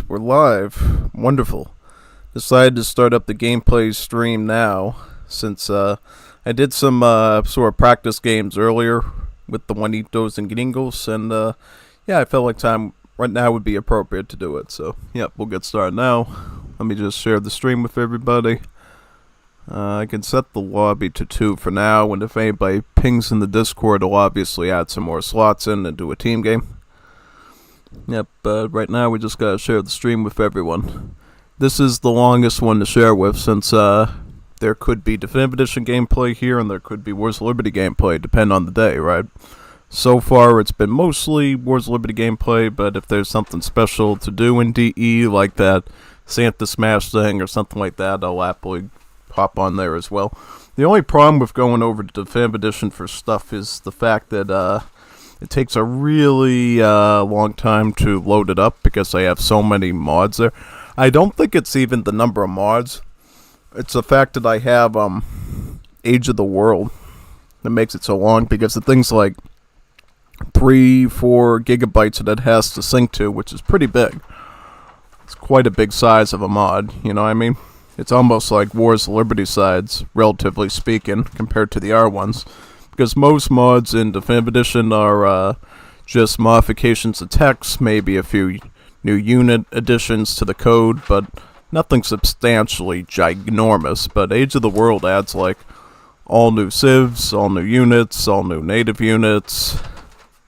We're live. Wonderful. Decided to start up the gameplay stream now since I did some sort of practice games earlier with the Juanitos and Gringos, and yeah, I felt like time right now would be appropriate to do it. So, yep, we'll get started now. Let me just share the stream with everybody. I can set the lobby to 2 for now, and if anybody pings in the Discord, I'll obviously add some more slots in and do a team game. Yep, right now we just gotta share the stream with everyone. This is the longest one to share with since there could be Definitive Edition gameplay here and there could be Wars of Liberty gameplay, depending on the day, right? So far it's been mostly Wars of Liberty gameplay, but if there's something special to do in DE, like that Santa Smash thing or something like that, I'll happily hop on there as well. The only problem with going over to Definitive Edition for stuff is the fact that it takes a really long time to load it up because I have so many mods there. I don't think it's even the number of mods. It's the fact that I have Age of the World that makes it so long, because the thing's like 3-4 gigabytes that it has to sync to, which is pretty big. It's quite a big size of a mod, you know what I mean? It's almost like Wars of Liberty sides, relatively speaking, compared to the R ones. Because most mods in Definitive Edition are just modifications of text, maybe a few new unit additions to the code, but nothing substantially ginormous. But Age of the World adds like all new civs, all new units, all new native units,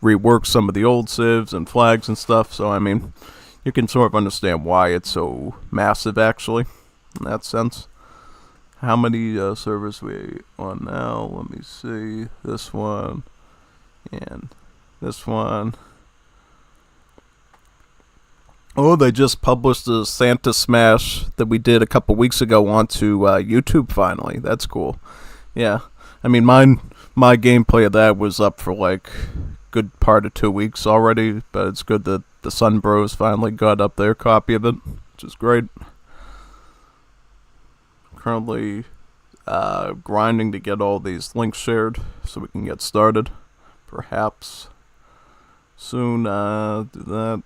reworks some of the old civs and flags and stuff. So I mean, you can sort of understand why it's so massive actually, in that sense. How many servers we on now? Let me see. This one and this one. Oh, they just published the Santa Smash that we did a couple weeks ago onto YouTube finally. That's cool. Yeah. I mean, my gameplay of that was up for like good part of 2 weeks already, but it's good that the Sun Bros finally got up their copy of it, which is great. Currently grinding to get all these links shared so we can get started. Perhaps soon do that.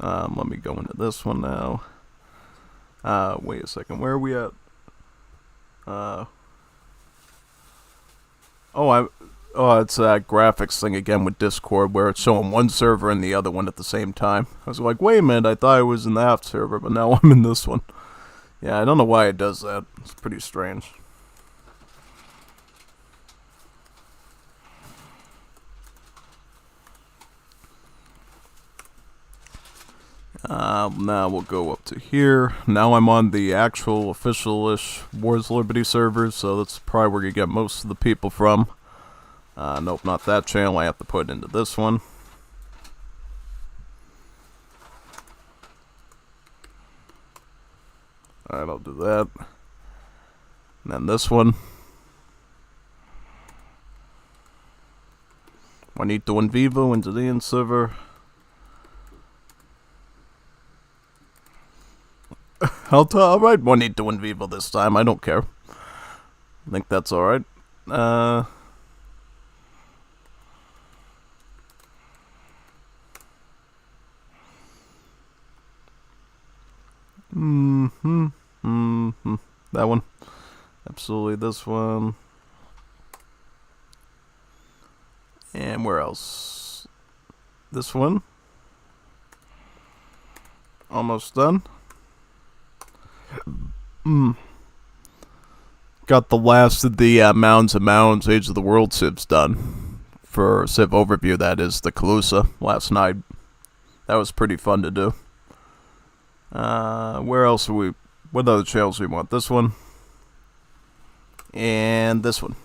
Let me go into this one now. Wait a second, where are we at? It's that graphics thing again with Discord where it's showing one server and the other one at the same time. I was like, wait a minute, I thought I was in the app server, but now I'm in this one. Yeah, I don't know why it does that. It's pretty strange. Now we'll go up to here. Now I'm on the actual official-ish Wars of Liberty servers, so that's probably where you get most of the people from. Nope, not that channel. I have to put it into this one. Alright, I'll do that. And then this one. Juanito and Vivo into the in server. Alright, Juanito and Vivo this time. I don't care. I think that's alright. That one. Absolutely this one. And where else? This one. Almost done. Got the last of the Mounds and Mounds Age of the World civs done. For civ overview, that is, the Calusa last night. That was pretty fun to do. Where else are we? What other channels do we want? This one. And this one.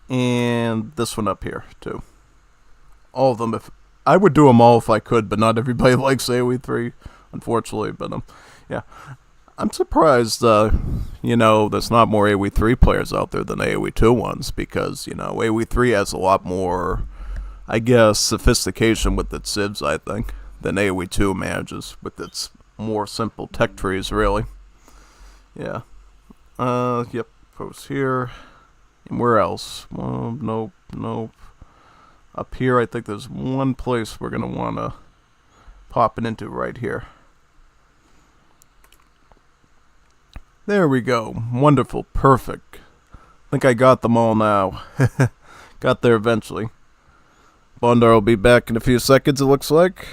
And this one up here, too. All of them. If I would do them all if I could, but not everybody likes AoE 3, unfortunately. But, yeah. I'm surprised, there's not more AoE 3 players out there than AoE 2 ones, because, AoE 3 has a lot more, I guess, sophistication with its civs, I think, than AoE 2 manages with its more simple tech trees, really. Yeah. Yep, post here. And where else? Nope. up here, I think there's one place we're going to want to pop it into right here. There we go. Wonderful. Perfect. I think I got them all now. Got there eventually. Bondar will be back in a few seconds, it looks like.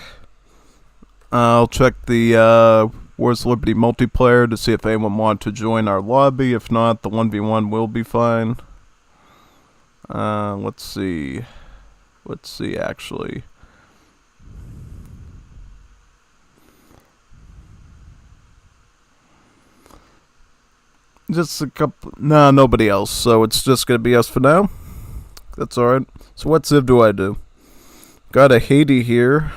I'll check the Wars Liberty multiplayer to see if anyone wants to join our lobby. If not, the 1v1 will be fine. Let's see. Let's see, actually. Just a couple. Nah, nobody else. So it's just gonna be us for now. That's alright. So what civ do I do? Got a Haiti here.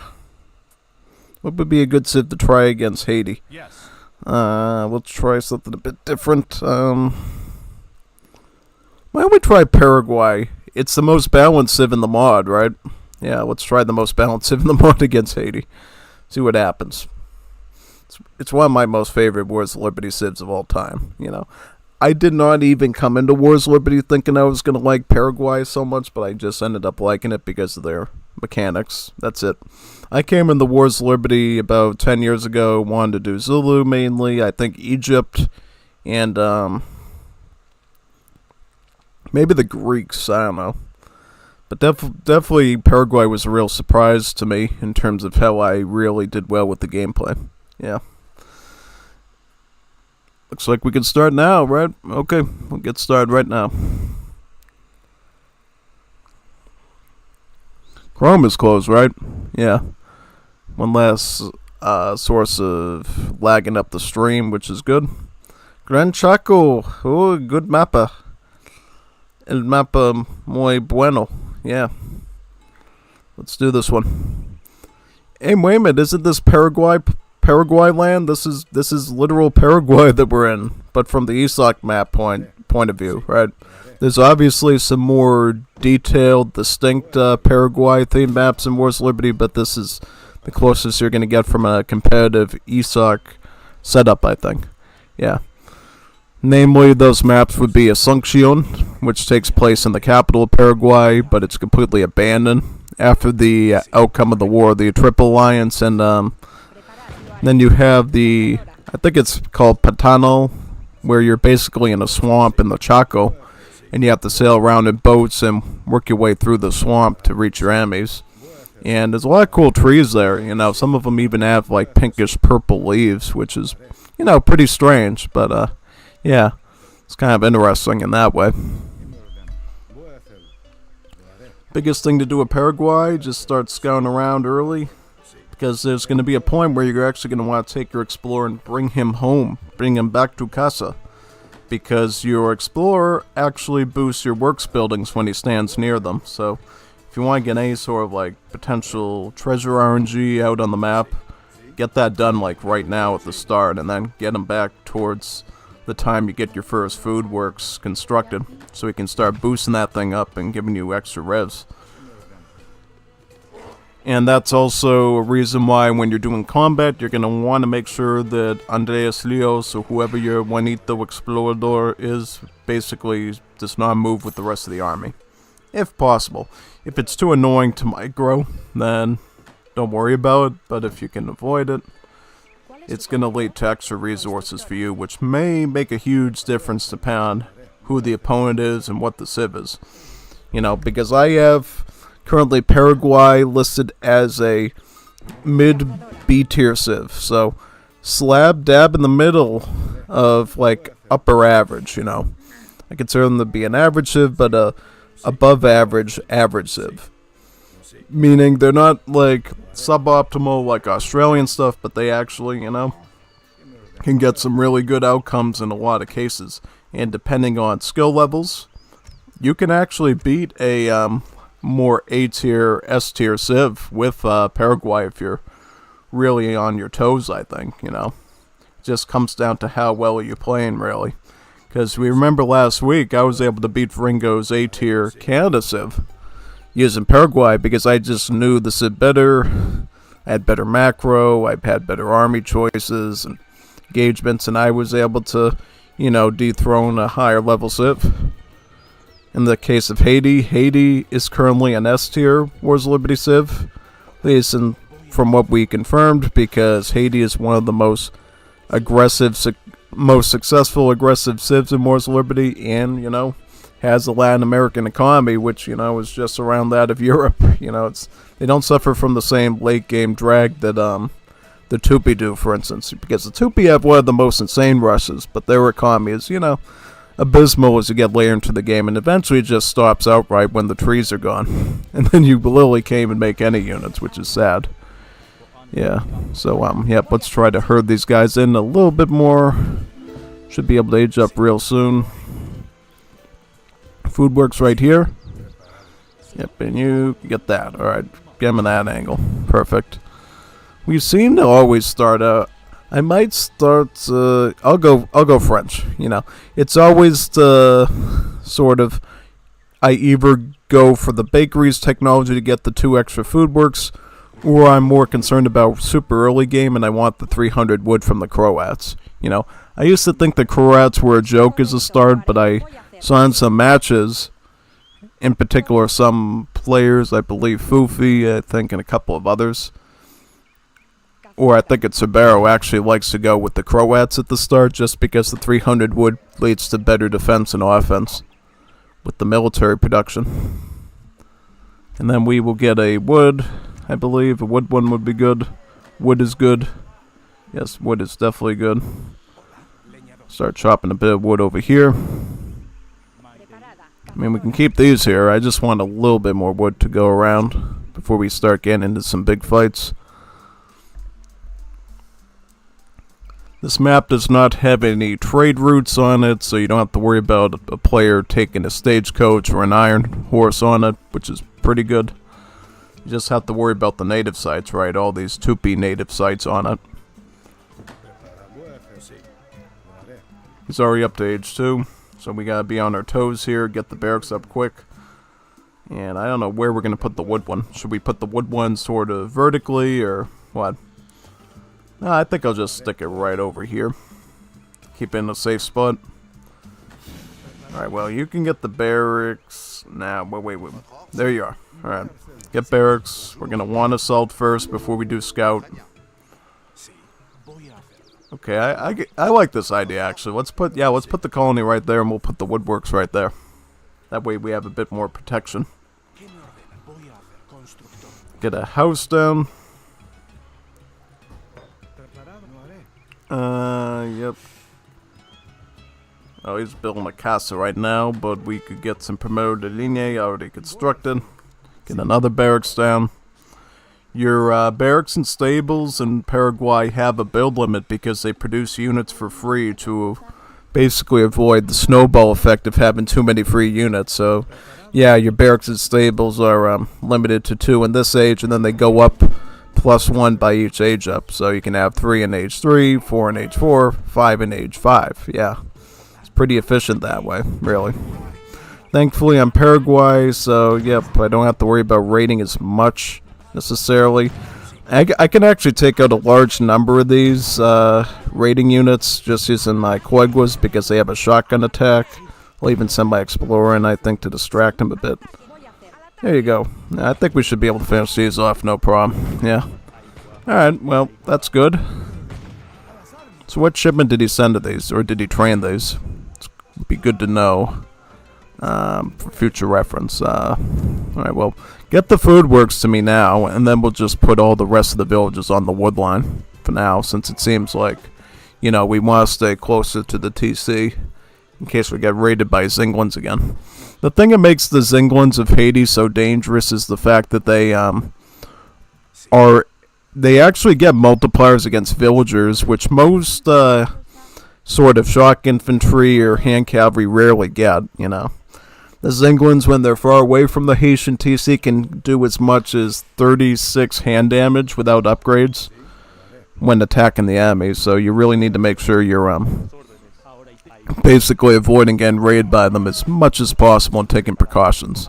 What would be a good civ to try against Haiti? Yes. We'll try something a bit different. Why don't we try Paraguay? It's the most balanced civ in the mod, right? Yeah, let's try the most balanced civ in the mod against Haiti. See what happens. It's one of my most favorite Wars of Liberty civs of all time, you know. I did not even come into Wars of Liberty thinking I was going to like Paraguay so much, but I just ended up liking it because of their mechanics. That's it. I came into Wars of Liberty about 10 years ago, wanted to do Zulu mainly, I think Egypt, and maybe the Greeks, I don't know. But definitely Paraguay was a real surprise to me in terms of how I really did well with the gameplay. Yeah. Looks like we can start now, right? Okay, we'll get started right now. Chrome is closed, right? Yeah. One last source of lagging up the stream, which is good. Gran Chaco. Oh, good mapa. El mapa muy bueno. Yeah. Let's do this one. Hey, wait a minute. Isn't this Paraguay land? This is literal Paraguay that we're in, but from the ESOC map point of view, right? There's obviously some more detailed, distinct Paraguay themed maps in Wars of Liberty, but this is the closest you're going to get from a competitive ESOC setup, I think. Yeah. Namely, those maps would be Asuncion, which takes place in the capital of Paraguay, but it's completely abandoned after the outcome of the war, the Triple Alliance, and then you have the, I think it's called Patano, where you're basically in a swamp in the Chaco, and you have to sail around in boats and work your way through the swamp to reach your enemies. And there's a lot of cool trees there, you know, some of them even have like pinkish purple leaves, which is, you know, pretty strange, but yeah, it's kind of interesting in that way. Biggest thing to do with Paraguay, just start scouting around early, because there's going to be a point where you're actually going to want to take your explorer and bring him home, bring him back to casa, because your explorer actually boosts your works buildings when he stands near them. So if you want to get any sort of like potential treasure RNG out on the map, get that done like right now at the start, and then get him back towards the time you get your first food works constructed, so we can start boosting that thing up and giving you extra revs. And that's also a reason why when you're doing combat, you're going to want to make sure that Andreas Leos, or whoever your Juanito Explorador is, basically does not move with the rest of the army, if possible. If it's too annoying to micro, then don't worry about it, but if you can avoid it, it's going to lead to extra resources for you, which may make a huge difference depending on who the opponent is and what the civ is. You know, because I have currently Paraguay listed as a mid B tier civ, so slab dab in the middle of like upper average, you know. I consider them to be an average civ, but a above average civ. Meaning they're not like suboptimal like Australian stuff, but they actually, you know, can get some really good outcomes in a lot of cases. And depending on skill levels, you can actually beat a more A tier, S tier civ with Paraguay if you're really on your toes, I think, you know. It just comes down to how well you're playing, really. Because we remember last week, I was able to beat Ringo's A tier Canada civ using Paraguay because I just knew the civ better. I had better macro, I had better army choices and engagements, and I was able to, you know, dethrone a higher level civ. In the case of Haiti, Haiti is currently an S tier Wars of Liberty Civ, at least from what we confirmed, because Haiti is one of the most successful aggressive civs in Wars of Liberty, and has a Latin American economy, which is just around that of Europe. They don't suffer from the same late game drag that the Tupi do, for instance, because the Tupi have one of the most insane rushes, but their economy is abysmal as you get later into the game, and eventually it just stops outright when the trees are gone, and then you literally can't even make any units, which is sad. Yeah, so let's try to herd these guys in a little bit more. Should be able to age up real soon. Food works right here. Yep, and you get that. Alright, get him in that angle. Perfect. We seem to always start out. I might start. I'll go French. It's always the sort of. I either go for the bakery's technology to get the 2 extra food works, or I'm more concerned about super early game and I want the 300 wood from the Croats. I used to think the Croats were a joke as a start, but I saw in some matches, in particular some players, I believe Fufi, I think, and a couple of others, or I think it's Sabero, actually likes to go with the Croats at the start just because the 300 wood leads to better defense and offense with the military production. And then we will get a wood, I believe. A wood one would be good. Wood is good. Yes, wood is definitely good. Start chopping a bit of wood over here. I mean, we can keep these here. I just want a little bit more wood to go around before we start getting into some big fights. This map does not have any trade routes on it, so you don't have to worry about a player taking a stagecoach or an iron horse on it, which is pretty good. You just have to worry about the native sites, right? All these Tupi native sites on it. He's already up to age 2, so we gotta be on our toes here, get the barracks up quick. And I don't know where we're gonna put the wood one. Should we put the wood one sort of vertically, or what? No, I think I'll just stick it right over here. Keep it in a safe spot. Alright, well, you can get the barracks. Now, wait. There you are. Alright. Get barracks. We're gonna want assault first before we do scout. Okay, I like this idea, actually. Let's put the colony right there, and we'll put the woodworks right there. That way we have a bit more protection. Get a house down. Yep. Oh, he's building a castle right now, but we could get some promoted linea already constructed. Get another barracks down. Your barracks and stables in Paraguay have a build limit because they produce units for free to basically avoid the snowball effect of having too many free units. So, yeah, your barracks and stables are limited to 2 in this age, and then they go up +1 by each age up. So you can have 3 in age 3, 4 in age 4, 5 in age 5. Yeah, it's pretty efficient that way, really. Thankfully, I'm Paraguay, so yep, I don't have to worry about raiding as much necessarily. I can actually take out a large number of these raiding units just using my Coiguas because they have a shotgun attack. I'll even send my Explorer in, I think, to distract them a bit. There you go. I think we should be able to finish these off, no problem. Yeah. Alright, well, that's good. So what shipment did he send to these, or did he train these? It'd be good to know for future reference. Alright, well, get the food works to me now, and then we'll just put all the rest of the villages on the wood line for now, since it seems like, we want to stay closer to the TC in case we get raided by Zinglins again. The thing that makes the Zinglins of Haiti so dangerous is the fact that they actually get multipliers against villagers, which most sort of shock infantry or hand cavalry rarely get, The Zinglins, when they're far away from the Haitian TC, can do as much as 36 hand damage without upgrades when attacking the enemy, so you really need to make sure you're basically avoiding getting raided by them as much as possible and taking precautions.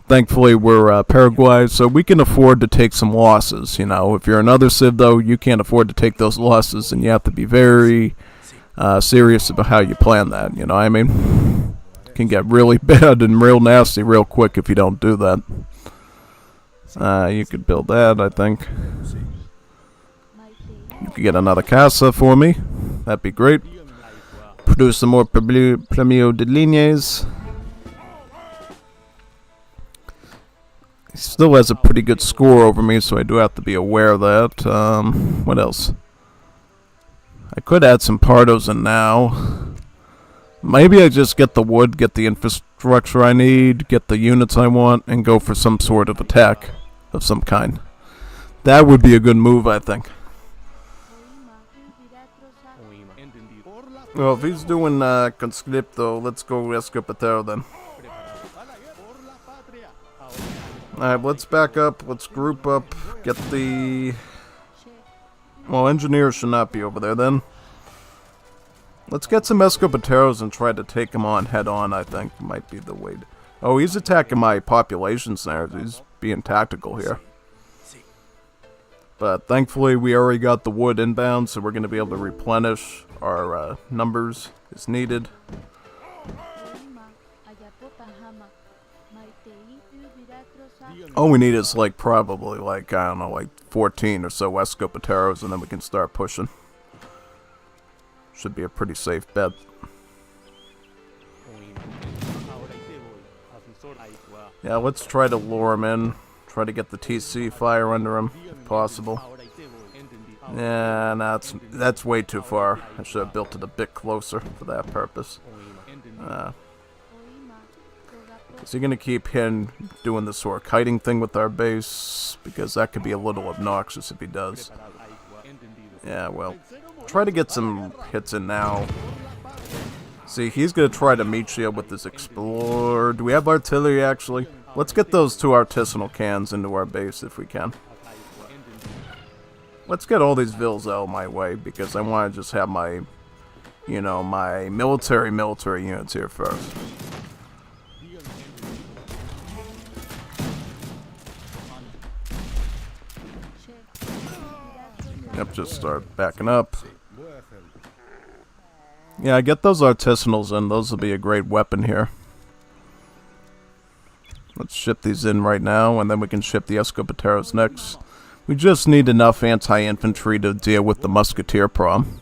Thankfully, we're Paraguay, so we can afford to take some losses. If you're another Civ, though, you can't afford to take those losses, and you have to be very serious about how you plan that. You know what I mean? can get really bad and real nasty real quick if you don't do that. You could build that, I think. You could get another casa for me. That'd be great. Produce some more Premio de Lignes. He still has a pretty good score over me, so I do have to be aware of that. What else? I could add some Pardos in now. Maybe I just get the wood, get the infrastructure I need, get the units I want, and go for some sort of attack of some kind. That would be a good move, I think. Well, if he's doing conscripto, let's go escopetero then. Alright, let's back up, let's group up, get the... Well, engineers should not be over there then. Let's get some escopeteros and try to take him on head on, I think, might be the way to... Oh, he's attacking my population centers, he's being tactical here. But thankfully we already got the wood inbound, so we're going to be able to replenish our numbers as needed. All we need is like probably like, I don't know, like 14 or so escopeteros, and then we can start pushing. Should be a pretty safe bet. Yeah, let's try to lure him in. Try to get the TC fire under him, if possible. Yeah, no, that's way too far. I should have built it a bit closer for that purpose. Is he going to keep him doing this sort of kiting thing with our base? Because that could be a little obnoxious if he does. Yeah, well, try to get some hits in now. See, he's going to try to meet you with this explorer. Do we have artillery, actually? Let's get those 2 artisanal cans into our base if we can. Let's get all these villas out of my way, because I want to just have my, you know, my military units here first. Yep, just start backing up. Yeah, get those artisanals in. Those will be a great weapon here. Let's ship these in right now, and then we can ship the escopeteros next. We just need enough anti-infantry to deal with the musketeer problem.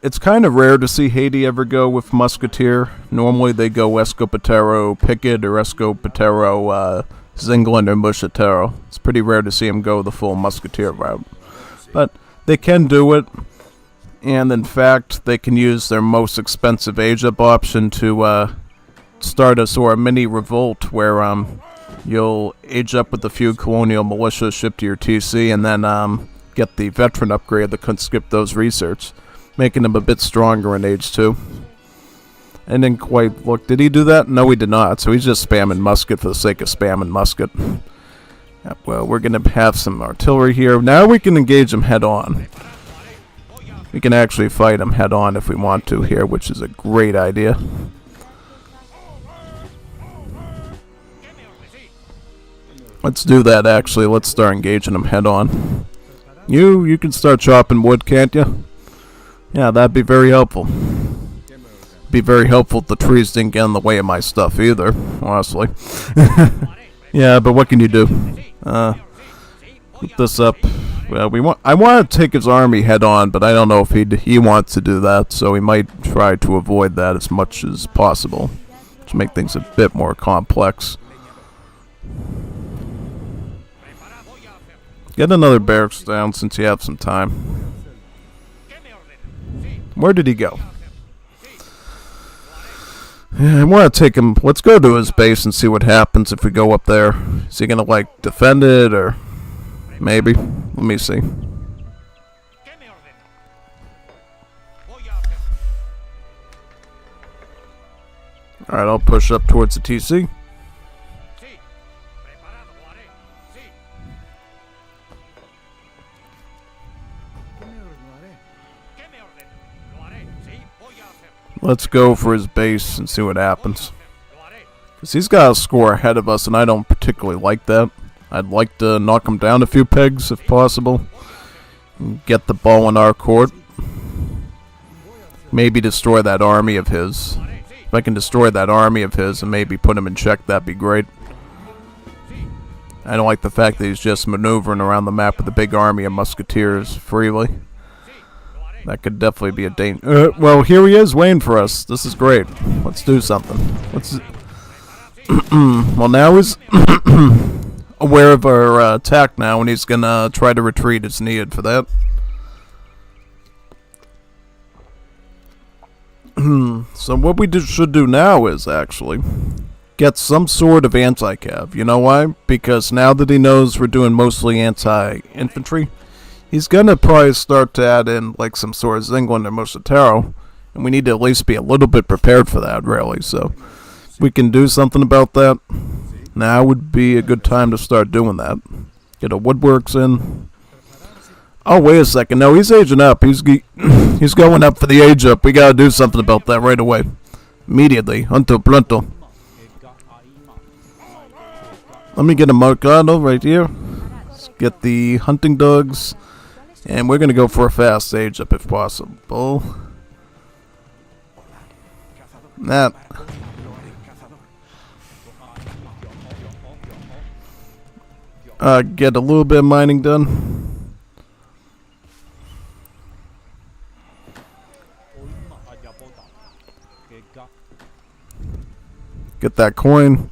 It's kind of rare to see Haiti ever go with musketeer. Normally they go escopetero picket or escopetero zingland or muchetero. It's pretty rare to see them go the full musketeer route. But they can do it, and in fact, they can use their most expensive age-up option to start a sort of mini revolt where you'll age up with a few colonial militia, ship to your TC, and then get the veteran upgrade that can skip those research, making them a bit stronger in age 2. And didn't quite look. Did he do that? No, he did not. So he's just spamming musket for the sake of spamming musket. Well, we're going to have some artillery here. Now we can engage them head-on. We can actually fight them head-on if we want to here, which is a great idea. Let's do that, actually. Let's start engaging them head-on. You can start chopping wood, can't you? Yeah, that'd be very helpful. Be very helpful if the trees didn't get in the way of my stuff either, honestly. Yeah, but what can you do? Put this up. Well, I want to take his army head on, but I don't know if he wants to do that, so we might try to avoid that as much as possible to make things a bit more complex. Get another barracks down since you have some time. Where did he go? Yeah, I want to take him. Let's go to his base and see what happens if we go up there. Is he going to, like, defend it, or maybe? Let me see. Alright, I'll push up towards the TC. Let's go for his base and see what happens. Because he's got a score ahead of us, and I don't particularly like that. I'd like to knock him down a few pegs, if possible. And get the ball in our court. Maybe destroy that army of his. If I can destroy that army of his and maybe put him in check, that'd be great. I don't like the fact that he's just maneuvering around the map with a big army of musketeers freely. That could definitely be a danger. Well, here he is waiting for us. This is great. Let's do something. Well, now he's aware of our attack now, and he's gonna try to retreat as needed for that. So what we should do now is actually get some sort of anti-cav. You know why? Because now that he knows we're doing mostly anti-infantry, he's gonna probably start to add in like some sort of Zinglin or Mushataro, and we need to at least be a little bit prepared for that, really. So if we can do something about that, now would be a good time to start doing that. Get a woodworks in. Oh, wait a second. No, he's aging up. He's going up for the age up. We gotta do something about that right away. Immediately. Hunto pronto. Let me get a Marcano right here. Let's get the hunting dogs. And we're gonna go for a fast age up if possible. That. Get a little bit of mining done. Get that coin,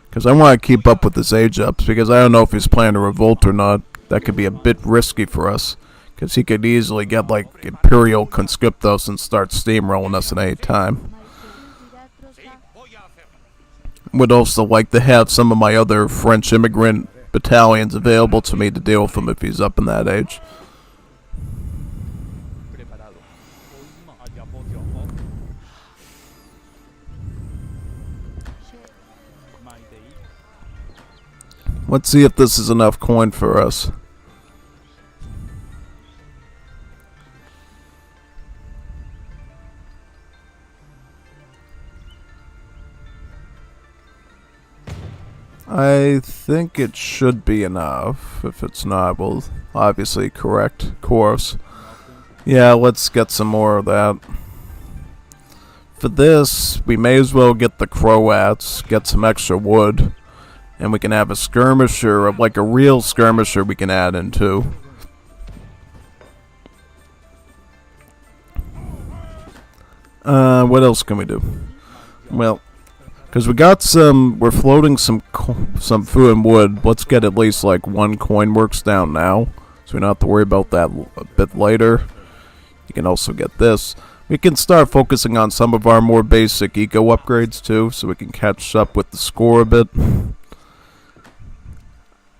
because I want to keep up with his age ups, because I don't know if he's planning a revolt or not. That could be a bit risky for us, because he could easily get like Imperial Conscriptos and start steamrolling us at any time. Would also like to have some of my other French immigrant battalions available to me to deal with him if he's up in that age. Let's see if this is enough coin for us. I think it should be enough. If it's not, we'll obviously correct course. Yeah, let's get some more of that. For this, we may as well get the Croats, get some extra wood. And we can have a skirmisher, like a real skirmisher we can add in too. What else can we do? Well, because we got we're floating some food and wood. Let's get at least like one coin works down now, so we don't have to worry about that a bit later. You can also get this. We can start focusing on some of our more basic eco upgrades too, so we can catch up with the score a bit.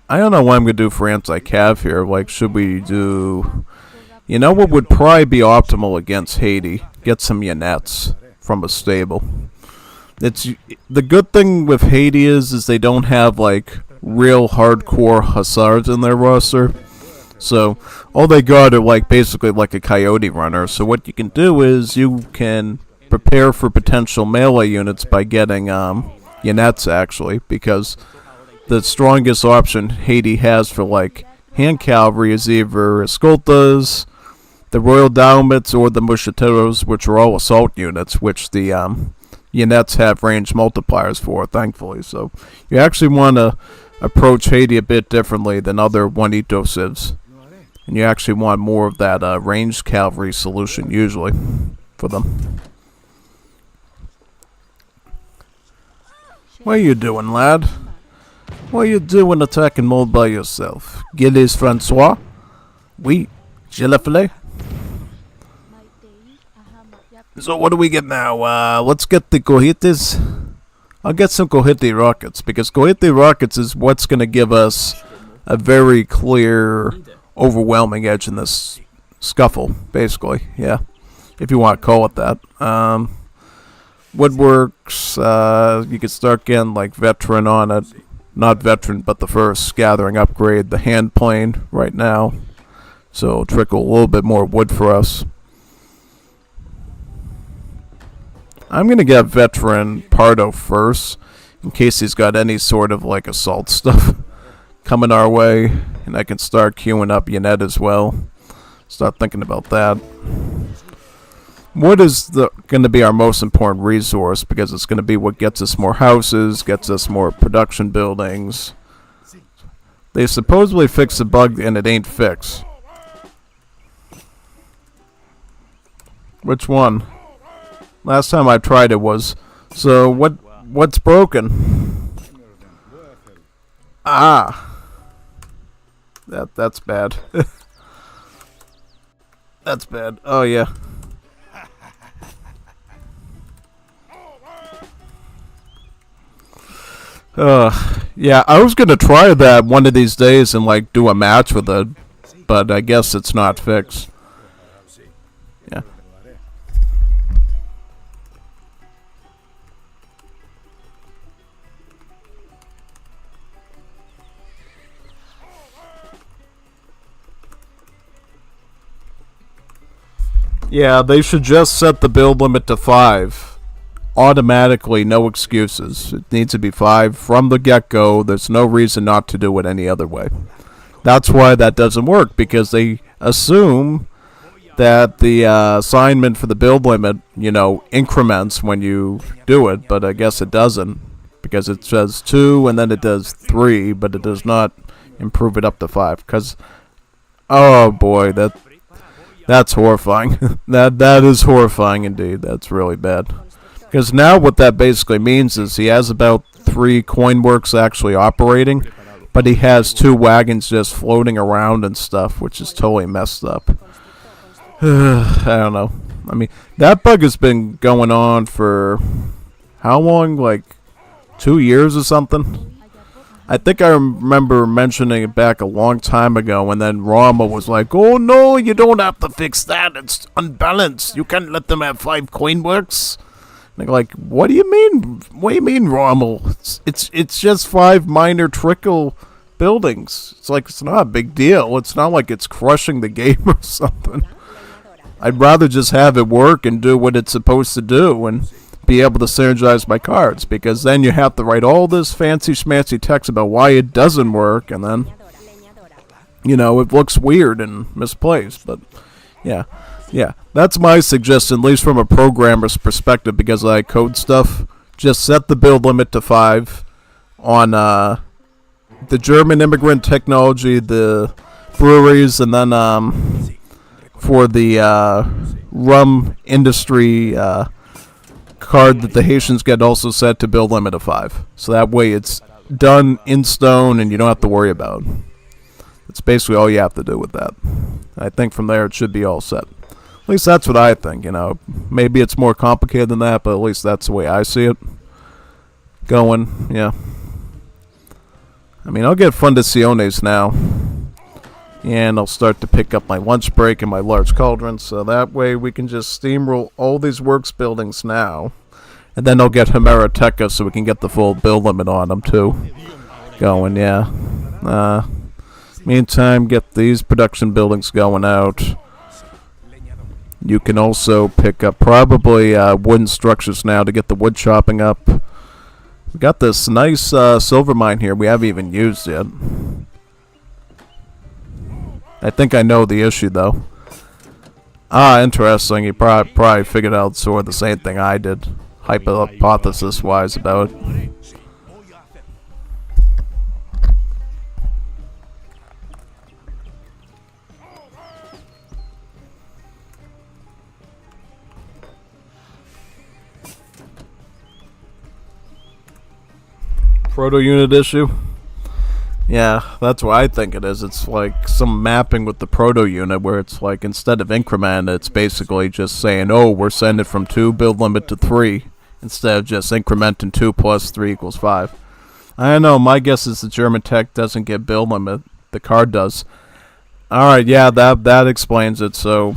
I don't know what I'm going to do for anti-cav here. Like, should we do... You know what would probably be optimal against Haiti? Get some Yanettes from a stable. The good thing with Haiti is they don't have, like, real hardcore hussars in their roster. So, all they got are, like, basically like a coyote runner. So what you can do is you can prepare for potential melee units by getting, Yanettes, actually, because... The strongest option Haiti has for like hand cavalry is either escoltas, the Royal Dalmats, or the Musketeros, which are all assault units, which the Yanettes have range multipliers for, thankfully. So you actually want to approach Haiti a bit differently than other Juanito civs. And you actually want more of that ranged cavalry solution usually for them. What are you doing, lad? What are you doing attacking mode by yourself? Gilles Francois? Oui, je le fais. So what do we get now? Let's get the Cohetes. I'll get some Cohete rockets, because Cohete rockets is what's going to give us a very clear, overwhelming edge in this scuffle, basically. Yeah, if you want to call it that. Woodworks, you could start getting like veteran on it. Not veteran, but the first gathering upgrade, the hand plane right now. So it'll trickle a little bit more wood for us. I'm going to get veteran Pardo first, in case he's got any sort of like assault stuff coming our way. And I can start queuing up Yanet as well. Start thinking about that. wood is going to be our most important resource because it's going to be what gets us more houses, gets us more production buildings. They supposedly fixed the bug and it ain't fixed. Which one? Last time I tried it was. So what's broken? Ah. That's bad. That's bad. Oh yeah. Yeah, I was gonna try that one of these days and like do a match with it, but I guess it's not fixed. Yeah. Yeah, they should just set the build limit to 5. Automatically, no excuses. It needs to be 5 from the get-go. There's no reason not to do it any other way. That's why that doesn't work, because they assume that the assignment for the build limit, increments when you do it, but I guess it doesn't, because it says 2 and then it does 3, but it does not improve it up to 5, because, oh boy, that's horrifying. That is horrifying indeed. That's really bad. Because now what that basically means is he has about 3 coin works actually operating, but he has 2 wagons just floating around and stuff, which is totally messed up. I don't know. I mean, that bug has been going on for how long? Like 2 years or something? I think I remember mentioning it back a long time ago, and then Rama was like, "Oh no, you don't have to fix that. It's unbalanced. You can't let them have 5 coin works." And like, what do you mean? What do you mean, Rommel? It's just 5 minor trickle buildings. It's like, it's not a big deal. It's not like it's crushing the game or something. I'd rather just have it work and do what it's supposed to do and be able to synergize my cards, because then you have to write all this fancy schmancy text about why it doesn't work, and then, it looks weird and misplaced. But yeah, that's my suggestion, at least from a programmer's perspective, because I code stuff. Just set the build limit to 5 on the German immigrant technology, the breweries, and then for the rum industry card that the Haitians get also set to build limit of 5. So that way it's done in stone and you don't have to worry about it. That's basically all you have to do with that. I think from there it should be all set. At least that's what I think, Maybe it's more complicated than that, but at least that's the way I see it going, yeah. I mean, I'll get fundiciones now. And I'll start to pick up my lunch break and my large cauldron, so that way we can just steamroll all these works buildings now. And then I'll get Hemeroteca so we can get the full build limit on them too. Going, yeah. Meantime, get these production buildings going out. You can also pick up probably wooden structures now to get the wood chopping up. We got this nice silver mine here we haven't even used yet. I think I know the issue, though. Interesting. You probably figured out sort of the same thing I did, hypothesis-wise, about it. Proto-unit issue? Yeah, that's what I think it is. It's like some mapping with the proto-unit where it's like instead of increment, it's basically just saying, oh, we're sending it from 2, build limit to 3, instead of just incrementing 2 plus 3 equals 5. I don't know, my guess is the German tech doesn't get build limit. The card does. Alright, yeah, that explains it. So,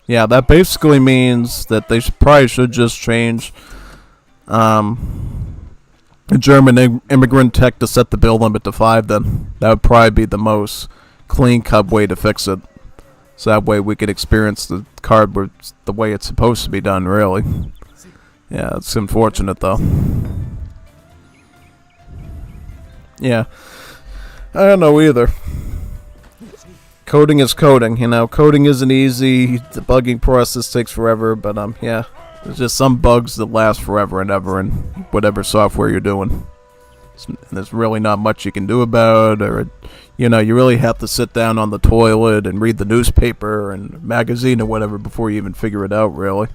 yeah, that basically means that they probably should just change German immigrant tech to set the build limit to 5 then. That would probably be the most clean-cut way to fix it. So that way we could experience the card the way it's supposed to be done, really. Yeah, it's unfortunate, though. Yeah. I don't know either. coding is coding. You know, coding isn't easy. The bugging process takes forever. But yeah, there's just some bugs that last forever and ever in whatever software you're doing. And there's really not much you can do about it, or you know, you really have to sit down on the toilet and read the newspaper and magazine or whatever before you even figure it out, really.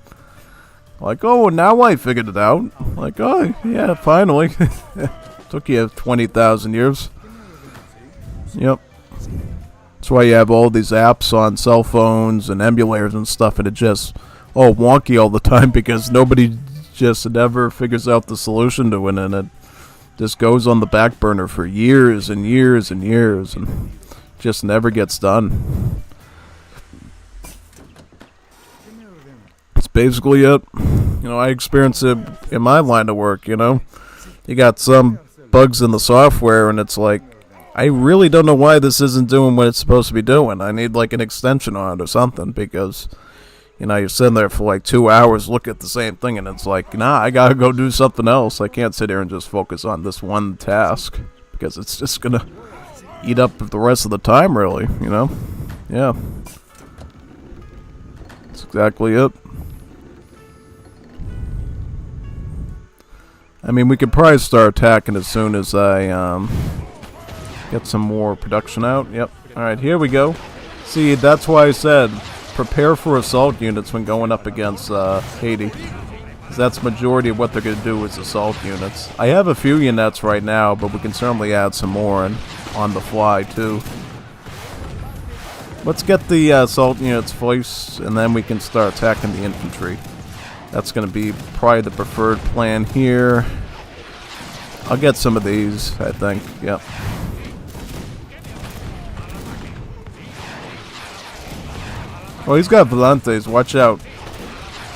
Like, oh, now I figured it out. Like, oh, yeah, finally. Took you 20,000 years. Yep. That's why you have all these apps on cell phones and emulators and stuff, and it just wonky all the time because nobody just never figures out the solution to it, and it just goes on the back burner for years and years and years and just never gets done. That's basically it. You know, I experience it in my line of work, you know. You got some bugs in the software and it's like, I really don't know why this isn't doing what it's supposed to be doing. I need like an extension on it or something because, you know, you're sitting there for like 2 hours looking at the same thing and it's like, nah, I gotta go do something else. I can't sit here and just focus on this one task because it's just gonna eat up the rest of the time, really, you know? Yeah. That's exactly it. I mean, we could probably start attacking as soon as I get some more production out. Yep. Alright, here we go. See, that's why I said prepare for assault units when going up against Haiti. Because that's majority of what they're going to do is assault units. I have a few units right now, but we can certainly add some more and on the fly, too. Let's get the assault units first, and then we can start attacking the infantry. That's going to be probably the preferred plan here. I'll get some of these, I think. Yep. Oh, he's got volantes. Watch out.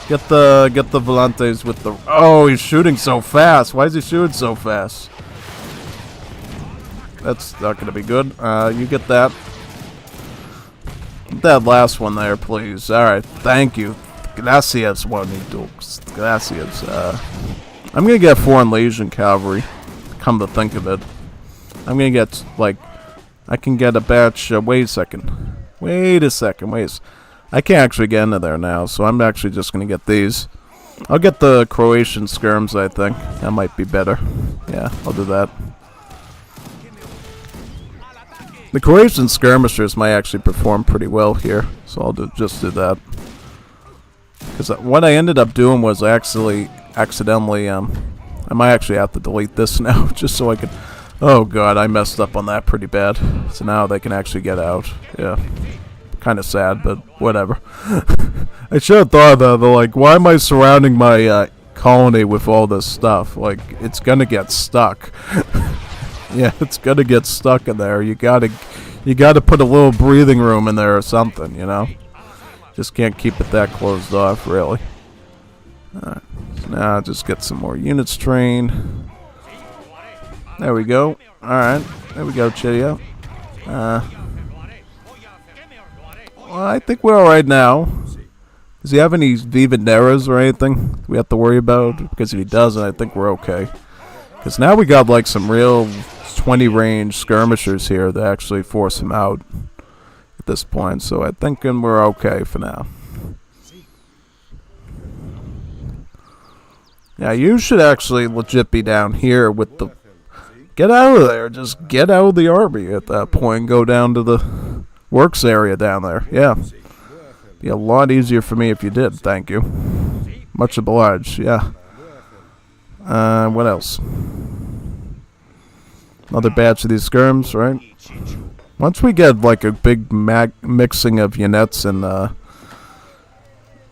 Get the volantes with the... Oh, he's shooting so fast. Why is he shooting so fast? That's not going to be good. You get that. Get that last one there, please. Alright, thank you. Gracias, Juanitos. Gracias. I'm going to get Foreign Legion Cavalry, come to think of it. I'm going to get, like, I can get a batch, wait a second. I can't actually get into there now, so I'm actually just going to get these. I'll get the Croatian skirms, I think. That might be better. Yeah, I'll do that. The Croatian skirmishers might actually perform pretty well here, so I'll just do that. Because what I ended up doing was actually accidentally, I might actually have to delete this now, just so I could... Oh god, I messed up on that pretty bad. So now they can actually get out. Yeah. Kind of sad, but whatever. I should have thought of that, like, why am I surrounding my colony with all this stuff? Like, it's gonna get stuck. Yeah, it's gonna get stuck in there. You gotta put a little breathing room in there or something, you know? Just can't keep it that closed off, really. Alright, so now I'll just get some more units trained. There we go. Alright, there we go, Chidio. Well, I think we're alright now. Does he have any Vivaneras or anything we have to worry about? Because if he doesn't, I think we're okay. Because now we got like some real 20 range skirmishers here that actually force him out at this point. So I think we're okay for now. Yeah, you should actually legit be down here with the... Get out of there. Just get out of the army at that point and go down to the works area down there. Yeah. Be a lot easier for me if you did. Thank you. Much obliged. Yeah. What else? Another batch of these skirms, right? Once we get like a big mixing of units and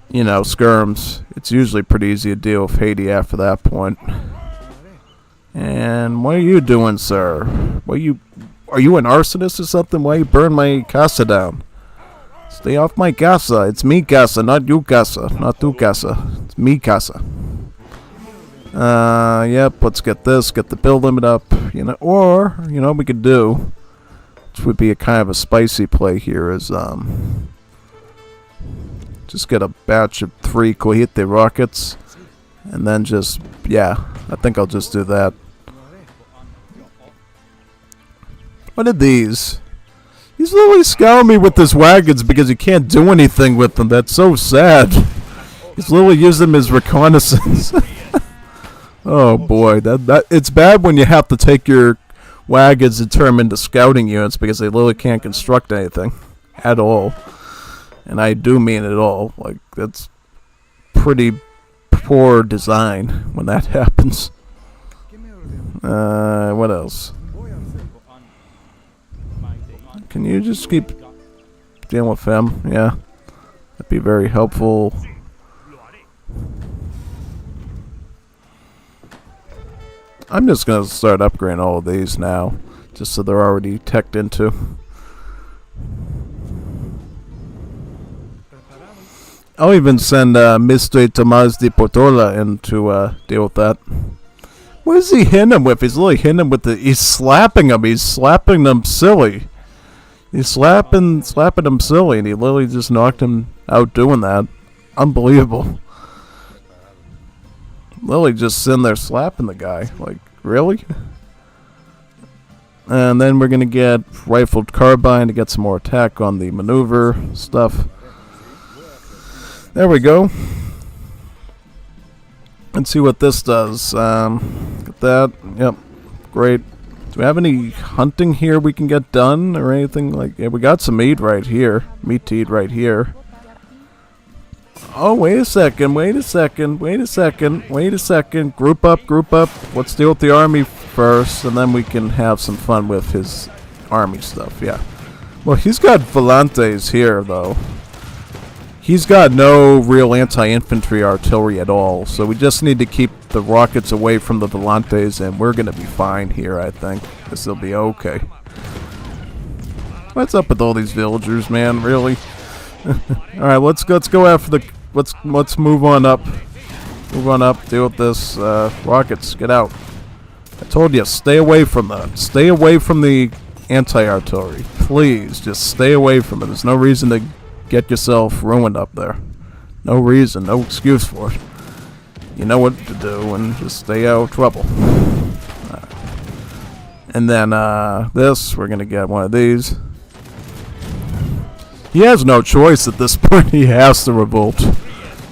you know, skirms, it's usually pretty easy to deal with Haiti after that point. And what are you doing, sir? Are you an arsonist or something? Why you burn my casa down? Stay off my casa. It's me casa, not you casa. Not tu casa. It's me casa. Yep, let's get this, get the build limit up, you know, or, you know, we could do, which would be a kind of a spicy play here, is, just get a batch of 3 Cohete rockets, and then just, yeah, I think I'll just do that. What are these? He's literally scouting me with his wagons because he can't do anything with them. That's so sad. He's literally using them as reconnaissance. Oh boy, that it's bad when you have to take your wagons and turn them into scouting units because they literally can't construct anything at all. And I do mean it all. Like, that's pretty poor design when that happens. What else? Can you just keep dealing with him? Yeah. That'd be very helpful. I'm just going to start upgrading all of these now, just so they're already teched into. I'll even send Mr. Tomás de Portola in to deal with that. What is he hitting him with? He's literally hitting him with the... He's slapping him. He's slapping them silly. He's slapping him silly, and he literally just knocked him out doing that. Unbelievable. Literally just sitting there slapping the guy. Like, really? And then we're going to get rifled carbine to get some more attack on the maneuver stuff. There we go. Let's see what this does. Get that. Yep. Great. Do we have any hunting here we can get done or anything like... Yeah, we got some meat right here. Meat to eat right here. Oh, wait a second. Wait a second. Wait a second. Wait a second. Group up. Group up. Let's deal with the army first, and then we can have some fun with his army stuff. Yeah. Well, he's got volantes here, though. He's got no real anti-infantry artillery at all, so we just need to keep the rockets away from the volantes, and we're gonna be fine here, I think. This'll be okay. What's up with all these villagers, man? Really? Alright, let's go after the... Let's move on up. Move on up, deal with this. Rockets, get out. I told you, stay away from that. Stay away from the anti-artillery. Please, just stay away from it. There's no reason to get yourself ruined up there. No reason, no excuse for it. You know what to do, and just stay out of trouble. And then this, we're gonna get one of these. He has no choice at this point. He has to revolt.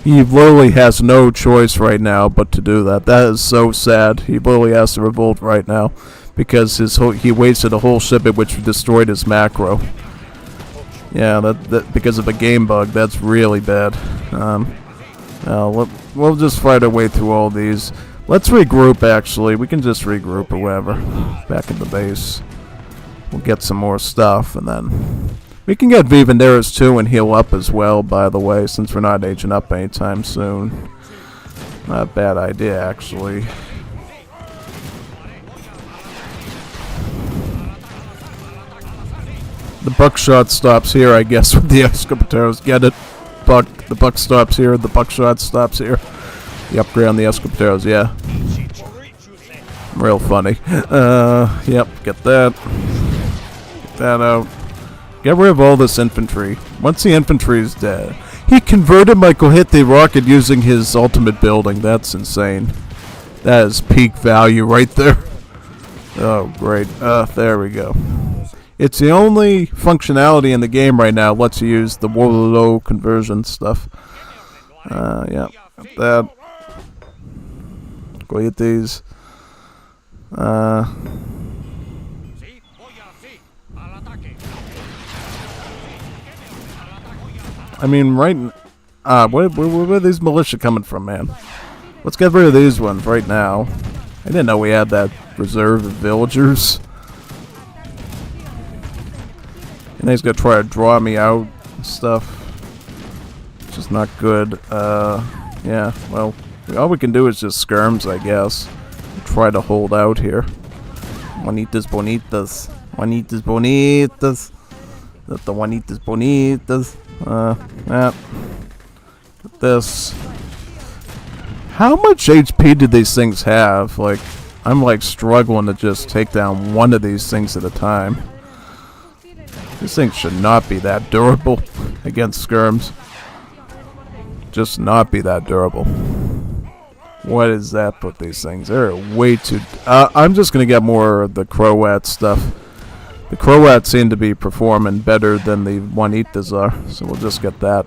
He literally has no choice right now but to do that. That is so sad. He literally has to revolt right now because he wasted a whole shipment which destroyed his macro. Yeah, that because of a game bug. That's really bad. We'll just fight our way through all these. Let's regroup, actually. We can just regroup or whatever. Back in the base. We'll get some more stuff, and then... We can get Vivanderas too and heal up as well, by the way, since we're not aging up anytime soon. Not a bad idea, actually. The buckshot stops here, I guess, with the Escopeteros. Get it? The buck stops here, the buckshot stops here. The upgrade on the Escopeteros, yeah. Real funny. Yep, get that. Get that out. Get rid of all this infantry. Once the infantry is dead. He converted my Cohete rocket using his ultimate building. That's insane. That is peak value right there. Oh, great. There we go. It's the only functionality in the game right now lets you use the Warlow conversion stuff. Yeah. That. Go get these. I mean, right... where are these militia coming from, man? Let's get rid of these ones right now. I didn't know we had that reserve of villagers. And he's gonna try to draw me out and stuff. Which is not good. Yeah, well, all we can do is just skirms, I guess. Try to hold out here. Juanitas bonitas. Juanitas bonitas. The Juanitas bonitas. Yeah. Get this. How much HP do these things have? Like, I'm like struggling to just take down one of these things at a time. These things should not be that durable against skirms. Just not be that durable. What is that with these things? They're way too... I'm just gonna get more of the Croat stuff. The Croats seem to be performing better than the Juanitas are, so we'll just get that.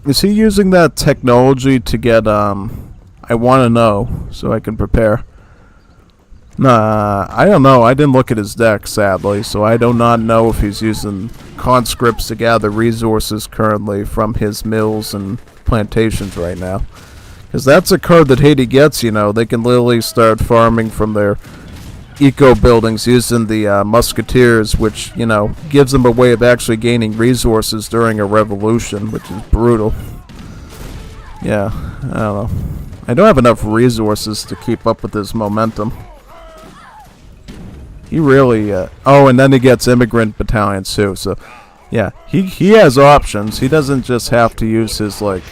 Is he using that technology to get, I want to know, so I can prepare? Nah, I don't know. I didn't look at his deck, sadly, so I do not know if he's using conscripts to gather resources currently from his mills and plantations right now. Because that's a card that Haiti gets, you know. They can literally start farming from their eco buildings using the musketeers, which, you know, gives them a way of actually gaining resources during a revolution, which is brutal. Yeah, I don't know. I don't have enough resources to keep up with this momentum. He really, oh, and then he gets immigrant battalions too, so, yeah, he has options. He doesn't just have to use his, like,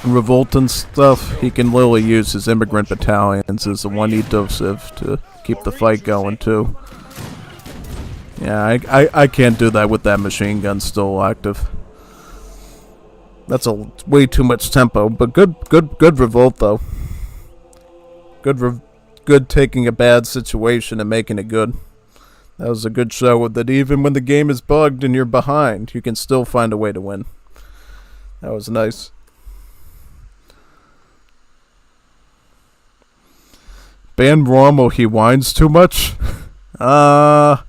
revolt and stuff. He can literally use his immigrant battalions as a Decisive to keep the fight going too. Yeah, I can't do that with that machine gun still active. That's a way too much tempo, but good revolt though. Good taking a bad situation and making it good. That was a good show that even when the game is bugged and you're behind, you can still find a way to win. That was nice. Ban Rommel, he whines too much? I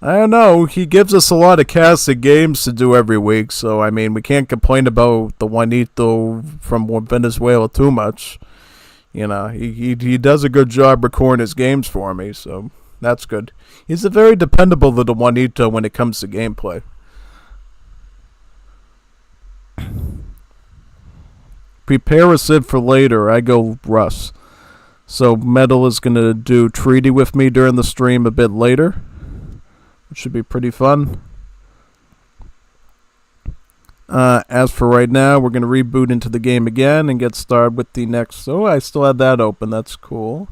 don't know. He gives us a lot of casted games to do every week, so, I mean, we can't complain about the Juanito from Venezuela too much. You know, he does a good job recording his games for me, so that's good. He's a very dependable little Juanito when it comes to gameplay. Prepare a Civ for later. I go Russ. So Metal is going to do Treaty with me during the stream a bit later. It should be pretty fun. As for right now, we're going to reboot into the game again and get started with the next... Oh, I still had that open. That's cool.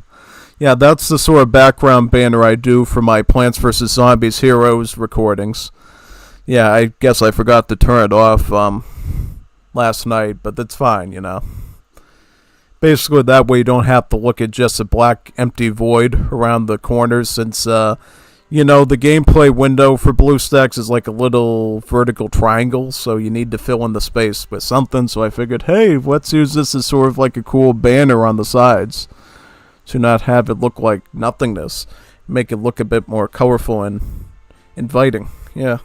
Yeah, that's the sort of background banner I do for my Plants vs. Zombies Heroes recordings. Yeah, I guess I forgot to turn it off last night, but that's fine, you know. Basically, that way you don't have to look at just a black, empty void around the corners, since, you know, the gameplay window for BlueStacks is like a little vertical triangle, so you need to fill in the space with something, so I figured, hey, let's use this as sort of like a cool banner on the sides, to not have it look like nothingness. Make it look a bit more colorful and inviting, yeah.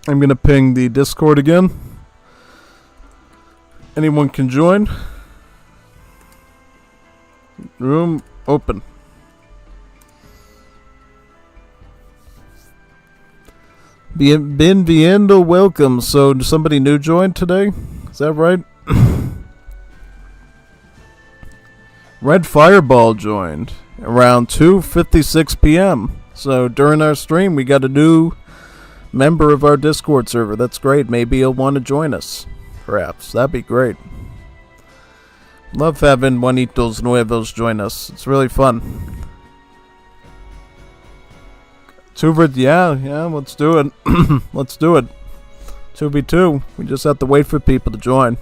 I'm gonna ping the Discord again. Anyone can join. Room open. Bienvenido, welcome. So, somebody new joined today? Is that right? Red Fireball joined around 2:56 p.m. So, during our stream, we got a new member of our Discord server. That's great. Maybe he'll want to join us. Perhaps. That'd be great. Love having Juanitos Nuevos join us. It's really fun. Yeah, let's do it. Let's do it. 2v2. We just have to wait for people to join.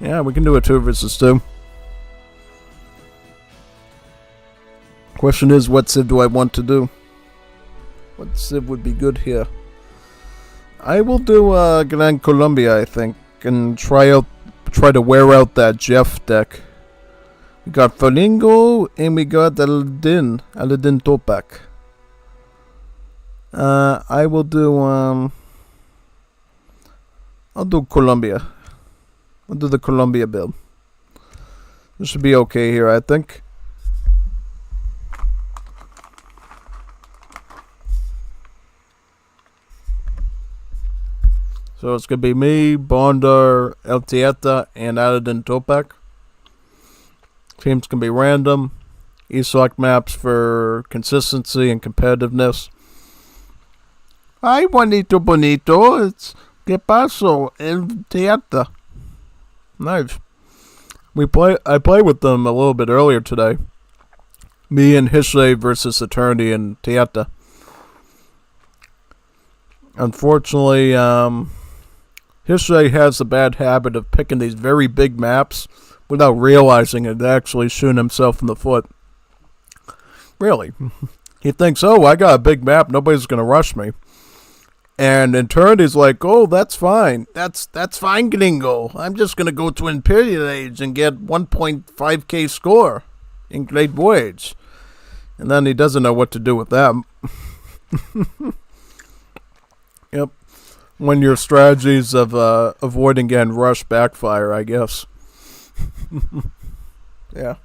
Yeah, we can do a 2 versus 2. Question is, what Civ do I want to do? What Civ would be good here? I will do Gran Colombia, I think, and try to wear out that Jeff deck. We got Falingo and we got Aladin Topak. I will do I'll do Colombia. I'll do the Colombia build. This should be okay here, I think. So it's going to be me, Bondar, El Tieta, and Aladin Topak. Teams can be random. ESOC maps for consistency and competitiveness. Hi, Juanito Bonito. It's ¿Qué paso? El Tieta. Nice. I played with them a little bit earlier today. Me and Hishe versus Eternity and Tieta. Unfortunately, Hishe has the bad habit of picking these very big maps without realizing it, actually shooting himself in the foot. Really. He thinks, oh, I got a big map, nobody's going to rush me. And in turn, he's like, oh, that's fine. That's fine, gringo. I'm just going to go to Imperial Age and get 1.5k score in Great Voyage. And then he doesn't know what to do with that. Yep. When your strategies of avoiding getting rushed backfire, I guess. Yeah.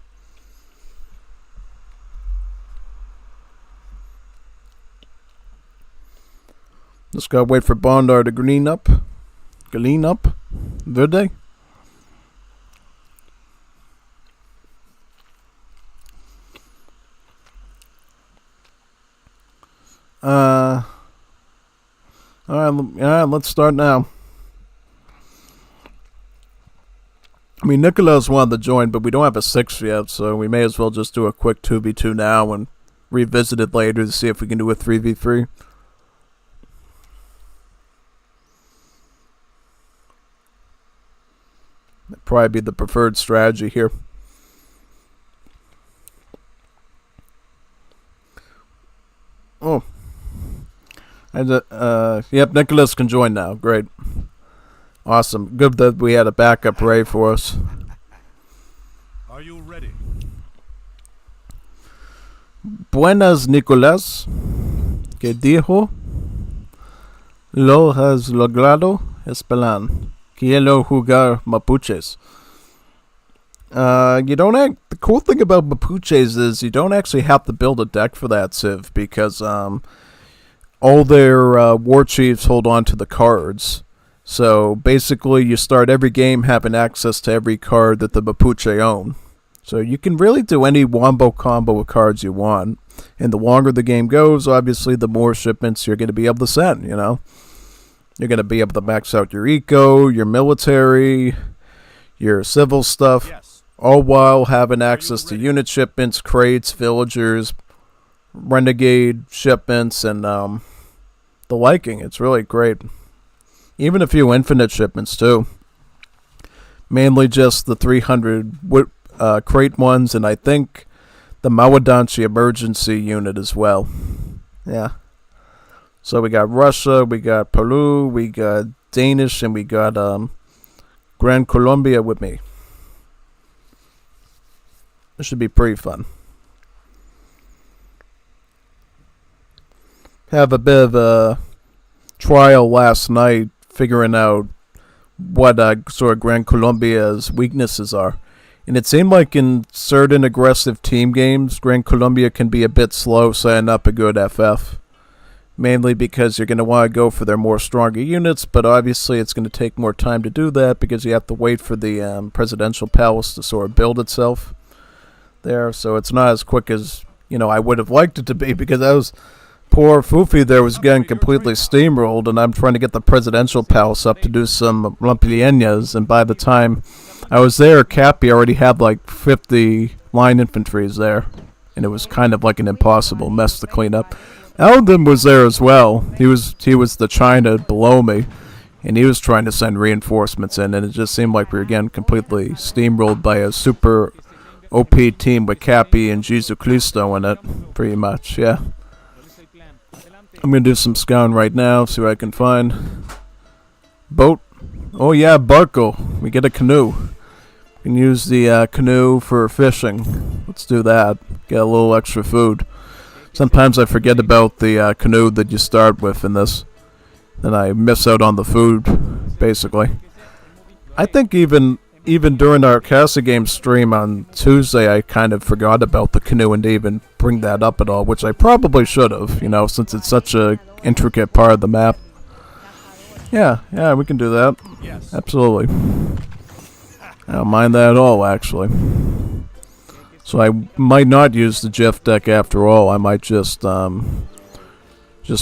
Just gotta wait for Bondar to green up. Glean up? Verde? Alright, let's start now. I mean, Nicolas wanted to join, but we don't have a 6 yet, so we may as well just do a quick 2v2 now and revisit it later to see if we can do a 3v3. That'd probably be the preferred strategy here. Oh. Yep, Nicholas can join now. Great. Awesome. Good that we had a backup Ray for us. Are you ready? Buenas, Nicolás. ¿Qué dijo? Lo has logrado esperan. Quiero jugar Mapuches. The cool thing about Mapuches is you don't actually have to build a deck for that, Civ, because all their war chiefs hold on to the cards. So basically you start every game having access to every card that the Mapuche own. So you can really do any wombo combo of cards you want. And the longer the game goes, obviously the more shipments you're going to be able to send, you know. You're going to be able to max out your eco, your military, your civil stuff, yes, all while having access to unit shipments, crates, villagers, renegade shipments, and the liking. It's really great. Even a few infinite shipments too. Mainly just the 300 crate ones, and I think the Mawadanchi emergency unit as well. Yeah. So we got Russia, we got Peru, we got Danish, and we got Gran Colombia with me. This should be pretty fun. Have a bit of a trial last night figuring out what sort of Gran Colombia's weaknesses are. And it seemed like in certain aggressive team games, Gran Colombia can be a bit slow setting up a good FF. Mainly because you're going to want to go for their more stronger units, but obviously it's going to take more time to do that because you have to wait for the presidential palace to sort of build itself there. So it's not as quick as, I would have liked it to be, because I was... Poor Fufi there was getting completely steamrolled, and I'm trying to get the presidential palace up to do some Lampiñas, and by the time I was there, Cappy already had like 50 line infantries there, and it was kind of like an impossible mess to clean up. Alden was there as well. He was the China below me, and he was trying to send reinforcements in, and it just seemed like we were getting completely steamrolled by a super OP team with Cappy and Jesus Cristo in it, pretty much, yeah. I'm going to do some scouting right now, see what I can find. Boat. Oh yeah, barco. We get a canoe. We can use the canoe for fishing. Let's do that. Get a little extra food. Sometimes I forget about the canoe that you start with in this. Then I miss out on the food, basically. I think even during our Casa Game stream on Tuesday, I kind of forgot about the canoe and even bring that up at all, which I probably should have, since it's such a intricate part of the map. Yeah, we can do that. Yes. Absolutely. I don't mind that at all, actually. So I might not use the GIF deck after all. I might just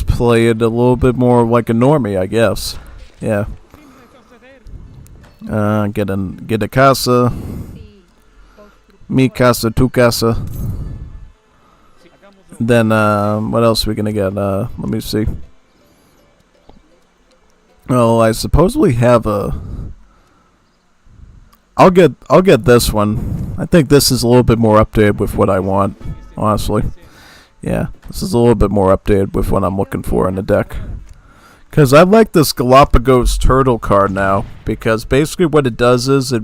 play it a little bit more like a normie, I guess. Yeah. Get a casa. Mi casa, tu casa. Then, what else are we gonna get? Let me see. Oh, I supposedly have a I'll get this one. I think this is a little bit more updated with what I want, honestly. Yeah, this is a little bit more updated with what I'm looking for in the deck. Because I like this Galapagos turtle card now, because basically what it does is it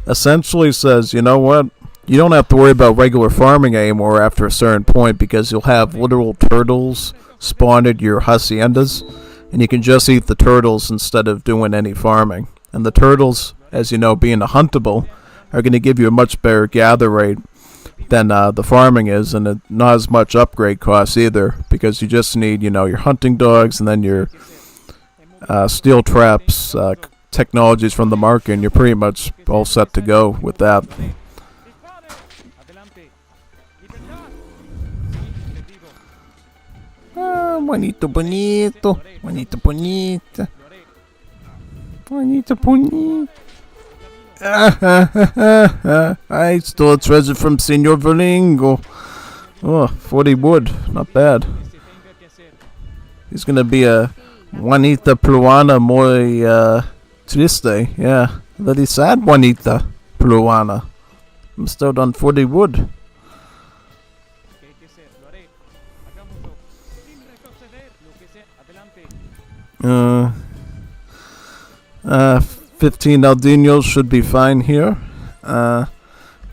essentially says, you know what, you don't have to worry about regular farming anymore after a certain point, because you'll have literal turtles spawn at your haciendas, and you can just eat the turtles instead of doing any farming. And the turtles, as you know, being a huntable, are going to give you a much better gather rate than the farming is, and not as much upgrade costs either, because you just need, you know, your hunting dogs and then your steel traps, technologies from the market, and you're pretty much all set to go with that. Bonito, bonito, bonito, bonito, bonito, bonito. I stole a treasure from Senor Verlingo. Oh, 40 wood, not bad. He's gonna be a Juanita Peruana muy triste. Yeah, very sad Juanita Peruana. I'm still on 40 wood. 15 Aldinos should be fine here.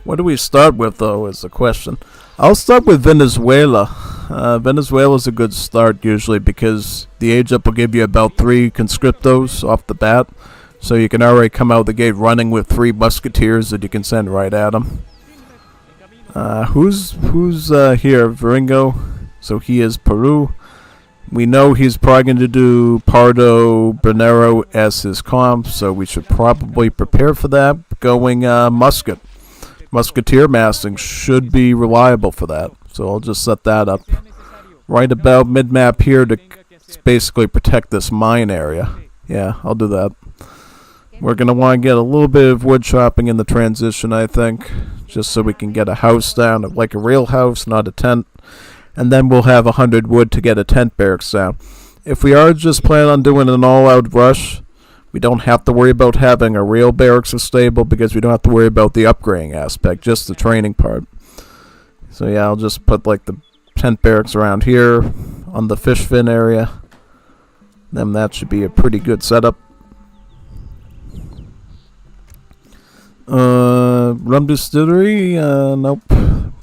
What do we start with, though, is the question. I'll start with Venezuela. Venezuela's a good start, usually, because the age up will give you about 3 conscriptos off the bat. So you can already come out the gate running with 3 musketeers that you can send right at them. Who's here? Veringo. So he is Peru. We know he's probably going to do Pardo Bernero as his comp, so we should probably prepare for that. Going musket. Musketeer massing should be reliable for that. So I'll just set that up right about mid-map here to basically protect this mine area. Yeah, I'll do that. We're going to want to get a little bit of wood chopping in the transition, I think, just so we can get a house down, like a real house, not a tent. And then we'll have 100 wood to get a tent barracks down. If we are just planning on doing an all-out rush, we don't have to worry about having a real barracks or stable, because we don't have to worry about the upgrading aspect, just the training part. So yeah, I'll just put like the tent barracks around here on the fish fin area. Then that should be a pretty good setup. Rum distillery? Nope.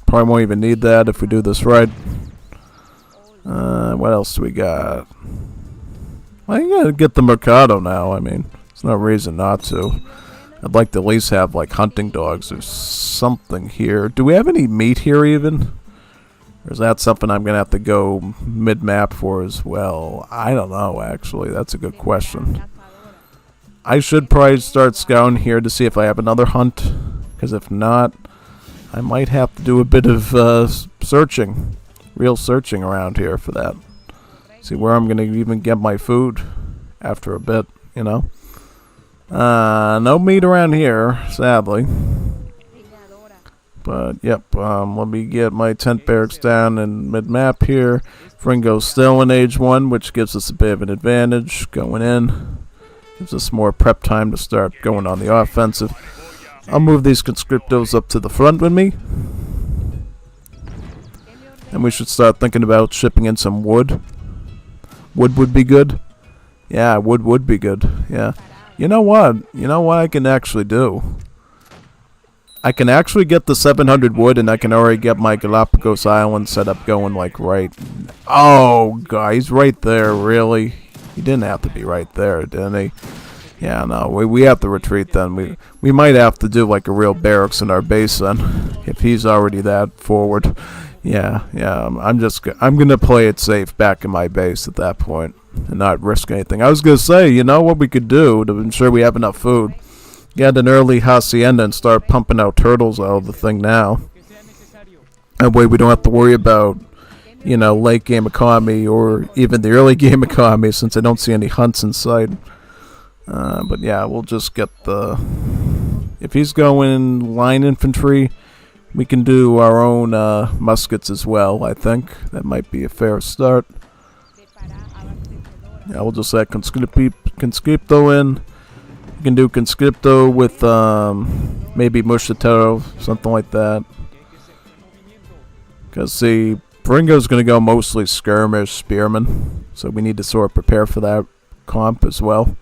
Probably won't even need that if we do this right. What else do we got? Well, you gotta get the Mercado now. I mean, there's no reason not to. I'd like to at least have, like, hunting dogs or something here. Do we have any meat here, even? Or is that something I'm gonna have to go mid-map for as well? I don't know, actually. That's a good question. I should probably start scouting here to see if I have another hunt. Because if not, I might have to do a bit of searching. Real searching around here for that. See where I'm going to even get my food after a bit, you know. No meat around here, sadly. But, yep, let me get my tent barracks down in mid-map here. Fringo's still in age 1, which gives us a bit of an advantage going in. Gives us more prep time to start going on the offensive. I'll move these conscriptos up to the front with me. And we should start thinking about shipping in some wood. Wood would be good. Yeah, wood would be good. Yeah. You know what? You know what I can actually do? I can actually get the 700 wood, and I can already get my Galapagos Island set up going, like, right. Oh, guys, right there, really? He didn't have to be right there, didn't he? Yeah, no, we have to retreat then. We might have to do, like, a real barracks in our base then, if he's already that forward. Yeah, I'm gonna play it safe back in my base at that point and not risk anything. I was gonna say, you know what we could do to ensure we have enough food? Get an early hacienda and start pumping out turtles out of the thing now. That way we don't have to worry about, you know, late game economy or even the early game economy, since I don't see any hunts in sight. But yeah, we'll just get the... If he's going line infantry, we can do our own muskets as well, I think. That might be a fair start. Yeah, we'll just let Conscripto in. We can do conscripto with maybe mushitero, something like that. Because see, Bringo's going to go mostly skirmish, spearman. So we need to sort of prepare for that comp as well.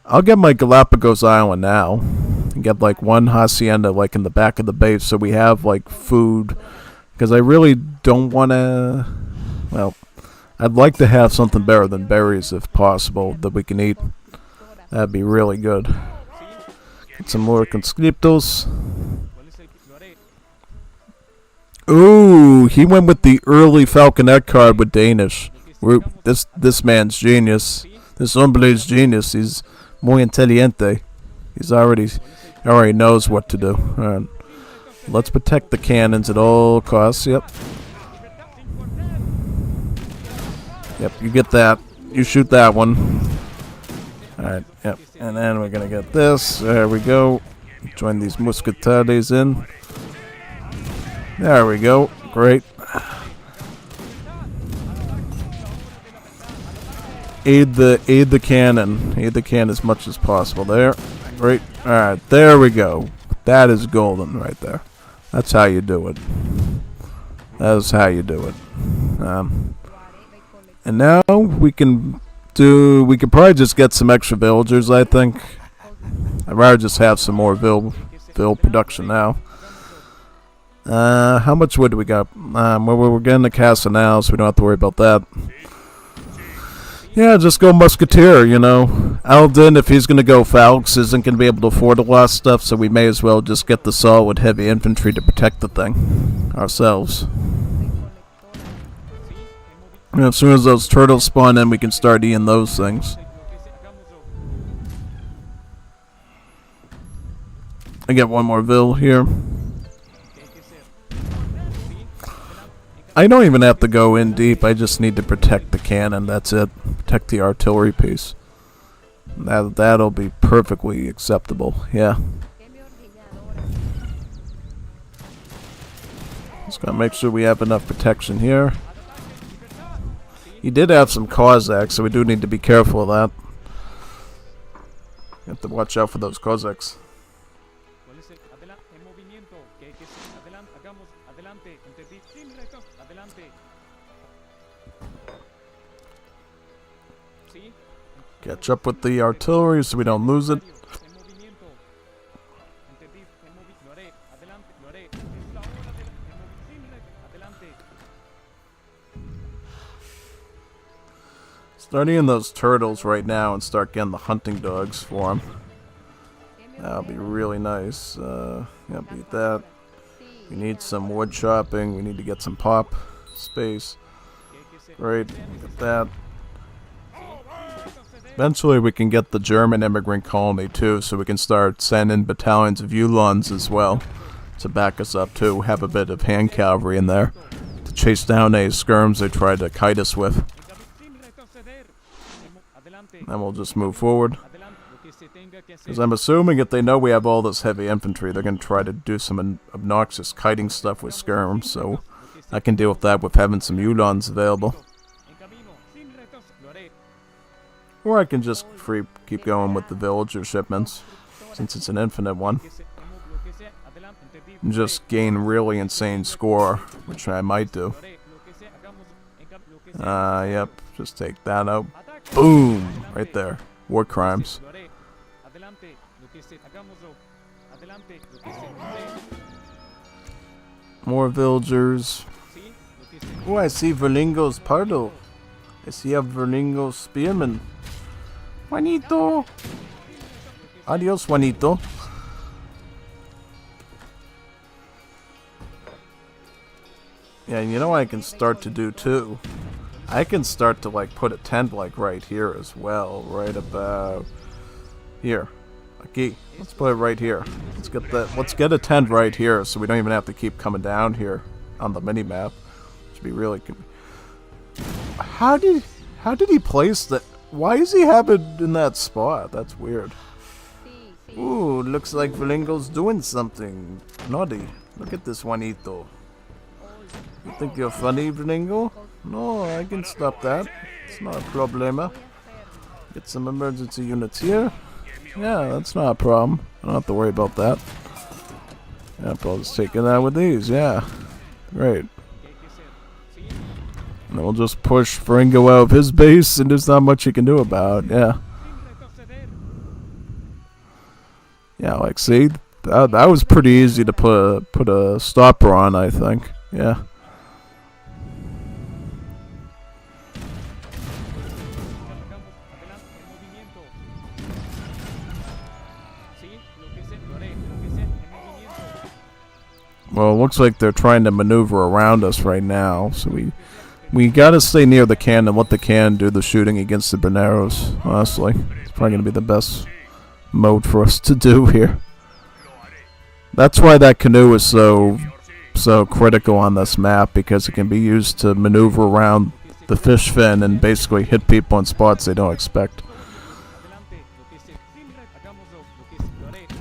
I'll get my Galapagos Island now. And get like one hacienda like in the back of the base so we have like food. Because I really don't want to... Well, I'd like to have something better than berries if possible that we can eat. That'd be really good. Get some more conscriptos. Ooh, he went with the early Falconet card with Danish. This man's genius. This hombre's genius. He's muy inteligente. He already knows what to do. Alright. Let's protect the cannons at all costs. Yep. Yep, you get that. You shoot that one. Alright, yep. And then we're gonna get this. There we go. Join these musketeers in. There we go. Great. Aid the cannon. Aid the cannon as much as possible. There. Great. Alright, there we go. That is golden right there. That's how you do it. That is how you do it. And now we can probably just get some extra villagers, I think. I'd rather just have some more vill production now. How much wood do we got? Well, we're getting the castle now, so we don't have to worry about that. Yeah, just go musketeer, you know. Alden, if he's going to go Falx, isn't going to be able to afford a lot of stuff, so we may as well just get the solid heavy infantry to protect the thing ourselves. And as soon as those turtles spawn in, we can start eating those things. I get one more vill here. I don't even have to go in deep. I just need to protect the cannon. That's it. Protect the artillery piece. That'll be perfectly acceptable. Yeah. Just gotta make sure we have enough protection here. He did have some Cossacks, so we do need to be careful of that. You have to watch out for those Cossacks. Catch up with the artillery so we don't lose it. Start eating those turtles right now and start getting the hunting dogs for them. That'll be really nice. Yeah, beat that. We need some wood chopping. We need to get some pop space. Great, get that. Eventually we can get the German immigrant colony too, so we can start sending battalions of Uhlans as well to back us up too. Have a bit of hand cavalry in there to chase down any skirms they try to kite us with. Then we'll just move forward. Because I'm assuming if they know we have all this heavy infantry, they're going to try to do some obnoxious kiting stuff with skirms, so I can deal with that with having some Uhlans available. Or I can just keep going with the villager shipments, since it's an infinite one. And just gain really insane score, which I might do. Yep, just take that out. Boom! Right there. War crimes. More villagers. Oh, I see Verlingo's Pardo. I see a Verlingo Spearman. Juanito! Adios, Juanito. Yeah, you know what I can start to do too? I can start to like put a tent like right here as well. Right about here. Okay, let's put it right here. Let's get a tent right here so we don't even have to keep coming down here on the mini-map. Should be really How did he place that? Why does he have it in that spot? That's weird. Ooh, looks like Verlingo's doing something naughty. Look at this Juanito. You think you're funny, Verlingo? No, I can stop that. It's not a problema. Get some emergency units here. Yeah, that's not a problem. I don't have to worry about that. Yeah, I'll just take it out with these, yeah. Great. And then we'll just push Fringo out of his base, and there's not much you can do about it, yeah. Yeah, like, see? That was pretty easy to put a stopper on, I think. Yeah. Well, it looks like they're trying to maneuver around us right now, so we gotta stay near the cannon and let the cannon do the shooting against the Berneros, honestly. It's probably gonna be the best mode for us to do here. That's why that canoe is so critical on this map, because it can be used to maneuver around the fish fin and basically hit people in spots they don't expect.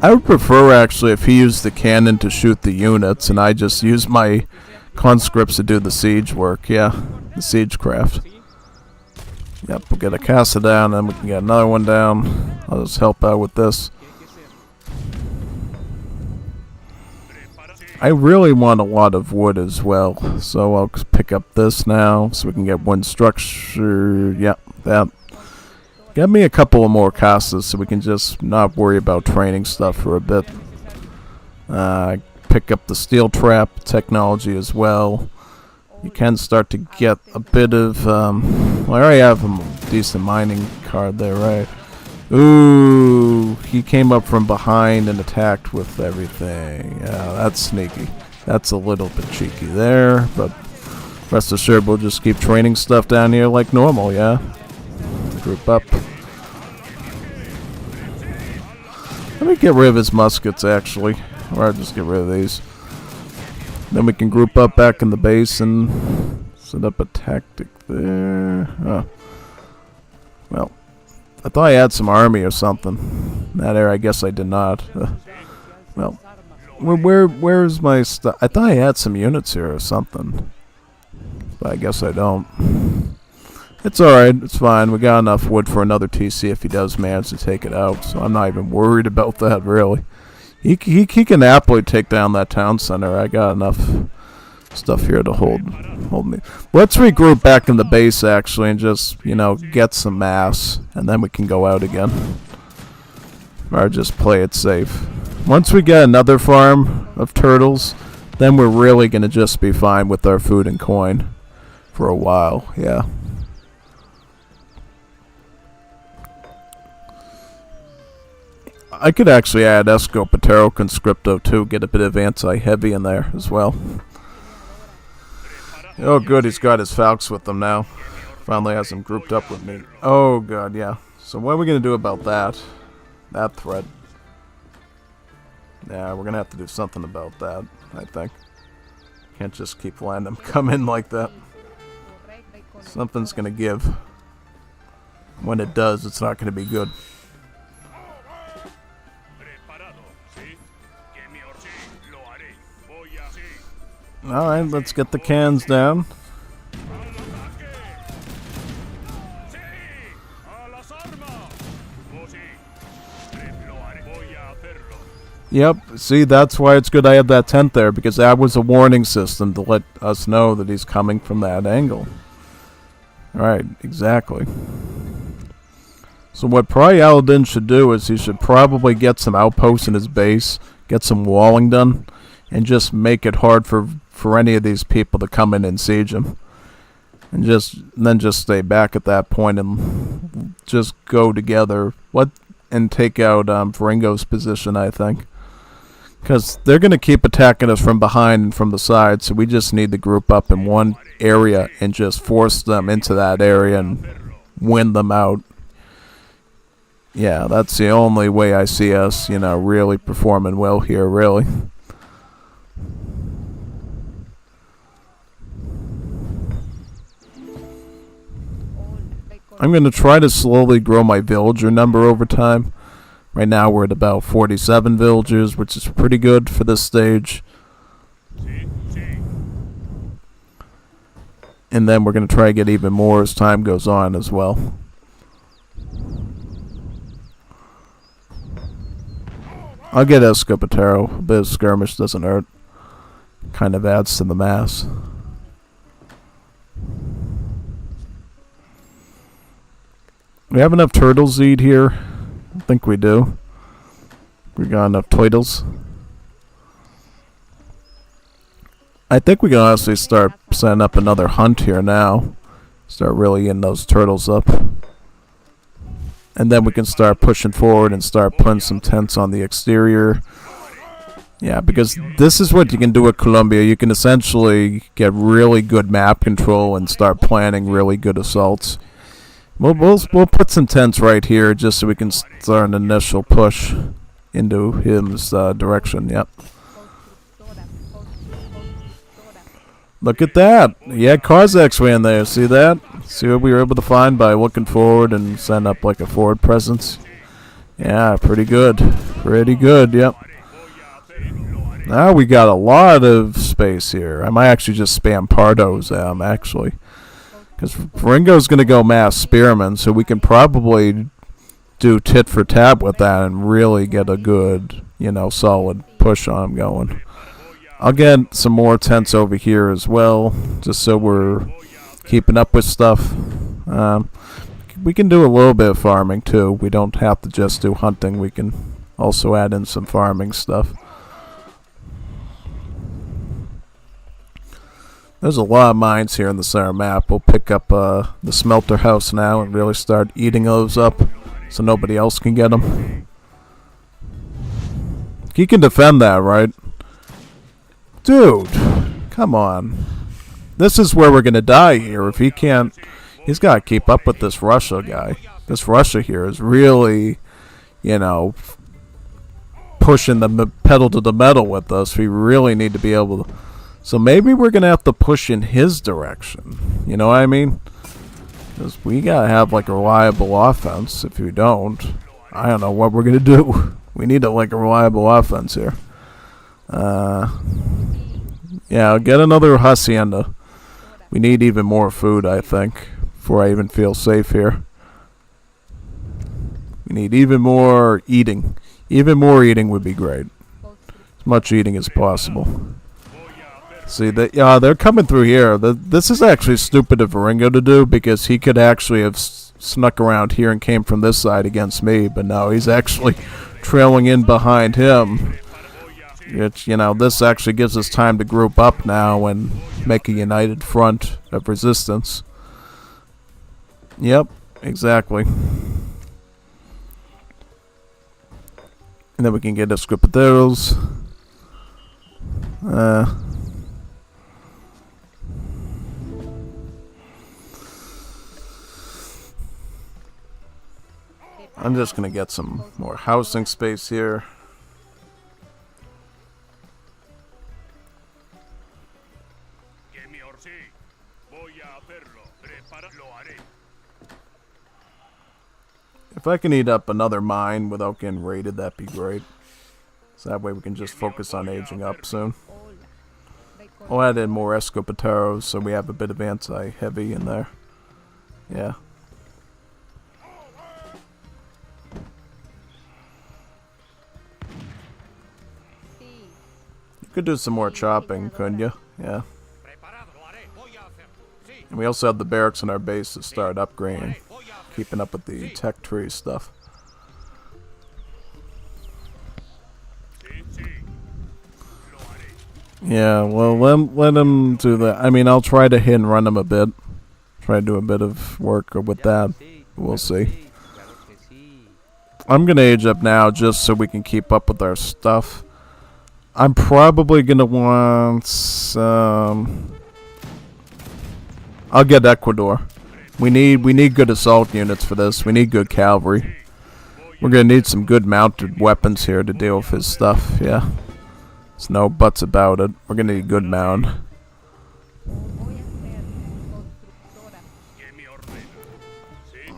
I would prefer, actually, if he used the cannon to shoot the units and I just use my conscripts to do the siege work. Yeah, the siege craft. Yep, we'll get a casa down and we can get another one down. I'll just help out with this. I really want a lot of wood as well, so I'll pick up this now so we can get one structure. Yep, that. Get me a couple of more casas so we can just not worry about training stuff for a bit. Pick up the steel trap technology as well. You can start to get a bit of, well, I already have a decent mining card there, right? Ooh, he came up from behind and attacked with everything. Yeah, that's sneaky. That's a little bit cheeky there, but rest assured we'll just keep training stuff down here like normal, yeah? Group up. Let me get rid of his muskets, actually. Or I'll just get rid of these. Then we can group up back in the base and set up a tactic there. Oh. Well, I thought I had some army or something. That area, I guess I did not. Well, where's my stuff? I thought I had some units here or something. But I guess I don't. It's alright, it's fine. We got enough wood for another TC if he does manage to take it out, so I'm not even worried about that, really. He can happily take down that town center. I got enough stuff here to hold me. Let's regroup back in the base, actually, and just, you know, get some mass, and then we can go out again. Or just play it safe. Once we get another farm of turtles, then we're really going to just be fine with our food and coin for a while, yeah. I could actually add Esco Patero Conscripto too, get a bit of anti-heavy in there as well. Oh good, he's got his Falcons with him now. Finally has him grouped up with me. Oh god, yeah. So what are we going to do about that? That threat. Yeah, we're going to have to do something about that, I think. Can't just keep letting them come in like that. Something's going to give. When it does, it's not going to be good. Alright, let's get the cans down. Yep, see, that's why it's good I had that tent there, because that was a warning system to let us know that he's coming from that angle. Alright, exactly. So what probably Aladdin should do is he should probably get some outposts in his base, get some walling done, and just make it hard for any of these people to come in and siege him. And then just stay back at that point and just go together. And take out Varingo's position, I think. Because they're going to keep attacking us from behind and from the side, so we just need to group up in one area and just force them into that area and win them out. Yeah, that's the only way I see us, you know, really performing well here, really. I'm going to try to slowly grow my villager number over time. Right now we're at about 47 villagers, which is pretty good for this stage. And then we're going to try to get even more as time goes on as well. I'll get Escopetero. A bit of skirmish doesn't hurt. Kind of adds to the mass. We have enough turtles to eat here. I think we do. We got enough turtles. I think we can honestly start setting up another hunt here now. Start really getting those turtles up. And then we can start pushing forward and start putting some tents on the exterior. Yeah, because this is what you can do with Colombia. You can essentially get really good map control and start planning really good assaults. We'll put some tents right here just so we can start an initial push into his direction. Yep. Look at that. He had Cossacks in there. See that? See what we were able to find by looking forward and setting up like a forward presence? Yeah, pretty good. Pretty good, yep. Now we got a lot of space here. I might actually just spam Pardos, actually. Because Ringo's going to go mass spearmen, so we can probably do tit for tat with that and really get a good, solid push on him going. I'll get some more tents over here as well, just so we're keeping up with stuff. We can do a little bit of farming too. We don't have to just do hunting. We can also add in some farming stuff. There's a lot of mines here in the center map. We'll pick up the smelter house now and really start eating those up so nobody else can get them. He can defend that, right? Dude, come on. This is where we're going to die here. If he can't, he's got to keep up with this Russia guy. This Russia here is really, pushing the pedal to the metal with us. We really need to be able to. So maybe we're going to have to push in his direction. You know what I mean? Because we got to have like a reliable offense. If we don't, I don't know what we're going to do. We need a reliable offense here. Yeah, I'll get another hacienda. We need even more food, I think, before I even feel safe here. We need even more eating. Even more eating would be great. As much eating as possible. See, they're coming through here. This is actually stupid of Ringo to do, because he could actually have snuck around here and came from this side against me, but no, he's actually trailing in behind him. Which, this actually gives us time to group up now and make a united front of resistance. Yep, exactly. And then we can get Escopeteros. I'm just going to get some more housing space here. If I can eat up another mine without getting raided, that'd be great. So that way we can just focus on aging up soon. I'll add in more Escopeteros so we have a bit of anti-heavy in there. Yeah. You could do some more chopping, couldn't you? Yeah. And we also have the barracks in our base to start upgrading. Keeping up with the tech tree stuff. Yeah, well, let him do that. I mean, I'll try to hit and run him a bit. Try to do a bit of work with that. We'll see. I'm going to age up now just so we can keep up with our stuff. I'm probably going to want some... I'll get Ecuador. We need good assault units for this. We need good cavalry. We're going to need some good mounted weapons here to deal with his stuff, yeah. There's no buts about it. We're going to need good mount.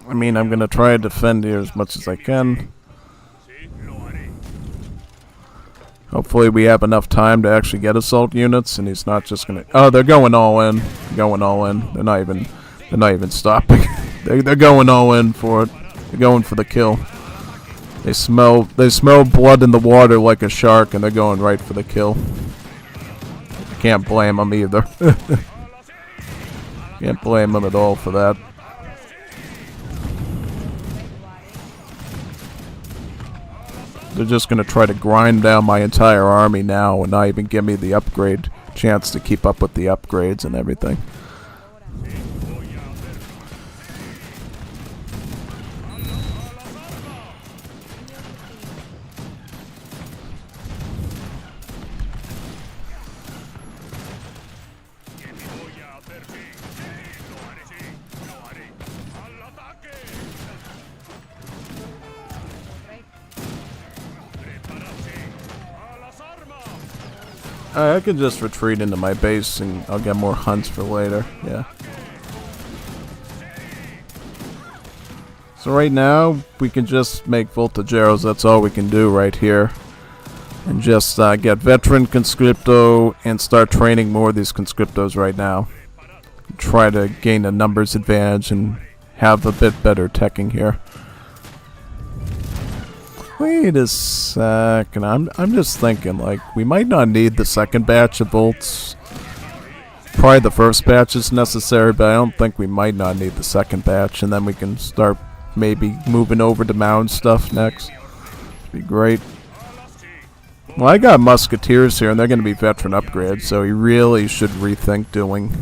I mean, I'm going to try to defend here as much as I can. Hopefully we have enough time to actually get assault units, and he's not just going to... Oh, they're going all in. They're going all in. They're not even stopping. They're going all in for it. They're going for the kill. They smell blood in the water like a shark, and they're going right for the kill. Can't blame them either. Can't blame them at all for that. They're just gonna try to grind down my entire army now and not even give me the upgrade chance to keep up with the upgrades and everything. I can just retreat into my base and I'll get more hunts for later, yeah. So right now, we can just make voltage arrows, that's all we can do right here. And just get veteran conscripto and start training more of these conscriptos right now. Try to gain a numbers advantage and have a bit better teching here. Wait a second, I'm just thinking, like, we might not need the second batch of bolts. Probably the first batch is necessary, but I don't think we might not need the second batch, and then we can start maybe moving over to mound stuff next. Be great. Well, I got musketeers here, and they're going to be veteran upgrades, so we really should rethink doing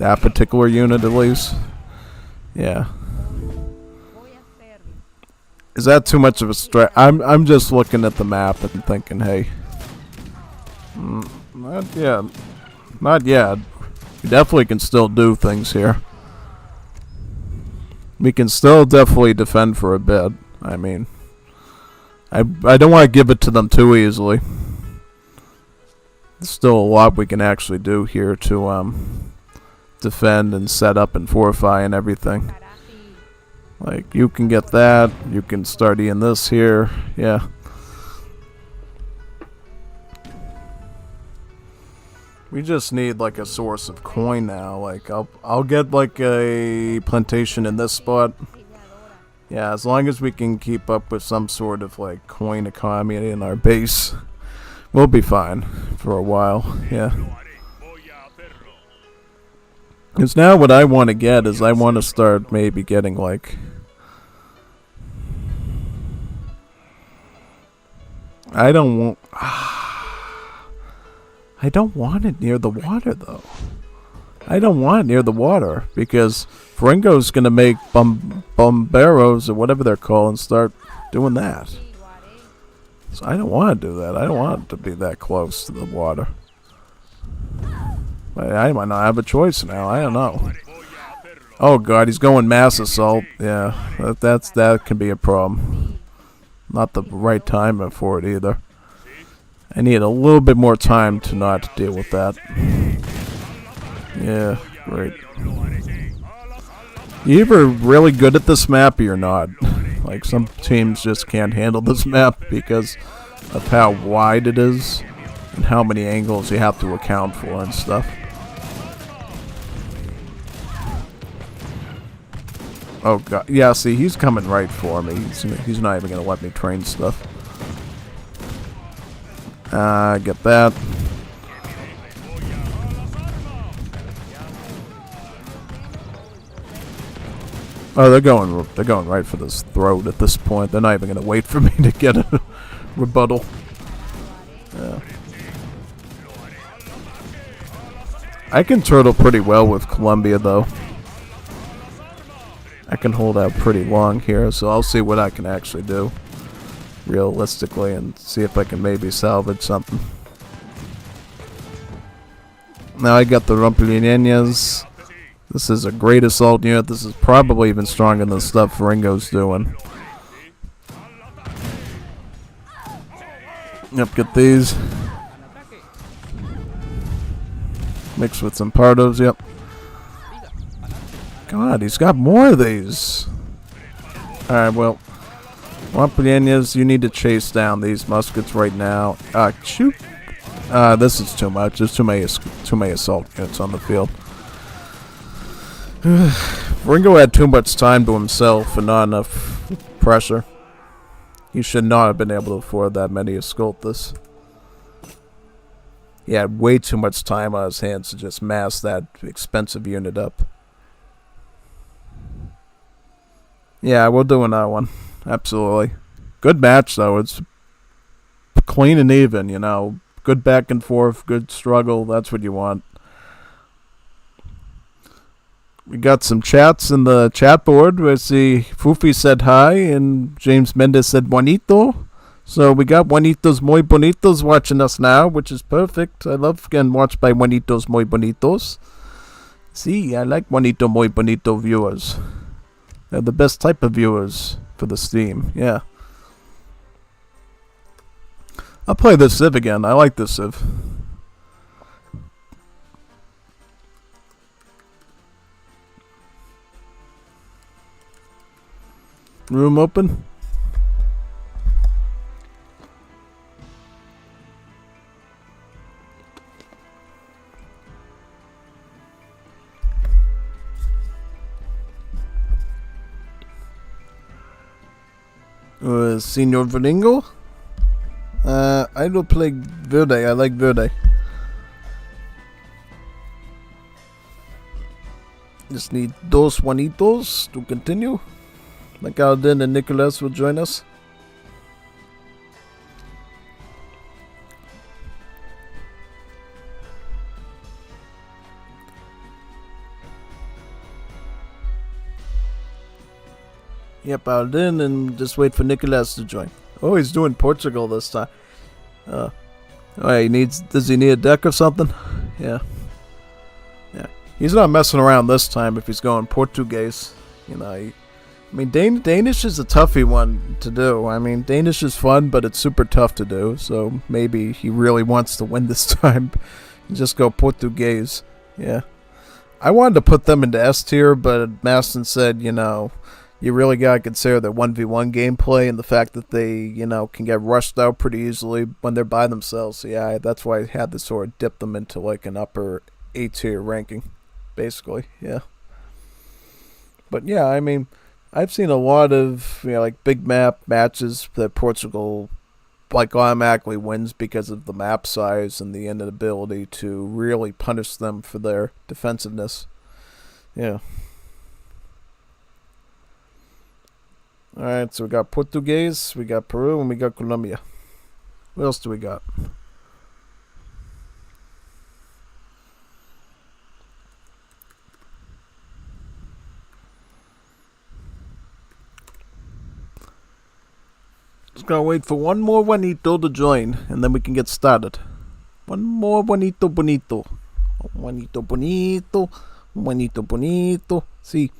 that particular unit at least. Yeah. Is that too much of a stretch? I'm just looking at the map and thinking, hey, not yet. Not yet. We definitely can still do things here. We can still definitely defend for a bit. I mean, I don't want to give it to them too easily. There's still a lot we can actually do here to defend and set up and fortify and everything. Like, you can get that, you can start in this here, yeah. We just need like a source of coin now. Like, I'll get like a plantation in this spot. Yeah, as long as we can keep up with some sort of like coin economy in our base, we'll be fine for a while, yeah. Because now what I want to get is I want to start maybe getting like... I don't want it near the water though. I don't want it near the water because Fringo's gonna make bomberos or whatever they're called and start doing that. So I don't want to do that. I don't want it to be that close to the water. I might not have a choice now. I don't know. Oh god, he's going mass assault. Yeah, that can be a problem. Not the right time for it either. I need a little bit more time to not deal with that. Yeah, great. You either really good at this map or you're not. Like, some teams just can't handle this map because of how wide it is and how many angles you have to account for and stuff. Oh god, yeah, see, he's coming right for me. He's not even gonna let me train stuff. Get that. Oh, they're going right for this throat at this point. They're not even gonna wait for me to get a rebuttal. Yeah. I can turtle pretty well with Columbia though. I can hold out pretty long here, so I'll see what I can actually do realistically and see if I can maybe salvage something. Now I got the Rumplineñas. This is a great assault unit. This is probably even stronger than the stuff Ringo's doing. Yep, get these. Mixed with some Pardos, yep. God, he's got more of these. Alright, well. Rumplineñas, you need to chase down these muskets right now. Shoot. This is too much. There's too many assault units on the field. Ringo had too much time to himself and not enough pressure. He should not have been able to afford that many Escultus. He had way too much time on his hands to just mass that expensive unit up. Yeah, we're doing that one. Absolutely. Good match, though. It's clean and even, you know. Good back and forth, good struggle. That's what you want. We got some chats in the chat board. We see Fufi said hi and James Mendez said bonito. So we got Juanitos Muy Bonitos watching us now, which is perfect. I love getting watched by Juanitos Muy Bonitos. See, I like Juanito Muy Bonito viewers. They're the best type of viewers for the stream, yeah. I'll play this Civ again. I like this Civ. Room open? Senor Veringo? I don't play Verde. I like Verde. Just need dos Juanitos to continue. Like Alden and Nicholas will join us. Yep, Alden, and just wait for Nicholas to join. Oh, he's doing Portugal this time. Oh, does he need a deck or something? Yeah. Yeah. He's not messing around this time if he's going Portuguese. You know, Danish is a toughy one to do. I mean, Danish is fun, but it's super tough to do. So maybe he really wants to win this time. Just go Portuguese. Yeah. I wanted to put them into S tier, but Maston said, you know, you really gotta consider their 1v1 gameplay and the fact that they, you know, can get rushed out pretty easily when they're by themselves. So yeah, that's why I had to sort of dip them into like an upper A tier ranking, basically. Yeah. But yeah, I mean, I've seen a lot of, you know, like big map matches that Portugal like automatically wins because of the map size and the inability to really punish them for their defensiveness. Yeah. Alright, so we got Portuguese, we got Peru, and we got Colombia. What else do we got? Just gotta wait for one more Juanito to join, and then we can get started. One more Juanito Bonito. Juanito Bonito. Juanito Bonito. See.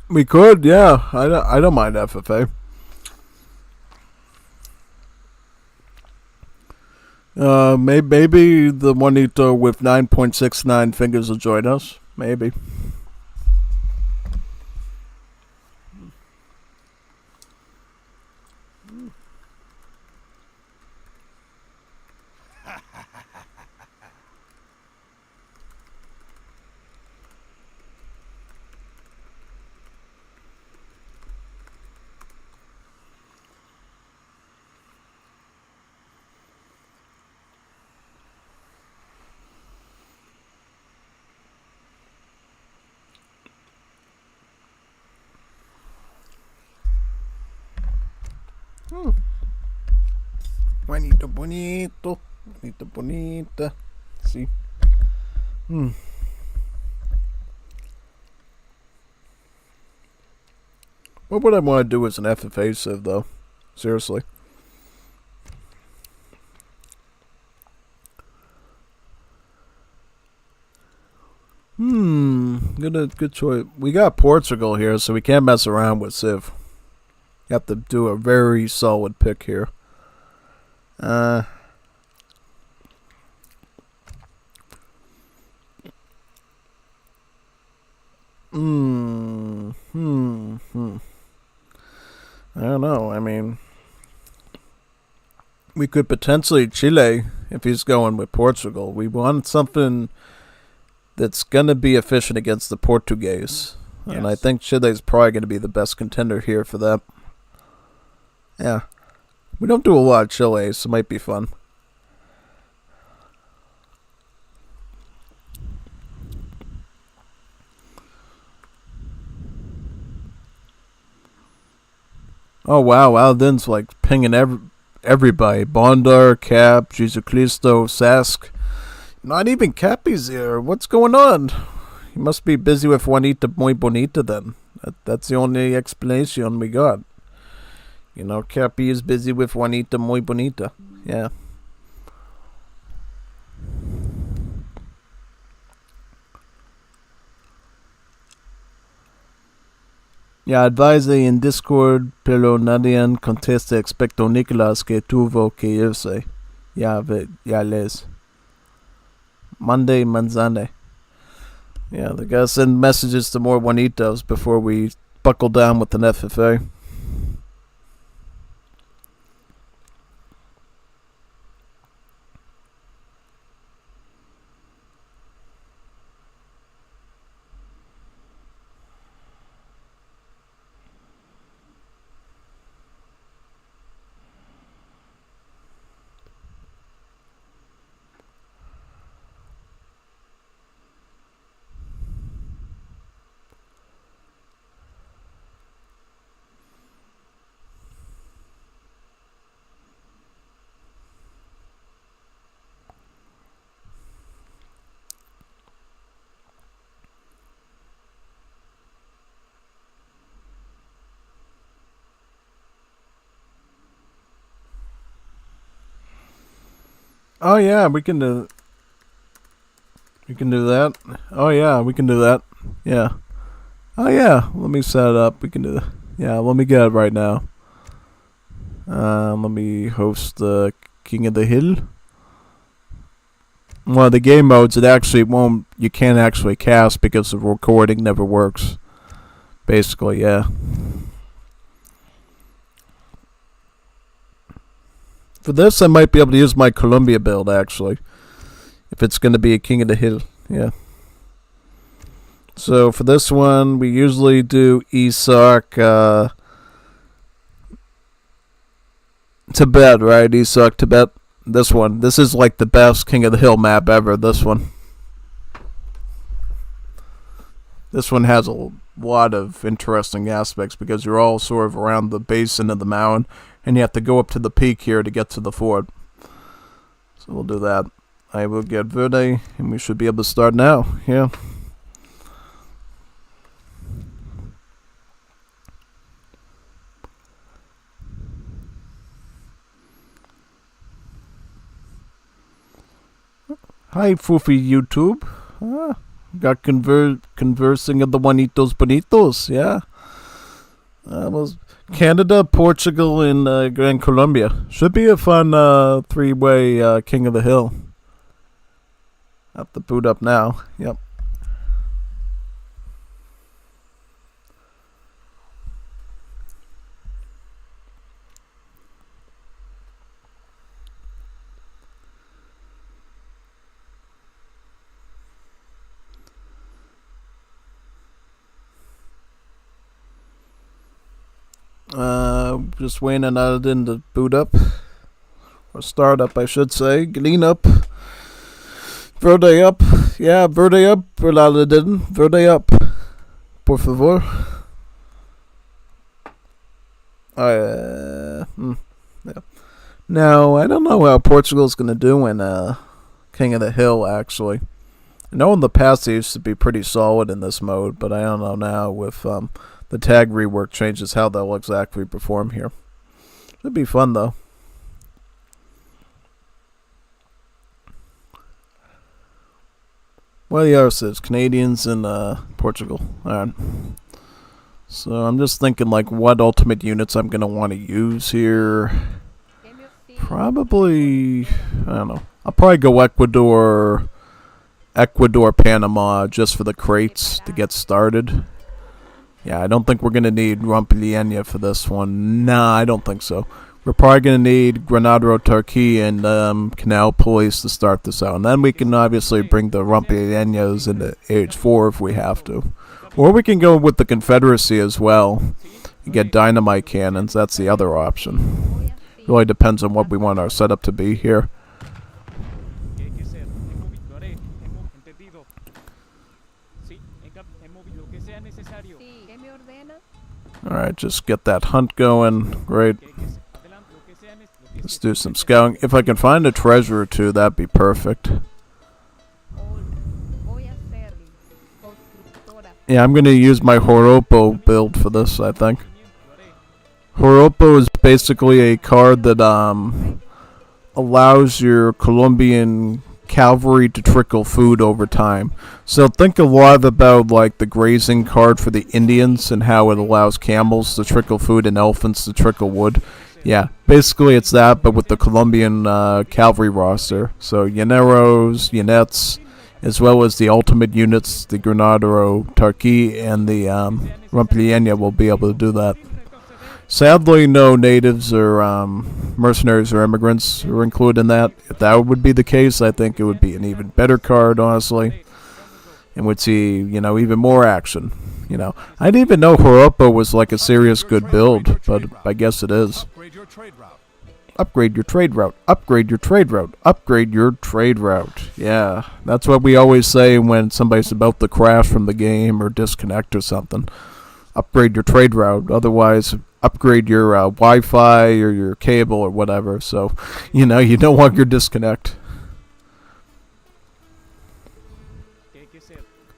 We could, yeah. I don't mind FFA. Maybe the Juanito with 9.69 fingers will join us. Maybe. Juanito bonito. Juanito bonita. See? What would I want to do as an FFA civ, though? Seriously. Good choice. We got Portugal here, so we can't mess around with civ. You have to do a very solid pick here. I don't know. I mean, we could potentially Chile if he's going with Portugal. We want something that's going to be efficient against the Portuguese. Yes. And I think Chile's probably going to be the best contender here for that. Yeah. We don't do a lot of Chile, so it might be fun. Oh wow, Aldin's like pinging everybody. Bondar, Cap, Jesucristo, Sask. Not even Cappy's here. What's going on? He must be busy with Juanita Muy Bonita then. That's the only explanation we got. You know, Cappy is busy with Juanita Muy Bonita. Yeah. Ya advise en Discord, pero nadie contesta excepto Nicolás que tuvo que irse. Ya les. Monday, Manzane. Yeah, they gotta send messages to more Juanitos before we buckle down with an FFA. Oh yeah, we can do that. Oh yeah, we can do that. Yeah. Oh yeah, let me set it up. We can do that. Yeah, let me get it right now. Let me host the King of the Hill. One of the game modes, it actually won't. You can't actually cast because the recording never works. Basically, yeah. For this, I might be able to use my Columbia build, actually. If it's going to be a King of the Hill. Yeah. So, for this one, we usually do Isak, Tibet, right? Isak, Tibet. This one. This is like the best King of the Hill map ever, this one. This one has a lot of interesting aspects because you're all sort of around the basin of the mountain. And you have to go up to the peak here to get to the fort. So we'll do that. I will get Verde, and we should be able to start now. Yeah. Hi, Foofy YouTube. Got conversing of the Juanitos Bonitos, yeah. Was Canada, Portugal, and Colombia. Should be a fun three-way King of the Hill. Have to boot up now. Yep. Just waiting on it to boot up. Or start up, I should say. Glean up. Verde up. Yeah, Verde up. Verladen. Verde up. Por favor. Yeah. Now, I don't know how Portugal's going to do in King of the Hill, actually. I know in the past they used to be pretty solid in this mode, but I don't know now with the tag rework changes how they'll exactly perform here. Should be fun, though. Well, the other says Canadians and Portugal. Alright. So I'm just thinking like what ultimate units I'm gonna want to use here. Probably I don't know. I'll probably go Ecuador, Panama just for the crates to get started. Yeah, I don't think we're gonna need Rumplienia for this one. Nah, I don't think so. We're probably going to need Granada, Turkey, and Canal Police to start this out. And then we can obviously bring the Rumplienios into Age 4 if we have to. Or we can go with the Confederacy as well and get dynamite cannons. That's the other option. Really depends on what we want our setup to be here. Alright, just get that hunt going. Great. Let's do some scouting. If I can find a treasure or two, that'd be perfect. Yeah, I'm going to use my Joropo build for this, I think. Joropo is basically a card that allows your Colombian cavalry to trickle food over time. So think a lot about like the grazing card for the Indians and how it allows camels to trickle food and elephants to trickle wood. Yeah, basically it's that, but with the Colombian cavalry roster. So Llaneros, Llanettes, as well as the ultimate units, the Granadero, Tarqui, and the Rumplienia will be able to do that. Sadly, no natives or mercenaries or immigrants are included in that. If that would be the case, I think it would be an even better card, honestly. And would see, even more action. I didn't even know Joropo was like a serious good build, but I guess it is. Upgrade your trade route. Upgrade your trade route. Upgrade your trade route. Yeah, that's what we always say when somebody's about to crash from the game or disconnect or something. Upgrade your trade route. Otherwise, upgrade your Wi-Fi or your cable or whatever. So, you don't want your disconnect.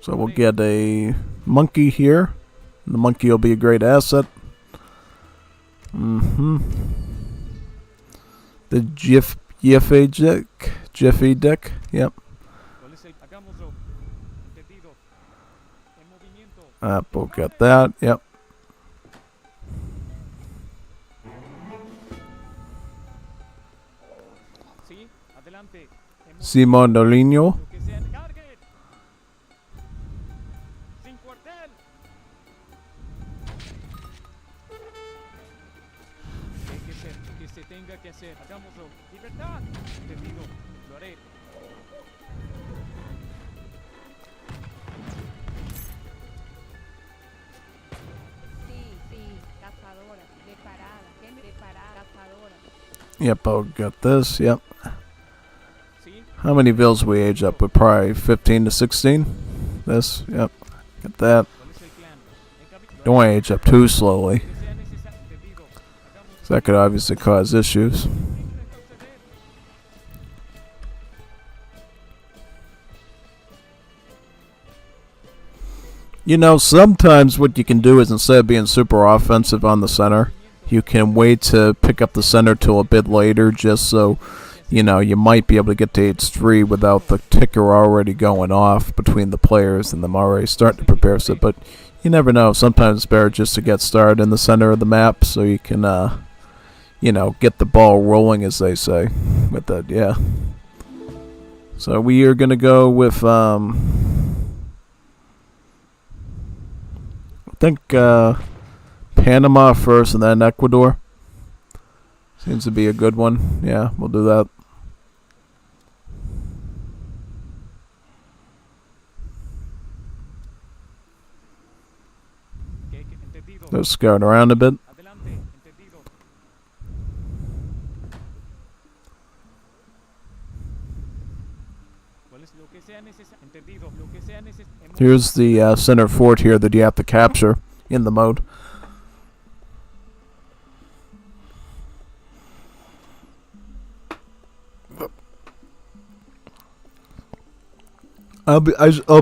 So we'll get a monkey here. The monkey will be a great asset. The Jiffy deck. Yep. We'll get that. Yep. Simon Dolino. Yep, I'll get this. Yep. How many vills we age up with? Probably 15 to 16. This. Yep. Get that. Don't want to age up too slowly. So that could obviously cause issues. Sometimes what you can do is instead of being super offensive on the center, you can wait to pick up the center till a bit later just so you might be able to get to age 3 without the ticker already going off between the players and them already starting to prepare stuff. But you never know. Sometimes it's better just to get started in the center of the map so you can, get the ball rolling, as they say. With that, yeah. So we are going to go with, I think, Panama first and then Ecuador. Seems to be a good one. Yeah, we'll do that. Let's scout around a bit. Here's the center fort here that you have to capture in the mode. I'll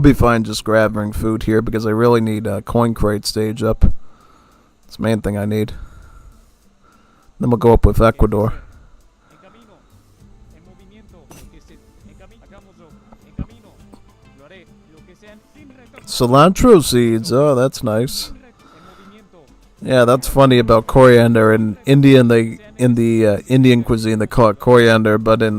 be fine just grabbing food here because I really need a coin crate stage up. It's the main thing I need. Then we'll go up with Ecuador. Cilantro seeds. Oh, that's nice. Yeah, that's funny about coriander. In India, in the Indian cuisine, they call it coriander, but in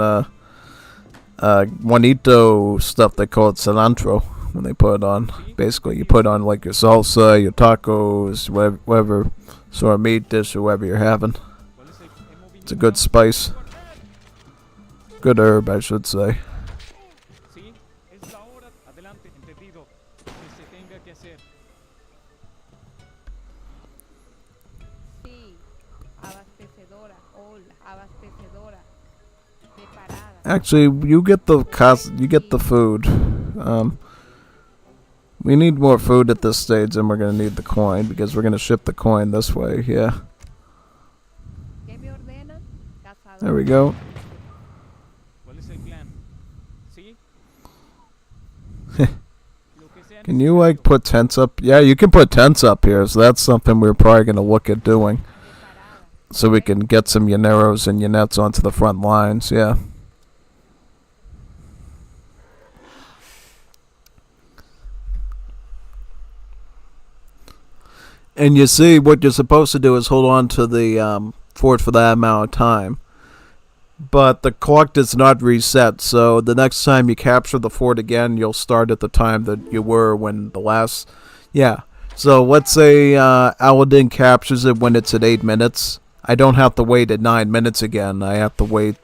Juanito stuff, they call it cilantro when they put it on. Basically, you put on like your salsa, your tacos, whatever sort of meat dish or whatever you're having. It's a good spice. Good herb, I should say. Actually, you get the food. We need more food at this stage, and we're gonna need the coin because we're gonna ship the coin this way. Yeah. There we go. Can you like put tents up? Yeah, you can put tents up here. So that's something we're probably gonna look at doing, so we can get some llaneros and llanettes onto the front lines. Yeah. And you see, what you're supposed to do is hold on to the fort for that amount of time. But the clock does not reset, so the next time you capture the fort again, you'll start at the time that you were when the last... Yeah, so let's say Aladdin captures it when it's at 8 minutes. I don't have to wait at 9 minutes again. I have to wait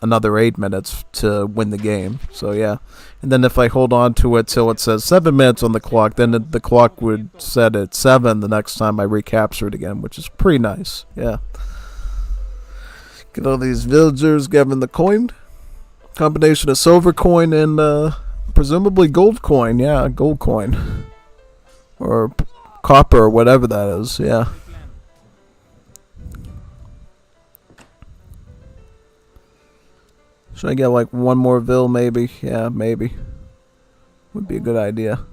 another 8 minutes to win the game. So yeah. And then if I hold on to it till it says 7 minutes on the clock, then the clock would set at 7 the next time I recapture it again, which is pretty nice. Yeah. Get all these villagers given the coin. Combination of silver coin and presumably gold coin. Yeah, gold coin. Or copper or whatever that is. Yeah. Should I get like one more ville maybe? Yeah, maybe. Would be a good idea.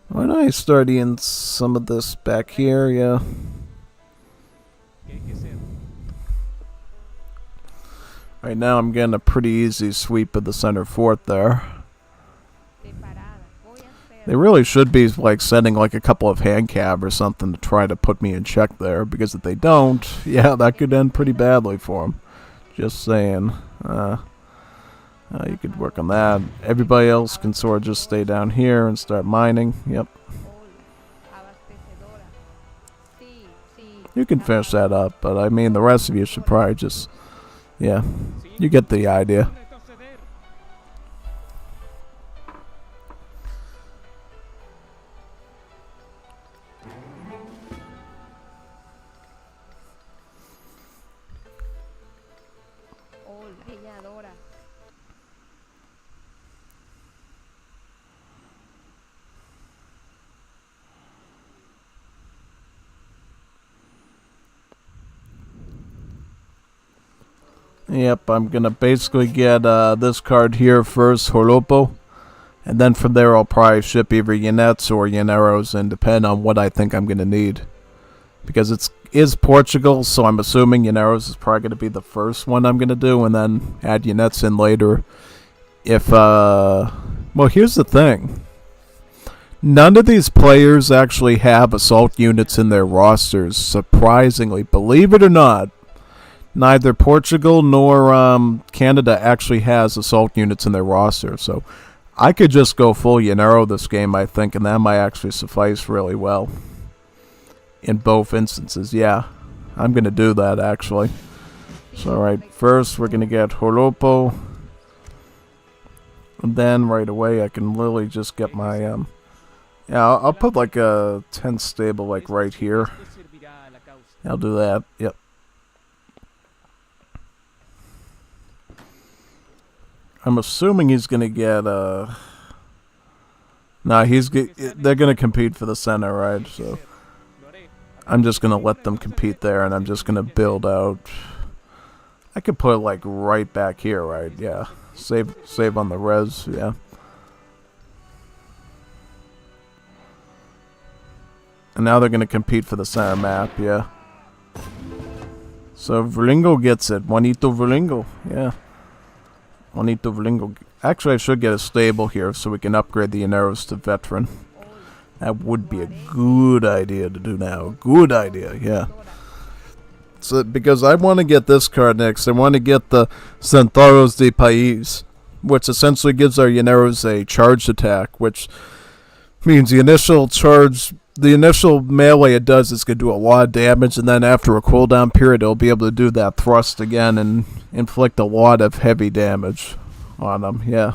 Why don't I start eating some of this back here? Yeah. Right now I'm getting a pretty easy sweep of the center fort there. They really should be like sending like a couple of hand cab or something to try to put me in check there, because if they don't, yeah, that could end pretty badly for them. Just saying. You could work on that. Everybody else can sort of just stay down here and start mining. Yep. You can finish that up, but I mean the rest of you should probably just... Yeah, you get the idea. Yep, I'm gonna basically get this card here first, Horopo, and then from there I'll probably ship either llanettes or llaneros, and depend on what I think I'm gonna need, because is Portugal, so I'm assuming Llaneros is probably going to be the first one I'm going to do, and then add units in later. If, well, here's the thing. None of these players actually have assault units in their rosters, surprisingly. Believe it or not, neither Portugal nor Canada actually has assault units in their roster, so I could just go full Llanero this game, I think, and that might actually suffice really well. In both instances, yeah. I'm going to do that, actually. So, alright, first we're going to get Holopo. And then, right away, I can literally just get my, yeah, I'll put like a 10 stable, like, right here. I'll do that, yep. I'm assuming he's going to get, nah, they're going to compete for the center, right, so I'm just going to let them compete there, and I'm just going to build out. I could put it, like, right back here, right? Yeah. Save on the res, yeah. And now they're going to compete for the center map, yeah. So Verlingo gets it. Juanito Verlingo, yeah. Juanito Verlingo. Actually, I should get a stable here so we can upgrade the Llaneros to veteran. That would be a good idea to do now. Good idea, yeah. So, because I want to get this card next. I want to get the Centauros de País, which essentially gives our Llaneros a charged attack, which means the initial charge, the initial melee it does is going to do a lot of damage, and then after a cooldown period, it'll be able to do that thrust again and inflict a lot of heavy damage on them, yeah.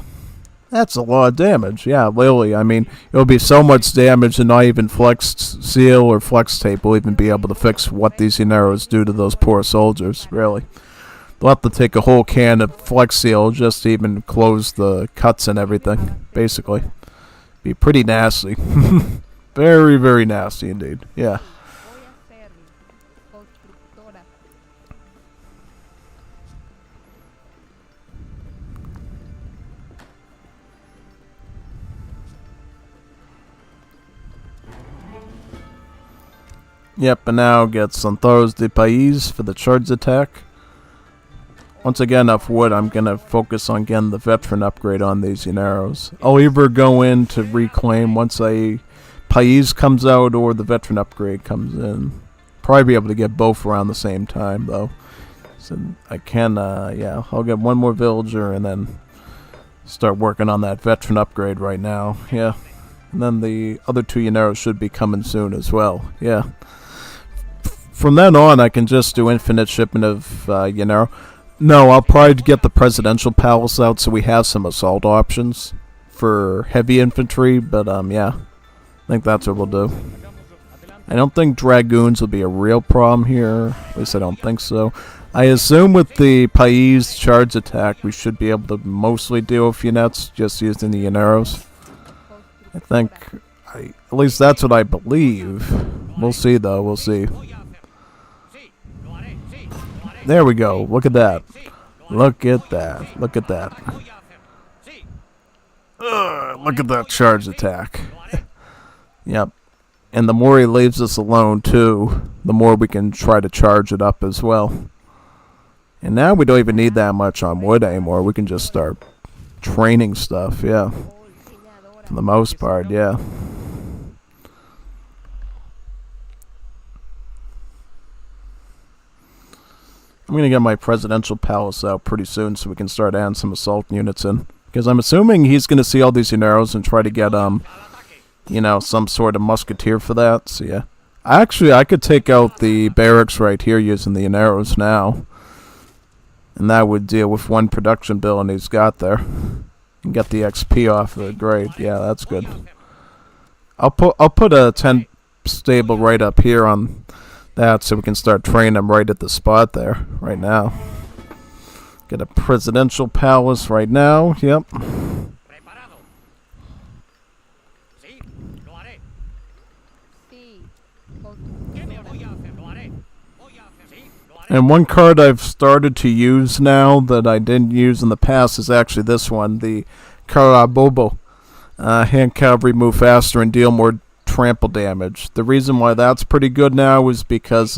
That's a lot of damage, yeah, literally. I mean, it'll be so much damage and not even Flex Seal or Flex Tape will even be able to fix what these Llaneros do to those poor soldiers, really. They'll have to take a whole can of Flex Seal just to even close the cuts and everything, basically. Be pretty nasty. Very, very nasty indeed, yeah. Yep, and now get Centauros de País for the charge attack. Once again, off wood, I'm going to focus on getting the veteran upgrade on these Llaneros. I'll either go in to reclaim once País comes out or the veteran upgrade comes in. Probably be able to get both around the same time, though. So I can, yeah, I'll get one more villager and then start working on that veteran upgrade right now, yeah. And then the other two Llaneros should be coming soon as well, yeah. From then on, I can just do infinite shipment of Llanero. No, I'll probably get the Presidential Palace out so we have some assault options for heavy infantry, but yeah, I think that's what we'll do. I don't think Dragoons will be a real problem here, at least I don't think so. I assume with the País charge attack, we should be able to mostly deal with units just using the Llaneros. I think, at least that's what I believe. We'll see though, we'll see. There we go. Look at that. Look at that. Look at that. Look at that charge attack. Yep. And the more he leaves us alone, too, the more we can try to charge it up as well. And now we don't even need that much on wood anymore. We can just start training stuff, yeah. For the most part, yeah. I'm going to get my Presidential Palace out pretty soon so we can start adding some assault units in. Because I'm assuming he's going to see all these Llaneros and try to get, you know, some sort of musketeer for that. So, yeah. Actually, I could take out the barracks right here using the Llaneros now. And that would deal with one production bill he's got there. And get the XP off of it. Great. Yeah, that's good. I'll put a 10 stable right up here on that so we can start training them right at the spot there right now. Get a Presidential Palace right now. Yep. And one card I've started to use now that I didn't use in the past is actually this one, the Carabobo. Hand cavalry move faster and deal more trample damage. The reason why that's pretty good now is because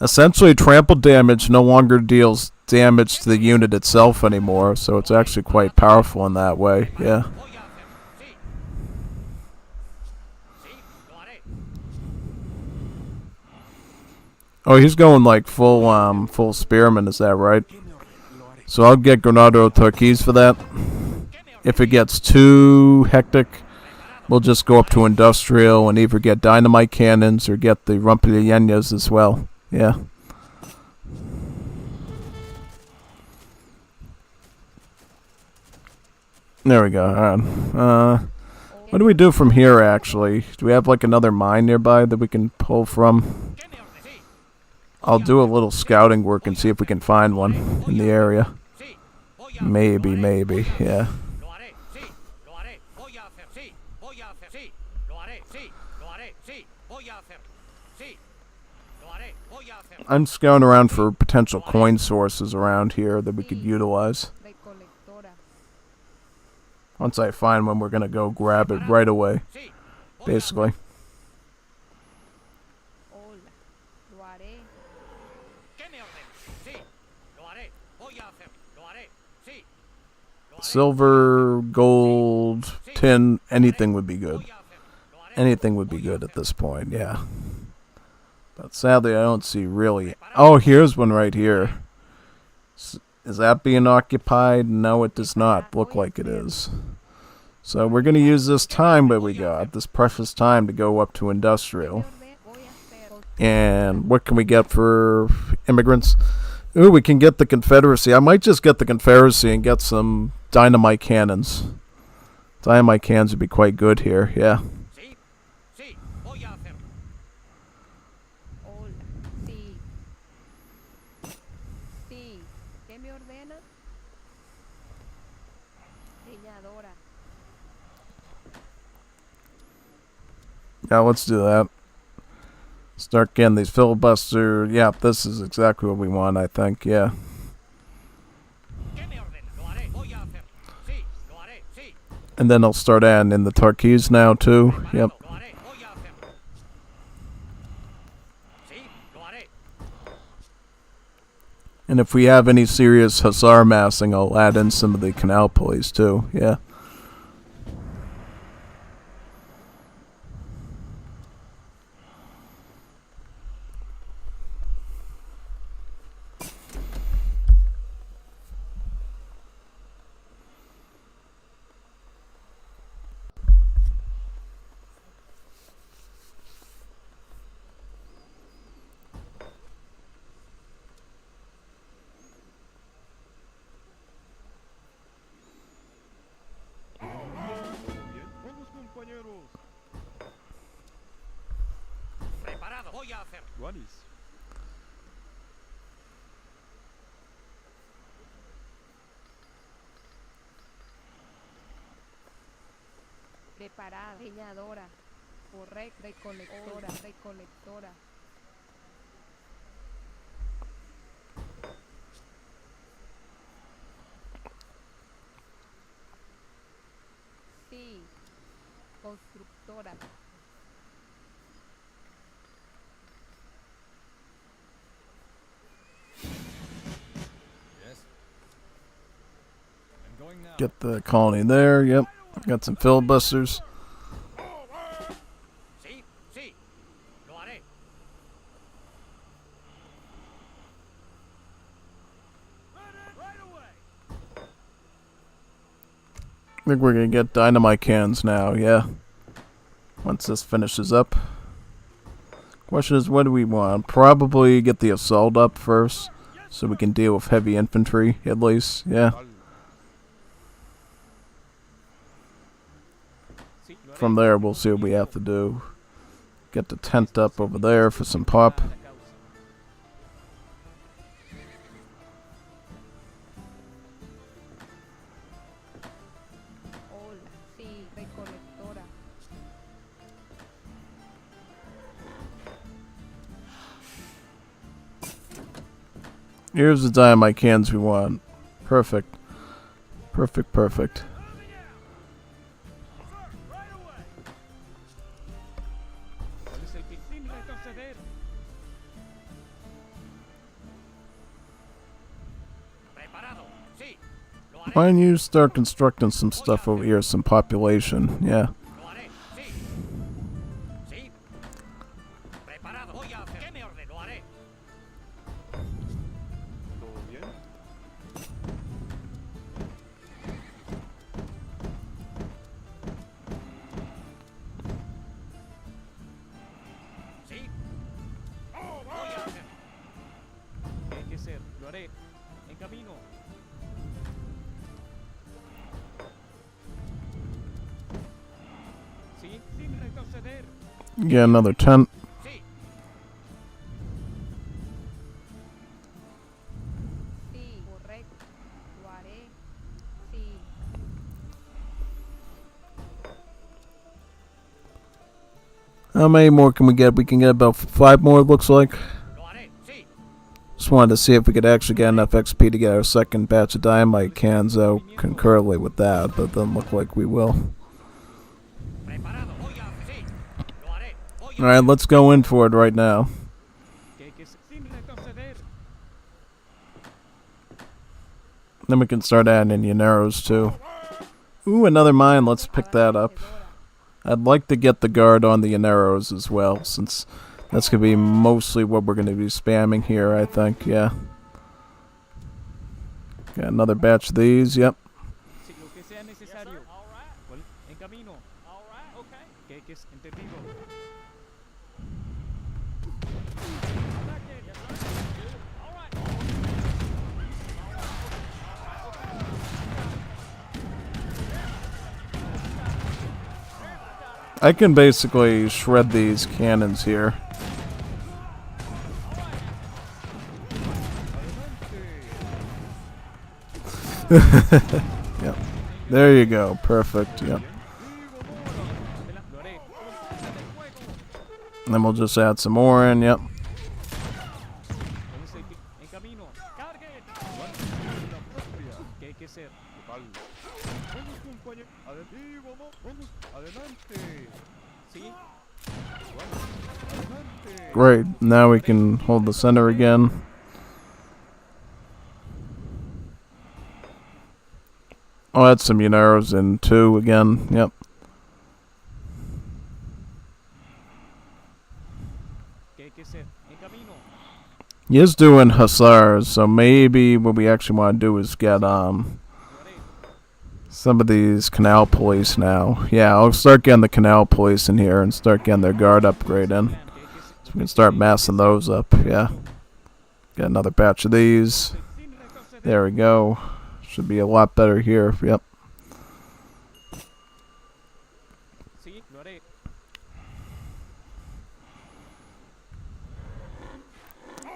essentially trample damage no longer deals damage to the unit itself anymore, so it's actually quite powerful in that way. Yeah. Oh, he's going like full spearman, is that right? So I'll get Granado Turquoise for that. If it gets too hectic, we'll just go up to industrial and either get dynamite cannons or get the Rumpelienas as well. Yeah. There we go. Alright. What do we do from here, actually? Do we have like another mine nearby that we can pull from? I'll do a little scouting work and see if we can find one in the area. Maybe, yeah. I'm scouting around for potential coin sources around here that we could utilize. Once I find one, we're going to go grab it right away, basically. Silver, gold, tin, anything would be good. Anything would be good at this point, yeah. But sadly, I don't see really... Oh, here's one right here. Is that being occupied? No, it does not look like it is. So we're going to use this time that we got, this precious time, to go up to industrial. And what can we get for immigrants? Ooh, we can get the Confederacy. I might just get the Confederacy and get some dynamite cannons. Dynamite cannons would be quite good here, yeah. Yeah, let's do that. Start getting these filibuster. Yeah, this is exactly what we want, I think, yeah. And then I'll start adding in the Turquoise now, too. Yep. And if we have any serious hussar massing, I'll add in some of the canal pulleys, too. Yeah. Preparada, leñadora, correcta, recolectora. Sí, constructora. Get the colony there, yep. Got some filibusters. I think we're going to get dynamite cannons now, yeah. Once this finishes up. Question is, what do we want? Probably get the assault up first, so we can deal with heavy infantry, at least, yeah. From there, we'll see what we have to do. Get the tent up over there for some pop. Here's the dynamite cans we want. Perfect. Perfect. retroceder. Preparado. Sí. Lo haré. Why don't you start constructing some stuff over here, some population? Yeah. Lo haré. Sí. Sí. Preparado. Voy a hacer. ¿Qué me ordeno? Lo haré. ¿Todo bien? Sí. Voy a hacer. ¿Qué hay que hacer? Lo haré. En camino. Sí, sin retroceder. Get another tent. Sí. Sí, correcto. Lo haré. Sí. How many more can we get? We can get about 5 more, it looks like. Lo haré. Sí. Just wanted to see if we could actually get enough XP to get our second batch of dynamite cans out concurrently with that, but it doesn't look like we will. Preparado. Voy a hacer. Sí. Lo haré. Voy a Alright, let's go in for it right now. ¿Qué hay que hacer? Sin retroceder. Then we can start adding in Llaneros too. Ooh, another mine. Let's pick that up. I'd like to get the guard on the Llaneros as well, since that's going to be mostly what we're going to be spamming here, I think. Yeah. Got another batch of these. Yep. Sí, lo que sea necesario. ¿Cuál? En camino. ¿Qué hay que hacer? Entendido. I can basically shred these cannons here. Yep. There you go. Perfect. Yep. Lo haré. And then we'll just add some more in. Yep. ¿Dónde está el en camino? ¡Carguen! ¿Qué hay que hacer? ¿Qué tal? Vamos, compañero. Adelante, vamos. Adelante. Sí. Adelante. Great. Now we can hold the center again. I'll add some Llaneros in too again. Yep. ¿Qué hay que hacer? En camino. He is doing hussars, so maybe what we actually want to do is get Lo haré. some of these canal police now. Yeah, I'll start getting the canal police in here and start getting their guard upgrade in. ¿Qué hay que hacer? So we can start massing those up. Yeah. Get another batch of these. Sin retroceder. There we go. Should be a lot better here. Yep. Sí, lo haré.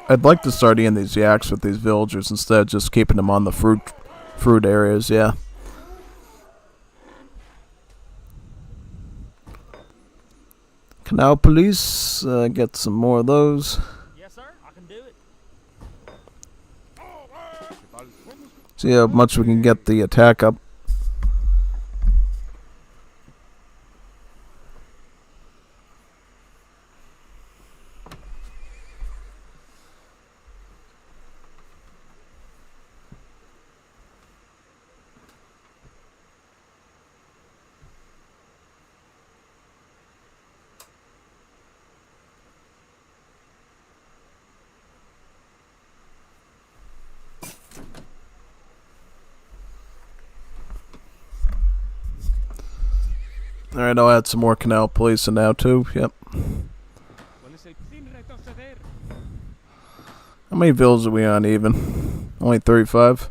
I'd like to start eating these yaks with these villagers instead of just keeping them on the fruit areas. Yeah. Canal police. Get some more of those. Yes, sir. I can do it. ¿Qué tal? Vamos. See how much we can get the attack up. Alright, I'll add some more canal police in now too. Yep. ¿Cuál es el? Sin retroceder. How many villas are we on even? Only 35?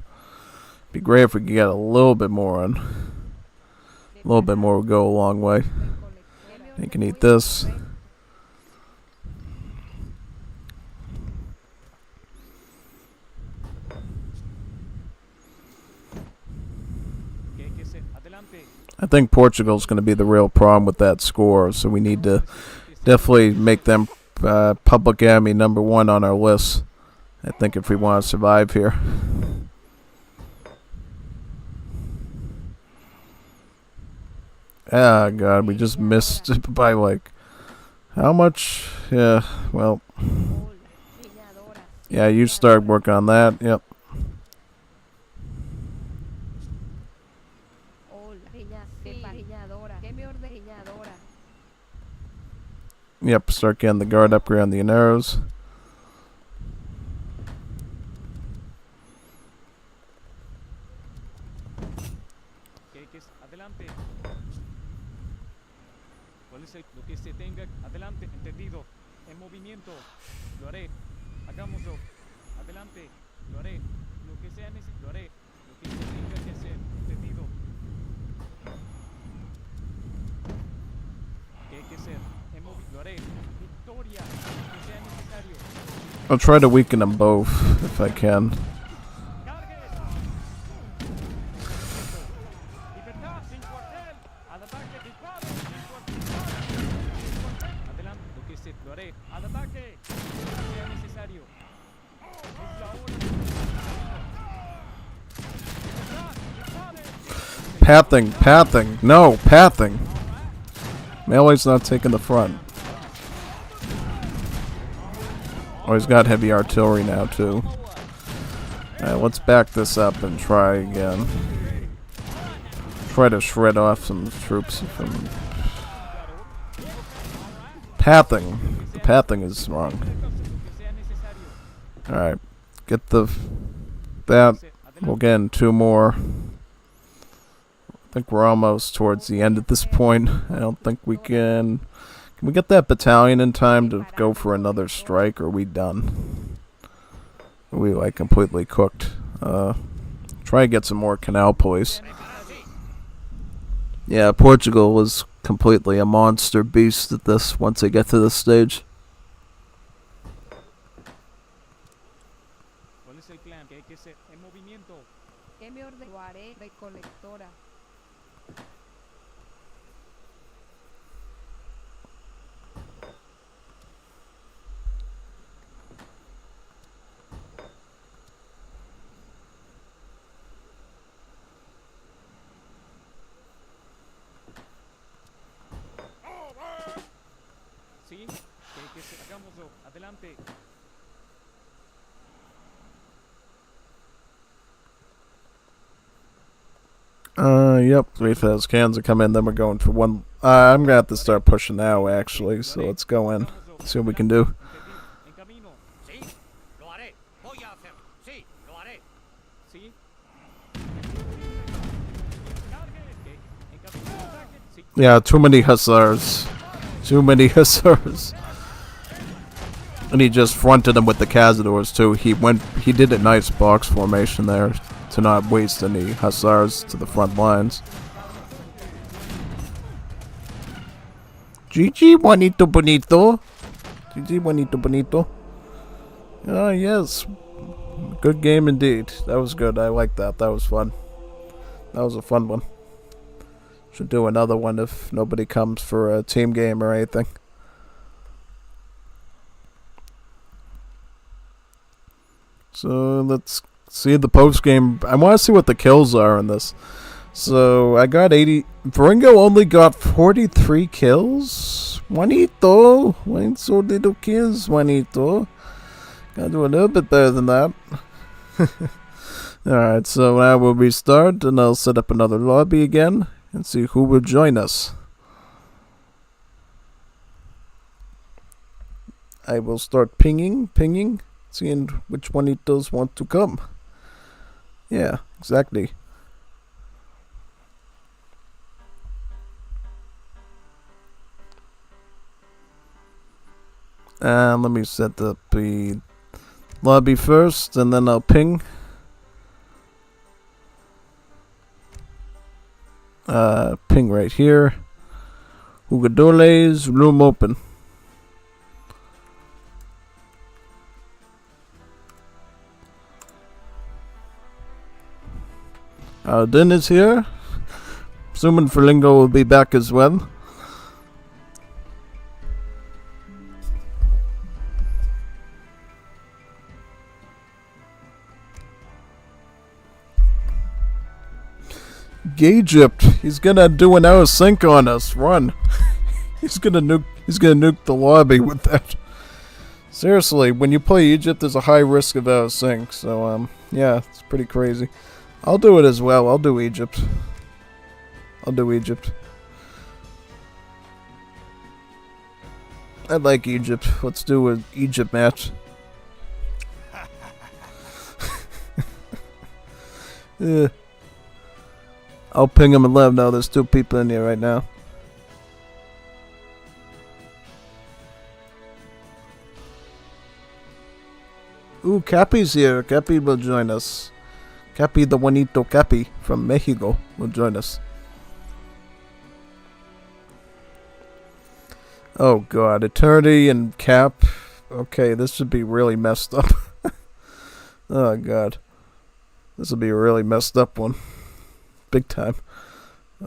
Be great if we could get a little bit more on. A little bit more would go a long way. You can eat this. ¿Qué hay que hacer? Adelante. I think Portugal's going to be the real problem with that score, so we need to definitely make them public enemy number 1 on our list. I think if we want to survive here. Ah, God, we just missed by like How much? Yeah, well, Ol, leñadora. yeah, you start working on that. Yep. Ol, leñadora. ¿Qué me ordena? Leñadora. Yep, start getting the guard upgrade on the arrows. Que es adelante. ¿Cuál es lo que se tenga? Adelante, entendido. En movimiento. Lo haré. Hagámoslo. Adelante. Lo haré. Lo que sea necesario. Lo haré. Lo que se tenga que hacer. Entendido. ¿Qué hay que hacer? En movimiento. Lo haré. Victoria. Lo que sea necesario. I'll try to weaken them both if I can. ¡Cargue! ¡Libertad! ¡Sin cuartel! ¡Al ataque! ¡Disparo! ¡Sin cuartel! Adelante, lo que se lo haré. ¡Al ataque! Lo que sea necesario. Es la hora. ¡Libertad! ¡Dispare! Pathing. No, pathing. Melee's not taking the front. Oh, he's got heavy artillery now, too. Alright, let's back this up and try again. Try to shred off some troops from... Pathing. The pathing is wrong. Alright, get the... that. We'll get in 2 more. I think we're almost towards the end at this point. I don't think we can... Can we get that battalion in time to go for another strike, or are we done? Are we, like, completely cooked? Try and get some more canal police. Yeah, Portugal was completely a monster beast at this, once they get to this stage. ¿Cuál es el plan? ¿Qué hay que hacer? En movimiento. ¿Qué me ordena? Lo haré. Recolectora. ¿Sí? ¿Qué hay que hacer? Hagámoslo. Adelante. Yep. Wait for those cans to come in, then we're going for one. I'm gonna have to start pushing now, actually, so let's go in. See what we can do. Entendido. En camino. Sí, lo haré. Voy a hacerlo. Sí, lo haré. ¿Sí? Cargue. ¿Qué? En camino. Ataque. Sí. Yeah, too many hussars. Too many hussars. And he just fronted them with the cazadors, too. He did a nice box formation there to not waste any hussars to the front lines. GG, Juanito Bonito. GG, Juanito Bonito. Ah, yes. Good game indeed. That was good. I like that. That was fun. That was a fun one. Should do another one if nobody comes for a team game or anything. So let's see the post game. I want to see what the kills are in this. So I got 80. Veringo only got 43 kills. Juanito. Why so little kills, Juanito? Gotta do a little bit better than that. Alright, so now we'll restart and I'll set up another lobby again and see who will join us. I will start pinging, seeing which Juanitos want to come. Yeah, exactly. And let me set up the lobby first, and then I'll ping. Ping right here. Jugadores, room open. Din is here. Assuming Ferlingo will be back as well. Egypt, he's gonna do an hour sync on us. Run. He's gonna nuke the lobby with that. Seriously, when you play Egypt, there's a high risk of out of sync. So yeah, it's pretty crazy. I'll do it as well. I'll do Egypt. I like Egypt. Let's do an Egypt match. Yeah. I'll ping him and let him know there's 2 people in here right now. Ooh, Cappy's here. Cappy will join us. Cappy the Juanito Cappy from Mexico will join us. Oh god, Eternity and Cap. Okay, this should be really messed up. Oh god. This will be a really messed up one. Big time.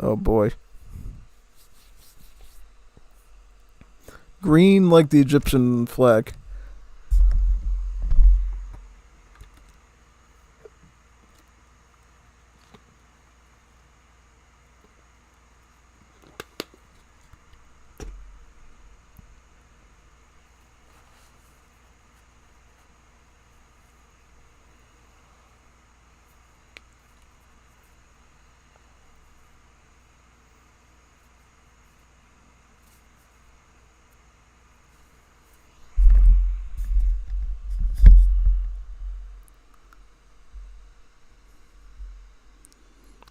Oh boy. Green like the Egyptian flag.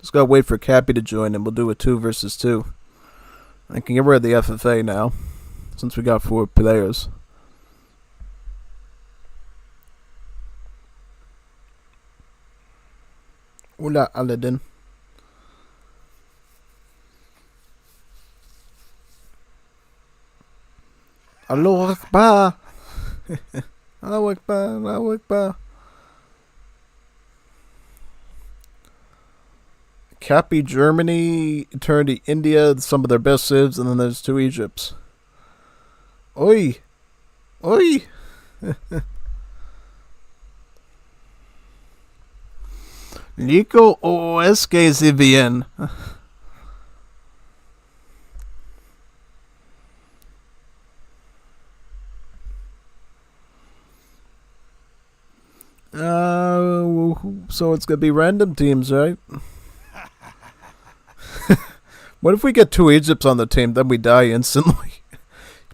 Just gotta wait for Cappy to join and we'll do a 2 versus 2. I can get rid of the FFA now, since we got 4 players. Hola, Aladdin. Allahu Akbar. Allahu Akbar, Allahu Akbar. Cappy, Germany, Eternity, India, some of their best civs, and then there's 2 Egypts. Oi! Oi! Nico o es que si bien. So it's gonna be random teams, right? What if we get 2 Egypts on the team, then we die instantly?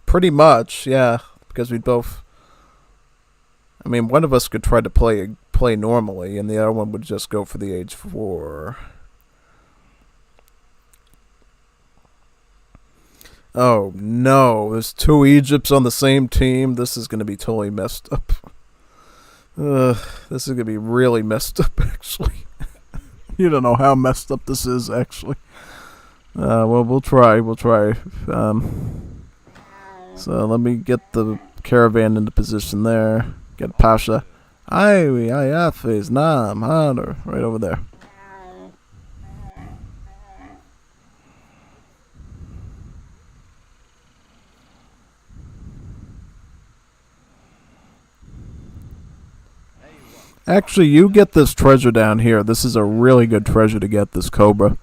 Pretty much, yeah. Because we both... I mean, one of us could try to play normally, and the other one would just go for the age 4. Oh, no. There's 2 Egypts on the same team. This is going to be totally messed up. This is going to be really messed up, actually. You don't know how messed up this is, actually. Well, we'll try. So let me get the caravan into position there. Get Pasha. Iwi, Ayafes, Nam, Hadar. Right over there. Actually, you get this treasure down here. This is a really good treasure to get, this Cobra.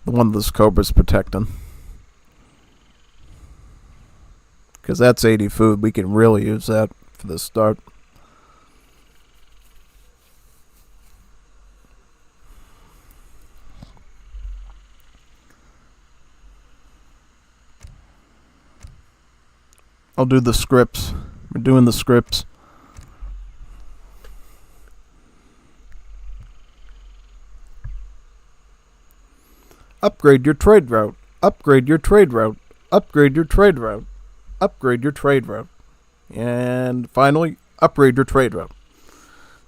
The one this Cobra's protecting. Because that's 80 food. We can really use that for the start. I'll do the scripts. We're doing the scripts. Upgrade your trade route. Upgrade your trade route. Upgrade your trade route. Upgrade your trade route. And finally, upgrade your trade route.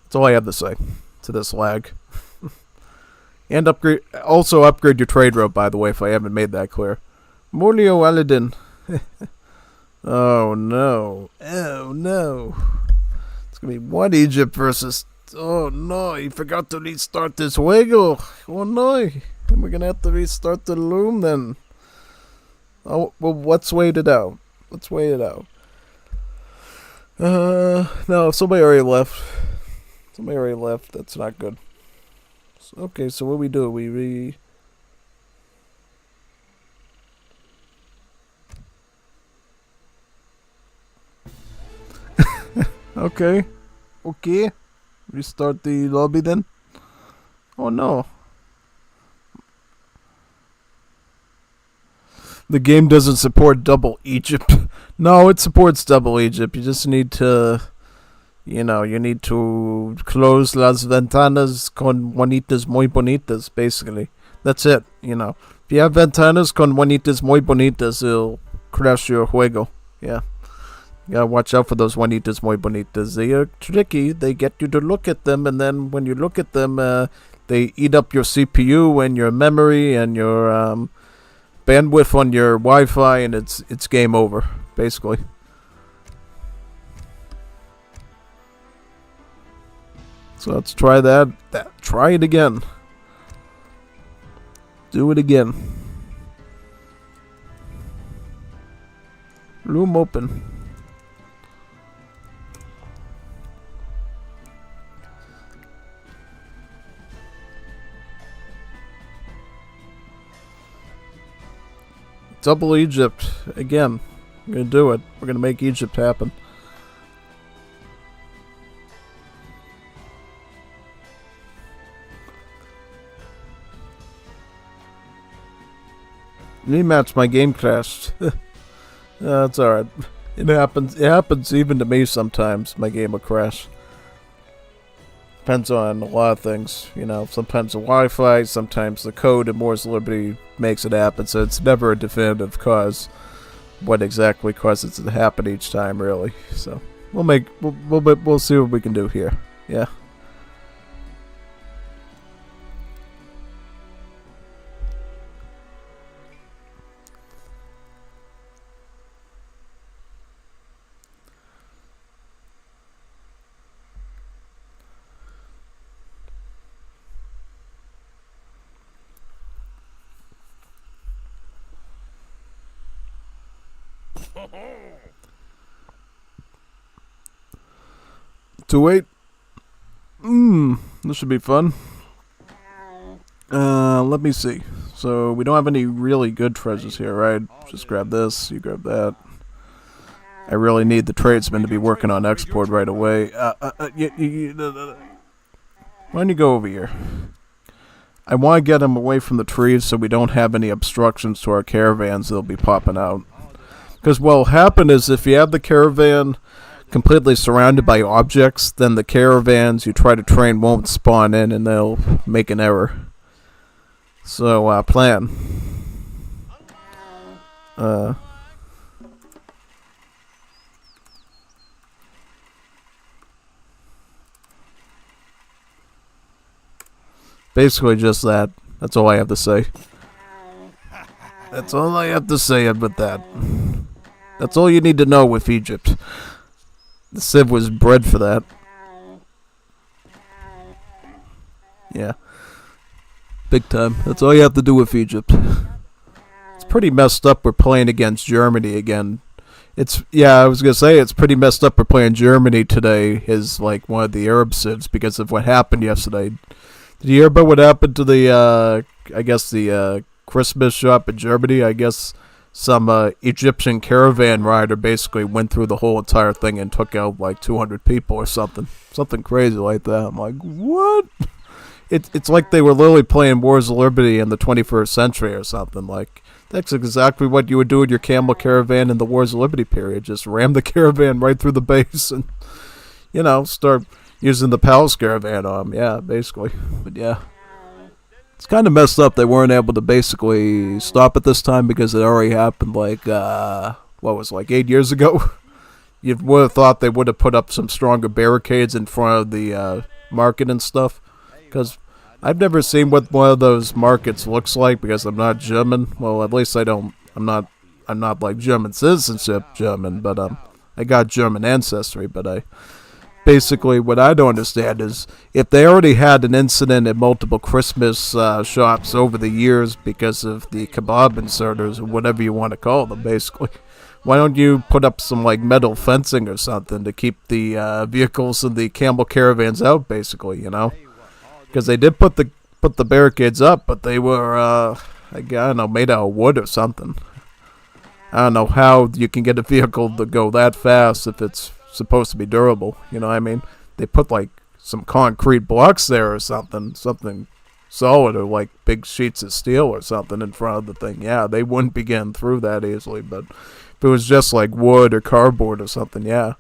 That's all I have to say to this lag. And also upgrade your trade route, by the way, if I haven't made that clear. Molio Aladdin. Oh no. Oh no. It's gonna be 1 Egypt versus... Oh no, he forgot to restart this juego. Oh no. And we're gonna have to restart the loom then. Oh, well, let's wait it out. Let's wait it out. No, somebody already left. Somebody already left. That's not good. Okay, so what we do? Okay. Okay. Restart the lobby then. Oh no. The game doesn't support double Egypt. No, it supports double Egypt. You just need to, you need to close las ventanas con bonitas muy bonitas, basically. That's it, If you have ventanas con bonitas muy bonitas, it'll crash your juego. Yeah. You gotta watch out for those bonitas muy bonitas. They are tricky. They get you to look at them, and then when you look at them, they eat up your CPU and your memory and your bandwidth on your Wi-Fi, and it's game over, basically. So let's try that. Try it again. Do it again. Room open. Double Egypt. Again. We're gonna do it. We're gonna make Egypt happen. Rematch, my game crashed. That's alright. It happens. It happens even to me sometimes. My game will crash. Depends on a lot of things. Sometimes the Wi-Fi, sometimes the code in Wars of Liberty makes it happen. So it's never a definitive cause. What exactly causes it to happen each time, really. So we'll see what we can do here. Yeah. To wait. This should be fun. Let me see. So we don't have any really good treasures here, right? Just grab this, you grab that. I really need the tradesman to be working on export right away. Why don't you go over here? I want to get him away from the trees so we don't have any obstructions to our caravans that'll be popping out. Because what'll happen is if you have the caravan completely surrounded by objects, then the caravans you try to train won't spawn in and they'll make an error. So, plan. Basically just that. That's all I have to say. That's all I have to say with that. That's all you need to know with Egypt. The Civ was bred for that. Yeah. Big time. That's all you have to do with Egypt. It's pretty messed up we're playing against Germany again. I was gonna say it's pretty messed up we're playing Germany today is like one of the Arab Civs because of what happened yesterday. Did you hear about what happened to the Christmas shop in Germany? I guess some Egyptian caravan rider basically went through the whole entire thing and took out like 200 people or something. Something crazy like that. I'm like, what? It's like they were literally playing Wars of Liberty in the 21st century or something. Like, that's exactly what you would do with your camel caravan in the Wars of Liberty period. Just ram the caravan right through the base and, start using the palace caravan on them. Yeah, basically. But yeah. It's kind of messed up they weren't able to basically stop it this time because it already happened like 8 years ago? You would have thought they would have put up some stronger barricades in front of the market and stuff. Because I've never seen what one of those markets looks like because I'm not German. Well, at least I'm not like German citizenship German, but I got German ancestry, but basically, what I don't understand is if they already had an incident at multiple Christmas shops over the years because of the kebab inserters or whatever you want to call them, basically, why don't you put up some like metal fencing or something to keep the vehicles and the camel caravans out, basically, Because they did put the barricades up, but they were I don't know, made out of wood or something. I don't know how you can get a vehicle to go that fast if it's supposed to be durable. You know what I mean? They put like some concrete blocks there or something solid, or like big sheets of steel or something in front of the thing. Yeah, they wouldn't be getting through that easily. But if it was just like wood or cardboard or something, yeah,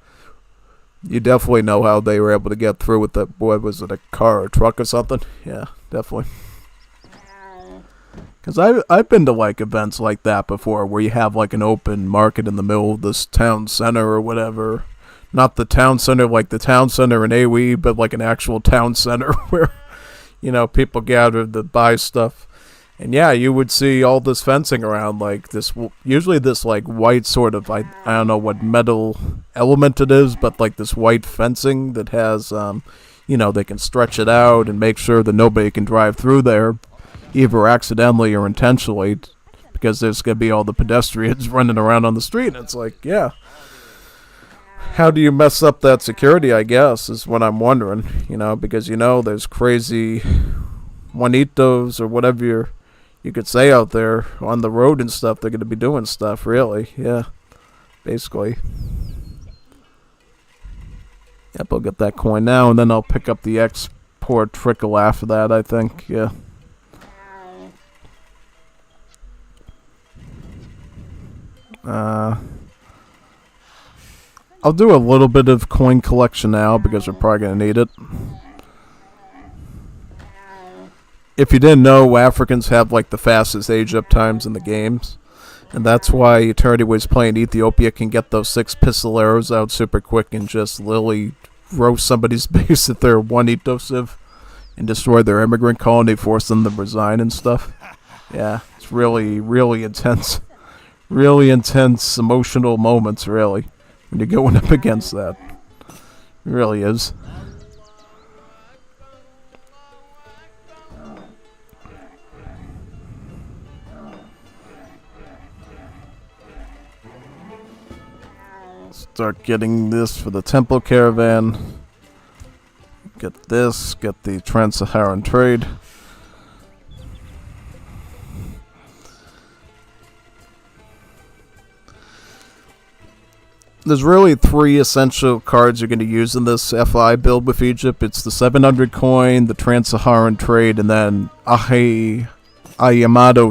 you definitely know how they were able to get through with that. What was it, a car or truck or something? Yeah, definitely. Because I've been to like events like that before, where you have like an open market in the middle of this town center or whatever. Not the town center like the town center in AWE, but like an actual town center where, you know, people gather to buy stuff. And yeah, you would see all this fencing around, like this, usually this like white sort of, I don't know what metal element it is, but like this white fencing that has, you know, they can stretch it out and make sure that nobody can drive through there, either accidentally or intentionally, because there's going to be all the pedestrians running around on the street. And it's like, yeah, how do you mess up that security, I guess, is what I'm wondering, you know, because, you know, there's crazy Juanitos or whatever you could say out there on the road and stuff. They're going to be doing stuff, really, yeah, basically. Yep, I'll get that coin now, and then I'll pick up the export trickle after that, I think, yeah. I'll do a little bit of coin collection now because we're probably going to need it. If you didn't know, Africans have like the fastest age-up times in the games. And that's why Eternity was playing Ethiopia can get those 6 pistol arrows out super quick and just literally roast somebody's base at their one Decisive and destroy their immigrant colony, force them to resign and stuff. Yeah, it's really, really intense. Really intense emotional moments, really, when you're going up against that. It really is. Start getting this for the Temple Caravan. Get this, get the Trans-Saharan trade. There's really 3 essential cards you're going to use in this FI build with Egypt. It's the 700 coin, the Trans-Saharan trade, and then Ayamado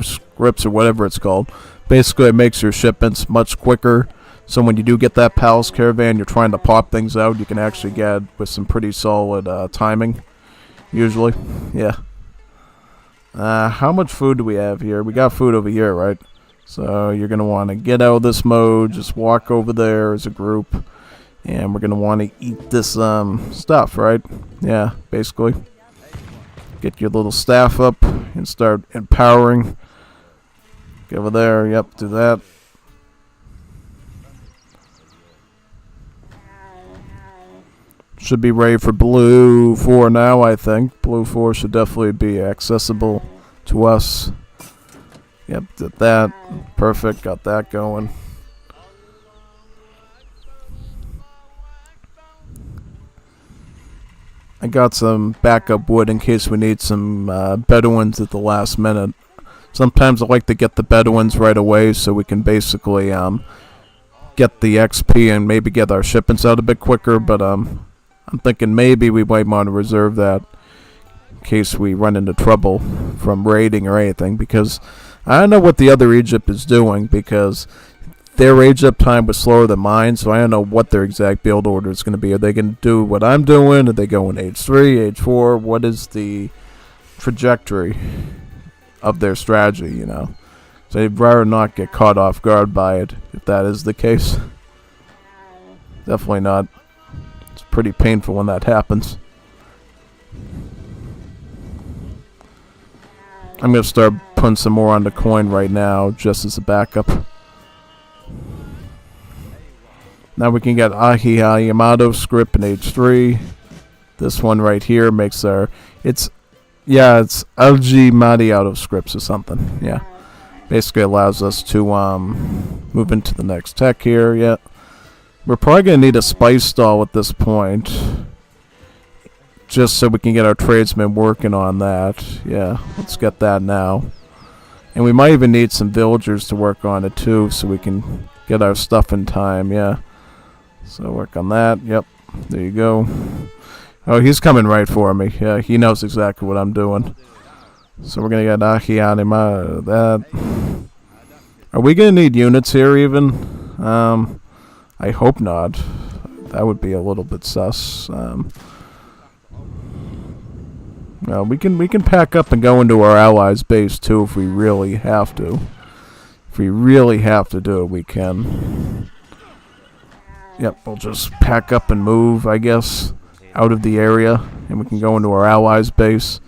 scripts, or whatever it's called. Basically, it makes your shipments much quicker. So when you do get that Palace Caravan, you're trying to pop things out, you can actually get with some pretty solid timing, usually. Yeah. How much food do we have here? We got food over here, right? So you're going to want to get out of this mode, just walk over there as a group, and we're going to want to eat this stuff, right? Yeah, basically. Get your little staff up and start empowering. Go over there, yep, do that. Should be ready for blue 4 now, I think. Blue 4 should definitely be accessible to us. Yep, did that. Perfect, got that going. I got some backup wood in case we need some Bedouins at the last minute. Sometimes I like to get the Bedouins right away so we can basically get the XP and maybe get our shipments out a bit quicker, but I'm thinking maybe we might want to reserve that in case we run into trouble from raiding or anything, because I don't know what the other Egypt is doing, because their age-up time was slower than mine, so I don't know what their exact build order is going to be. Are they going to do what I'm doing? Are they going age 3, age 4? What is the trajectory of their strategy, you know? So they'd rather not get caught off guard by it, if that is the case. Definitely not. It's pretty painful when that happens. I'm going to start putting some more on the coin right now, just as a backup. Now we can get Ahia Yamato script in age 3. This one right here makes our... it's LG Madi out of scripts or something. Yeah. Basically allows us to move into the next tech here. Yeah. We're probably going to need a spice stall at this point, just so we can get our tradesmen working on that. Yeah, let's get that now. And we might even need some villagers to work on it too, so we can get our stuff in time. Yeah. So work on that. Yep. There you go. Oh, he's coming right for me. Yeah, he knows exactly what I'm doing. So we're gonna get Ahianima. That. Are we gonna need units here even? I hope not. That would be a little bit sus. No, we can pack up and go into our allies' base too if we really have to. If we really have to do it, we can. Yep, we'll just pack up and move, I guess, out of the area, and we can go into our allies' base,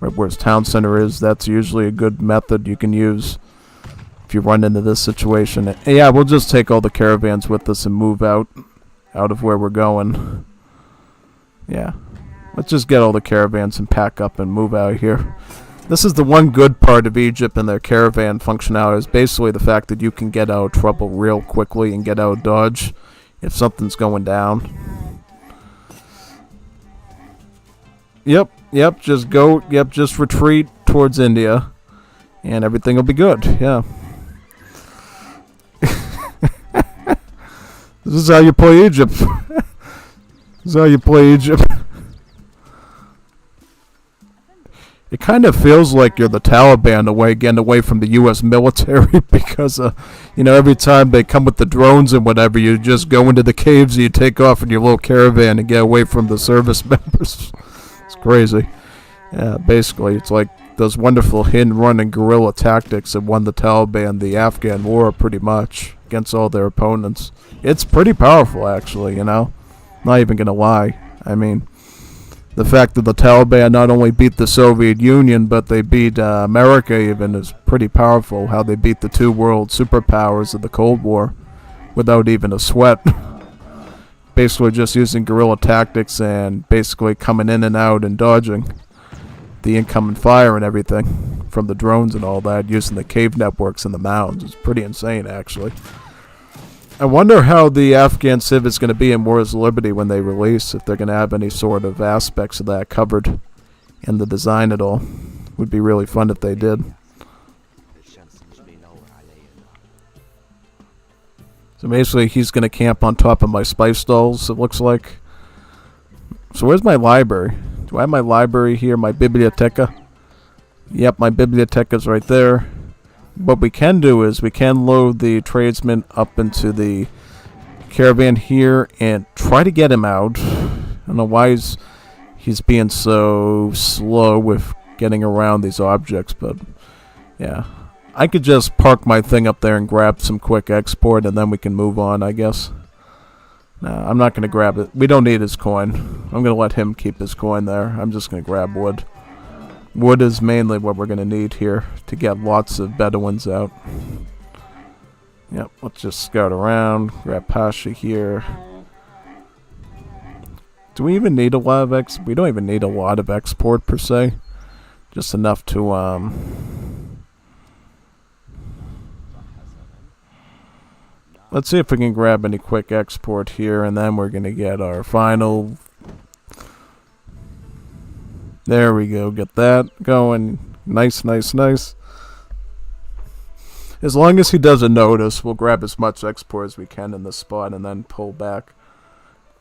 right where its town center is. That's usually a good method you can use if you run into this situation. And yeah, we'll just take all the caravans with us and move out of where we're going. Yeah. Let's just get all the caravans and pack up and move out of here. This is the one good part of Egypt and their caravan functionality is basically the fact that you can get out of trouble real quickly and get out of Dodge if something's going down. Yep, just go, just retreat towards India and everything will be good, yeah. This is how you play Egypt. This is how you play Egypt. It kind of feels like you're the Taliban getting away from the U.S. military because, every time they come with the drones and whatever, you just go into the caves and you take off in your little caravan and get away from the service members. It's crazy. Yeah, basically, it's like those wonderful hit-and-run and guerrilla tactics that won the Taliban the Afghan war pretty much against all their opponents. It's pretty powerful, actually, Not even going to lie. I mean, the fact that the Taliban not only beat the Soviet Union, but they beat America even is pretty powerful. How they beat the two world superpowers of the Cold War without even a sweat. Basically just using guerrilla tactics and basically coming in and out and dodging the incoming fire and everything from the drones and all that, using the cave networks and the mounds. It's pretty insane, actually. I wonder how the Afghan Civ is going to be in Wars of Liberty when they release, if they're going to have any sort of aspects of that covered in the design at all. Would be really fun if they did. So basically he's going to camp on top of my spice stalls, it looks like. So where's my library? Do I have my library here, my biblioteca? Yep, my biblioteca's right there. What we can do is we can load the tradesman up into the caravan here and try to get him out. I don't know why he's being so slow with getting around these objects, but yeah. I could just park my thing up there and grab some quick export and then we can move on, I guess. No, I'm not going to grab it. We don't need his coin. I'm going to let him keep his coin there. I'm just going to grab wood. Wood is mainly what we're going to need here to get lots of Bedouins out. Yep, let's just scout around, grab Pasha here. Do we even need a lot of we don't even need a lot of export per se. Just enough to let's see if we can grab any quick export here, and then we're going to get our final. There we go, get that going. Nice. As long as he doesn't notice, we'll grab as much export as we can in this spot and then pull back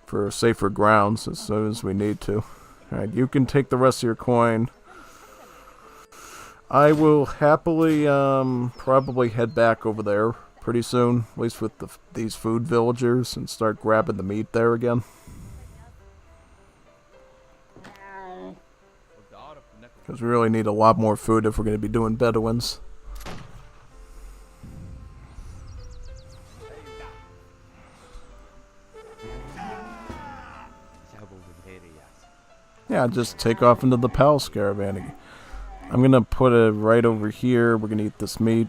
for safer grounds as soon as we need to. Alright, you can take the rest of your coin. I will happily probably head back over there pretty soon, at least with these food villagers, and start grabbing the meat there again. Because we really need a lot more food if we're going to be doing Bedouins. Yeah, just take off into the palace caravan. I'm going to put it right over here. We're going to eat this meat.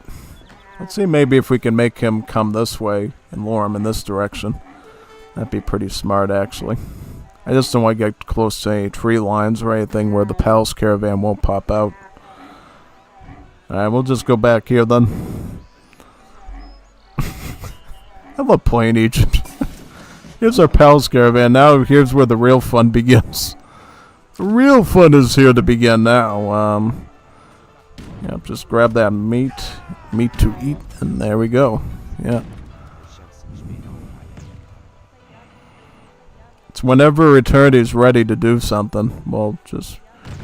Let's see maybe if we can make him come this way and lure him in this direction. That'd be pretty smart, actually. I just don't want to get close to any tree lines or anything where the palace caravan won't pop out. Alright, we'll just go back here then. I love playing Egypt. Here's our palace caravan. Now here's where the real fun begins. The real fun is here to begin now. Yeah, just grab that meat to eat, and there we go. Yeah. So whenever Eternity's ready to do something, we'll just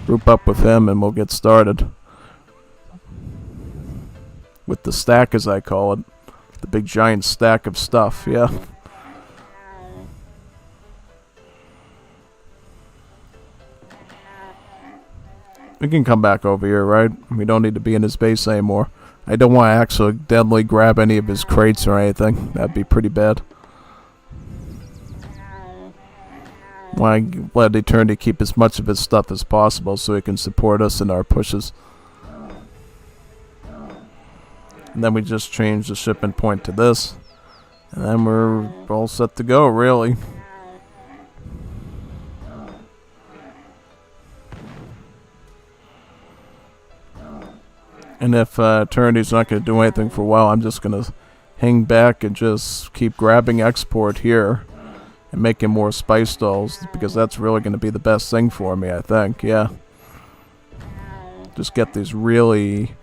group up with him and we'll get started. With the stack, as I call it. The big giant stack of stuff, yeah. We can come back over here, right? We don't need to be in his base anymore. I don't want to accidentally grab any of his crates or anything. That'd be pretty bad. Want to let Eternity keep as much of his stuff as possible so he can support us in our pushes. And then we just change the shipping point to this. And then we're all set to go, really. And if Eternity's not going to do anything for a while, I'm just going to hang back and just keep grabbing export here. And making more spice dolls, because that's really going to be the best thing for me, I think, yeah. Just get these really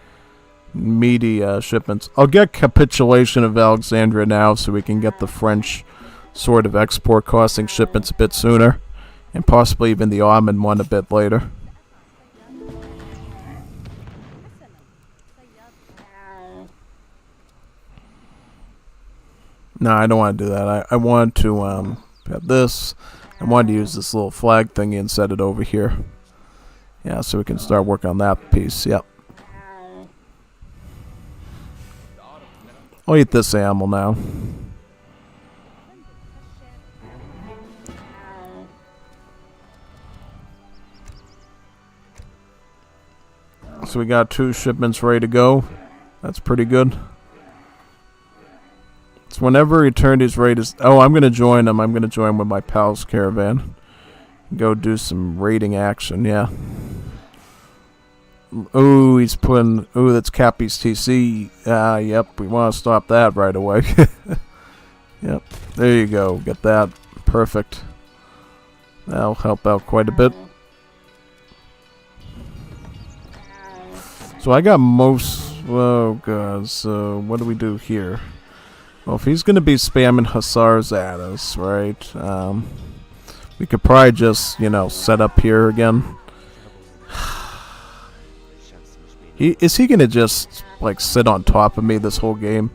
meaty shipments. I'll get capitulation of Alexandria now so we can get the French sort of export costing shipments a bit sooner. And possibly even the Ottoman one a bit later. No, I don't want to do that. I want to have this. I wanted to use this little flag thingy and set it over here. Yeah, so we can start working on that piece. Yep. I'll eat this animal now. So we got 2 shipments ready to go. That's pretty good. So whenever Eternity's ready to... Oh, I'm going to join him. I'm going to join with my pal's caravan. Go do some raiding action, yeah. Ooh, he's putting... Ooh, that's Cappy's TC. Yep, we want to stop that right away. Yep, there you go. Get that. Perfect. That'll help out quite a bit. So I got most... Oh, God. So what do we do here? Well, if he's going to be spamming Hussars at us, right, we could probably just, you know, set up here again. Is he going to just, like, sit on top of me this whole game?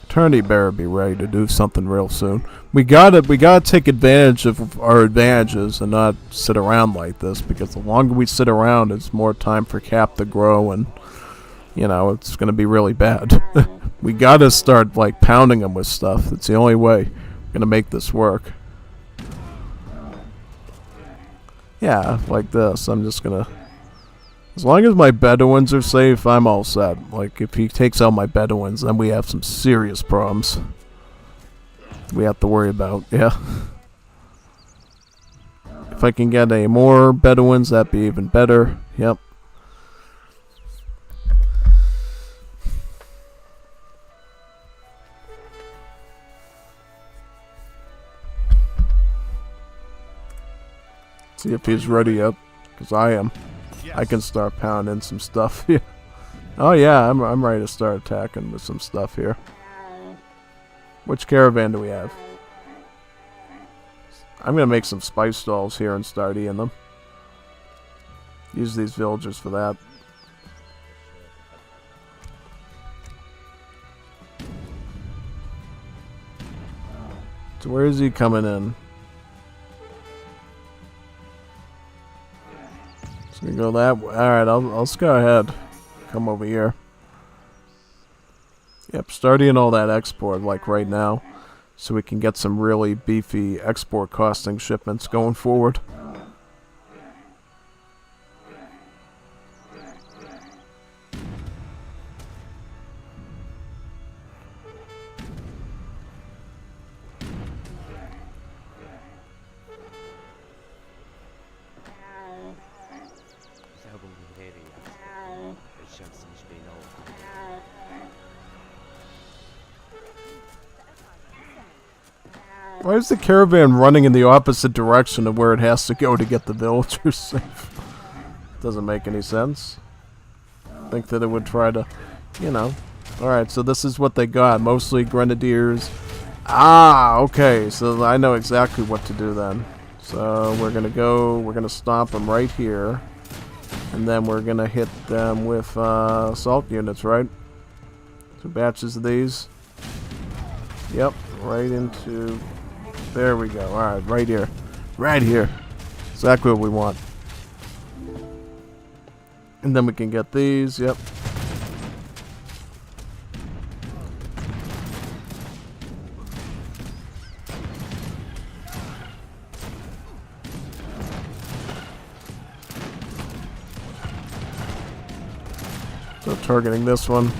Eternity better be ready to do something real soon. We gotta take advantage of our advantages and not sit around like this, because the longer we sit around, it's more time for Cap to grow, and, you know, it's going to be really bad. We gotta start, like, pounding them with stuff. It's the only way we're gonna make this work. Yeah, like this. I'm just gonna... As long as my Bedouins are safe, I'm all set. Like, if he takes out my Bedouins, then we have some serious problems we have to worry about, yeah. If I can get any more Bedouins, that'd be even better. Yep. See if he's ready yet, because I am. Yes. I can start pounding some stuff here. Oh yeah, I'm ready to start attacking with some stuff here. Which caravan do we have? I'm gonna make some spice dolls here and start eating them. Use these villagers for that. So where is he coming in? We go that way. Alright, I'll just go ahead. Come over here. Yep, starting all that export like right now, so we can get some really beefy export costing shipments going forward. Why is the caravan running in the opposite direction of where it has to go to get the villagers safe? Doesn't make any sense. Think that it would try to, you know. Alright, so this is what they got. Mostly grenadiers. Ah, okay, so I know exactly what to do then. So we're gonna stomp them right here. And then we're gonna hit them with assault units, right? 2 batches of these. Yep, right into... There we go. Alright, right here. Right here. Exactly what we want. And then we can get these, yep. So targeting this one.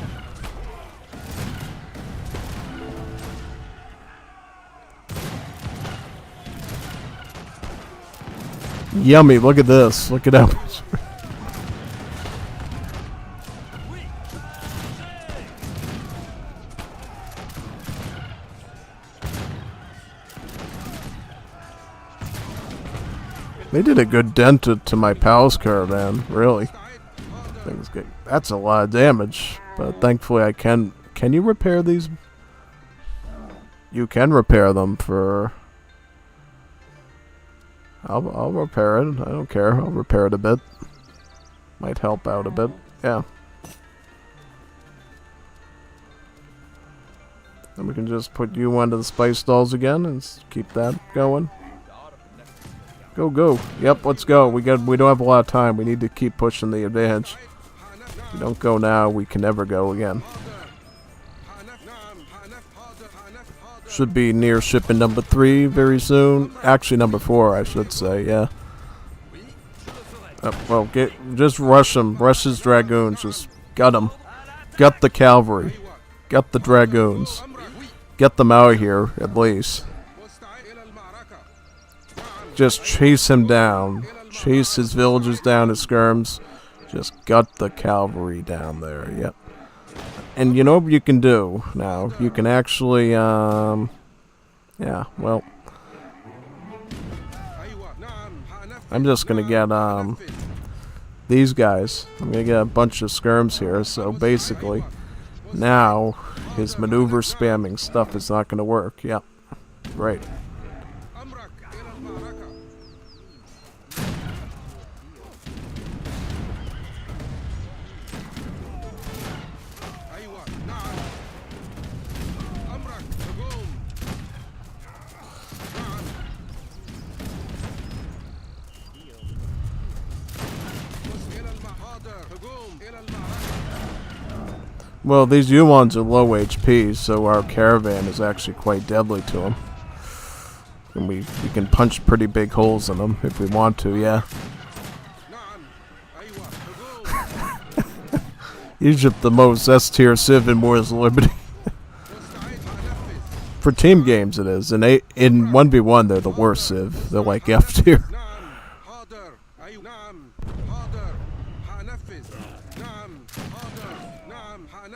Yummy, look at this. Look at how much. They did a good dent to my palace caravan, really. Things get, that's a lot of damage, but thankfully I can. Can you repair these? You can repair them for... I'll repair it. I don't care. I'll repair it a bit. Might help out a bit. Yeah. Then we can just put you onto the spice stalls again and keep that going. Go, go. Yep, let's go. We don't have a lot of time. We need to keep pushing the advantage. If we don't go now, we can never go again. Should be near shipment number 3 very soon. Actually, number 4, I should say. Yeah. Well, just rush them. Rush his dragoons. Just gut them. Gut the cavalry. Gut the dragoons. Get them out of here, at least. Just chase him down. Chase his villagers down, his skirms. Just gut the cavalry down there. Yep. And you know what you can do now? You can actually, yeah, well. I'm just gonna get, these guys. I'm gonna get a bunch of skirms here, so basically, now, his maneuver spamming stuff is not gonna work. Yep. Right. Well, these Yuans are low HP, so our caravan is actually quite deadly to them. And we can punch pretty big holes in them if we want to, yeah. Egypt, the most S-tier civ in Wars of Liberty. For team games it is. In 1v1 they're the worst civ. They're like F-tier.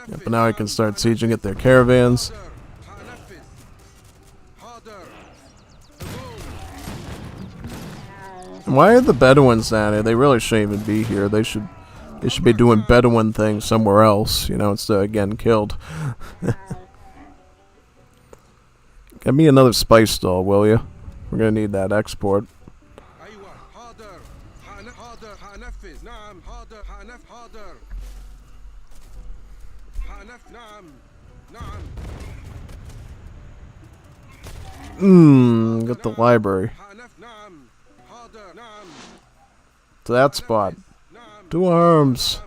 Yeah, but now I can start sieging at their caravans. And why are the Bedouins down here? They really shouldn't even be here. They should be doing Bedouin things somewhere else, you know, instead of getting killed. Get me another spice stall, will you? We're gonna need that export. Get the library. To that spot. 2 arms.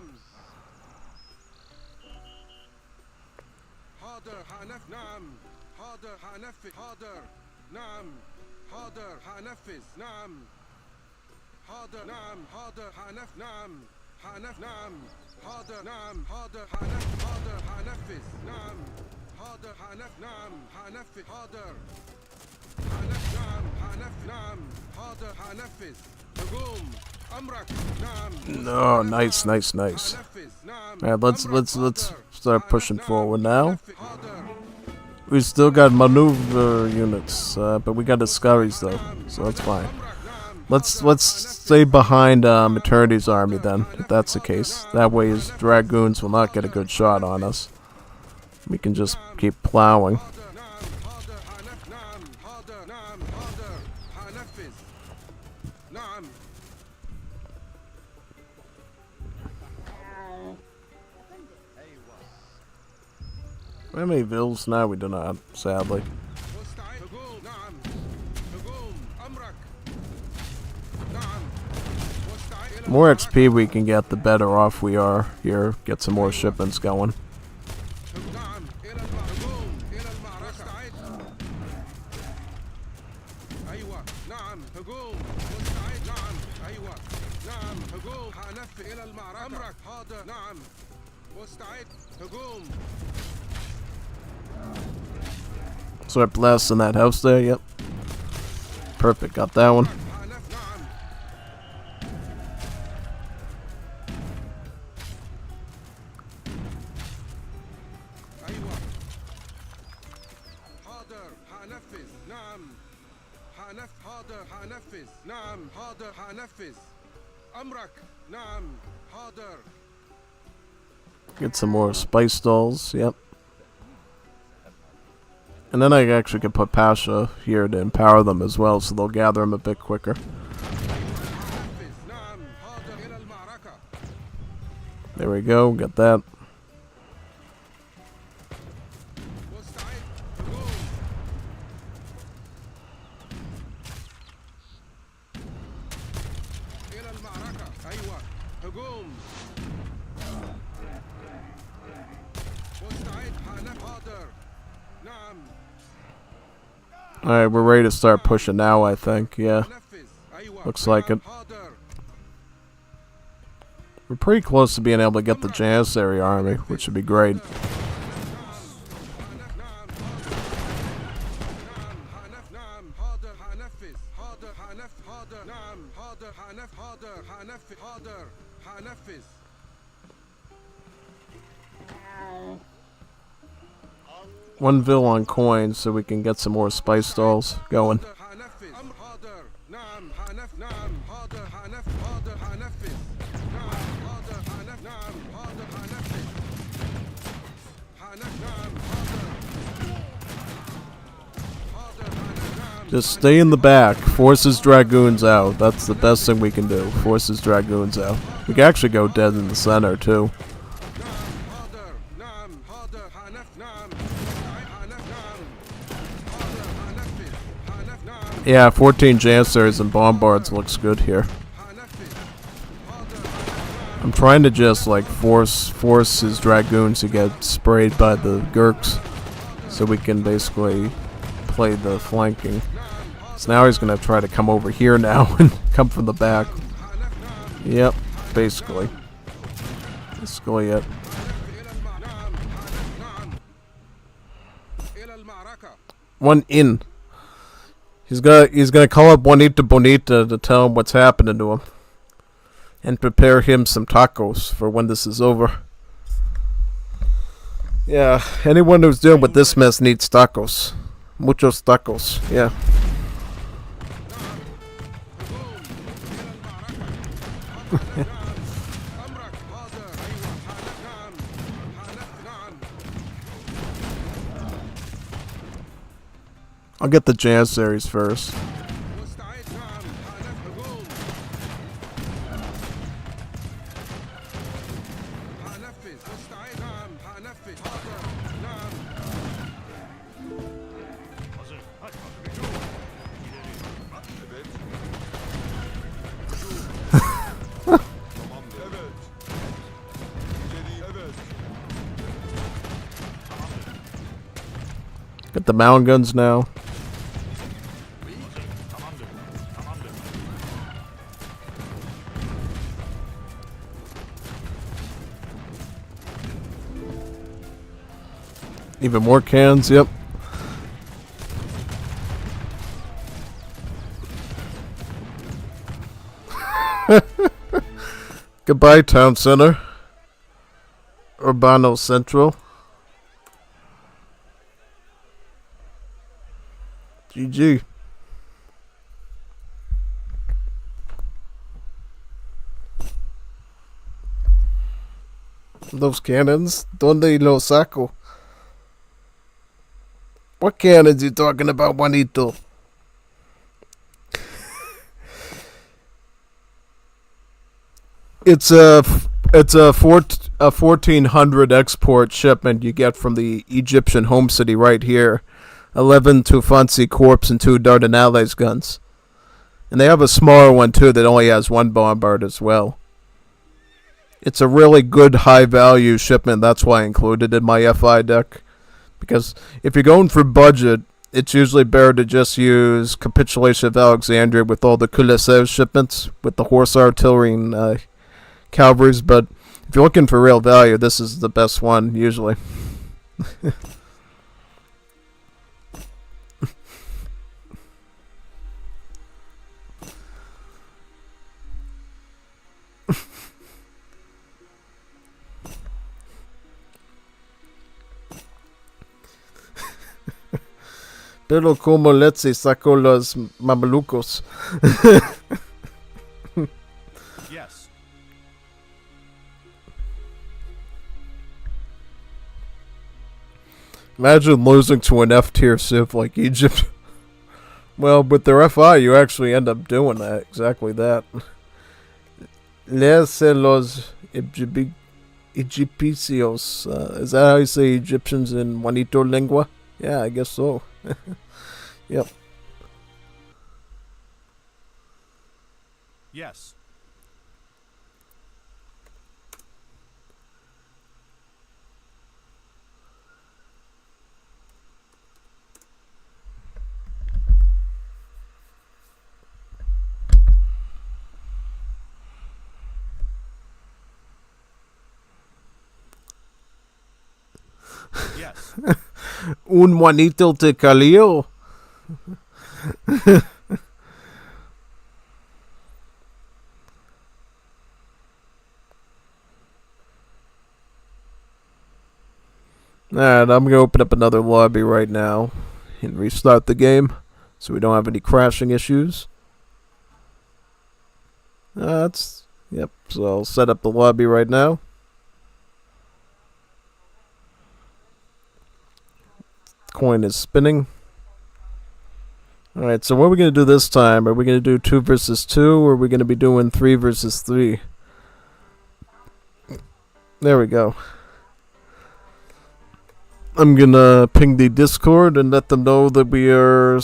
Oh, nice, nice, nice. Alright, let's start pushing forward now. We still got maneuver units, but we got the scurries though, so that's fine. Let's stay behind Eternity's army then, if that's the case. That way his dragoons will not get a good shot on us. We can just keep plowing. How many vills? No, we do not, sadly. مستعد هجوم نعم هجوم أمرك نعم مستعد إلى The more المعركة. XP we can get, the better off we are here. Get some more shipments going. نعم إلى هجوم إلى المعركة مستعد أيوة نعم هجوم مستعد نعم أيوة نعم هجوم هنف إلى المعركة أمرك حاضر نعم مستعد هجوم Start blasting that house there. Yep. Perfect. Got that one. هنف نعم أيوة حاضر هنفذ نعم حاضر هنفذ نعم حاضر هنفذ أمرك نعم حاضر Get some more spice stalls. Yep. And then I actually could put Pasha here to empower them as well, so they'll gather them a bit quicker. هنفذ نعم حاضر إلى المعركة There we go. Got that. مستعد هجوم إلى المعركة أيوة هجوم مستعد حاضر نعم Alright, we're ready to start pushing now, I think. Yeah. نفذ أيوة Looks like it. حاضر We're pretty close to being able to get the Janissary army, which would be great. نعم حاضر هنفذ حاضر حاضر نعم حاضر حاضر هنفذ One vill on coins so we can get some more spice stalls going. هنفذ حاضر نعم نعم حاضر هنفذ نعم حاضر نعم حاضر هنفذ نعم حاضر نعم Just stay in the back. Force his dragoons out. That's the best thing we can do. Force his dragoons out. We can actually go dead in the center too. حاضر نعم حاضر نعم نعم حاضر هنفذ نعم Yeah, 14 Janissaries and Bombards looks good here. هنفذ حاضر I'm trying to just like force his dragoons to get sprayed by the Gurks, so we can basically play the flanking. So now he's gonna try to come over here now and come from the back. Yep, basically. Basically it. إلى المعركة One in. He's gonna call up Juanita Bonita to tell him what's happening to him, and prepare him some tacos for when this is over. Yeah, anyone who's dealing with this mess needs tacos. Muchos tacos. Yeah. أمرك حاضر أيوة نعم نعم I'll get the Janissaries first. مستعد نعم هجوم هنفذ مستعد نعم هنفذ حاضر نعم Get the mound guns now. Even more cannons, yep. Goodbye, town center. Urbano Central. GG. Those cannons, donde los saco? What cannons you talking about, Juanito? It's It's a 1400 export shipment you get from the Egyptian home city right here. 11 Tufansi Corps and 2 Dardanelles guns. And they have a smaller one too that only has 1 bombard as well. It's a really good high value shipment. That's why I included it in my FI deck. Because if you're going for budget, it's usually better to just use Capitulation of Alexandria with all the Kulisev shipments with the horse artillery and cavalries. But if you're looking for real value, this is the best one usually. Pero como Letzi sacó los mamelucos. Yes. Imagine losing to an F-tier civ like Egypt. Well, with their FI, you actually end up doing that. Exactly that. Les los Egipcios. Is that how you say Egyptians in Juanito Lingua? Yeah, I guess so. Yep. Yes. Yes. Un Juanito de Calillo. Alright, I'm going to open up another lobby right now and restart the game so we don't have any crashing issues. Yep, so I'll set up the lobby right now. Coin is spinning. Alright, so what are we going to do this time? Are we going to do 2 versus 2 or are we going to be doing 3 versus 3? There we go. I'm going to ping the Discord and let them know that we are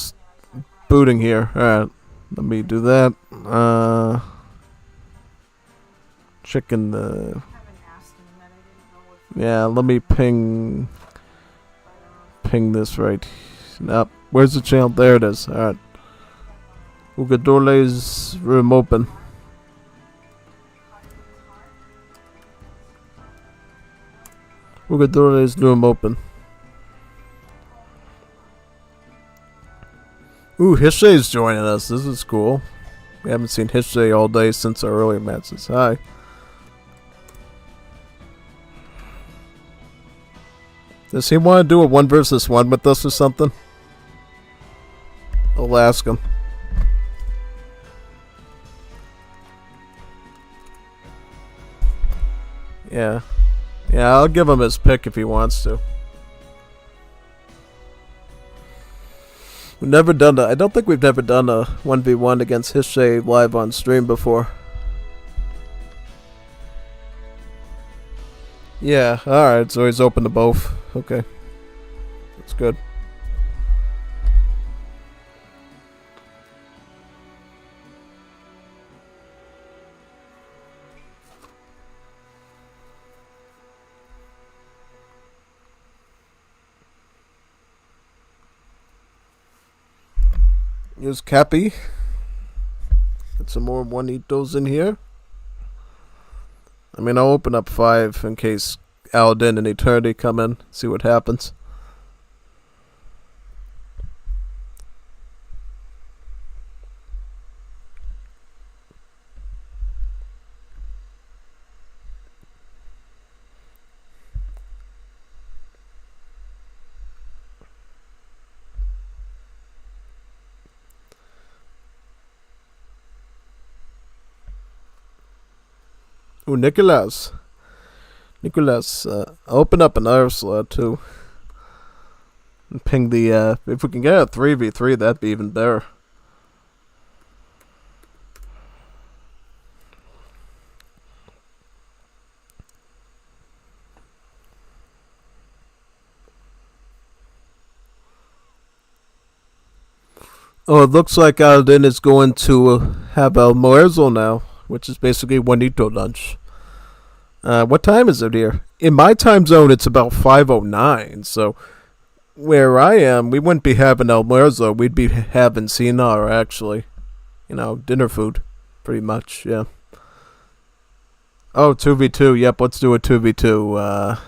booting here. Alright, let me do that. Checking the... Yeah, let me ping this right. Nope. Where's the channel? There it is. Alright. Ugadole's room open. Ugadole's room open. Ooh, Hishe's joining us. This is cool. We haven't seen Hishe all day since our earlier matches. Hi. Does he want to do a 1 versus 1 with us or something? I'll ask him. Yeah. Yeah, I'll give him his pick if he wants to. We've never done I don't think we've never done a 1v1 against Hishe live on stream before. Yeah, alright, so he's open to both. Okay. That's good. Use Cappy. Get some more Juanitos in here. I mean, I'll open up 5 in case Aladdin and Eternity come in. See what happens. Ooh, Nicholas. Nicholas, open up another slot too. And ping the, if we can get a 3v3, that'd be even better. Oh, it looks like Alden is going to have almuerzo now, which is basically Juanito lunch. What time is it here? In my time zone, it's about 5:09. So where I am, we wouldn't be having almuerzo. We'd be having cinar, actually. You know, dinner food, pretty much. Yeah. Oh, 2v2. Yep, let's do a 2v2.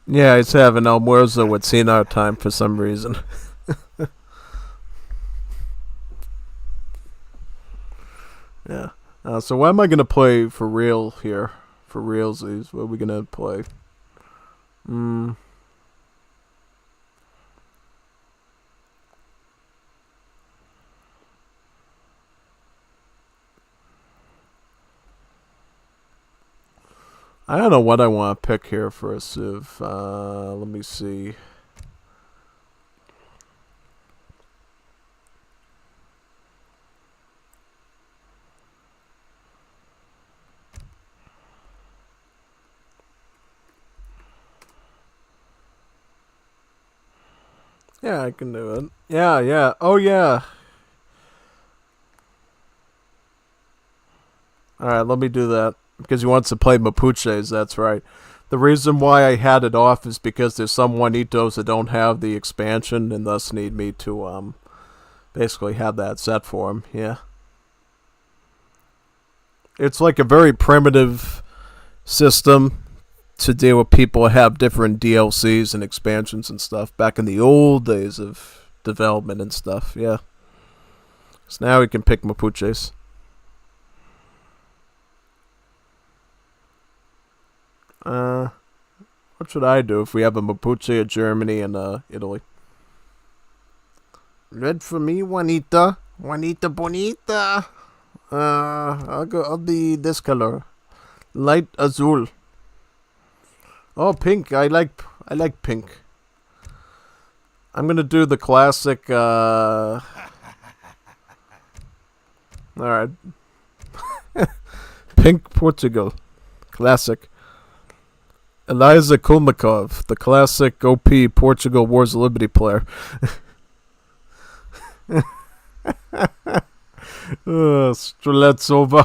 Yeah, he's having almuerzo with cinar time for some reason. Yeah. So what am I gonna play for real here? For realsies, what are we gonna play? I don't know what I want to pick here for a Civ. Let me see. Yeah, I can do it. Yeah, yeah. Oh, yeah. Alright, let me do that. Because he wants to play Mapuches, that's right. The reason why I had it off is because there's some Juanitos that don't have the expansion and thus need me to basically have that set for them. Yeah. It's like a very primitive system to deal with people who have different DLCs and expansions and stuff back in the old days of development and stuff. Yeah. So now we can pick Mapuches. What should I do if we have a Mapuche, a Germany, and Italy? Red for me, Juanita. Juanita Bonita. I'll be this color. Light azul. Oh, pink. I like pink. I'm gonna do the classic, alright. Pink Portugal. Classic. Eliza Kulmakov, the classic OP Portugal Wars of Liberty player. Streletsova.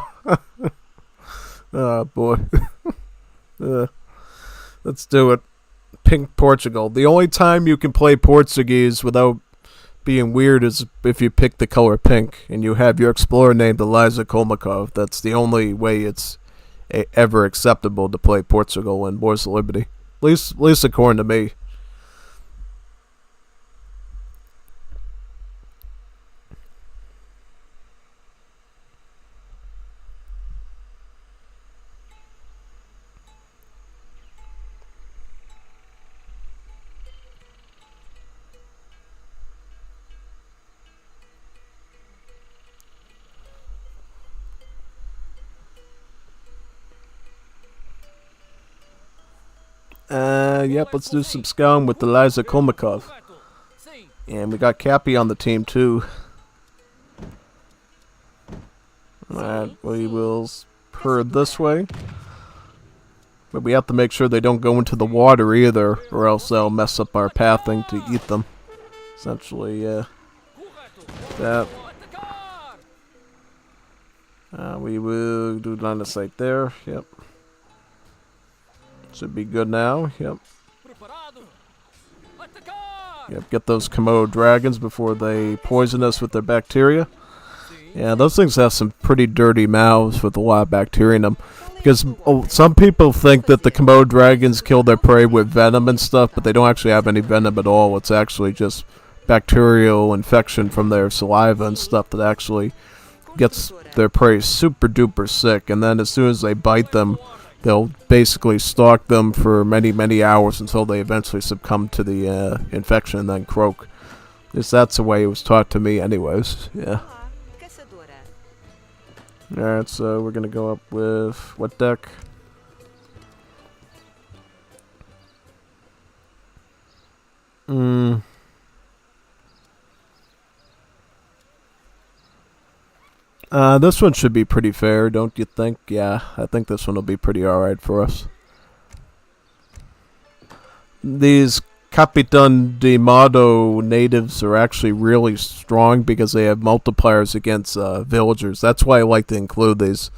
Oh, boy. Let's do it. Pink Portugal. The only time you can play Portuguese without being weird is if you pick the color pink and you have your explorer named Eliza Kolmakov. That's the only way it's ever acceptable to play Portugal in Wars of Liberty. At least according to me. Yep, let's do some scouting with Eliza Kolmakov. And we got Cappy on the team, too. Alright, we will herd this way. But we have to make sure they don't go into the water either, or else they'll mess up our pathing to eat them. Essentially, that. We will do line of sight there, yep. Should be good now, yep. Yep, get those Komodo dragons before they poison us with their bacteria. Yeah, those things have some pretty dirty mouths with a lot of bacteria in them. Because some people think that the Komodo dragons kill their prey with venom and stuff, but they don't actually have any venom at all. It's actually just bacterial infection from their saliva and stuff that actually gets their prey super duper sick. And then as soon as they bite them, they'll basically stalk them for many, many hours until they eventually succumb to the infection and then croak. At least that's the way it was taught to me anyways, yeah. Alright, so we're gonna go up with what deck? This one should be pretty fair, don't you think? Yeah, I think this one will be pretty alright for us. These Capitan de Mado natives are actually really strong because they have multipliers against villagers. That's why I like to include these.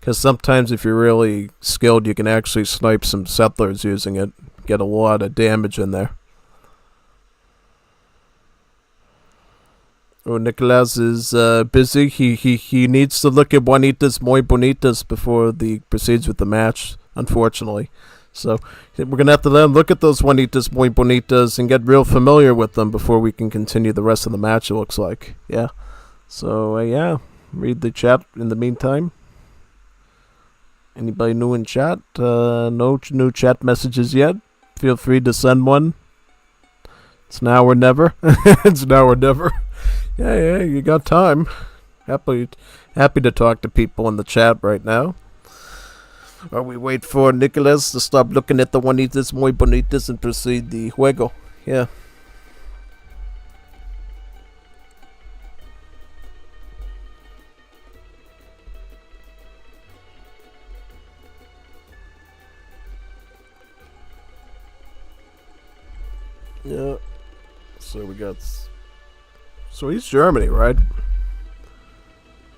Because sometimes if you're really skilled, you can actually snipe some settlers using it. Get a lot of damage in there. Oh, Nicolas is busy. He needs to look at Juanitas Muy Bonitas before he proceeds with the match, unfortunately. So we're going to have to let him look at those Juanitas Muy Bonitas and get real familiar with them before we can continue the rest of the match, it looks like. Yeah. So, yeah. Read the chat in the meantime. Anybody new in chat? No new chat messages yet. Feel free to send one. It's now or never. It's now or never. Yeah, you got time. Happy to talk to people in the chat right now. While we wait for Nicholas to stop looking at the Juanitas Muy Bonitas and proceed the juego. Yeah. Yeah. So we got... So he's Germany, right?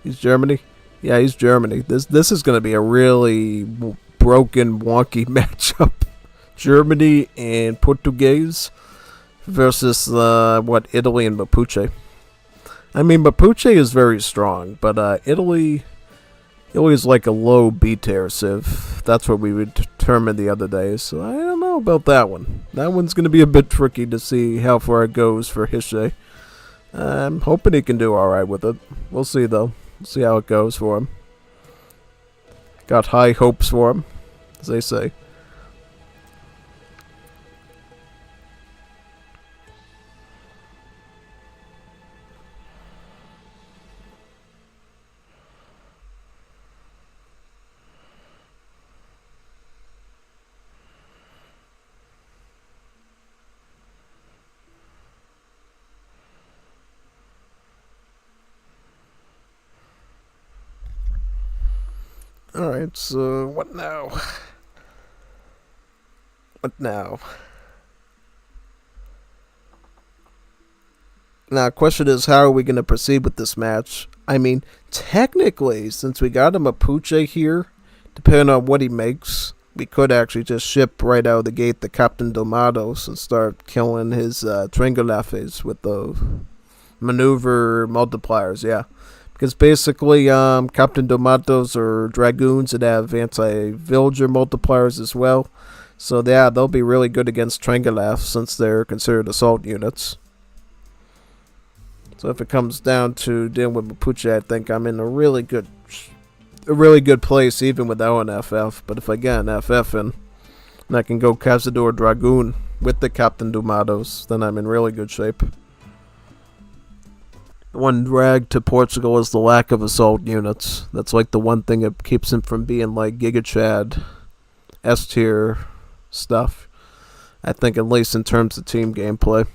He's Germany? Yeah, he's Germany. This is going to be a really broken, wonky matchup. Germany and Portuguese versus, Italy and Mapuche. I mean, Mapuche is very strong, but Italy is like a low B-tier civ. That's what we would determine the other day, so I don't know about that one. That one's going to be a bit tricky to see how far it goes for Hishe. I'm hoping he can do alright with it. We'll see, though. We'll see how it goes for him. Got high hopes for him, as they say. Alright, so what now? What now? Now, the question is, how are we going to proceed with this match? I mean, technically, since we got a Mapuche here, depending on what he makes, we could actually just ship right out of the gate the Captain Domados and start killing his Tringolafes with the maneuver multipliers, yeah. Because basically, Captain Domatos are dragoons that have anti-villager multipliers as well. So yeah, they'll be really good against Trangolaf since they're considered assault units. So if it comes down to dealing with Mapuche, I think I'm in a really good place even without an FF. But if I get an FF in, and I can go Cazador Dragoon with the Captain Domados, then I'm in really good shape. The one drag to Portugal is the lack of assault units. That's like the one thing that keeps him from being like Giga Chad, S tier stuff. I think at least in terms of team gameplay.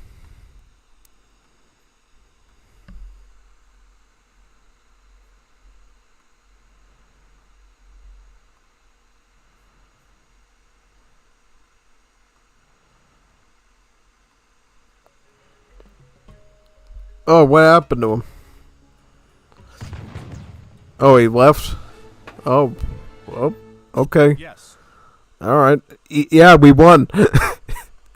Oh, what happened to him? Oh, he left? Oh, well, okay. Yes. Alright. Yeah, we won.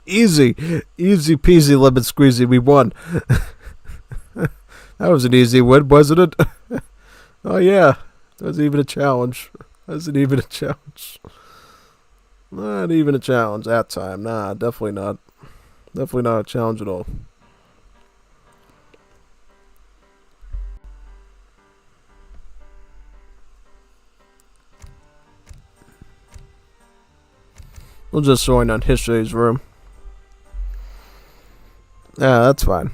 Easy. Easy peasy lemon squeezy, we won. That was an easy win, wasn't it? Oh, yeah. That wasn't even a challenge. Wasn't even a challenge. Not even a challenge that time. Nah, definitely not. Definitely not a challenge at all. We'll just join on History's room. Yeah, that's fine.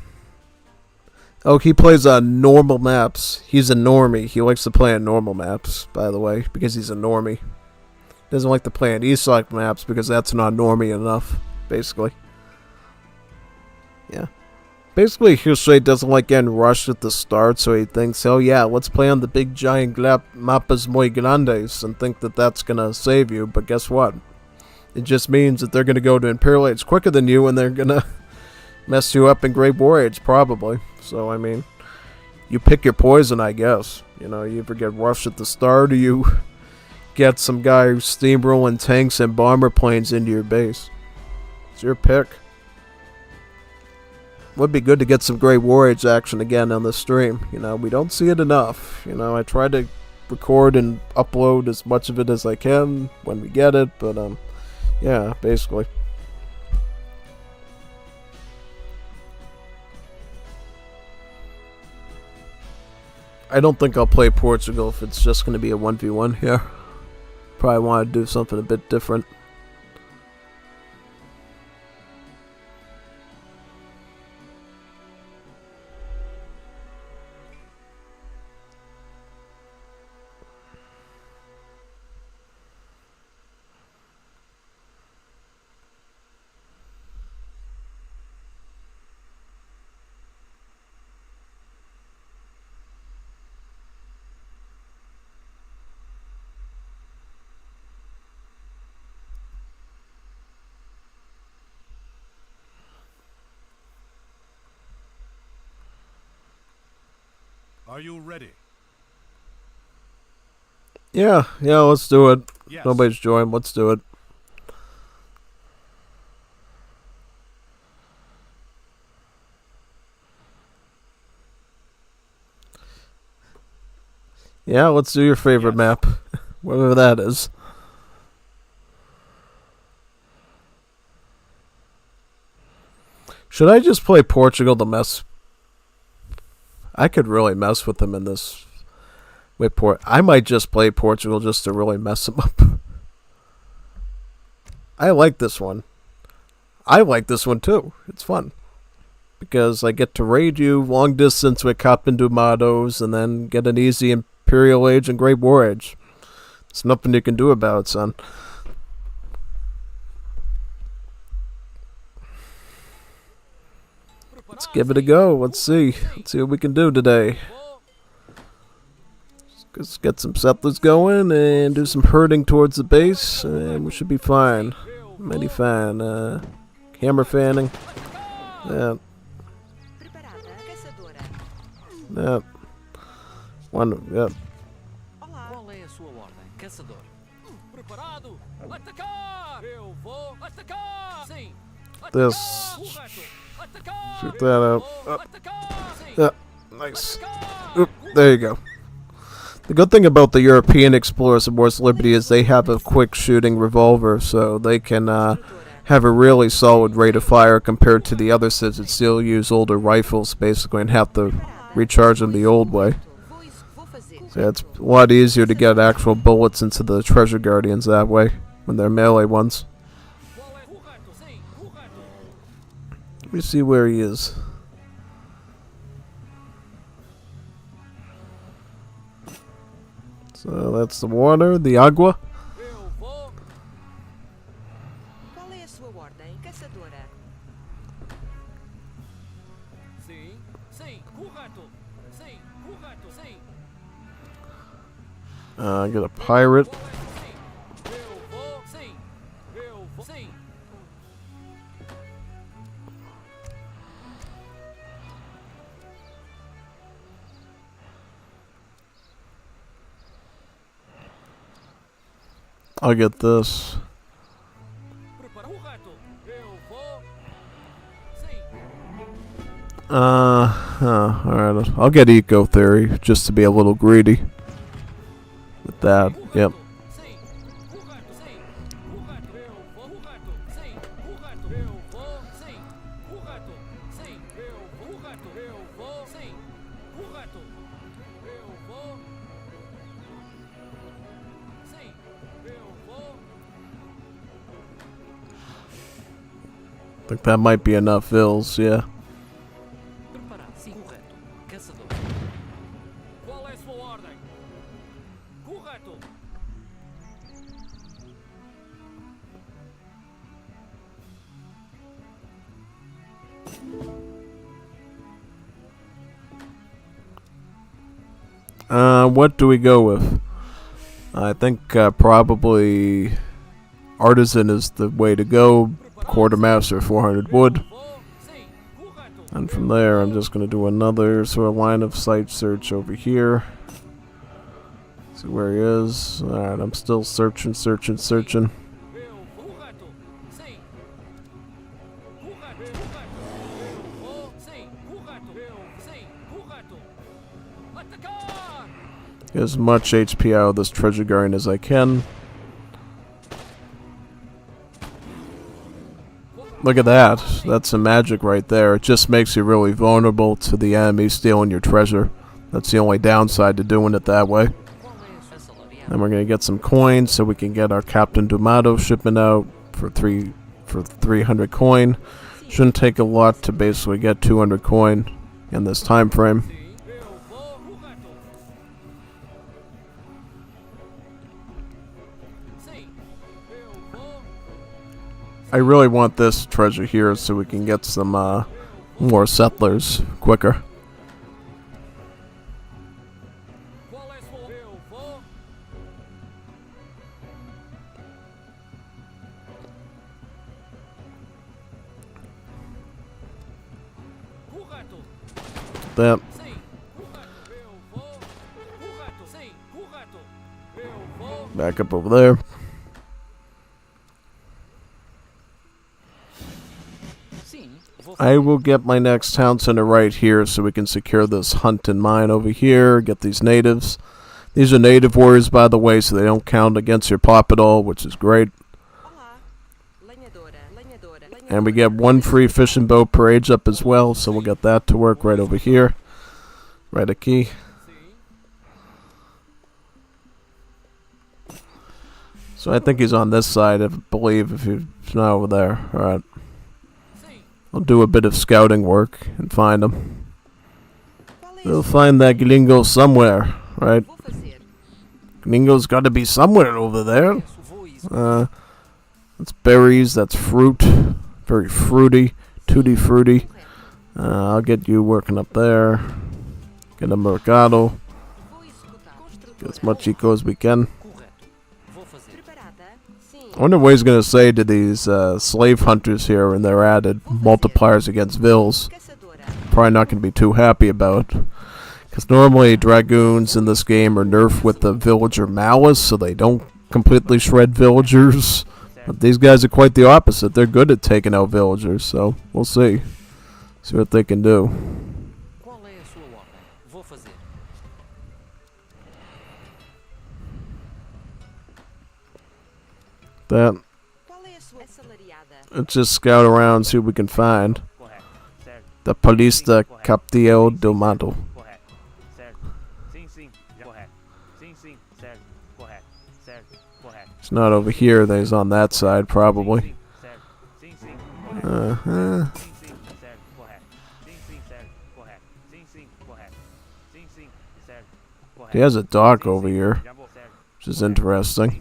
Oh, he plays on normal maps. He's a normie. He likes to play on normal maps, by the way, because he's a normie. Doesn't like to play on E-Select maps because that's not normie enough, basically. Yeah. Basically, Hirsche doesn't like getting rushed at the start, so he thinks, oh yeah, let's play on the big giant mapas muy grandes and think that that's gonna save you, but guess what? It just means that they're gonna go to Imperial Age quicker than you and they're gonna mess you up in Great War Age, probably. So, I mean, you pick your poison, I guess. You know, you either get rushed at the start or you get some guy steamrolling tanks and bomber planes into your base. It's your pick. Would be good to get some Great War Age action again on the stream. You know, we don't see it enough. You know, I try to record and upload as much of it as I can when we get it, but yeah, basically. I don't think I'll play Portugal if it's just going to be a 1v1 here. Probably want to do something a bit different. Are you ready? Yeah, let's do it. Yes. Nobody's joined, let's do it. Yeah, let's do your favorite Yes. map. Whatever that is. Should I just play Portugal to mess? I could really mess with them in this. With I might just play Portugal just to really mess them up. I like this one. I like this one too. It's fun. Because I get to raid you long distance with Capindumados and then get an easy Imperial Age and Great War Age. There's nothing you can do about it, son. Let's give it a go. Let's see. Let's see what we can do today. Let's get some settlers going and do some herding towards the base, and we should be fine. Mighty fine. Hammer fanning. Yeah. Yep. One. Yep. Qual é a sua ordem, caçador? Preparado? Atacar! Eu vou atacar! Sim! This. Correto! Atacar! Shoot that out. Atacar! Sim! Yep. Nice. Oop, there you go. The good thing about the European explorers of Wars Liberty is they have a quick shooting revolver, so they can have a really solid rate of fire compared to the other civs that still use older rifles, basically, and have to recharge them the old way. So yeah, it's a lot easier to get actual bullets into the treasure guardians that way, when they're melee ones. Let me see where he is. So that's the water, the agua. Qual é a sua ordem, caçadora? Sim! Sim! Correto! Sim! Correto! Sim! I get a pirate. Eu vou! Sim! Eu vou! Sim! I'll get this. Correto! Eu vou! Sim! Alright. I'll get Eco Theory, just to be a little greedy. With that, yep. Sim! Correto! Sim! Correto! Eu vou! Correto! Sim! Correto! Eu vou! Sim! Correto! Sim! Eu vou! Correto! Eu vou! Sim! Correto! Eu vou! Sim! Eu vou! I think that might be enough ills, yeah. Preparado. Sim. Correto. Caçador. Qual é a sua ordem? Correto. What do we go with? I think probably artisan is the way to go. Quartermaster, 400 wood. And from there, I'm just going to do another sort of line of sight search over here. See where he is. Alright, I'm still searching. Get as much HP out of this treasure guardian as I can. Look at that. That's some magic right there. It just makes you really vulnerable to the enemy stealing your treasure. That's the only downside to doing it that way. And we're going to get some coins so we can get our Captain Dumato shipment out for 300 coin. Shouldn't take a lot to basically get 200 coin in this time frame. I really want this treasure here so we can get some more settlers quicker. That. Back up over there. I will get my next town center right here so we can secure this hunt and mine over here, get these natives. These are native warriors, by the way, so they don't count against your pop at all, which is great. And we get one free fishing boat per age up as well, so we'll get that to work right over here. Right a key. So I think he's on this side, I believe, if he's not over there. Alright. I'll do a bit of scouting work and find him. We'll find that gringo somewhere, right? Gringo's got to be somewhere over there. That's berries, that's fruit. Very fruity, tutti frutti. I'll get you working up there. Get a mercado. Get as much eco as we can. I wonder what he's going to say to these slave hunters here when they're added multipliers against vills. Probably not going to be too happy about it. Because normally dragoons in this game are nerfed with the villager malice, so they don't completely shred villagers. But these guys are quite the opposite. They're good at taking out villagers, so we'll see. See what they can do. That. Let's just scout around and see what we can find. The Polista Capitão do Mato. It's not over here, he's on that side probably. He has a dock over here, which is interesting.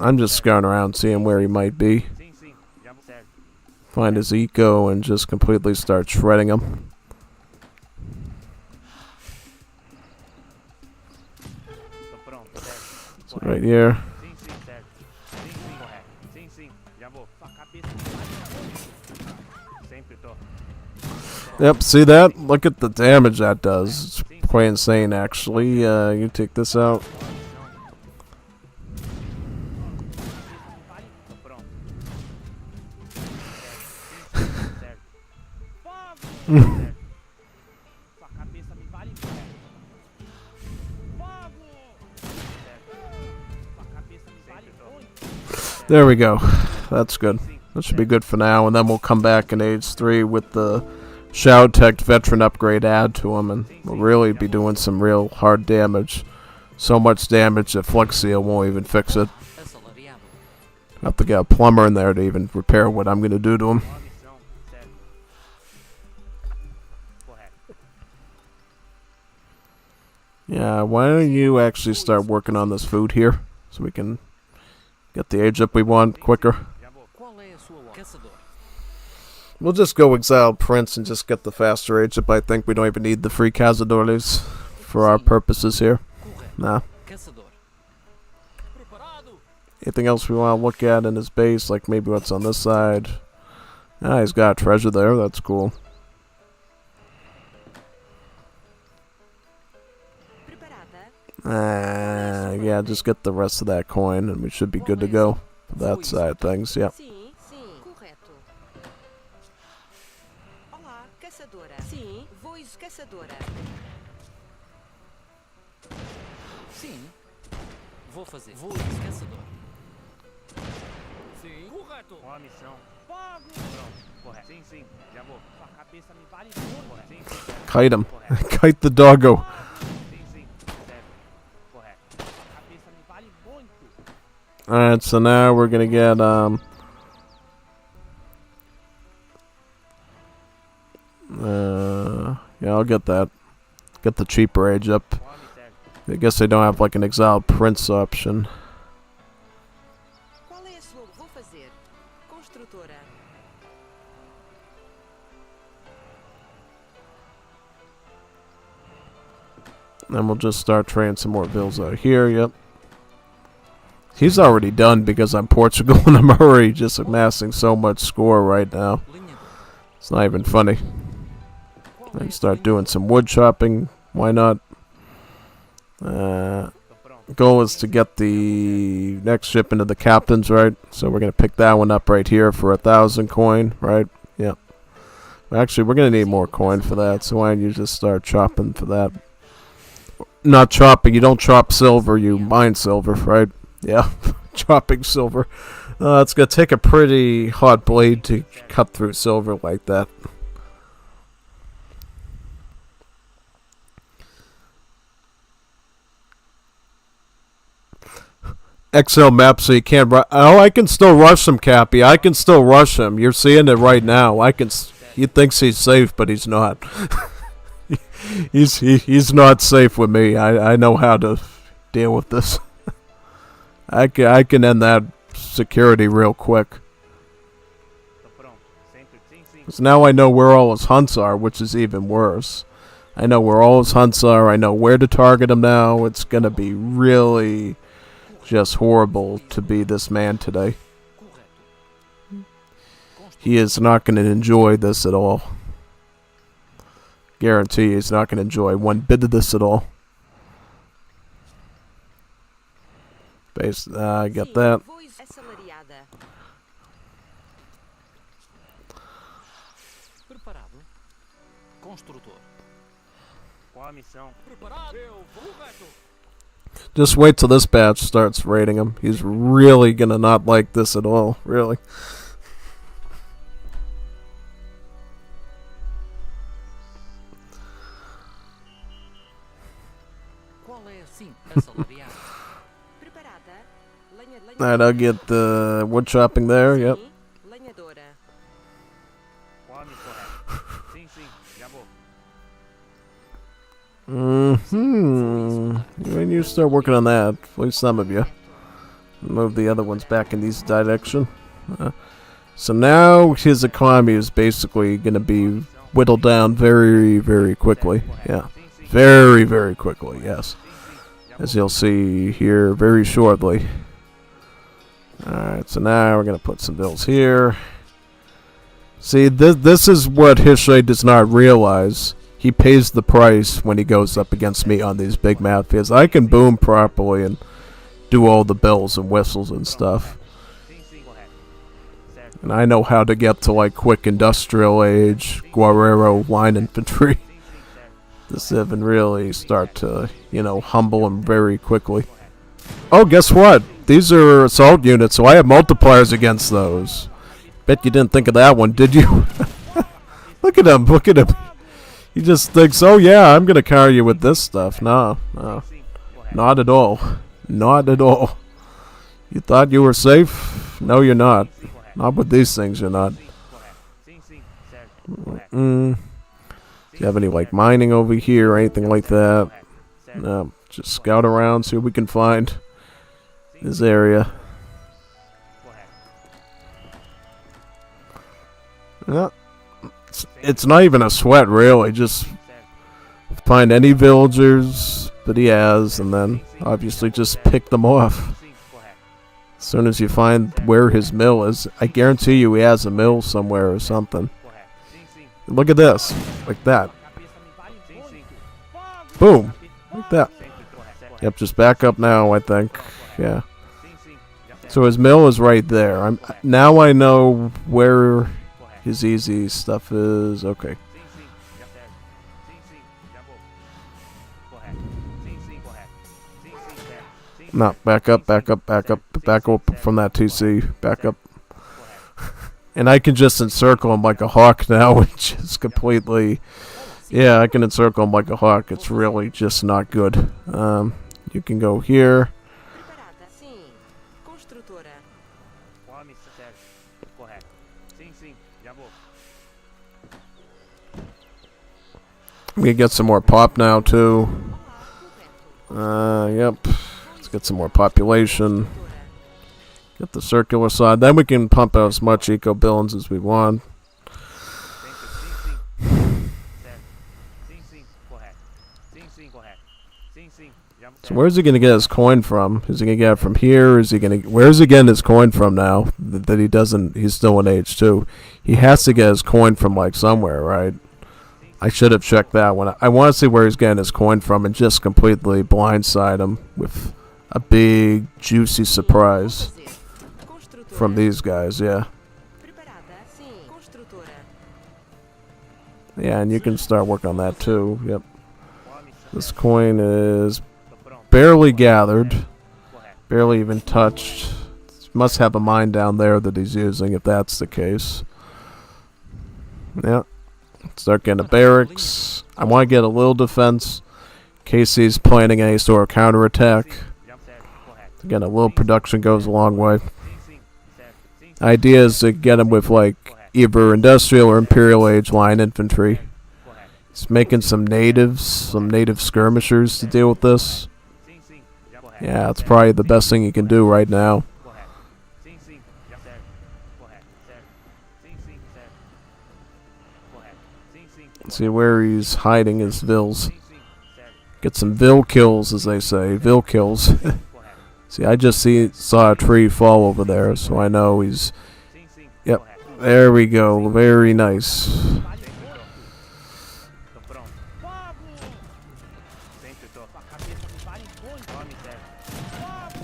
I'm just scouting around seeing where he might be. Find his eco and just completely start shredding him. So right here. Yep, see that? Look at the damage that does. It's quite insane actually. You take this out. There we go. That's good. That should be good for now, and then we'll come back in Age 3 with the Shroud Tech veteran upgrade add to him, and we'll really be doing some real hard damage. So much damage that Flexia won't even fix it. I have to get a plumber in there to even repair what I'm going to do to him. Yeah, why don't you actually start working on this food here, so we can get the age up we want quicker. We'll just go exile Prince and just get the faster agent, but I think we don't even need the free Cazadores for our purposes here. Correto. Nah. Caçador. Preparado. Anything else we want to look at in his base, like maybe what's on this side? Ah, he's got a treasure there, that's cool. Preparada? Yeah, just get the rest of that coin and we should be good to go for that side of things, yep. Sim, sim. Correto. Olá, caçadora. Sim, voz caçadora. Sim. Vou fazer. Vou esse caçador. Sim. Correto. Com a missão. Fogo! Pronto. Correto. Sim, sim. Já vou. Sua cabeça me vale muito. Correto. Sim, sim. Certo. Kite him. Correto. Kite the doggo. Sim, sim. Certo. Correto. Sua cabeça me vale muito. Alright, so now we're gonna get, yeah, I'll get that. Get the cheaper age up. Com a missão. I guess they don't have like an exiled prince option. Qual é a sua... Vou fazer. Construtora. Then we'll just start trading some more bills out here, yep. He's already done because I'm Portugal and I'm already just amassing so much score right now. Lenhador. It's not even funny. Qual And é start esse doing some wood chopping. Why not? Tô pronto. Goal is to get the next ship into the captains, right? So we're gonna pick that one up right here for 1,000 coin, right? Yeah. Actually, we're gonna need more coin for that. So why don't you just start chopping for that? Not chopping. You don't chop silver. You mine silver, right? Yeah. Chopping silver. It's gonna take a pretty hot blade to cut through silver like that. XL map so you can't oh, I can still rush him, Cappy. I can still rush him. You're seeing it right now. He thinks he's safe, but he's not. He's not safe with me. I know how to deal with this. I can end that security real quick. Tô pronto. Sempre. Sim, sim. 'Cause now I know where all his hunts are, which is even worse. I know where all his hunts are. I know where to target him now. It's gonna be really just horrible to be this man today. Correto. He is not going to enjoy this at all. Guarantee he's not going to enjoy one bit of this at all. I got Sim, that. voz assalariada. Preparado. Construtor. Com a missão. Preparado. Eu vou. Correto. Just wait till this batch starts raiding him. He's really going to not like this at all. Really. Qual é sim assalariado? Preparada. Alright, I'll get the wood chopping there. Yep. Sim, lenhadora. Com a missão. Sim, sim. Já vou. When you start working on that, at least some of you. Move the other ones back in this direction. So now his economy is basically going to be whittled down very, very quickly. Yeah. Very, very quickly, yes. As you'll see here very shortly. Alright, so now we're going to put some bills here. See, this is what Hishay does not realize. He pays the price when he goes up against me on these big map fields. I can boom properly and do all the bells and whistles and stuff. Sim, sim. Correto. Certo. And I know how to get to like quick industrial age, Guerrero line infantry. Sim, sim. Certo. This even really start to, humble him very quickly. Oh, guess what? These are assault units, so I have multipliers against those. Bet you didn't think of that one, did you? Look at him, look at him. He just thinks, oh yeah, I'm gonna carry you with this stuff. No, no. Sim. Correto. Not at all. Not at all. You thought you were safe? No, you're not. Correto. Not with these things, you're not. Correto. Sim, sim. Certo. Correto. Do you have any, like, mining over here or anything like that? Correto. Certo. No. Just scout around, see what we can find. This area. Correto. Yeah. it's not even a sweat really. Just find any villagers that he has, and then obviously just pick them off. As soon as you find where his mill is, I guarantee you he has a mill somewhere or something. Look at this, like that. Boom, like that. Yep, just back up now, I think. Yeah. So his mill is right there. Now I know where his easy stuff is. Okay. No, back up from that TC. Back up. And I can just encircle him like a hawk now, which is completely... Yeah, I can encircle him like a hawk. It's really just not good. You can go here. Preparada? Sim. Construtora. We can get some more pop now, too. Correto. Yep. Let's get some more population. Get the circular side. Then we can pump out as much eco-billings as we want. So where's he gonna get his coin from? Is he gonna get it from here? Where's he getting his coin from now? That he doesn't. He's still in H2. He has to get his coin from like somewhere, right? I should have checked that one. I want to see where he's getting his coin from and just completely blindside him with a big juicy surprise from these guys. Yeah. Preparada? Sim. Construtora. Yeah, and you can start work on that too. Yep. This coin is barely gathered, barely even touched. Must have a mine down there that he's using if that's the case. Yeah. Start getting a barracks. I want to get a little defense in case he's planning any sort of counterattack. Again, a little production goes a long way. Idea is to get him with like either industrial or imperial age line infantry. He's making some native skirmishers to deal with this. Yeah, that's probably the best thing you can do right now. Let's see where he's hiding his vills. Get some vill kills, as they say. Vill kills. See, I just saw a tree fall over there, so I know he's... Yep, there we go. Very nice.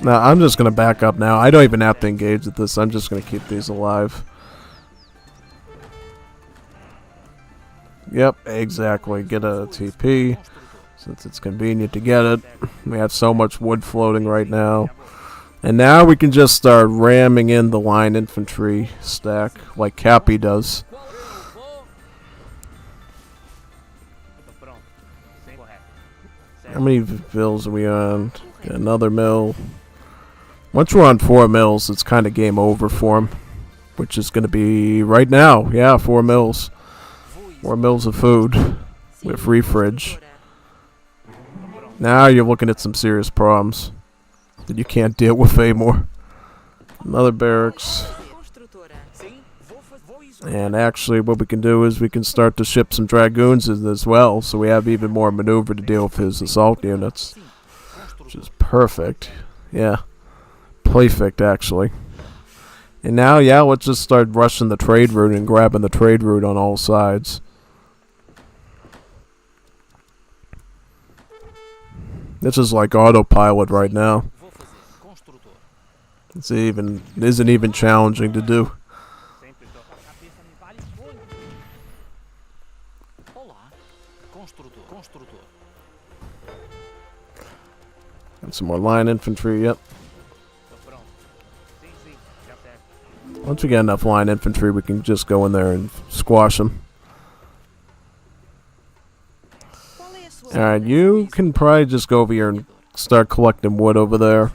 Now, I'm just going to back up now. I don't even have to engage with this. I'm just going to keep these alive. Yep, exactly. Get a TP, since it's convenient to get it. We have so much wood floating right now. And now we can just start ramming in the line infantry stack, like Cappy does. How many mills are we on? Get another mill. Once we're on 4 mills, it's kind of game over for him. Which is going to be right now. Yeah, 4 mills. 4 mills of food with refridge. Now you're looking at some serious problems that you can't deal with anymore. Another barracks. And actually what we can do is we can start to ship some dragoons in as well, so we have even more maneuver to deal with his assault units. Which is perfect. Yeah. Perfect, actually. And now, yeah, let's just start rushing the trade route and grabbing the trade route on all sides. This is like autopilot right now. It isn't even challenging to do. And some more line infantry, yep. Once we get enough line infantry, we can just go in there and squash them. Alright, you can probably just go over here and start collecting wood over there.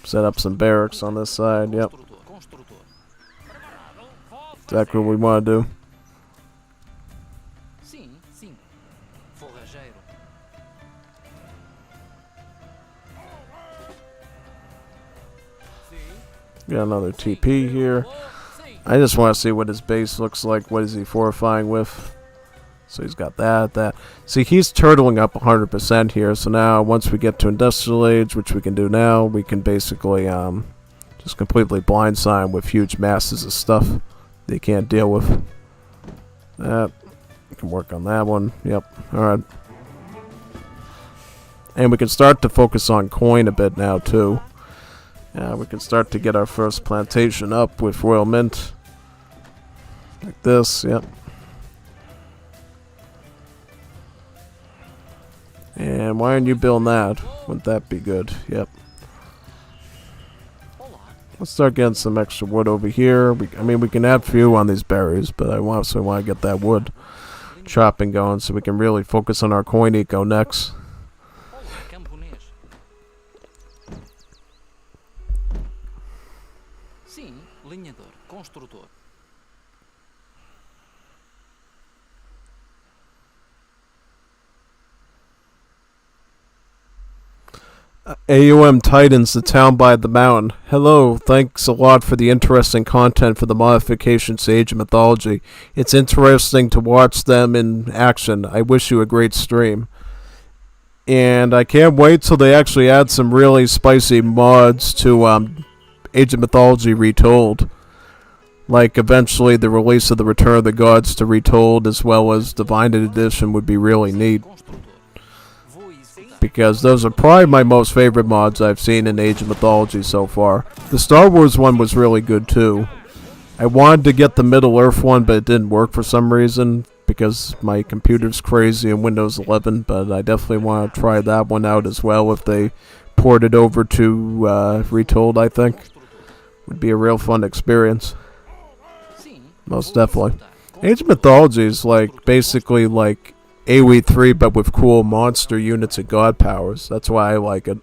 Set up some barracks on this side, yep. Exactly what we want to do. Got another TP here. I just want to see what his base looks like. What is he fortifying with? So he's got that. See, he's turtling up 100% here. So now, once we get to Industrial Age, which we can do now, we can basically just completely blindside him with huge masses of stuff they can't deal with. That. We can work on that one. Yep. Alright. And we can start to focus on coin a bit now, too. We can start to get our first plantation up with Royal Mint. Like this, yep. And why aren't you building that? Wouldn't that be good? Yep. Let's start getting some extra wood over here. I mean, we can add fuel on these berries, but I also want to get that wood chopping going so we can really focus on our coin eco next. Camponês. Sim, lenhador, construtor. AUM Titans, the town by the mountain. Hello, thanks a lot for the interesting content for the modifications to Age of Mythology. It's interesting to watch them in action. I wish you a great stream. And I can't wait till they actually add some really spicy mods to Age of Mythology Retold. Like eventually the release of the Return of the Gods to Retold as well as Divine Edition would be really neat. Because those are probably my most favorite mods I've seen in Age of Mythology so far. The Star Wars one was really good too. I wanted to get the Middle Earth one, but it didn't work for some reason because my computer's crazy in Windows 11, but I definitely want to try that one out as well if they port it over to Retold, I think. Would be a real fun experience. Most definitely. Age of Mythology is like basically like AoE 3 but with cool monster units and god powers. That's why I like it.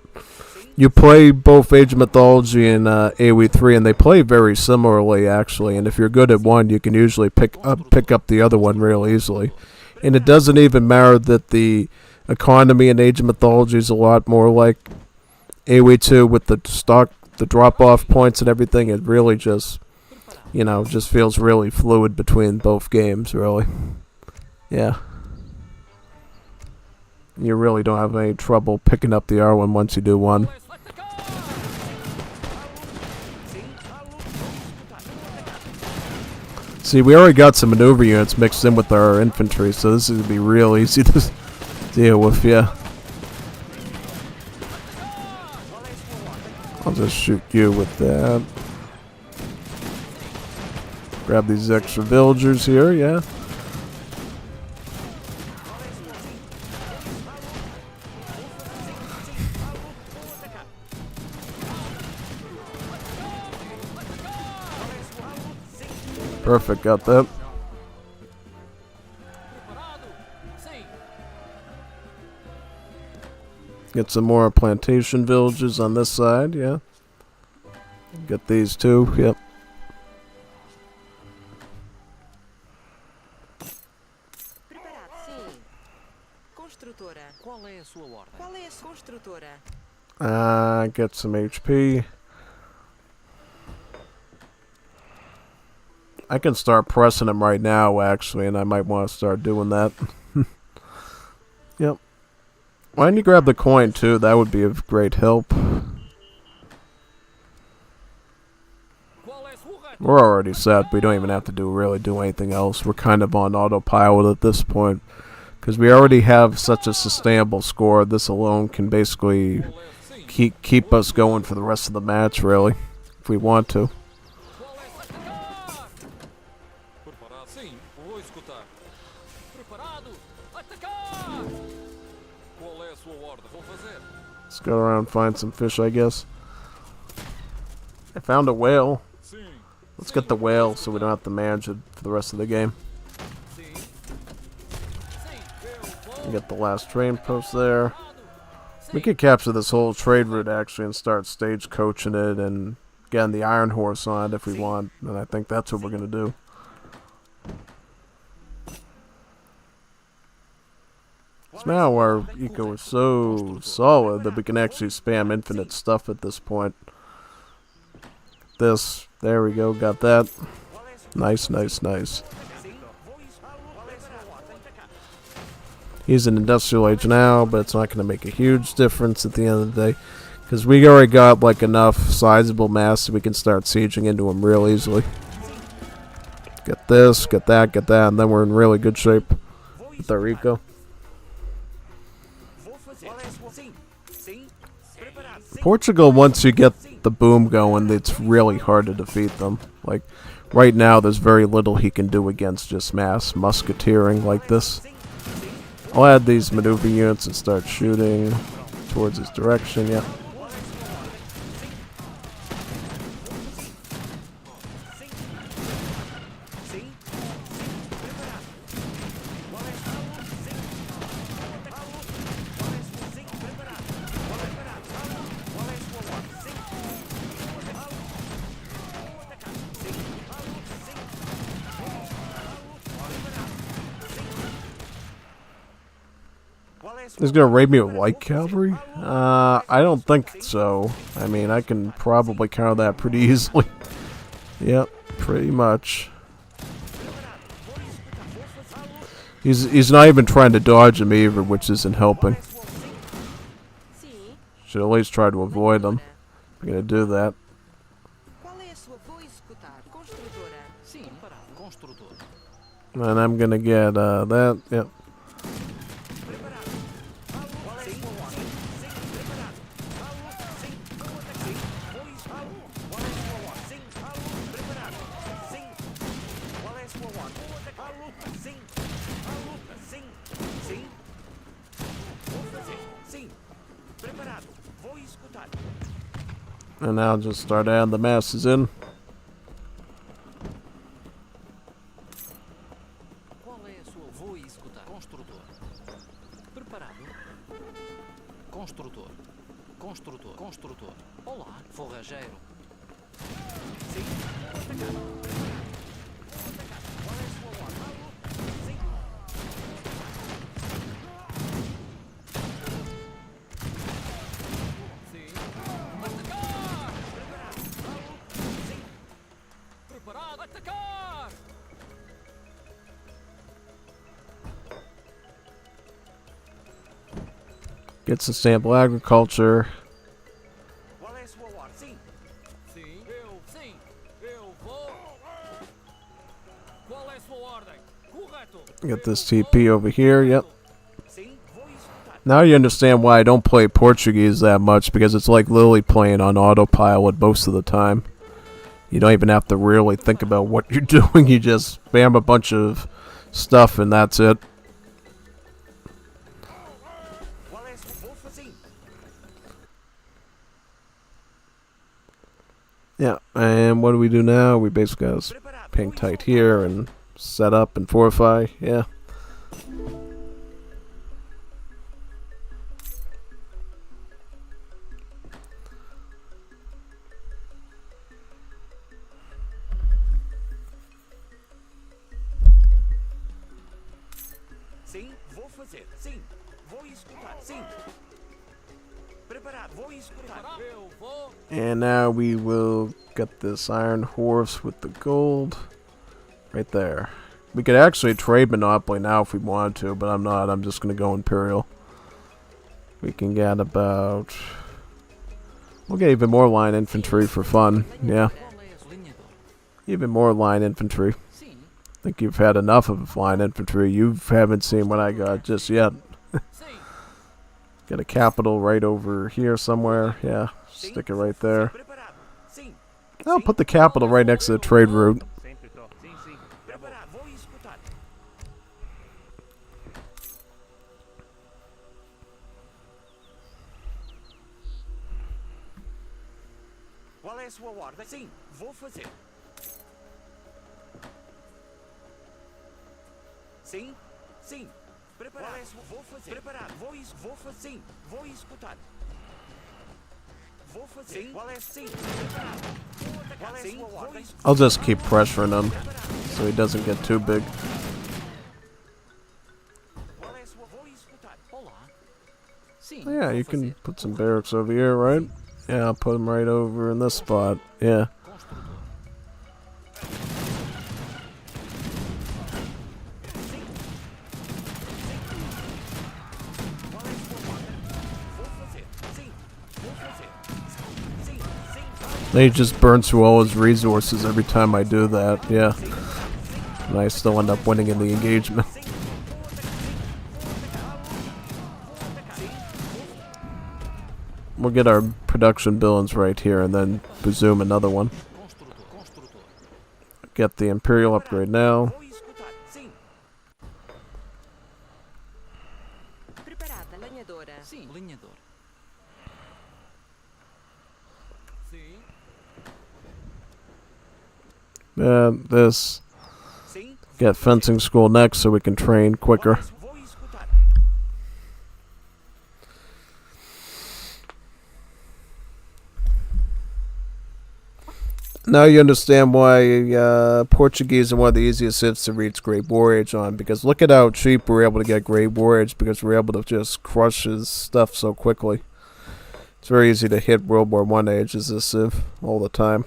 You play both Age of Mythology and AoE 3 and they play very similarly actually, and if you're good at one you can usually pick up the other one real easily. And it doesn't even matter that the economy in Age of Mythology is a lot more like AoE 2 with the drop off points and everything. It really just, you know, just feels really fluid between both games really. Yeah. You really don't have any trouble picking up the R1 once you do one. See, we already got some maneuver units mixed in with our infantry, so this is going to be real easy to deal with, yeah. I'll just shoot you with that. Grab these extra villagers here, yeah. Perfect, got that. Get some more plantation villages on this side, yeah. Get these two, yep. Preparado, sim. Construtora. Qual é a sua ordem? Qual é a sua construtora? Get some HP. I can start pressing them right now, actually, and I might want to start doing that. Yep. Why don't you grab the coin, too? That would be of great help. We're already set. We don't even have to really do anything else. We're kind of on autopilot at this point. Because we already have such a sustainable score. This alone can basically keep us going for the rest of the match, really. If we want to. Let's go around and find some fish, I guess. I found a whale. Let's get the whale so we don't have to manage it for the rest of the game. Get the last train post there. We could capture this whole trade route actually and start stagecoaching it and getting the Iron Horse on it if we want. And I think that's what we're going to do. So now our eco is so solid that we can actually spam infinite stuff at this point. There we go, got that. Nice, nice, nice. He's an industrial age now, but it's not going to make a huge difference at the end of the day. Because we already got like enough sizable mass so we can start sieging into him real easily. Get this, get that, and then we're in really good shape with our eco. Portugal, once you get the boom going, it's really hard to defeat them. Like, right now, there's very little he can do against just mass musketeering like this. I'll add these maneuver units and start shooting towards his direction, yeah. He's gonna raid me with light cavalry? I don't think so. I mean, I can probably counter that pretty easily. Yep, pretty much. He's not even trying to dodge him either, which isn't helping. Should at least try to avoid him. I'm gonna do that. And I'm gonna get that, yep. And now just start adding the masses in. Qual é a sua? Vou escutar. Construtor. Preparado? Construtor. Construtor. Construtor. Olá, forrageiro. Sim. Vou atacar. Vou atacar. Qual é a sua ordem? Sim. Sim. Atacar! Preparado. Sim. Preparado. Atacar! Get some sample agriculture. Qual é a sua ordem? Sim. Sim. Sim. Eu vou. Qual é a sua ordem? Correto. Get this TP over here, yep. Sim. Vou escutar. Now you understand why I don't play Portuguese that much, because it's like literally playing on autopilot most of the time. You don't even have to really think about what you're doing, you just spam a bunch of stuff and that's it. Qual é a sua? Vou fazer. Yeah, and what do we do now? We basically gotta Preparado. ping tight here and set up and fortify, yeah. Sim, vou fazer. Sim, vou escutar. Sim. Preparado. Vou escutar. Eu vou. And now we will get this iron horse with the gold right there. We could actually trade Monopoly now if we wanted to, but I'm not. I'm just going to go Imperial. We can get about... We'll get even more line infantry for fun. Yeah, Qual é a sua? Linhador. even more line infantry. Sim. I think you've had enough of line infantry. You haven't seen what I got just yet. Sim. Got a capital right over here somewhere. Yeah, stick it right there. Preparado. Sim. I'll put the capital right next to the trade route. Sempre tô. Sim, sim. Preparado. Vou escutar. Qual é a sua ordem? Sim, vou fazer. Sim, sim. Preparado. Qual é a sua? Vou fazer. Preparado. Vou fazer. Sim, vou escutar. Vou fazer. Sim. Qual é? Sim. Preparado. Vou atacar. Qual é a sua ordem? I'll just keep pressuring him so he doesn't get too big. Qual é a sua? Vou escutar. Olá. Sim. Yeah, vou you can fazer. put some barracks over here, right? Yeah, I'll put them right over in this spot. Yeah. Construtor. Then he just burns through all his resources every time I do that, yeah. And I still end up winning in the engagement. We'll get our production billings right here and then resume another one. Get the Imperial upgrade now. Vou escutar. Sim. Preparada, lenhadora. Sim, lenhador. Sim, And this. Sim. Get fencing school next so we can train quicker. Vou escutar. Now you understand why Portuguese are one of the easiest civs to reach Great War Age on, because look at how cheap we're able to get Great War Age, because we're able to just crush his stuff so quickly. It's very easy to hit World War I age as a civ all the time.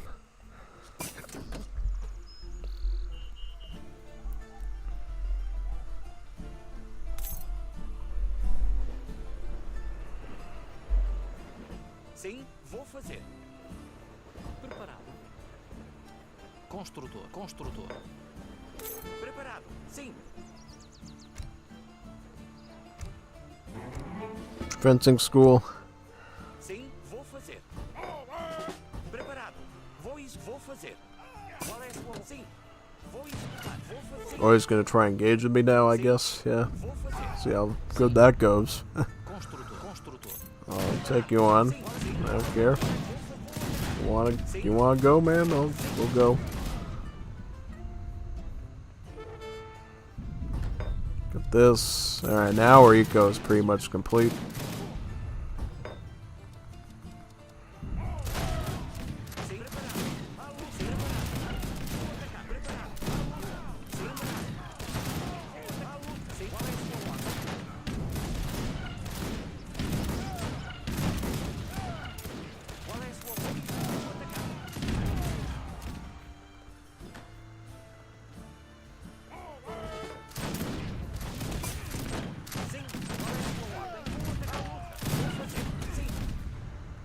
Sim, vou fazer. preparado. Construtor, construtor. Preparado. Sim. Fencing school. Sim, vou fazer. Preparado. Vou fazer. Qual é a sua... Sim. Vou escutar. Vou fazer. Oh, he's gonna try and engage with me now, I guess. Yeah. Vou fazer. See how good that goes. Construtor, construtor. I'll take you on. I don't care. You wanna go, man? We'll go. Get this. Alright, now our eco is pretty much complete.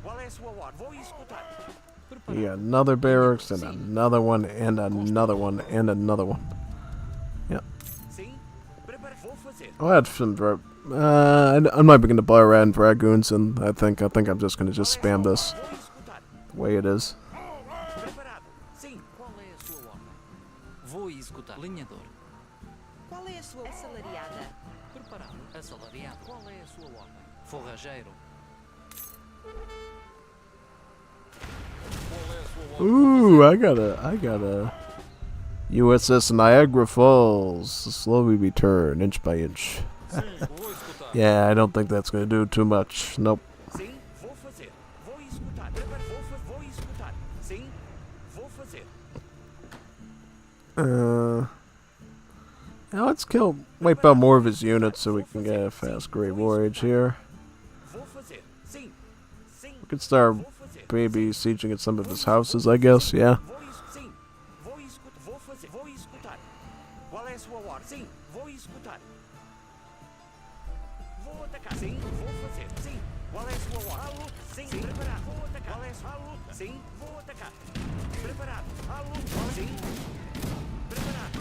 Qual é a sua ordem? Vou escutar. You got another barracks and another one and another one and another one. Yep. Sim. Prepara. Vou fazer. I'll add some I'm not going to buy around dragoons, and I think I'm just going to just spam this Vou escutar. the way it is. Preparado. Sim. Qual é a sua ordem? Vou executar. Lenhador. Qual é a sua assalariada? Preparado. Assalariado. Qual é a sua ordem? Forrageiro. Ooh, I got a USS Niagara Falls. Slowly return, inch by inch. Yeah, I don't think that's going to do too much. Nope. Sim. Vou fazer. Vou escutar. Prepara. Vou escutar. Sim. Vou fazer. Now let's wipe out more of his units so we can get a fast Great War Age here. Vou fazer. Sim. Sim. We could start Vou fazer. maybe sieging at some of his houses, I guess, yeah. Sim. Vou escutar. Vou fazer. Vou escutar. Qual é a sua ordem? Sim. Vou escutar. Vou atacar. Sim. Vou fazer. Sim. Qual é a sua ordem? A luta. Sim. Preparado. Vou atacar. Qual é a sua luta? Sim. Vou atacar. Preparado. A luta. Sim. Preparado.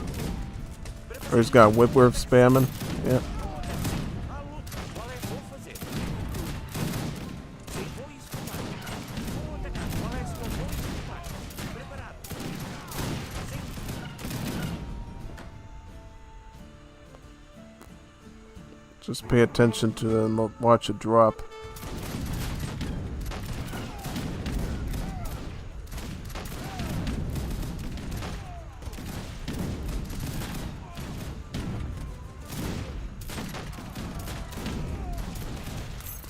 Or he's got Whitworth spamming. Yeah. A luta. Qual é? Vou fazer. Sim. Vou escutar. Vou atacar. Qual é a sua? Vou escutar. Preparado. Sim. Just pay attention to it and watch it drop.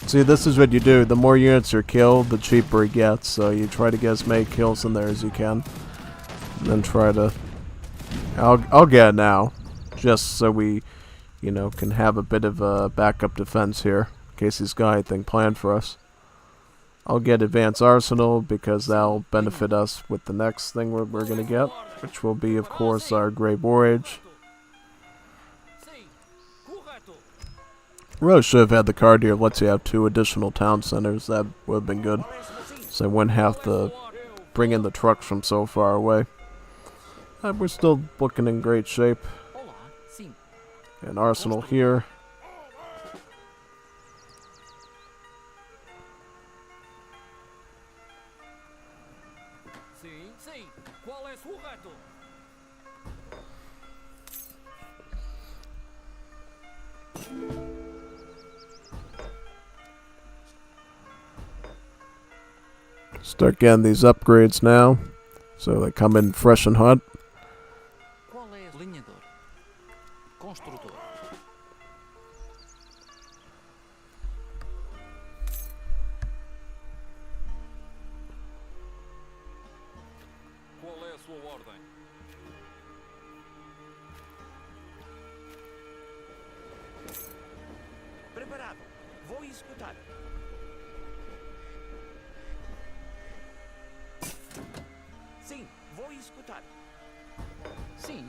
See, this is what you do. The more units are killed, the cheaper it gets. So you try to get as many kills in there as you can. And then try to... I'll get it now. Just so we, can have a bit of a backup defense here. In case he's got anything planned for us. I'll get Advanced Arsenal because that'll benefit us with the next thing we're going to get. Which will be, of course, our Great War Age. Sim. Correto. Really should have had the card here. Lets you have 2 additional town centers. That would have been good. So I wouldn't have to bring in the trucks from so far away. We're still looking in great shape. Olá, sim. An arsenal here. Sim, sim. Qual é correto? Start getting these upgrades now, so they come in fresh and hot. Qual é alinhador? Construtor. Qual é a sua ordem? Preparado. Vou executar. Sim, vou executar. Sim.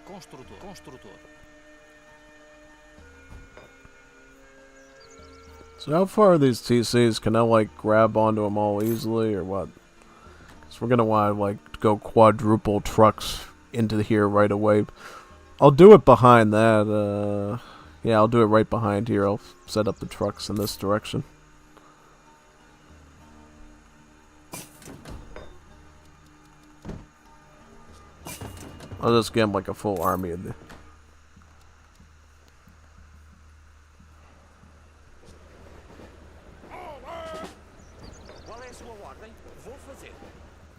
Construtor. Construtor. So how far are these TCs? Can I like grab onto them all easily or what? Because we're gonna want to like go quadruple trucks into here right away. I'll do it behind that. Yeah, I'll do it right behind here. I'll set up the trucks in this direction. I'll just get like a full army in there. Qual é a sua ordem? Vou fazer.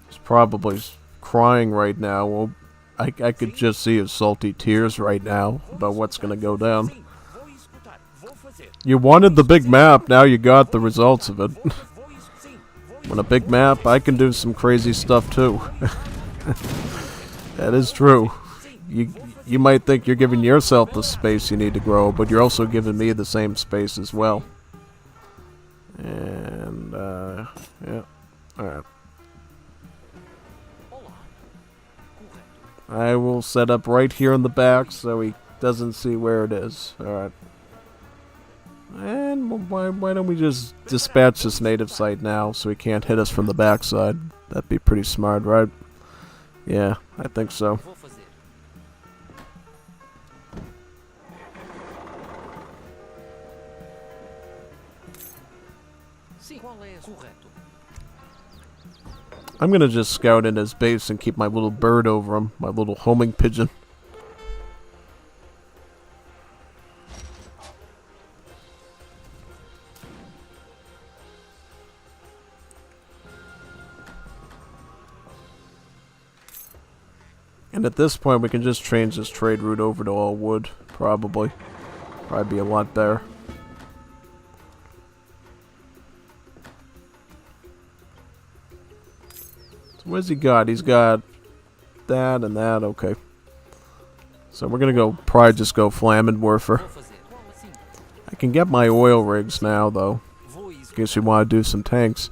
He's probably crying right now. Well, I could just see his salty tears right now about what's gonna go down. Sim, vou executar. Vou fazer. You wanted the big map, now you got the results of it. Sim, vou On a big map, I can do some crazy stuff too. That is true. You might think you're giving yourself the space you need to grow, but you're also giving me the same space as well. And, yeah. Alright. Olá. Correto. I will set up right here in the back so he doesn't see where it is. Alright. And why don't we just dispatch this native site now so he can't hit us from the backside? That'd be pretty smart, right? Yeah, I think so. Vou fazer. Sim. Qual é correto? I'm gonna just scout in his base and keep my little bird over him, my little homing pigeon. And at this point, we can just change this trade route over to all wood, probably. Probably be a lot better. So what's he got? He's got that and that, okay. So we're gonna go, probably just go Flamin Warfare. Vou fazer. Sim. I can get my oil rigs now, though. Vou In executar. case you want to do some tanks.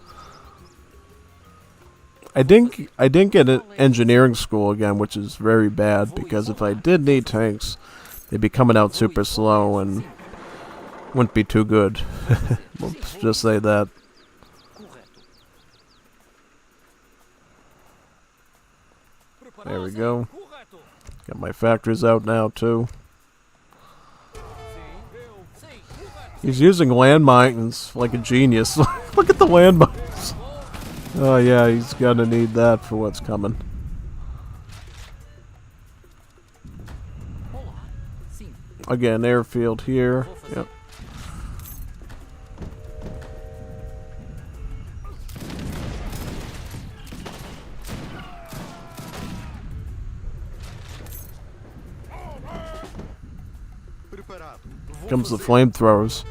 I didn't get an engineering school again, which is very bad, because if I did need tanks, they'd be coming out super slow and wouldn't be too good. We'll just say that. Correto. There we go. Correto. Got my factories out now, too. Sim. Sim. Correto. He's using landmines like a genius. Look at the landmines. Oh yeah, he's gonna need that for what's coming. Olá. Sim. Again, airfield here. Vou fazer. Yep. Preparado. Vou Comes the fazer. flamethrowers.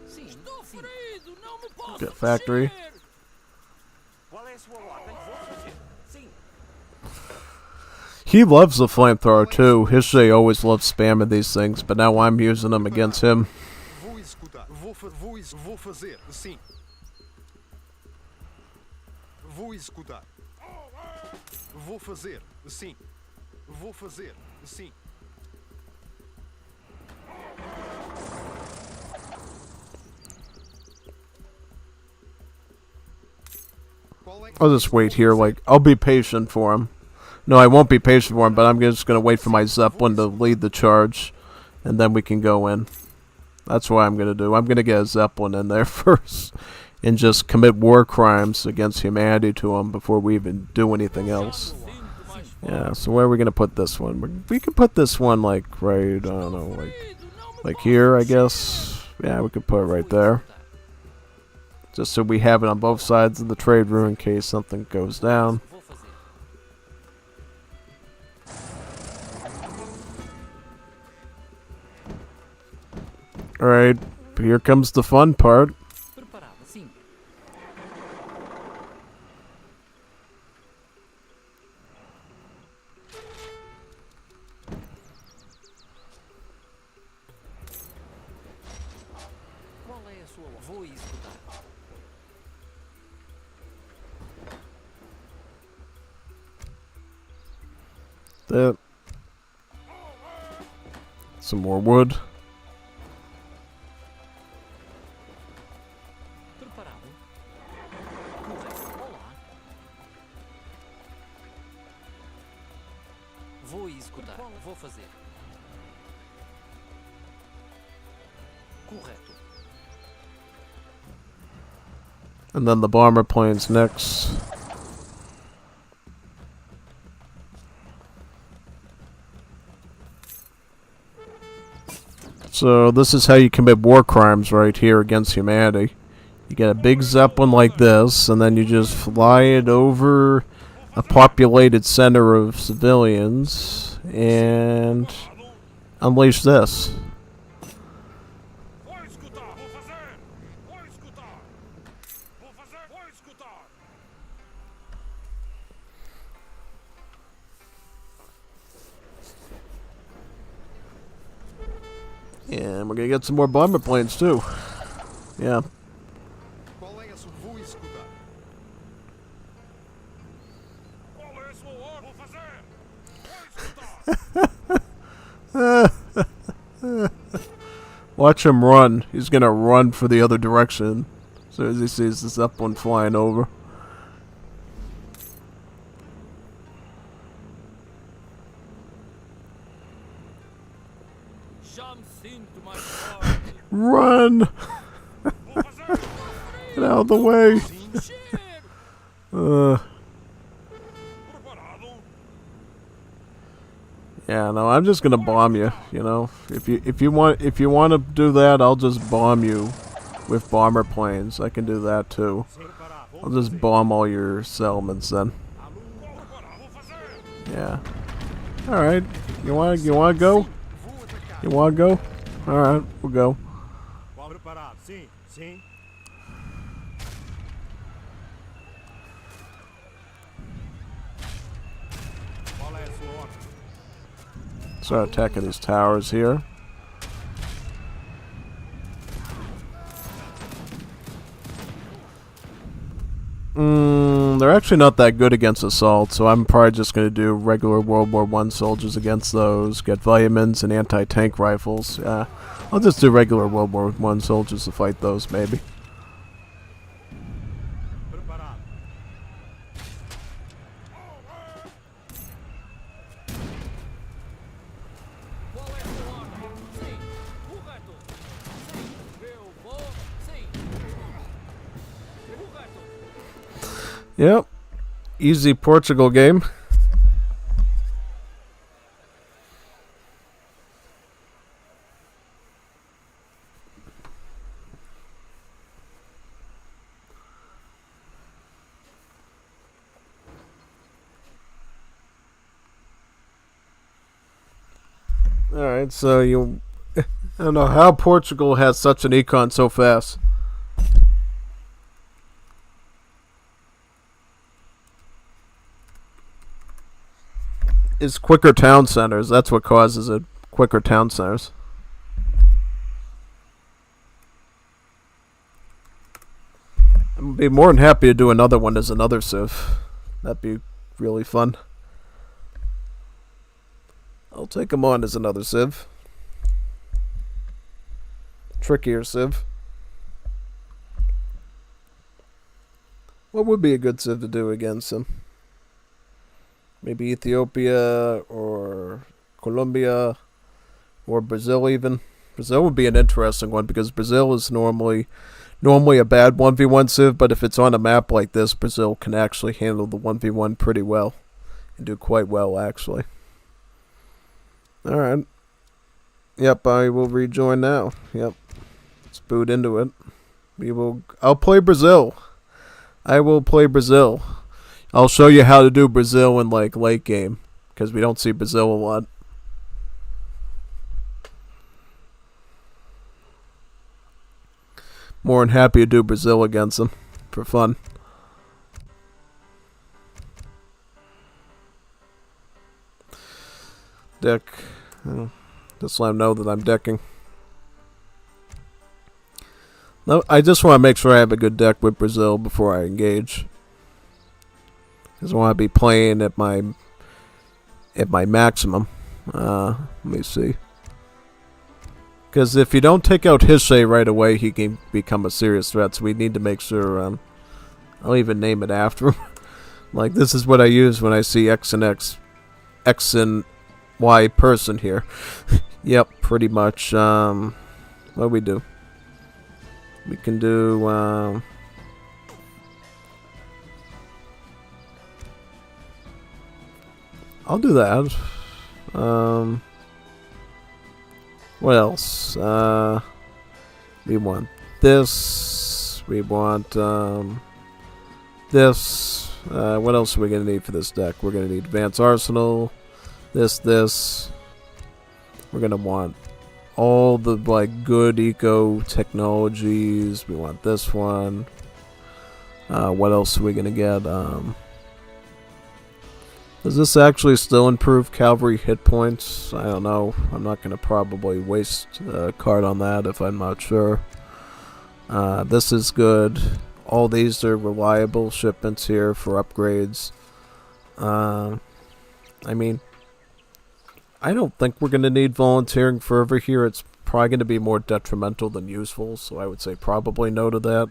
Sim. Estou ferido. Não me posso Get factory. mexer. Qual é a sua ordem? Vou fazer. Sim. He loves the flamethrower too. Hishay always loves spamming these things, but now I'm using them against him. Vou executar. Vou fazer. Sim. Vou executar. Vou fazer. Sim. Vou fazer. Sim. I'll just wait here. Like, I'll be patient for him. No, I won't be patient for him, but I'm just going to wait for my Zeppelin to lead the charge, and then we can go in. That's what I'm going to do. I'm going to get a Zeppelin in there first and just commit war crimes against humanity to him before we even do anything else. Yeah, so where are we going to put this one? We could put this one, like, right, I don't know, like here, I guess. Yeah, we could put it right there. Just so we have it on both sides of the trade route in case something goes down. Alright, here comes the fun part. Preparado, sim. Qual é a sua ordem? Vou escutar. That. Some more wood. Preparado? Correto. Olá. Vou escutar. Vou fazer. Correto. And then the bomber planes next. So this is how you commit war crimes right here against humanity. You get a big Zeppelin like this, and then you just fly it over a populated center of civilians and unleash this. Vou escutar. Vou fazer. Vou escutar. Vou fazer. Vou escutar. And we're gonna get some more bomber planes too. Yeah. Qual é a sua? Vou escutar. Qual é a sua ordem? Vou escutar. Watch him run. He's gonna run for the other direction as soon as he sees the Zeppelin flying over. Já me sinto mais forte. Run! Vou fazer. Get out of the way! Cheiro. Preparado. Yeah, no, I'm just gonna bomb you. You know, if you want to do that, I'll just bomb you with bomber planes. I can do that too. I'll just bomb all your settlements then. Preparado. Vou fazer. Yeah. All right. You wanna go? You wanna go? All right, we'll go. Preparado. Sim, sim. Qual é a sua ordem? Start attacking these towers here. They're actually not that good against assault, so I'm probably just going to do regular World War I soldiers against those, get vitamins and anti-tank rifles. Yeah, I'll just do regular World War I soldiers to fight those, maybe. Preparado. Qual é a sua ordem? Sim. Correto. Sim. Eu vou. Sim. Correto. Yep, easy Portugal game. Alright, so I don't know how Portugal has such an econ so fast. It's quicker town centers. That's what causes it. Quicker town centers. I'd be more than happy to do another one as another civ. That'd be really fun. I'll take him on as another civ. Trickier civ. What would be a good civ to do against him? Maybe Ethiopia or Colombia or Brazil even. Brazil would be an interesting one because Brazil is normally a bad 1v1 civ, but if it's on a map like this, Brazil can actually handle the 1v1 pretty well. And do quite well, actually. Alright. Yep, I will rejoin now. Yep. Let's boot into it. I'll play Brazil. I will play Brazil. I'll show you how to do Brazil in like late game, because we don't see Brazil a lot. More than happy to do Brazil against them for fun. Deck. Just let them know that I'm decking. No, I just want to make sure I have a good deck with Brazil before I engage. Because I want to be playing at my maximum. Let me see. Because if you don't take out Hishe right away, he can become a serious threat. So we need to make sure. I'll even name it after him. Like, this is what I use when I see X and Y person here. Yep, pretty much. What do we do? We can do. I'll do that. What else? We want this. We want this. What else are we gonna need for this deck? We're gonna need Advanced Arsenal. This. We're gonna want all the like good eco technologies. We want this one. What else are we gonna get? Does this actually still improve cavalry hit points? I don't know. I'm not gonna probably waste a card on that if I'm not sure. This is good. All these are reliable shipments here for upgrades. I mean, I don't think we're going to need volunteering fervor here. It's probably going to be more detrimental than useful, so I would say probably no to that.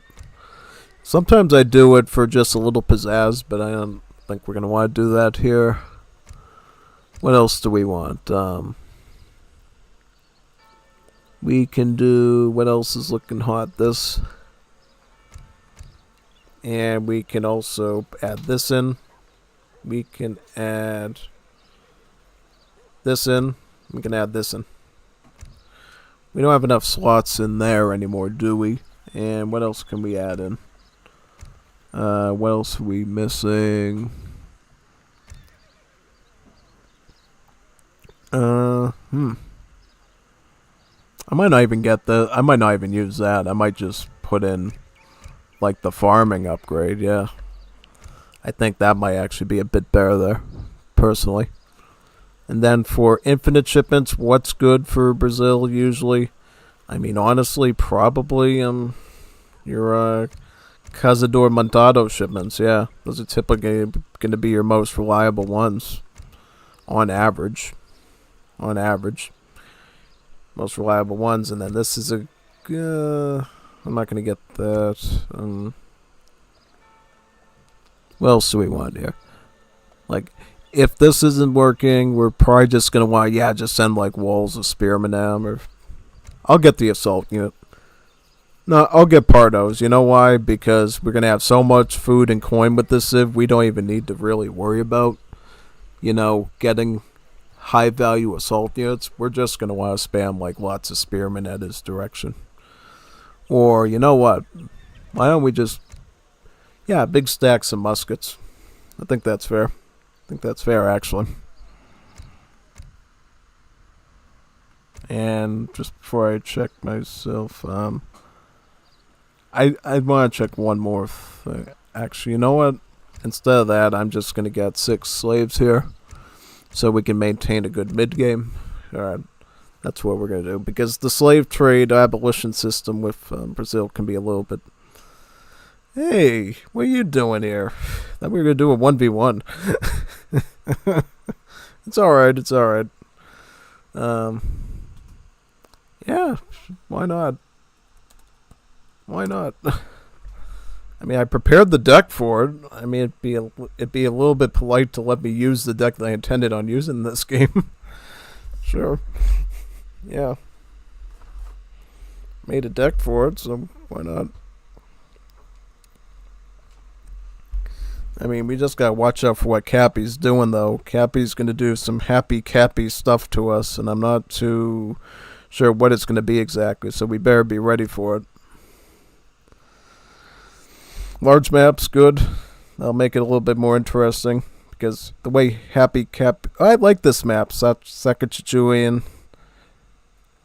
Sometimes I do it for just a little pizzazz, but I don't think we're going to want to do that here. What else do we want? We can do... What else is looking hot? This. And we can also add this in. We can add... this in. We can add this in. We don't have enough slots in there anymore, do we? And what else can we add in? What else are we missing? I might not even get the... I might not even use that. I might just put in like the farming upgrade, yeah. I think that might actually be a bit better there, personally. And then for infinite shipments, what's good for Brazil usually? I mean, honestly, probably your Cazador Montado shipments, yeah. Those are typically going to be your most reliable ones, on average. On average. Most reliable ones, and then this is a... I'm not going to get that. What else do we want here? Like... If this isn't working, we're probably just going to want, just send like walls of spearmen down. Or I'll get the assault unit. No, I'll get Pardos. You know why? Because we're going to have so much food and coin with this civ, we don't even need to really worry about, getting high value assault units. We're just going to want to spam like lots of spearmen at his direction. Or, you know what? Why don't we just, big stacks of muskets. I think that's fair. I think that's fair, actually. And just before I check myself, I want to check one more thing. Actually, you know what? Instead of that, I'm just going to get 6 slaves here, so we can maintain a good mid-game. Alright, that's what we're going to do. Because the slave trade abolition system with Brazil can be a little bit... Hey, what are you doing here? Thought we were going to do a 1v1. It's alright, it's alright. Yeah, why not? Why not? I mean, I prepared the deck for it. I mean, it'd be a little bit polite to let me use the deck that I intended on using in this game. Sure. Yeah. Made a deck for it, so why not? I mean, we just gotta watch out for what Cappy's doing, though. Cappy's gonna do some happy Cappy stuff to us, and I'm not too sure what it's gonna be exactly, so we better be ready for it. Large map's good. That'll make it a little bit more interesting, because the way Happy Cap... I like this map, Sakachichuian.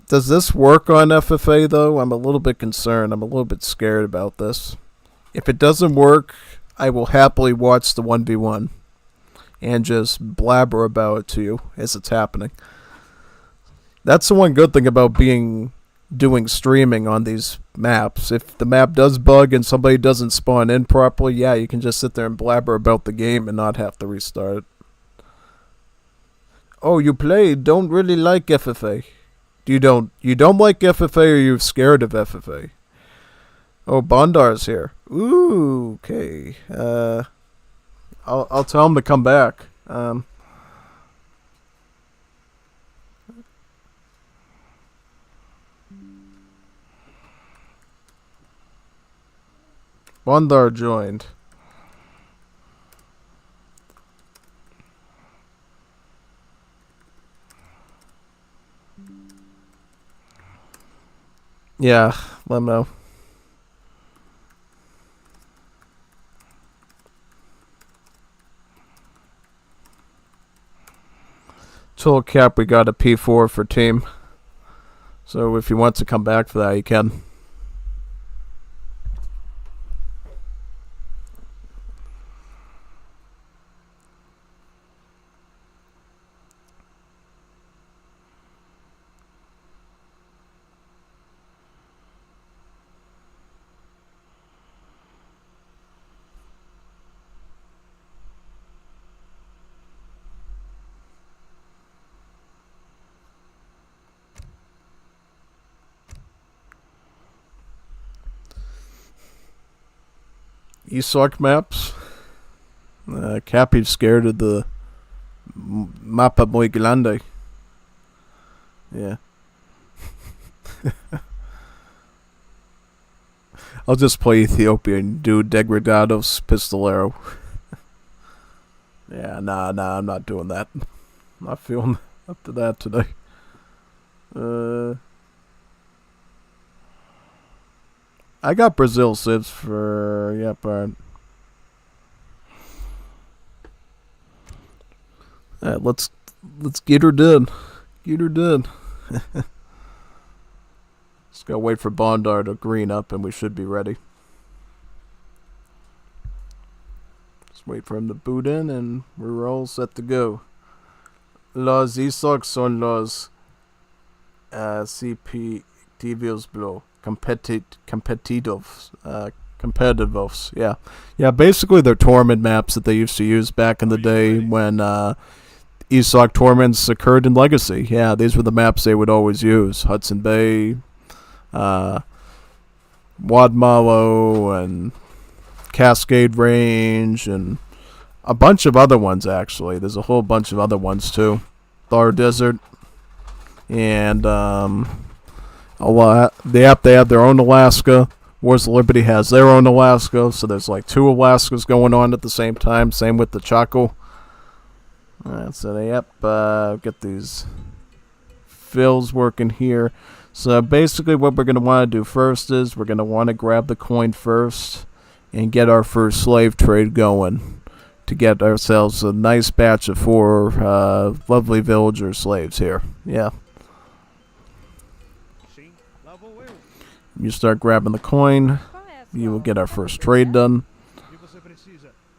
Does this work on FFA, though? I'm a little bit concerned. I'm a little bit scared about this. If it doesn't work, I will happily watch the 1v1 and just blabber about it to you as it's happening. That's the one good thing about doing streaming on these maps. If the map does bug and somebody doesn't spawn in properly, yeah, you can just sit there and blabber about the game and not have to restart it. Oh, you don't really like FFA. You don't like FFA, or you're scared of FFA? Oh, Bondar's here. Ooh, okay. I'll tell him to come back. Bondar joined. Yeah, let him know. Told Cap we got a P4 for team. So if he wants to come back for that, he can. Esoc maps. Cappy's scared of the Mapa Muy Grande. Yeah. I'll just play Ethiopia and do Degradados Pistolero. Yeah, nah, I'm not doing that. I'm not feeling up to that today. I got Brazil civs for... Yep, alright. Let's get her done. Get her done. Just gotta wait for Bondar to green up and we should be ready. Just wait for him to boot in and we're all set to go. Los Isocs son los CP Tibios Blow. Competitivos. Yeah, basically they're tournament maps that they used to use back in the day when ESOC tournaments occurred in Legacy. Yeah, these were the maps they would always use. Hudson Bay, Wadmalo, and Cascade Range, and a bunch of other ones, actually. There's a whole bunch of other ones, too. Thar Desert, and they have their own Alaska. Wars of Liberty has their own Alaska, so there's like 2 Alaskas going on at the same time. Same with the Chaco. So they get these fills working here. So basically what we're going to want to do first is we're going to want to grab the coin first and get our first slave trade going to get ourselves a nice batch of 4 lovely villager slaves here. Yeah. You start grabbing the coin, you will get our first trade done,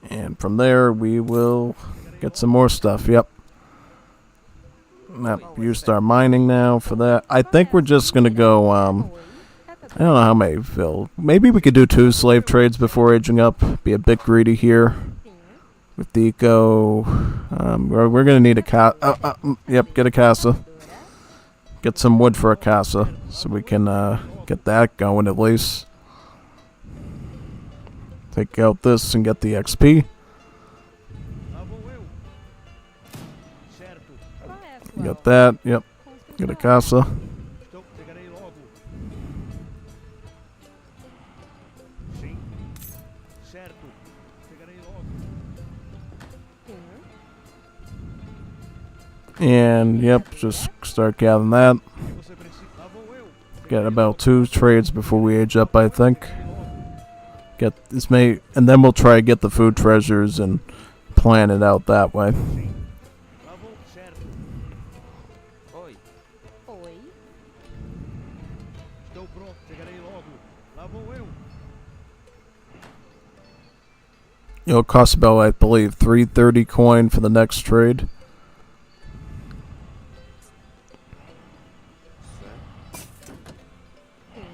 and from there we will get some more stuff. Yep. You start mining now for that. I think we're just going to go, I don't know how many fill. Maybe we could do 2 slave trades before aging up. Be a bit greedy here with the eco. We're going to need a casa. Yep, get a casa. Get some wood for a casa so we can get that going at least. Take out this and get the XP. Lá vou eu. Certo. Qual é a sua Get ordem? that. Yep. Construção. Get a caça. Estou. Chegarei logo. Sim. Certo. Chegarei logo. Sim. And yep, just start gathering that. O que você precisa? Lá vou eu. Get about 2 trades before we age up, I think. Chegarei logo. Get this may, and then we'll try to get the food treasures and plan it out that way. Sim. Lá vou. Certo. Oi. Oi. Estou pronto. Chegarei logo. Lá vou eu. It'll cost about, I believe, 330 coin for the next trade. Sim.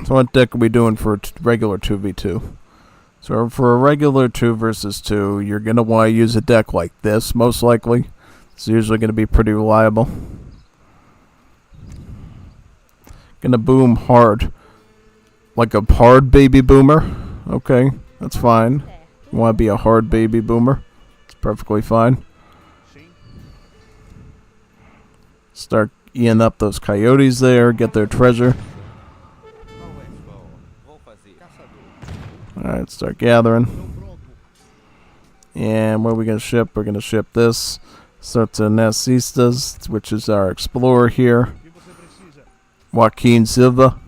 So what deck are we doing for a regular 2v2? So for a regular 2 versus 2, you're going to want to use a deck like this, most likely. It's usually going to be pretty reliable. Going to boom hard. Like a hard baby boomer? Okay, that's fine. Certo. You want to be a hard baby boomer? It's perfectly fine. Sim. Start eating up those coyotes there, get their treasure. Qual é sua ordem? Vou fazer. Caçador. Alright, start gathering. Estou pronto. And where are we going to ship? We're going to ship this. Start to Nacistas, which is our explorer here. O que você precisa? Joaquin Silva.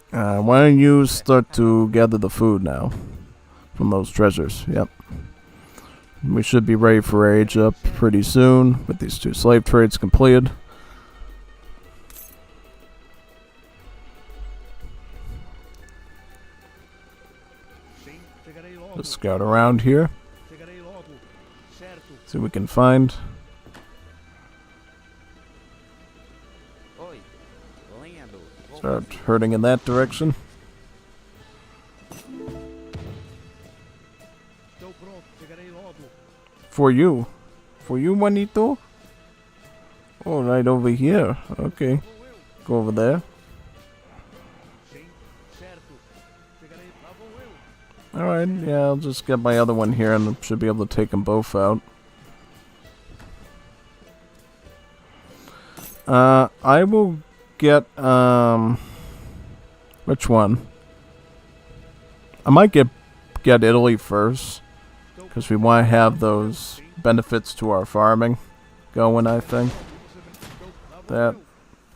Why don't you start to gather the food now from those treasures? Yep. We should be ready for age up pretty soon with these 2 slave trades completed. Sim. Chegarei logo. Just scout around here, Chegarei logo. Certo. see what we can find. Oi. Lenhador. Vou Start fazer. herding in that direction. Estou pronto. Chegarei logo. For you. For you, Juanito? Oh, right over here. Okay. Lá vou eu. Go over there. Sim. Certo. Chegarei. Lá vou eu. Alright, yeah, I'll just get my other one here and should be able to take them both out. I will get, which one? I might get Italy first, because we want to have those benefits to our farming going, I think. That,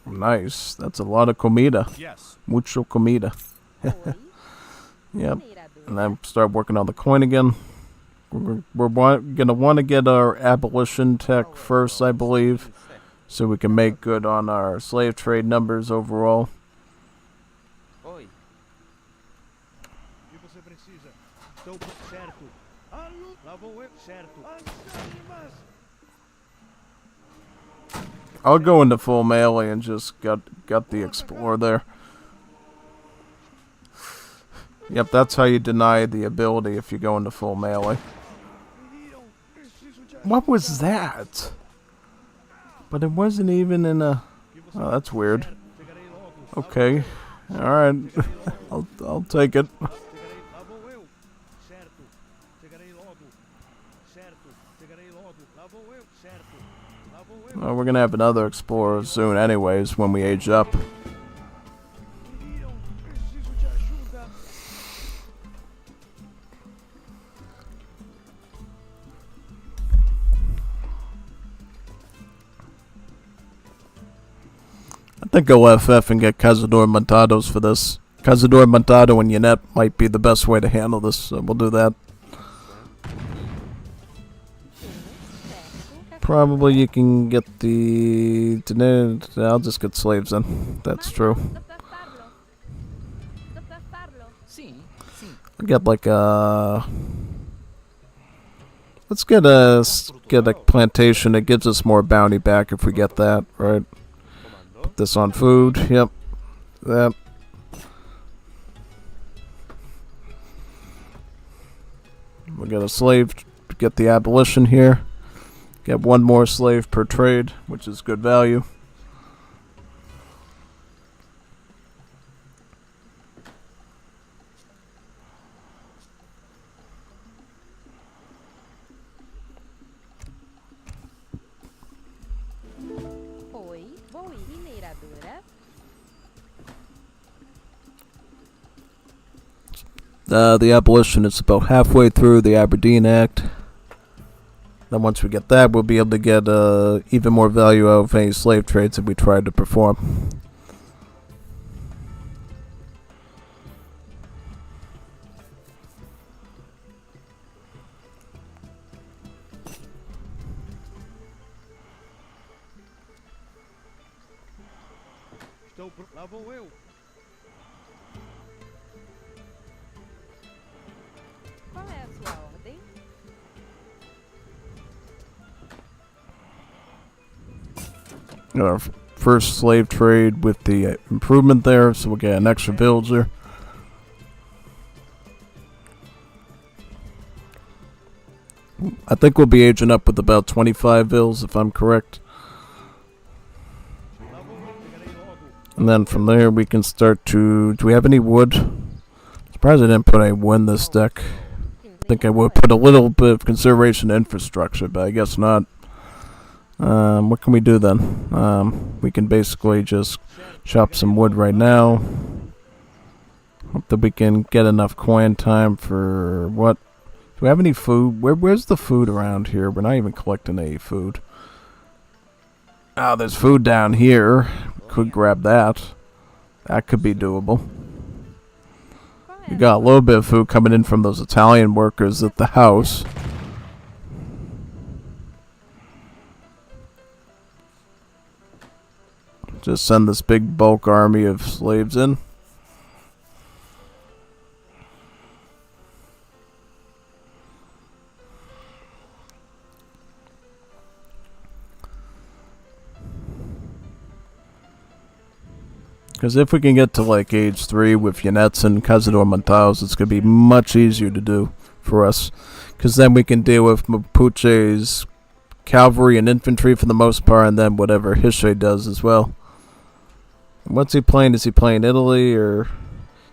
nice. That's a lot of comida. Yes. Mucho comida. Oi. Yep. Minerador. And then start working on the coin again. We're gonna want to get our abolition tech first, I believe, so we can make good on our slave trade numbers overall. Oi. O que você precisa? Estou pronto. Certo. Alô. Lá vou eu. Certo. I'll go into full melee and just got the explorer there. Yep, that's how you deny the ability if you go into full melee. What was that? But it wasn't even in a... Oh, that's weird. Chegarei logo. Okay. Alright. I'll take it. Chegarei. Lá vou eu. Certo. Chegarei logo. Certo. Chegarei logo. Lá vou eu. Certo. Lá vou eu. Well, we're gonna have another explorer soon anyways when we age up. Preciso de ajuda. I think go FF and get Cazador Montados for this. Cazador Montado and Yanet might be the best way to handle this, so we'll do that. Certo. Probably you can get the... I'll just get slaves then. That's true. Sim, sim. I'll get like a... Let's get a plantation that gives us more bounty back if we get that, right? Put this on food, yep. That. We'll get a slave to get the abolition here. Get 1 more slave per trade, which is good value. the abolition is about halfway through the Aberdeen Act. Then once we get that, we'll be able to get even more value out of any slave trades that we try to perform. Lá vou eu. Qual é a sua ordem? Got our first slave trade with the improvement there, so we'll get an extra villager. I think we'll be aging up with about 25 vills, if I'm correct. And then from there we can start to... Do we have any wood? Surprised I didn't put any wood in this deck. I think I would put a little bit of conservation infrastructure, but I guess not. What can we do then? We can basically just chop some wood right now. Hope that we can get enough coin time for what? Do we have any food? Where's the food around here? We're not even collecting any food. Ah, there's food down here. Could grab that. That could be doable. We got a little bit of food coming in from those Italian workers at the house. Just send this big bulk army of slaves in. Because if we can get to like age 3 with Yanets and Cazador Montaos, it's going to be much easier to do for us. Because then we can deal with Mapuche's cavalry and infantry for the most part, and then whatever Hishe does as well. And what's he playing? Is he playing Italy or...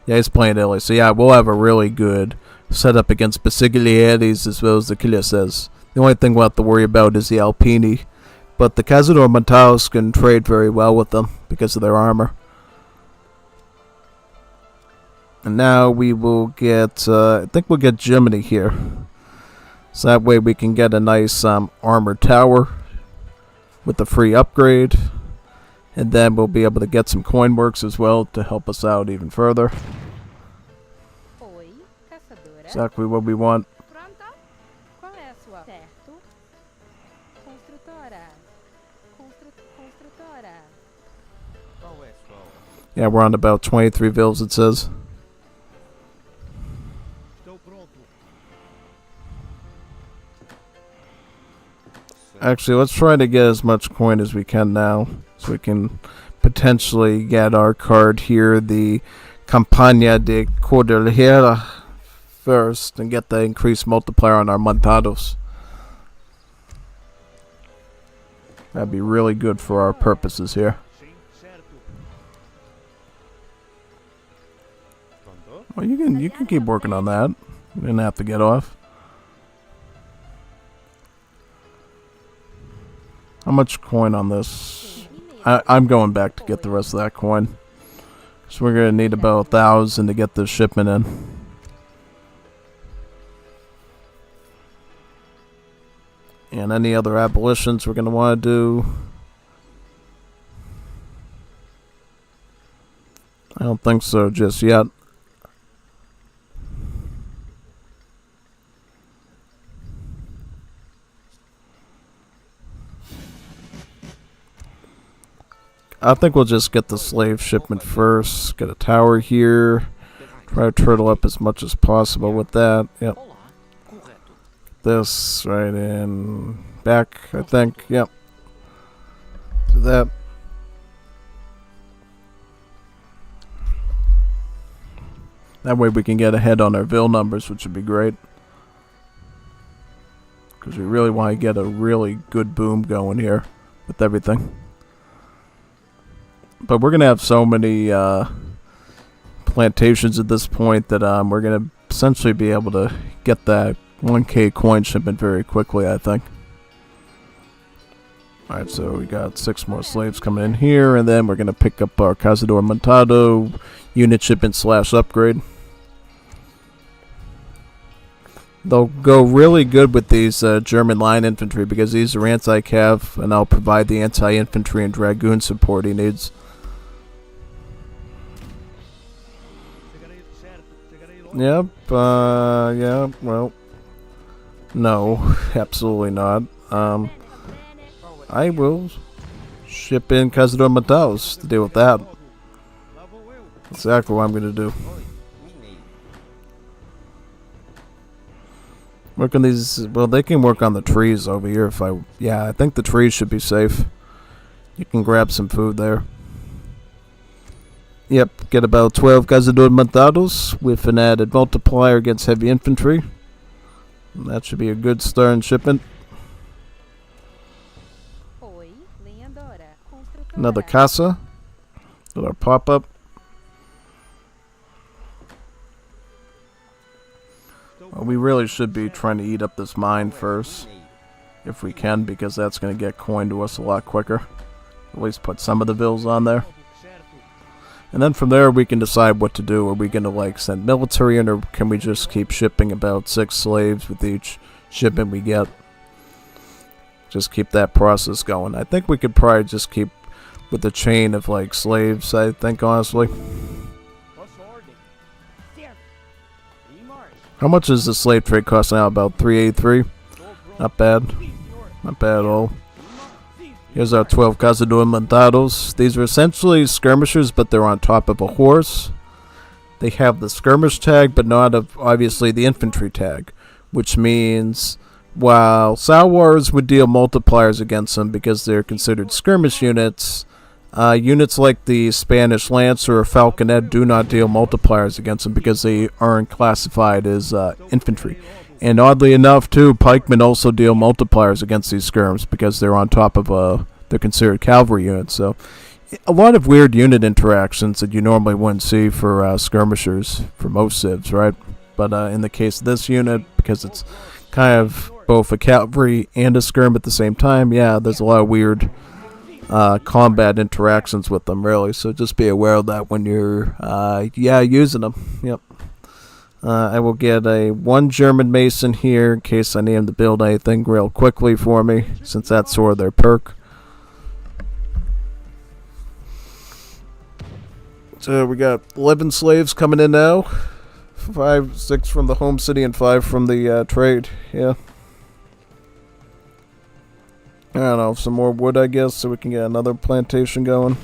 Yeah, he's playing Italy. So yeah, we'll have a really good setup against Basiglieres as well as the Chileses. The only thing we'll have to worry about is the Alpini. But the Cazador Montaos can trade very well with them because of their armor. And now we will get, I think we'll get Jiminy here. So that way we can get a nice armored tower with a free upgrade. And then we'll be able to get some coin works as well to help us out even further. Oi, caçadora. Exactly what we want. Pronta? Qual é a sua? Certo. Construtora. Construtora. Yeah, we're on about 23 vills, it says. Actually, let's try to get as much coin as we can now, so we can potentially get our card here, the Campagna de Cordillera, first, and get the increased multiplier on our Montados. That'd be really good for our purposes here. Well, you can keep working on that. You didn't have to get off. How much coin on this? I'm going back to get the rest of that coin. So we're going to need about 1,000 to get this shipment in. And any other abolitions we're going to want to do. I don't think so just yet. I think we'll just get the slave shipment first. Get a tower here. Try to turtle up as much as possible with that. Yep. This right in back, I think. Yep. Do that. That way we can get ahead on our Ville numbers, which would be great. Because we really want to get a really good boom going here with everything. But we're going to have so many plantations at this point that we're going to essentially be able to get that 1k coin shipment very quickly, I think. Alright, so we got 6 more slaves coming in here, and then we're going to pick up our Cazador Montado unit shipment / upgrade. They'll go really good with these German line infantry because these are anti-cav, and I'll provide the anti-infantry and dragoon support he needs. Yep, yeah, well, no, absolutely not. I will ship in Cazador Mataos to deal with that. Exactly what I'm going to do. Work on these, well, they can work on the trees over here if I think the trees should be safe. You can grab some food there. Yep, get about 12 Cazador Matados with an added multiplier against heavy infantry. That should be a good start in shipment. Oi, lenhadora, construtora. Another casa. Another pop-up. Well, we really should be trying to eat up this mine first. If we can, because that's going to get coin to us a lot quicker. At least put some of the bills on there. And then from there we can decide what to do. Are we going to like send military in, or can we just keep shipping about 6 slaves with each shipment we get? Just keep that process going. I think we could probably just keep with the chain of like slaves, I think, honestly. How much is the slave trade cost now? About 383. Not bad. Not bad at all. Here's our 12 Cazador Mandados. These are essentially skirmishers, but they're on top of a horse. They have the skirmish tag, but not obviously the infantry tag. Which means, while Sowars would deal multipliers against them because they're considered skirmish units, units like the Spanish Lancer or Falconet do not deal multipliers against them because they aren't classified as infantry. And oddly enough, too, pikemen also deal multipliers against these skirms because they're on top of they're considered cavalry units. So, a lot of weird unit interactions that you normally wouldn't see for skirmishers for most civs, right? But in the case of this unit, because it's kind of both a cavalry and a skirm at the same time, yeah, there's a lot of weird combat interactions with them, really. So just be aware of that when you're, using them. Yep. I will get one German Mason here in case I need him to build anything real quickly for me, since that's sort of their perk. So we got 11 slaves coming in now. 6 from the home city and 5 from the trade. Yeah. I don't know, some more wood, I guess, so we can get another plantation going.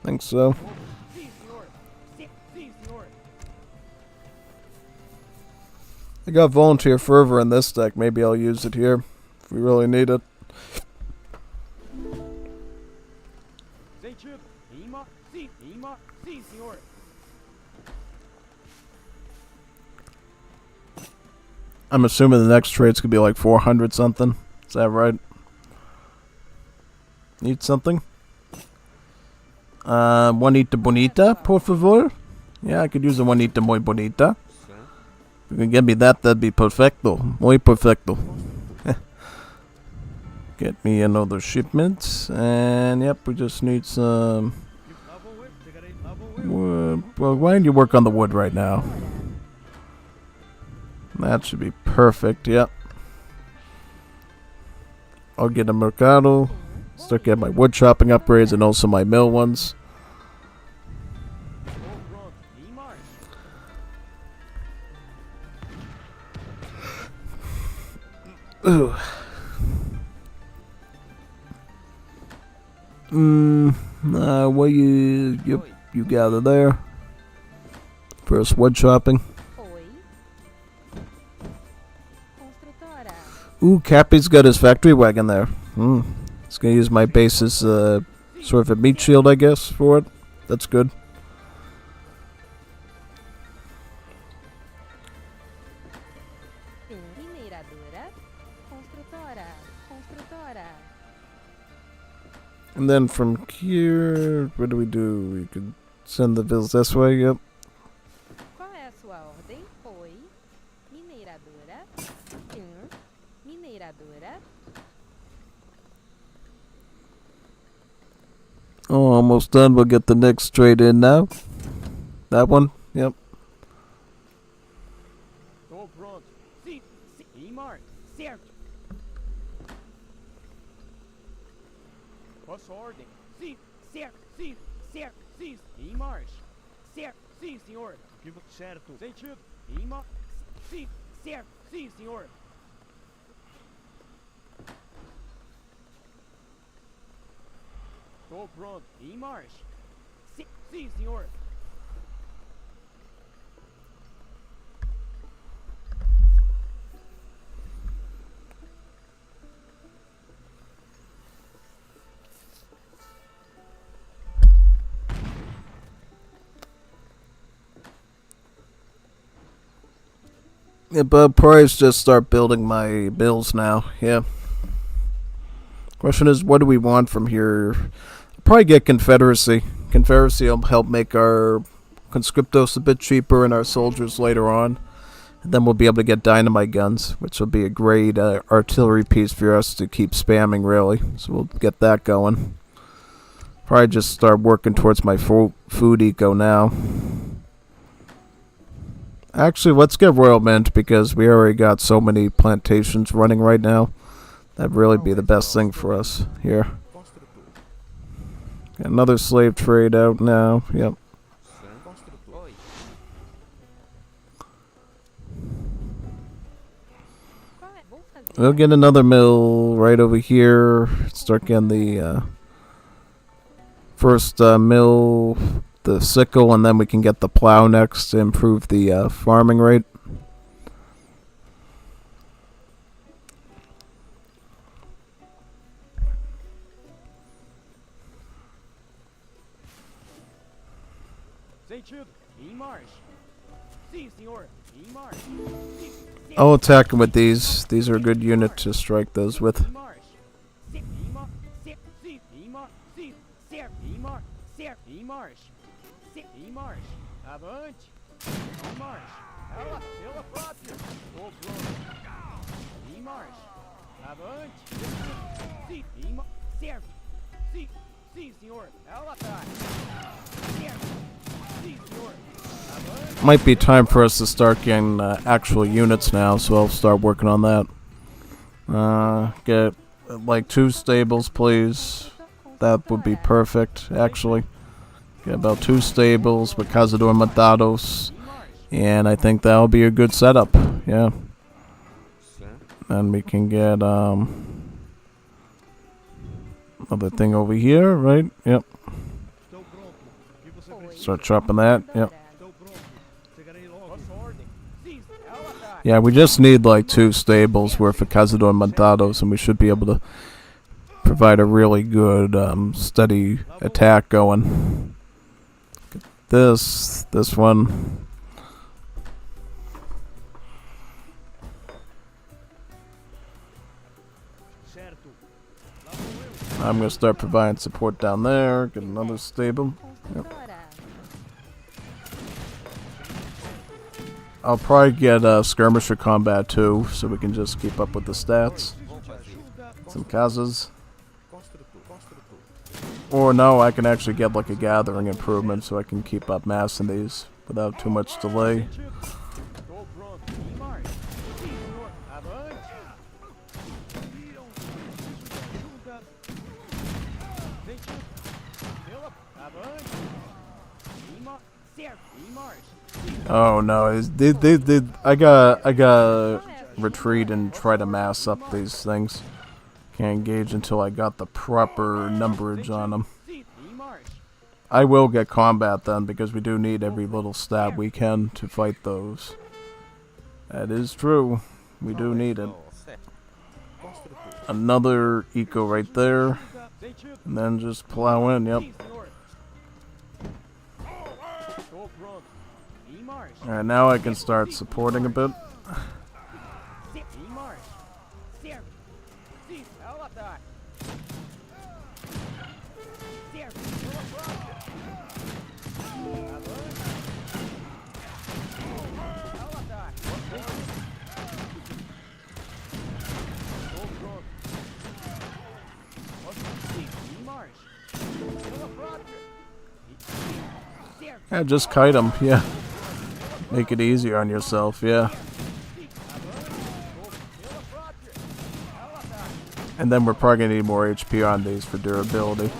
Think so. I got volunteer fervor in this deck. Maybe I'll use it here if we really need it. I'm assuming the next trade's gonna be like 400 something. Is that right? Need something? Juanita bonita, por favor. Yeah, I could use a Juanita muy bonita. If you can get me that, that'd be perfecto. Muy perfecto. Get me another shipment. And yep, we just need some wood. Well, why don't you work on the wood right now? That should be perfect, yep. I'll get a mercado. Start getting my wood chopping upgrades and also my mill ones. Ooh. What you gather there? First wood chopping. Ooh, Cappy's got his factory wagon there. It's gonna use my base as sort of a meat shield, I guess, for it. That's good. And then from here, what do? We could send the bills this way, yep. Qual é a sua ordem? Oi. Mineradora. Mineradora. Oh, almost done. We'll get the next trade in now. That one? Yep. Sim. Em marcha. Certo. Posso ordem? Sim. Certo. Sim. Certo. Sim. Em marcha. Certo. Sim, senhor. Certo. Sentido. Em marcha. Sim. Certo. Sim, senhor. Tô pronto. Em marcha. Sim, senhor. Yeah, but probably just start building my bills now. Yeah. Question is, what do we want from here? Probably get Confederacy. Confederacy will help make our conscriptos a bit cheaper and our soldiers later on. And then we'll be able to get dynamite guns, which will be a great artillery piece for us to keep spamming, really. So we'll get that going. Probably just start working towards my food eco now. Actually, let's get Royal Mint because we already got so many plantations running right now. That'd really be the best thing for us here. Got another slave trade out now. Yep. We'll get another mill right over here. Start getting the first mill, the sickle, and then we can get the plow next to improve the farming rate. I'll attack him with these. These are a good unit to strike those with. Might be time for us to start getting actual units now, so I'll start working on that. Get like 2 stables, please. That would be perfect, actually. Get about 2 stables with Cazador Matados, and I think that'll be a good setup. Yeah. And we can get another thing over here, right? Yep. Start chopping that. Yep. Yeah, we just need like 2 stables worth of Cazador Montados, and we should be able to provide a really good, steady attack going. Get this one. I'm gonna start providing support down there. Get another stable. Yep. I'll probably get skirmisher combat too, so we can just keep up with the stats. Some casas. Or no, I can actually get like a gathering improvement, so I can keep up massing these without too much delay. Oh no! I got retreat and try to mass up these things. Can't engage until I got the proper numberage on them. I will get combat then because we do need every little stat we can to fight those. That is true. We do need it. Another eco right there, and then just plow in. Yep. Alright, now I can start supporting a bit. Yeah, just kite them, yeah. Make it easier on yourself, yeah. And then we're probably gonna need more HP on these for durability.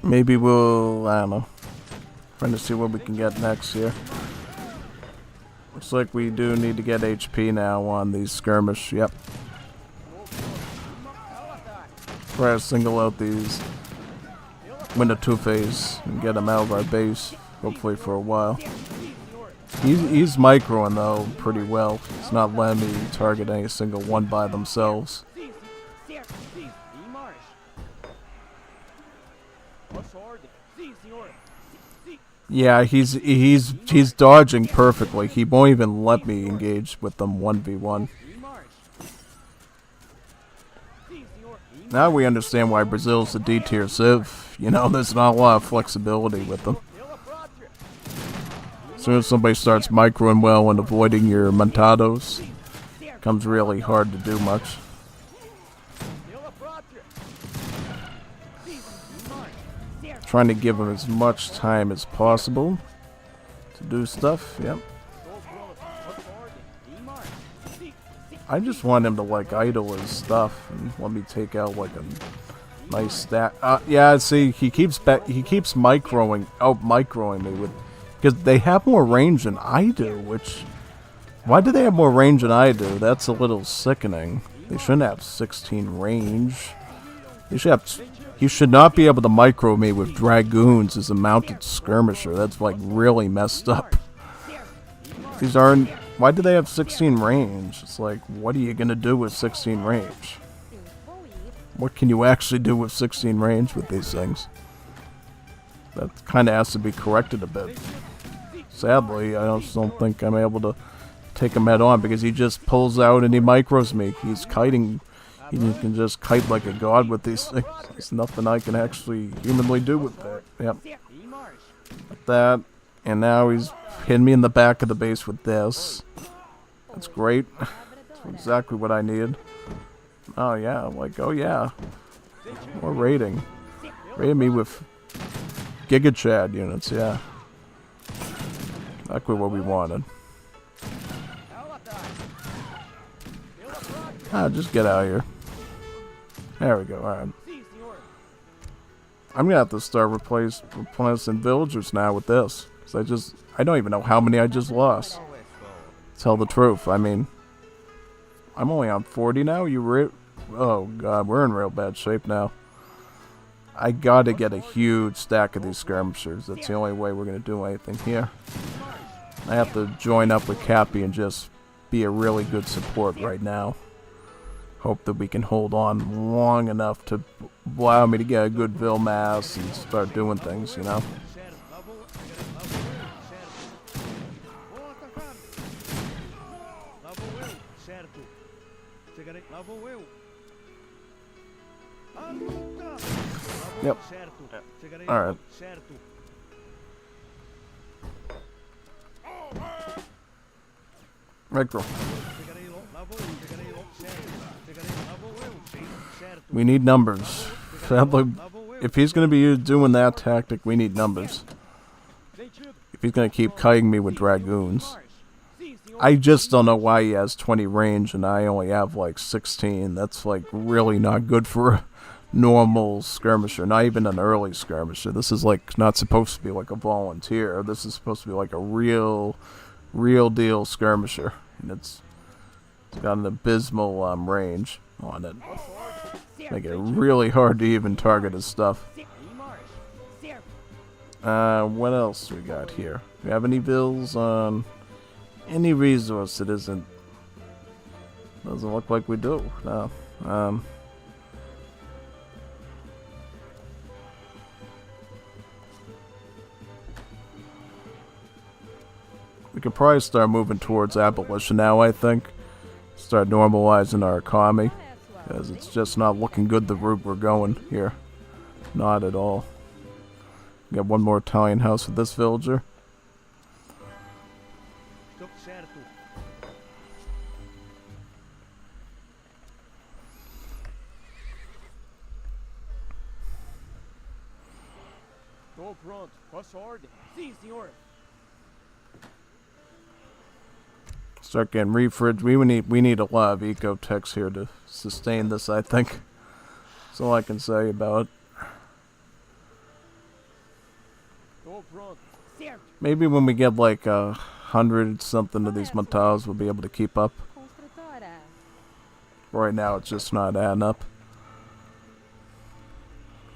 Maybe we'll, I don't know. Trying to see what we can get next here. Looks like we do need to get HP now on these skirmish. Yep. Try to single out these Winter Two-Face and get them out of our base, hopefully for a while. He's microing though pretty well. It's not letting me target any single one by themselves. Yeah, he's dodging perfectly. He won't even let me engage with them 1v1. Now we understand why Brazil's the D-tier civ. You know, there's not a lot of flexibility with them. As soon as somebody starts microing well and avoiding your montados, it becomes really hard to do much. Trying to give him as much time as possible to do stuff. Yep. I just want him to like idle his stuff and let me take out like a nice stack. Yeah, see, he keeps microing me with, because they have more range than I do. Which, why do they have more range than I do? That's a little sickening. They shouldn't have 16 range. They should have. You should not be able to micro me with dragoons as a mounted skirmisher. That's like really messed up. These aren't. Why do they have 16 range? It's like, what are you gonna do with 16 range? What can you actually do with 16 range with these things? That kind of has to be corrected a bit. Sadly, I just don't think I'm able to take him head on because he just pulls out and he micros me. He's kiting. He can just kite like a god with these things. There's nothing I can actually humanly do with that. Yep. Like that. And now he's hitting me in the back of the base with this. That's great. That's exactly what I needed. Oh yeah, like, oh yeah. More raiding. Raiding me with Giga Chad units, yeah. Exactly what we wanted. Just get out of here. There we go, alright. I'm gonna have to start replacing villagers now with this. Cause I don't even know how many I just lost. Tell the truth, I mean, I'm only on 40 now, oh god, we're in real bad shape now. I gotta get a huge stack of these skirmishers. That's the only way we're gonna do anything here. I have to join up with Cappy and just be a really good support right now. Hope that we can hold on long enough to allow me to get a good Vil mass and start doing things, you know? Yep. Alright. Micro. We need numbers. If he's going to be doing that tactic, we need numbers. If he's going to keep kiting me with dragoons. I just don't know why he has 20 range and I only have like 16. That's like really not good for a normal skirmisher. Not even an early skirmisher. This is like not supposed to be like a volunteer. This is supposed to be like a real deal skirmisher. And it's got an abysmal range on it. Make it really hard to even target his stuff. What else we got here? Do we have any bills on any resource that isn't? Doesn't look like we do. No. We could probably start moving towards abolition now, I think. Start normalizing our economy. Because it's just not looking good the route we're going here. Not at all. Got one more Italian house with this villager. Tô pronto. Posso ordem? Sim, senhor. Start getting refridge. We need a lot of eco techs here to sustain this, I think. That's all I can say about it. Tô pronto. Certo. Maybe when we get like 100 something of these montages, we'll be able to keep up. Construtora. Right now, it's just not adding up.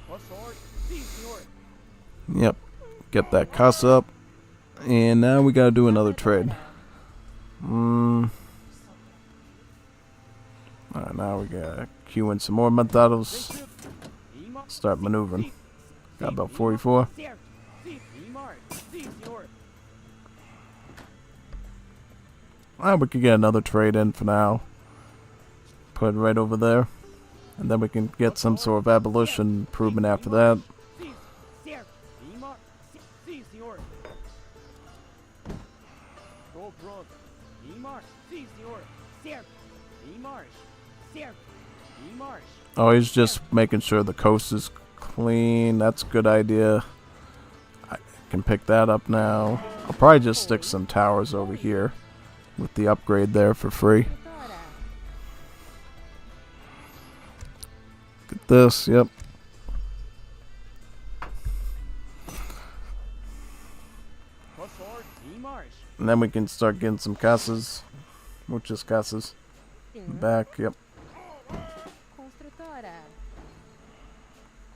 Posso ordem? Sim, senhor. Yep. Get that cost up. And now we gotta do another trade. Alright, now we gotta queue in some more montados. Start maneuvering. Got about 44. Certo. Sim, Imar. Sim, senhor. We could get another trade in for now. Put it right over there. And then we can get some sort of abolition improvement after that. Sim, certo. Imar. Sim, senhor. Tô pronto. Imar. Sim, senhor. Certo. Imar. Certo. Imar. Oh, he's just making sure the coast is clean. That's a good idea. I can pick that up now. I'll probably just stick some towers over here with the upgrade there for free. Construtora. Get this, yep. Posso ordem? Imar. And then we can start getting some casas. Muchas casas. Sim. Back, yep. Construtora.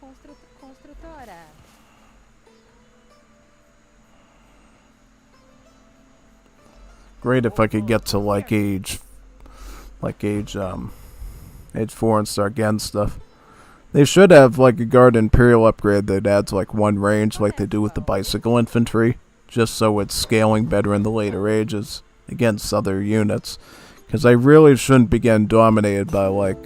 Construtora. Great if I could get to like age 4 and start getting stuff. They should have like a guard imperial upgrade that adds like 1 range like they do with the bicycle infantry, just so it's scaling better in the later ages against other units. Because I really shouldn't be getting dominated by like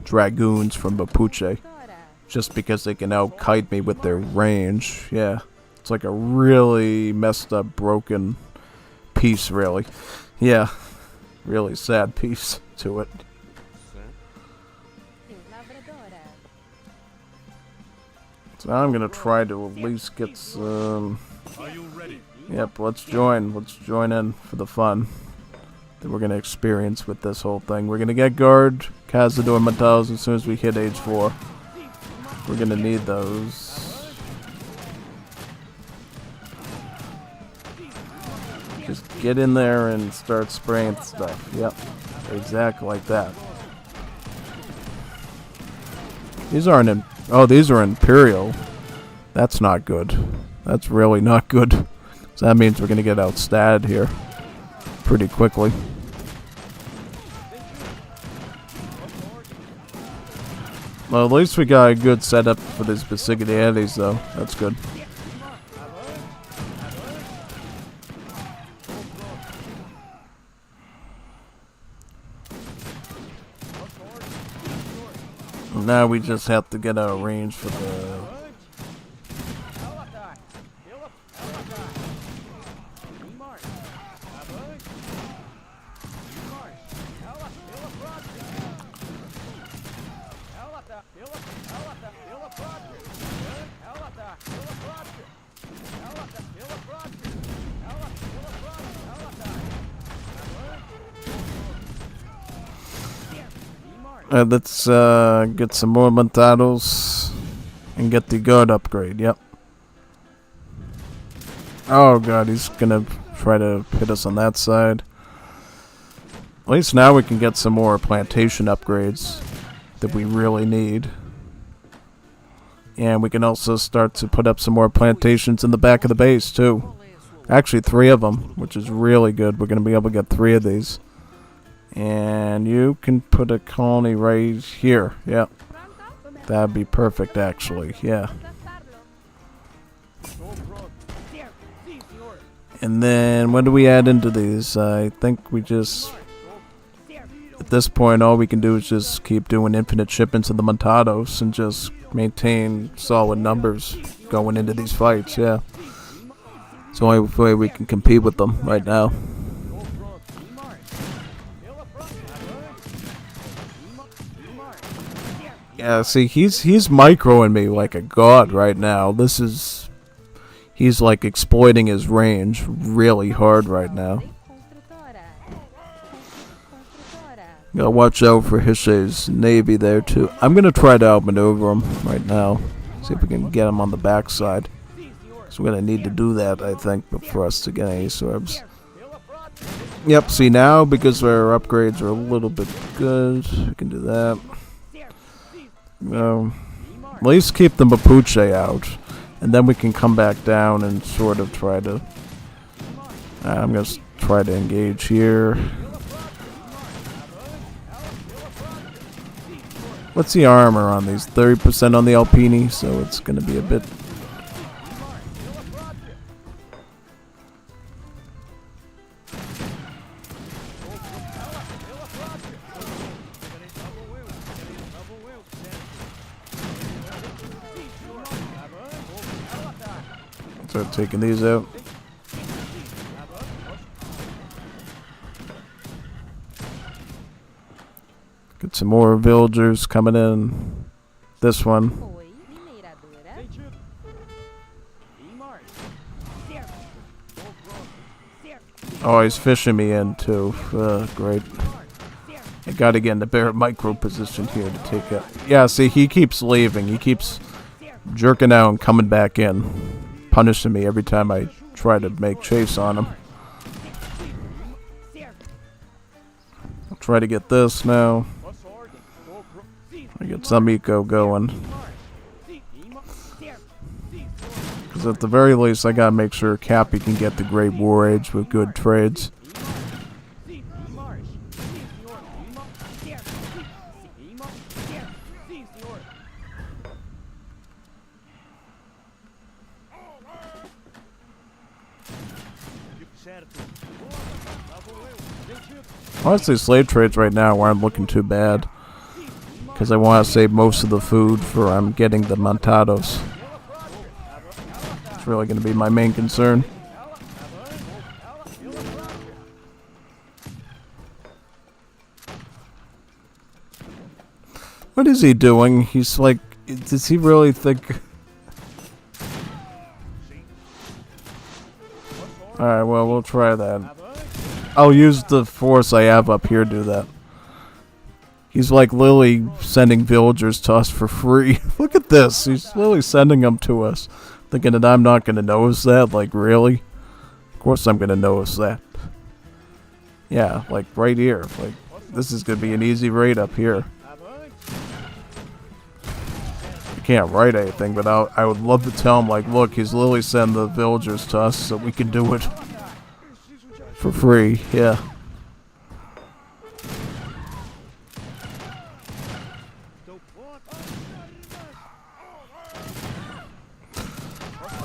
dragoons from Mapuche, Construtora. just because they can out-kite me with their range. Yeah, it's like a really messed up, broken piece, really. Yeah, really sad piece to it. Sim. Lavradora. So now I'm gonna try to at least get some. Are you ready? Yep, let's join in for the fun that we're gonna experience with this whole thing. We're gonna get guard Cazador Montados as soon as we hit age 4. We're gonna need those. Just get in there and start spraying stuff. Yep, exactly like that. These aren't these are Imperial. That's not good. That's really not good. So that means we're gonna get outstatted here pretty quickly. Well, at least we got a good setup for these Basigadades, though. That's good. Now we just have to get a range for the. Let's get some more montados and get the guard upgrade. Yep. Oh god, he's gonna try to hit us on that side. At least now we can get some more plantation upgrades that we really need. And we can also start to put up some more plantations in the back of the base too. Actually 3 of them, which is really good. We're gonna be able to get 3 of these. And you can put a colony right here. Yep. That'd be perfect, actually. Yeah. And then what do we add into these? I think we just... At this point, all we can do is just keep doing infinite shipments of the Montados and just maintain solid numbers going into these fights, yeah. It's the only way we can compete with them right now. Yeah, see, he's microing me like a god right now. This is He's like exploiting his range really hard right now. Construtora. Construtora. Gotta watch out for Hishe's navy there too. I'm gonna try to outmaneuver him right now. See if we can get him on the backside. So we're gonna need to do that, I think, for us to get any sorbs. Yep, see now, because our upgrades are a little bit good, we can do that. At least keep the Mapuche out. And then we can come back down and sort of try to... I'm gonna try to engage here. What's the armor on these? 30% on the Alpini, so it's gonna be a bit... Start taking these out. Get some more villagers coming in. This one. Foi. Mineradora. Oh, he's fishing me in too. Great. I gotta get in the bear micro position here to take it. Yeah, see, he keeps leaving. He keeps jerking out and coming back in. Punishing me every time I try to make chase on him. I'll try to get this now. I get some eco going. Because at the very least, I gotta make sure Cappy can get the Great War Age with good trades. Honestly, slave trades right now aren't looking too bad. Because I want to save most of the food for getting the montados. It's really going to be my main concern. What is he doing? He's like, does he really think... Alright, well, we'll try that. I'll use the force I have up here to do that. He's like literally sending villagers to us for free. Look at this. He's literally sending them to us. Thinking that I'm not going to notice that. Like, really? Of course I'm going to notice that. Yeah, like right here. Like, this is going to be an easy raid up here. I can't write anything, but I would love to tell him, like, look, he's literally sending the villagers to us so we can do it. For free, yeah.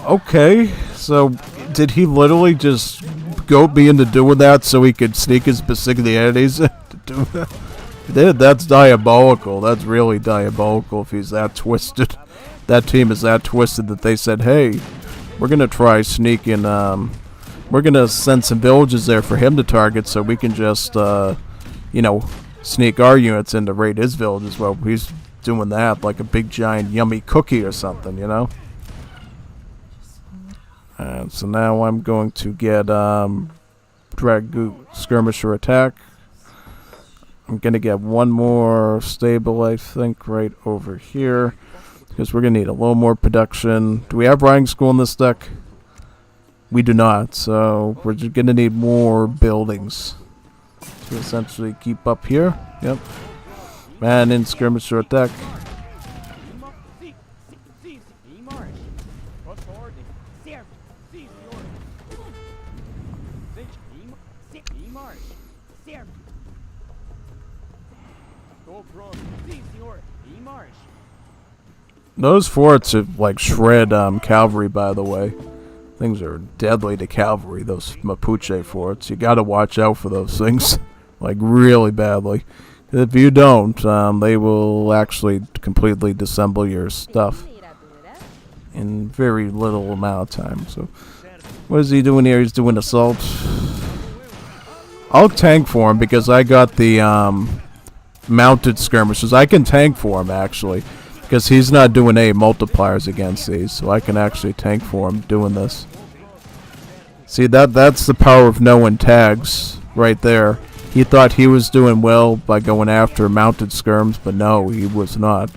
Okay, so did he literally just go be into doing that so he could sneak his Basiglianides to do that? He did. That's diabolical. That's really diabolical if he's that twisted. That team is that twisted that they said, hey, we're gonna try sneaking, we're gonna send some villages there for him to target so we can just, you know, sneak our units in to raid his village as well. He's doing that like a big giant yummy cookie or something, you know? And so now I'm going to get skirmisher attack. I'm gonna get one more stable, I think, right over here. Because we're gonna need a little more production. Do we have riding school in this deck? We do not, so we're just gonna need more buildings to essentially keep up here. Yep. And in skirmisher attack. Those forts are like shred cavalry, by the way. Things are deadly to cavalry, those Mapuche forts. You gotta watch out for those things. Like, really badly. If you don't, they will actually completely disassemble your stuff in very little amount of time. So, what is he doing here? He's doing assault. I'll tank for him because I got the mounted skirmishes. I can tank for him, actually. Because he's not doing any multipliers against these, so I can actually tank for him doing this. See, that's the power of knowing tags right there. He thought he was doing well by going after mounted skirms, but no, he was not.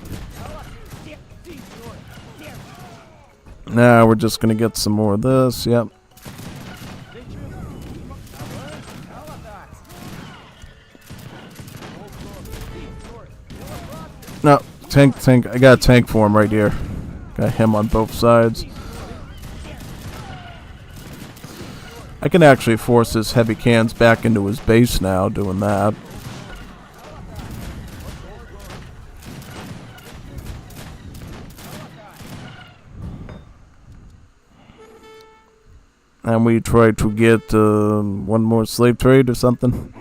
Now we're just going to get some more of this, yep. No, tank. I got a tank for him right here. Got him on both sides. I can actually force his heavy cans back into his base now, doing that. And we try to get one more slave trade or something.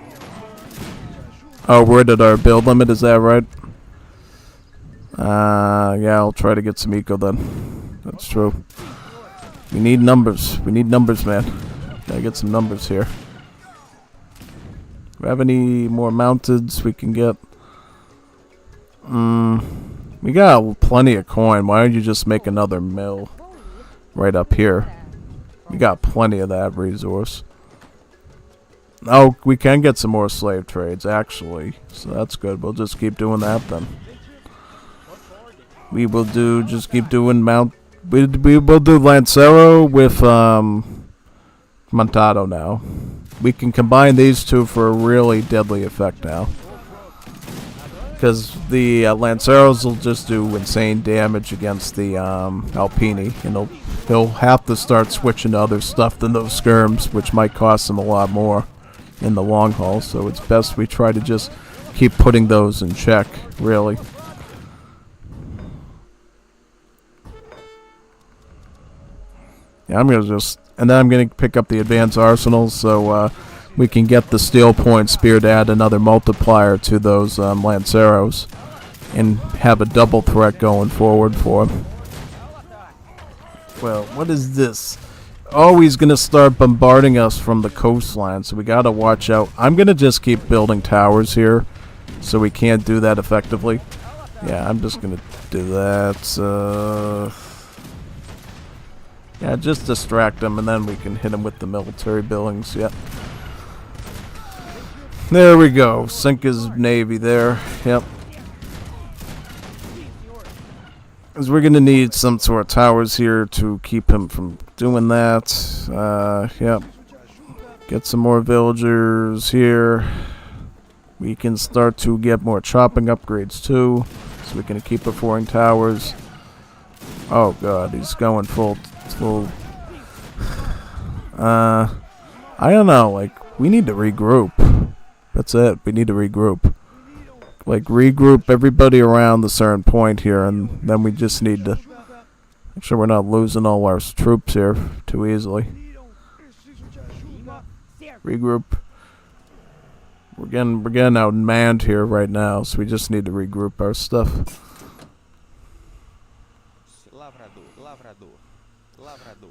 Oh, we're at our build limit, is that right? Yeah, I'll try to get some eco then. That's true. We need numbers. We need numbers, man. Gotta get some numbers here. Do we have any more mounteds we can get? We got plenty of coin. Why don't you just make another mill right up here? We got plenty of that resource. Oh, we can get some more slave trades, actually. So that's good. We'll just keep doing that then. We will just keep doing we will do Lancero with, Montado now. We can combine these two for a really deadly effect now. Because the Lanceros will just do insane damage against the Alpini. And he'll have to start switching to other stuff than those skirms, which might cost him a lot more in the long haul. So it's best we try to just keep putting those in check, really. Yeah, I'm gonna and then I'm gonna pick up the advanced arsenals so we can get the steel point spear to add another multiplier to those Lanceros and have a double threat going forward for him. Well, what is this? Oh, he's gonna start bombarding us from the coastline, so we gotta watch out. I'm gonna just keep building towers here so we can't do that effectively. Yeah, I'm just gonna do that. Yeah, just distract him, and then we can hit him with the military billings. Yep. There we go. Sink his navy there. Yep. Because we're going to need some sort of towers here to keep him from doing that. Yep. Get some more villagers here. We can start to get more chopping upgrades, too. So we can keep affording towers. Oh, God. He's going full... I don't know, like, we need to regroup. That's it, we need to regroup. Like, regroup everybody around the certain point here, and then we just need to make sure we're not losing all our troops here too easily. Regroup. We're getting outmanned here right now, so we just need to regroup our stuff.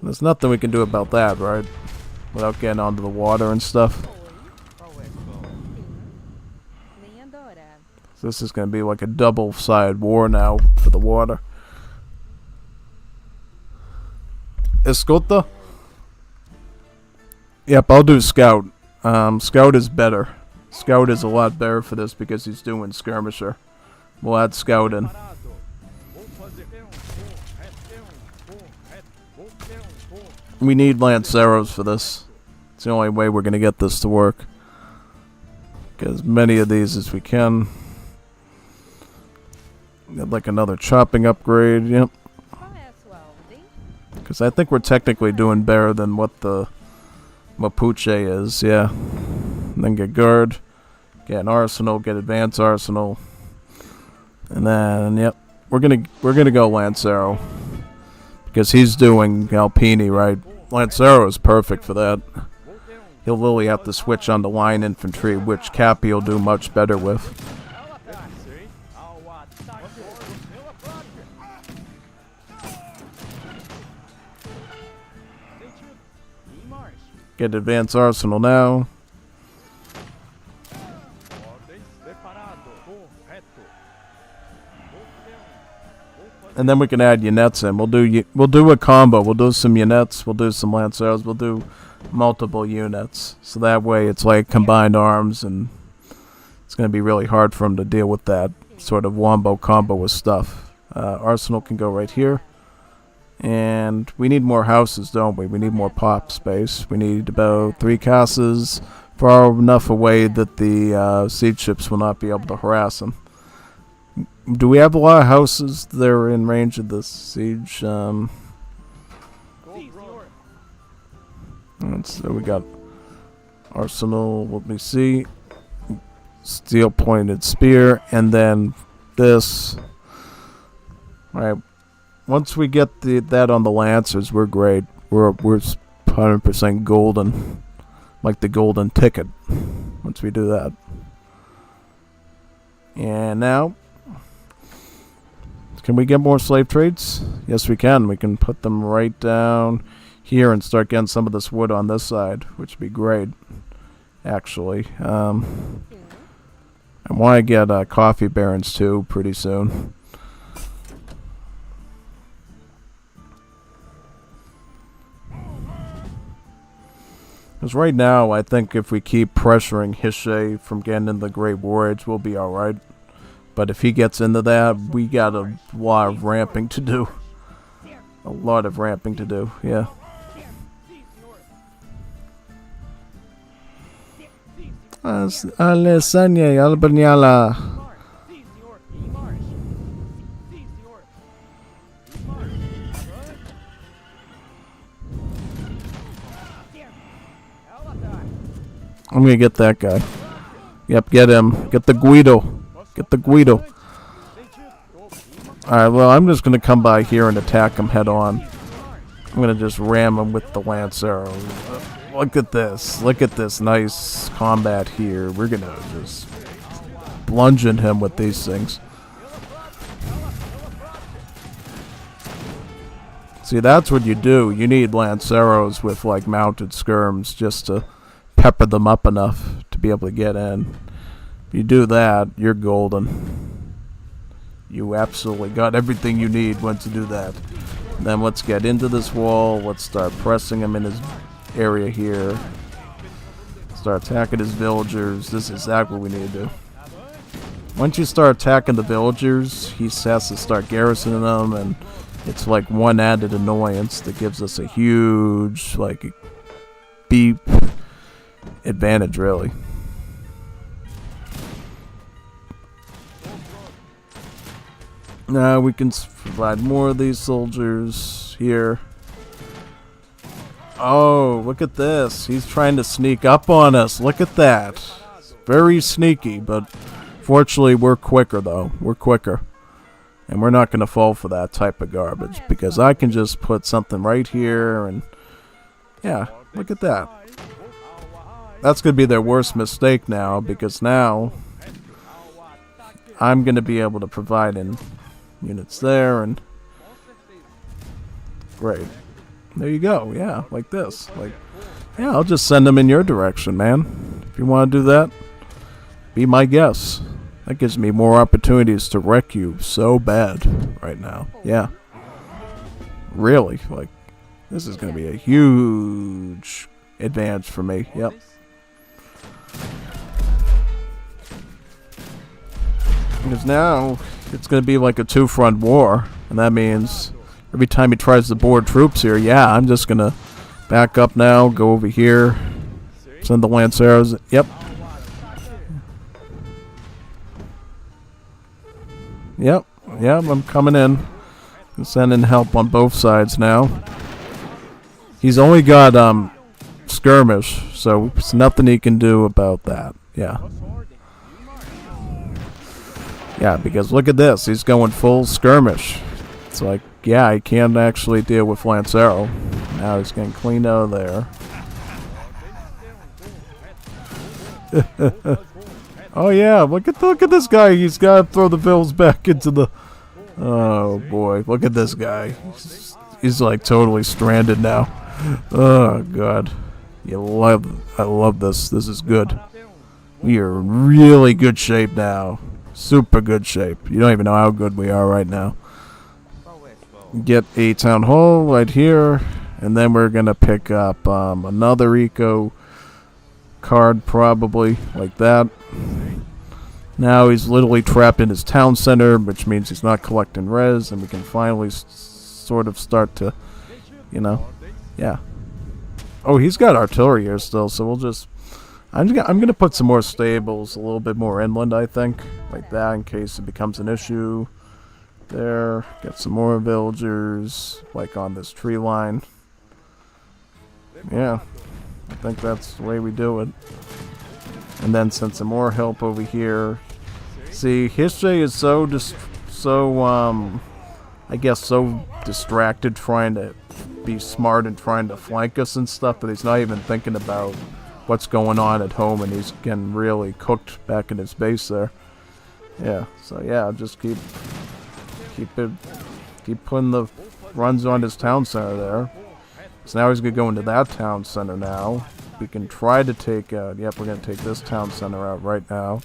There's nothing we can do about that, right? Without getting onto the water and stuff. So this is going to be like a double-sided war now for the water. Escolta? Yep, I'll do Scout. Scout is better. Scout is a lot better for this because he's doing Skirmisher. We'll add Scout in. We need Lanceros for this. It's the only way we're going to get this to work. Get as many of these as we can. Get like another chopping upgrade, yep. Because I think we're technically doing better than what the Mapuche is, yeah. And then get guard, get an arsenal, get advanced arsenal. And then, yep, we're gonna go Lancero. Because he's doing Alpini, right? Lancero is perfect for that. He'll literally have to switch on to line infantry, which Cappy will do much better with. Get advanced arsenal now. And then we can add units in. We'll do a combo. We'll do some units. We'll do some Lanceros. We'll do multiple units. So that way it's like combined arms, and it's going to be really hard for him to deal with that sort of wombo combo with stuff. Arsenal can go right here. And we need more houses, don't we? We need more pop space. We need about 3 castles far enough away that the siege ships will not be able to harass them. Do we have a lot of houses that are in range of the siege? So we got Arsenal, let me see. Steel pointed spear, and then this. Alright. Once we get that on the Lancers, we're great. We're 100% golden. Like the golden ticket. Once we do that. And now, can we get more slave trades? Yes, we can. We can put them right down here and start getting some of this wood on this side, which would be great, actually. I want to get coffee barons too pretty soon. Because right now, I think if we keep pressuring Hishe from getting into the Great War Age, we'll be alright. But if he gets into that, we got a lot of ramping to do. A lot of ramping to do, yeah. Alessania Albaniala. I'm gonna get that guy. Yep, get him. Get the Guido. Get the Guido. Alright, well, I'm just gonna come by here and attack him head on. I'm gonna just ram him with the lance arrow. Look at this. Look at this nice combat here. We're gonna just plunge in him with these things. See, that's what you do. You need lanceros with, like, mounted skirms just to pepper them up enough to be able to get in. If you do that, you're golden. You absolutely got everything you need once you do that. Then let's get into this wall. Let's start pressing him in his area here. Start attacking his villagers. This is exactly what we need to do. Once you start attacking the villagers, he has to start garrisoning them, and it's like one added annoyance that gives us a huge, like, beep advantage, really. Now we can provide more of these soldiers here. Oh, look at this. He's trying to sneak up on us. Look at that. Very sneaky, but fortunately we're quicker, though. We're quicker. And we're not going to fall for that type of garbage, because I can just put something right here, and yeah, look at that. That's going to be their worst mistake now, because now I'm going to be able to provide in units there, and great. There you go. Yeah, like this. Like, yeah, I'll just send them in your direction, man. If you want to do that, be my guest. That gives me more opportunities to wreck you so bad right now. Yeah. Really, like, this is going to be a huge advantage for me. Yep. Because now it's going to be like a two-front war, and that means every time he tries to board troops here, yeah, I'm just going to back up now, go over here, send the lanceros. Yep. Yep, I'm coming in. I'm sending help on both sides now. He's only got skirmish, so there's nothing he can do about that. Yeah. Yeah, because look at this. He's going full skirmish. It's like, yeah, he can't actually deal with Lancero. Now he's getting cleaned out of there. Oh yeah, look at this guy. He's got to throw the bills back into the... Oh boy, look at this guy. He's like totally stranded now. Oh god. I love this. This is good. We are in really good shape now. Super good shape. You don't even know how good we are right now. get a town hall right here, and then we're gonna pick up another eco card, probably like that. Now he's literally trapped in his town center, which means he's not collecting res, and we can finally sort of start to, you know, yeah. Oh, he's got artillery here still, so we'll just. I'm gonna put some more stables, a little bit more inland, I think, like that, in case it becomes an issue. There, get some more villagers, like on this tree line. Yeah, I think that's the way we do it. And then send some more help over here. See, History is so I guess so distracted trying to be smart and trying to flank us and stuff that he's not even thinking about what's going on at home, and he's getting really cooked back in his base there. Yeah, so yeah, just keep putting the runs on his town center there. So now he's gonna go into that town center now. We can try to take out. Yep, we're gonna take this town center out right now.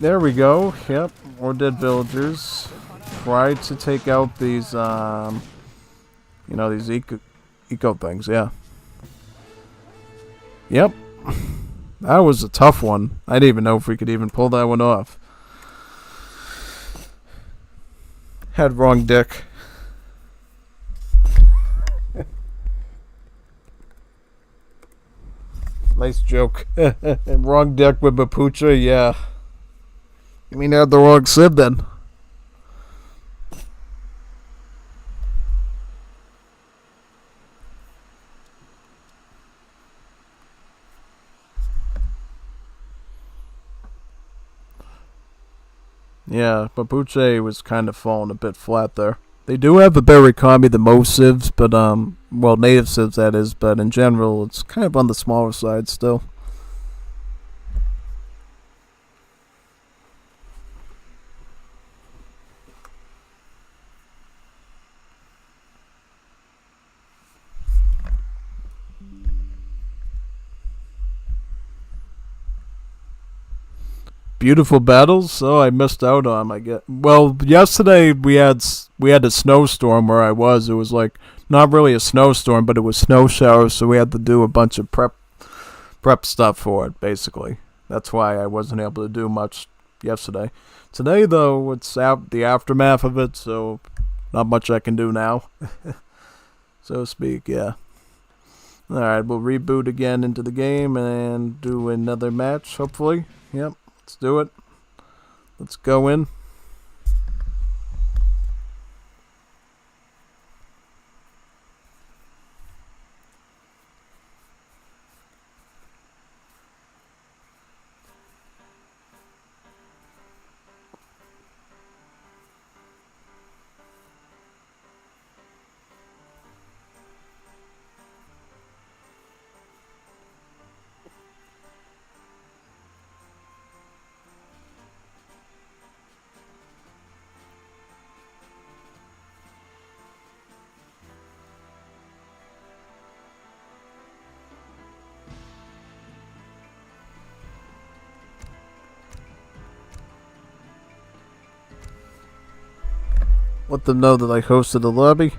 There we go. Yep, more dead villagers. Try to take out these, you know, these eco things. Yeah. Yep. That was a tough one. I didn't even know if we could even pull that one off. Had wrong deck. Nice joke. Wrong deck with Mapuche, yeah. You mean I had the wrong Civ then? Yeah, Mapuche was kind of falling a bit flat there. They do have a better economy than most civs, but, well, native civs that is, but in general, it's kind of on the smaller side still. Beautiful battles. Oh, I missed out on. I get. Well, yesterday we had a snowstorm where I was. It was like not really a snowstorm, but it was snow showers, so we had to do a bunch of prep stuff for it. Basically, that's why I wasn't able to do much yesterday. Today, though, it's the aftermath of it, so not much I can do now, so to speak. Yeah. All right, we'll reboot again into the game and do another match. Hopefully. Yep. Let's do it. Let's go in. Let them know that I hosted the lobby.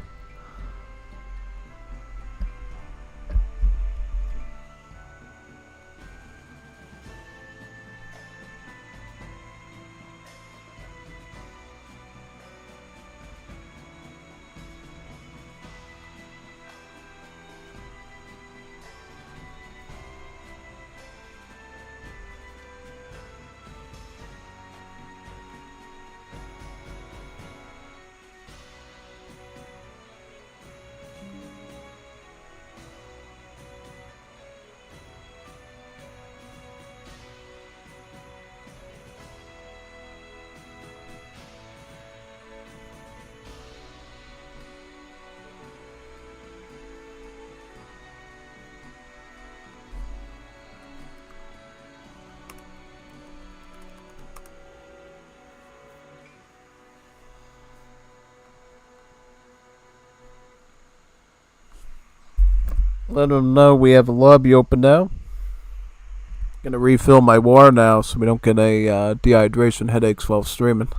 Let them know we have a lobby open now. Gonna refill my water now so we don't get a dehydration headaches while streaming.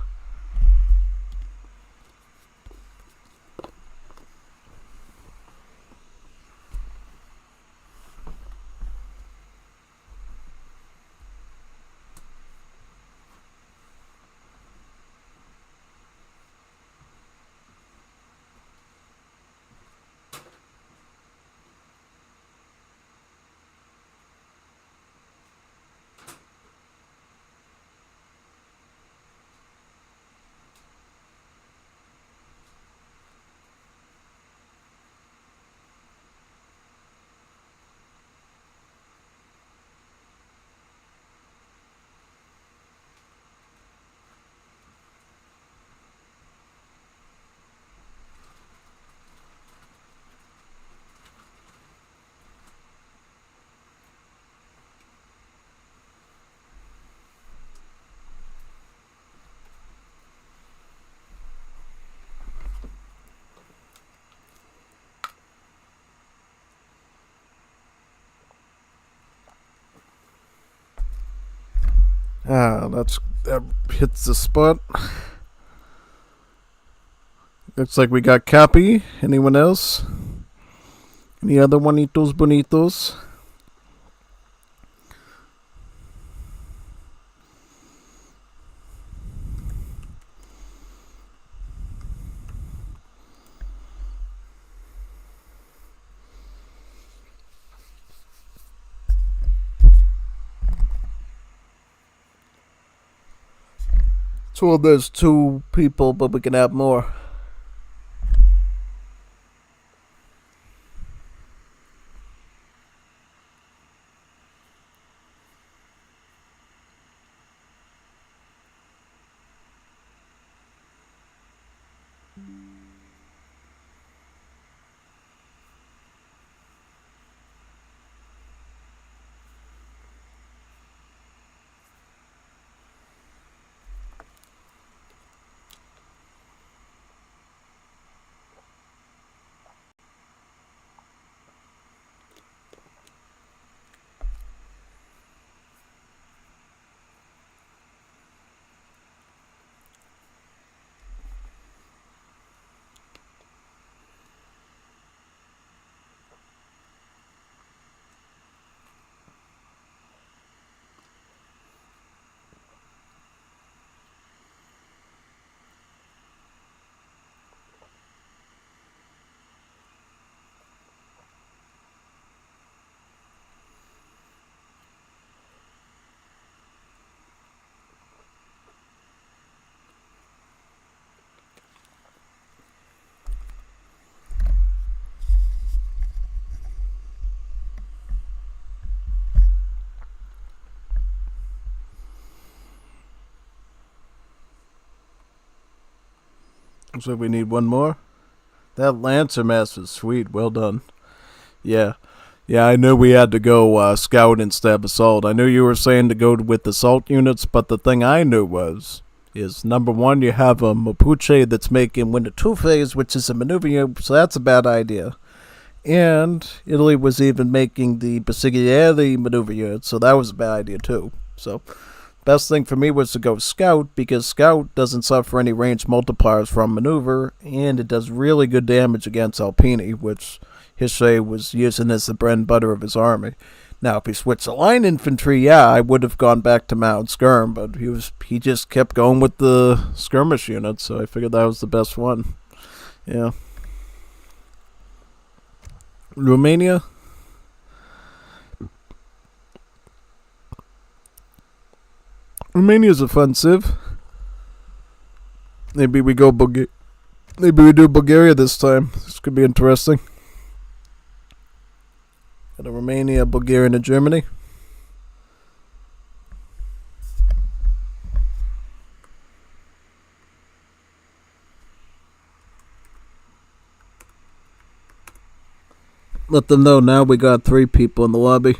That hits the spot. Looks like we got copy. Anyone else? Any other Juanitos Bonitos? So there's 2 people, but we can have more. So we need one more. That Lancer mask is sweet. Well done. Yeah. Yeah, I knew we had to go scout instead of assault. I knew you were saying to go with assault units, but the thing I knew is number 1, you have a Mapuche that's making Winter 2 phase, which is a maneuver unit, so that's a bad idea. And Italy was even making the Basigliere maneuver unit, so that was a bad idea too. So best thing for me was to go Scout, because Scout doesn't suffer any range multipliers from maneuver, and it does really good damage against Alpini, which Hishe was using as the bread and butter of his army. Now, if he switched to line infantry, yeah, I would have gone back to Mount Skirm, but he just kept going with the skirmish units, so I figured that was the best one. Yeah. Romania? Romania's a fun civ. Maybe we do Bulgaria this time. This could be interesting. Got a Romania, Bulgaria, and Germany. Let them know now we got 3 people in the lobby.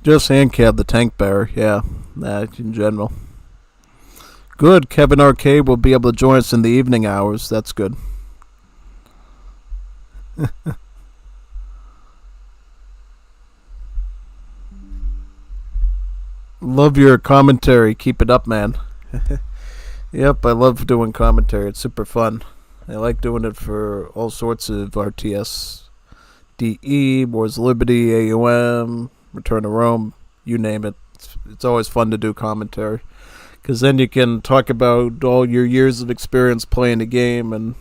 Just hand-cab the tank bearer, yeah, that in general. Good, Kevin Arcade will be able to join us in the evening hours, that's good. Love your commentary, keep it up, man. Yep, I love doing commentary, it's super fun. I like doing it for all sorts of RTS. DE, Wars of Liberty, AUM, Return to Rome, you name it. It's always fun to do commentary, because then you can talk about all your years of experience playing the game and,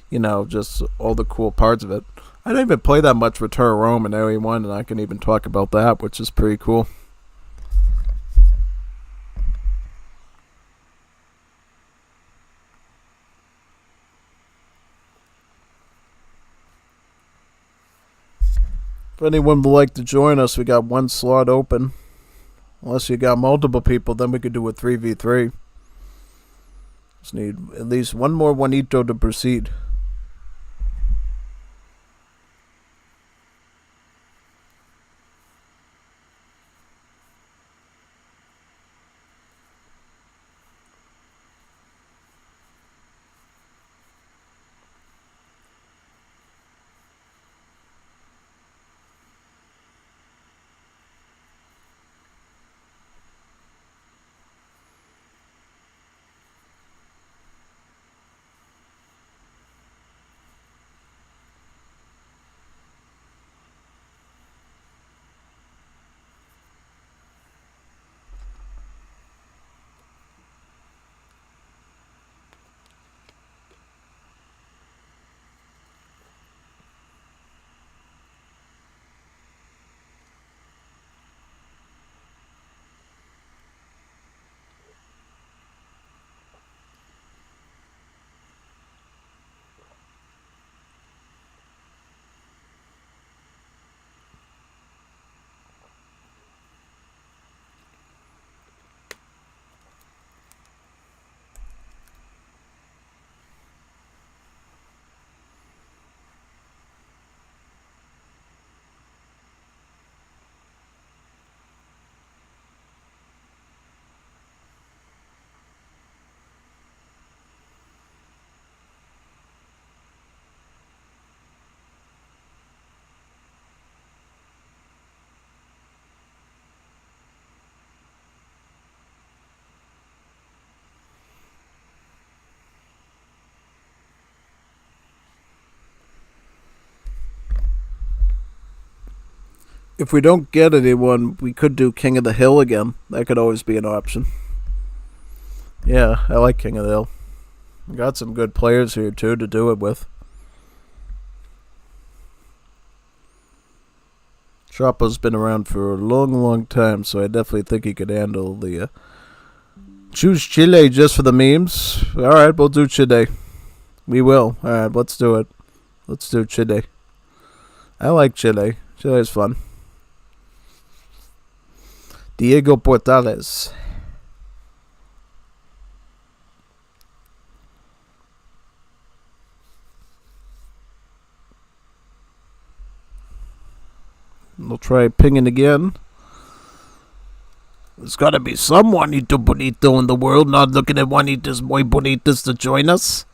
you know, just all the cool parts of it. I don't even play that much Return to Rome in AE1, and I can even talk about that, which is pretty cool. If anyone would like to join us, we got 1 slot open. Unless you got multiple people, then we could do a 3v3. Just need at least 1 more Juanito to proceed. If we don't get anyone, we could do King of the Hill again. That could always be an option. Yeah, I like King of the Hill. We got some good players here, too, to do it with. Chapo's been around for a long, long time, so I definitely think he could handle the... Choose Chile just for the memes? Alright, we'll do Chile. We will. Alright, let's do it. Let's do Chile. I like Chile. Chile is fun. Diego Portales. We'll try pinging again. There's gotta be some Juanito Bonito in the world not looking at Juanitas muy bonitas to join us.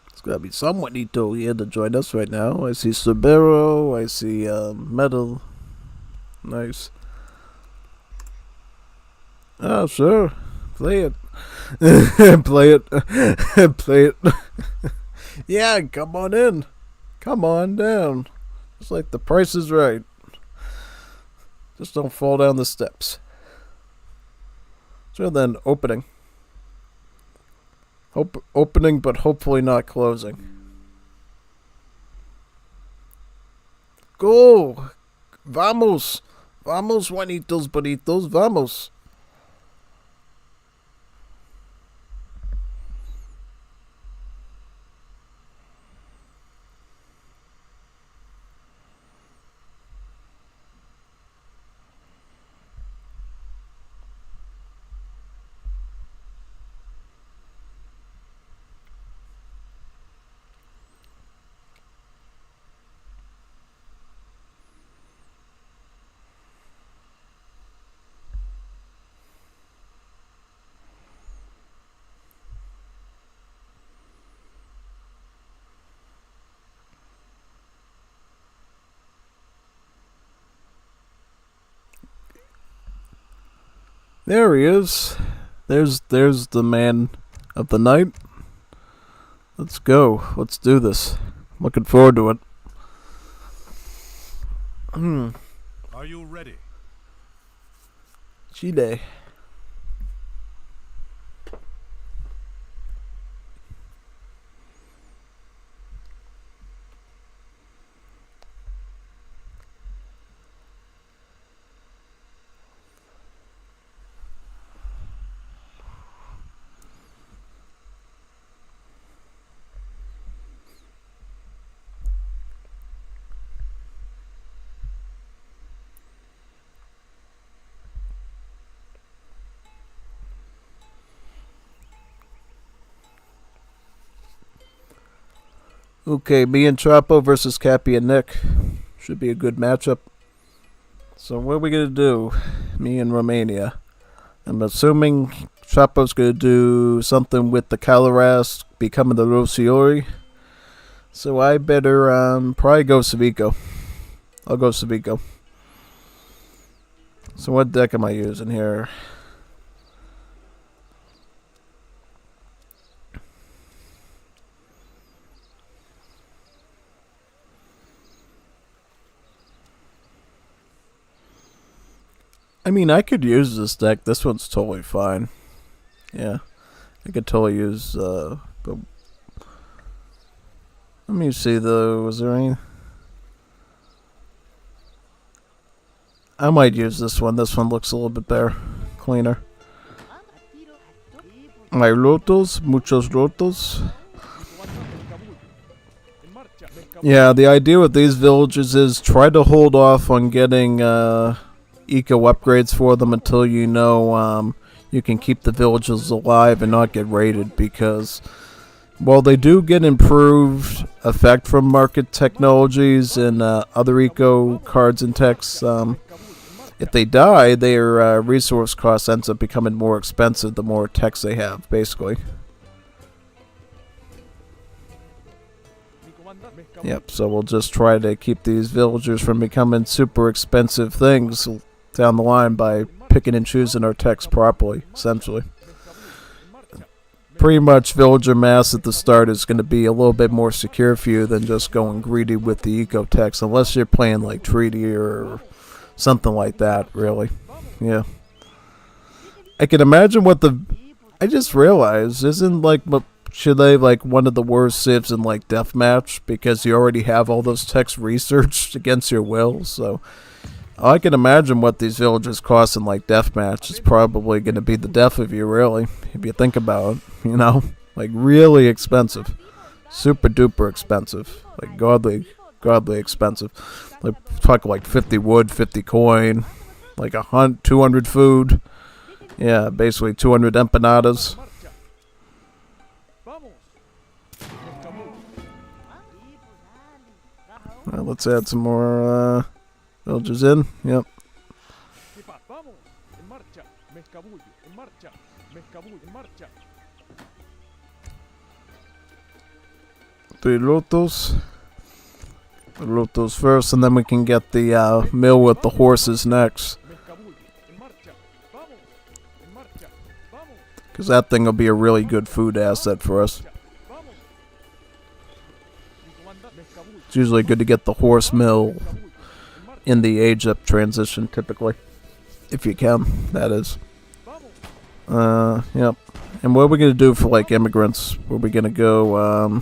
There's gotta be some Juanito here to join us right now. I see Subero, I see Metal. Nice. Oh, sure. Play it. Play it. Play it. Yeah, come on in. Come on down. It's like the price is right. Just don't fall down the steps. So then, opening. Opening, but hopefully not closing. Go! Vamos! Vamos, Juanitos Bonitos, vamos! There he is. There's the man of the night. Let's go. Let's do this. Looking forward to it. Are you ready? Chile. Okay, me and Chapo versus Cappy and Nick. Should be a good matchup. So what are we going to do? Me and Romania. I'm assuming Chapo's going to do something with the Caloras becoming the Rosiori. So I better probably go Savico. I'll go Savico. So what deck am I using here? I mean, I could use this deck. This one's totally fine. Yeah. I could totally use, but... Let me see, though. Was there any... I might use this one. This one looks a little bit better. Cleaner. My rotos. Muchos rotos. Yeah, the idea with these villages is try to hold off on getting, eco upgrades for them until you know you can keep the villages alive and not get raided, because while they do get improved effect from market technologies and other eco cards and techs, if they die, their resource cost ends up becoming more expensive the more techs they have, basically. Yep, so we'll just try to keep these villagers from becoming super expensive things down the line by picking and choosing our text properly, essentially. Pretty much villager mass at the start is going to be a little bit more secure for you than just going greedy with the eco text, unless you're playing like treaty or something like that, really. Yeah. I can imagine what the... I just realized, isn't like Chile like one of the worst civs in like deathmatch, because you already have all those texts researched against your will, so... I can imagine what these villagers cost in like deathmatch. It's probably going to be the death of you, really, if you think about it. You know, like really expensive, super duper expensive, like godly expensive. Like talk like 50 wood, 50 coin, like 200 food. Yeah, basically 200 empanadas. Let's add some more. Villagers in, yep. Three lotos. Lotos first, and then we can get the mill with the horses next. Because that thing will be a really good food asset for us. It's usually good to get the horse mill in the age-up transition, typically. If you can, that is. Yep. And what are we going to do for, like, immigrants? Were we going to go,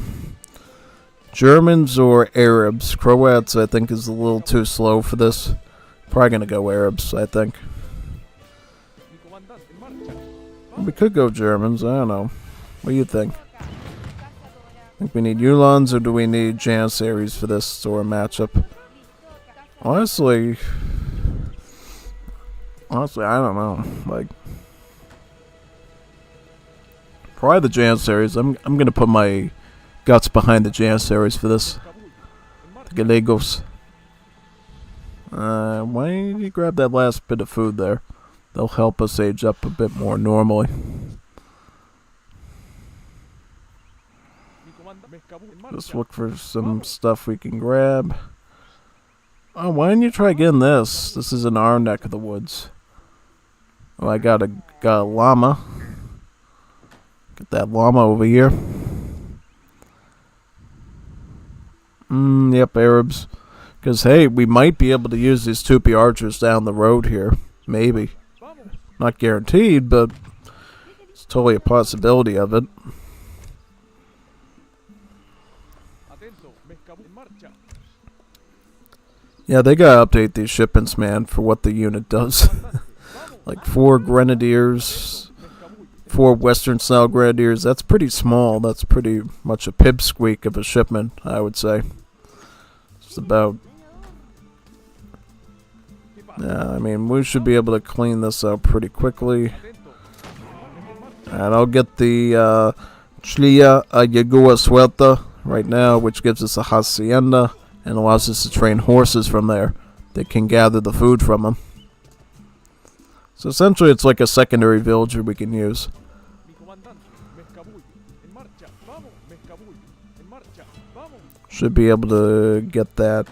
Germans or Arabs? Croats, I think, is a little too slow for this. Probably going to go Arabs, I think. We could go Germans, I don't know. What do you think? Think we need Ulans, or do we need Janissaries for this sort of matchup? Honestly, I don't know. Like, probably the Janissaries. I'm gonna put my guts behind the Janissaries for this. The Gallegos. Why don't you grab that last bit of food there? They'll help us age up a bit more normally. Just look for some stuff we can grab. Oh, why don't you try getting this? This is in our neck of the woods. Oh, I got a llama. Get that llama over here. Yep, Arabs. Because, hey, we might be able to use these Tupi archers down the road here. Maybe. Not guaranteed, but it's totally a possibility of it. Yeah, they gotta update these shipments, man, for what the unit does. Like 4 grenadiers, 4 western style grenadiers. That's pretty small. That's pretty much a pipsqueak of a shipment, I would say. It's about... Yeah, I mean, we should be able to clean this out pretty quickly. And I'll get the Chlia Yagua Suelta right now, which gives us a hacienda and allows us to train horses from there that can gather the food from them. So essentially it's like a secondary villager we can use. Should be able to get that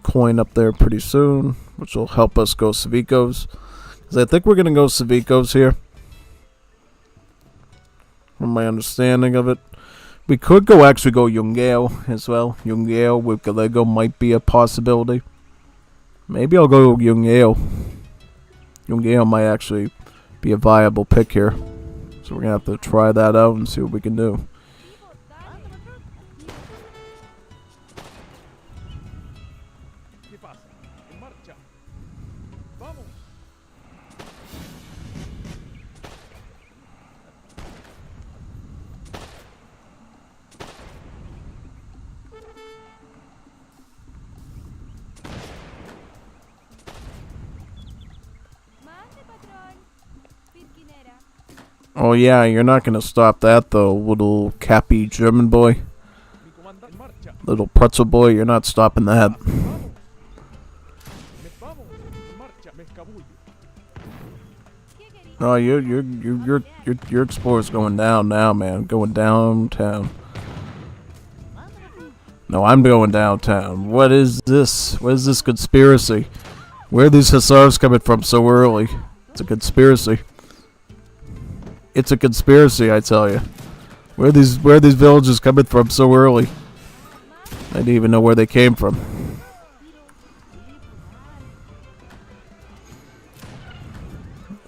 coin up there pretty soon, which will help us go Civicos. Because I think we're going to go Civicos here, from my understanding of it. We could actually go Yungeo as well. Yungeo with Gallego might be a possibility. Maybe I'll go Yungeo. Yungeo might actually be a viable pick here. So we're going to have to try that out and see what we can do. Oh yeah, you're not gonna stop that though, little cappy German boy. Little pretzel boy, you're not stopping that. No, your explorer's going down now, man. Going downtown. No, I'm going downtown. What is this? What is this conspiracy? Where are these hussars coming from so early? It's a conspiracy. It's a conspiracy, I tell you. Where are these villages coming from so early? I didn't even know where they came from.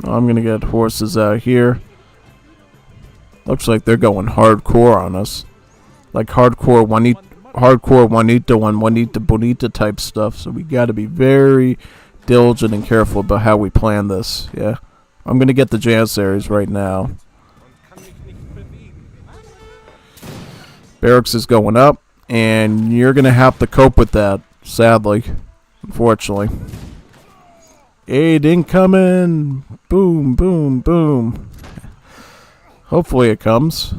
I'm gonna get horses out here. Looks like they're going hardcore on us. Like hardcore Juanito and Juanita Bonita type stuff. So we gotta be very diligent and careful about how we plan this. Yeah. I'm gonna get the Janissaries right now. Barracks is going up, and you're gonna have to cope with that, sadly. Unfortunately. Aid incoming! Boom, boom, boom. Hopefully it comes.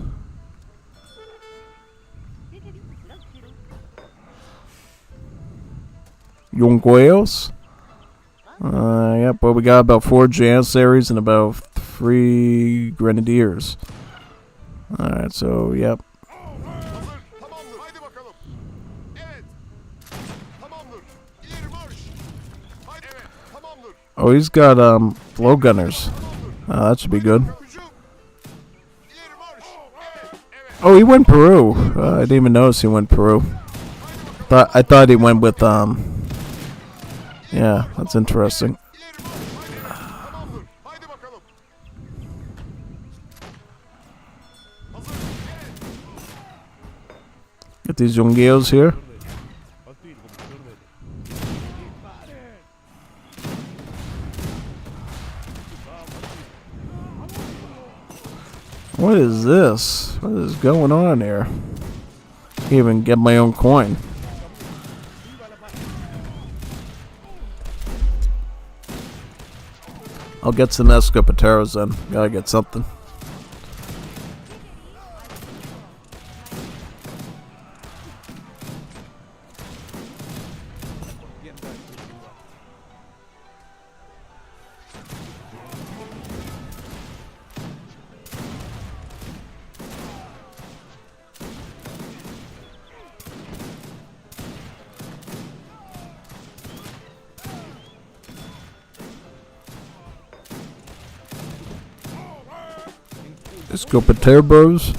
Yongueos? Yep, well, we got about 4 Janissaries and about 3 Grenadiers. Alright, so, yep. Oh, he's got, blow gunners. That should be good. Oh, he went Peru. I didn't even notice he went Peru. I thought he went with, yeah, that's interesting. Get these Yongueos here. What is this? What is going on here? Can't even get my own coin. I'll get some Escopateros then. Gotta get something. Escopateros.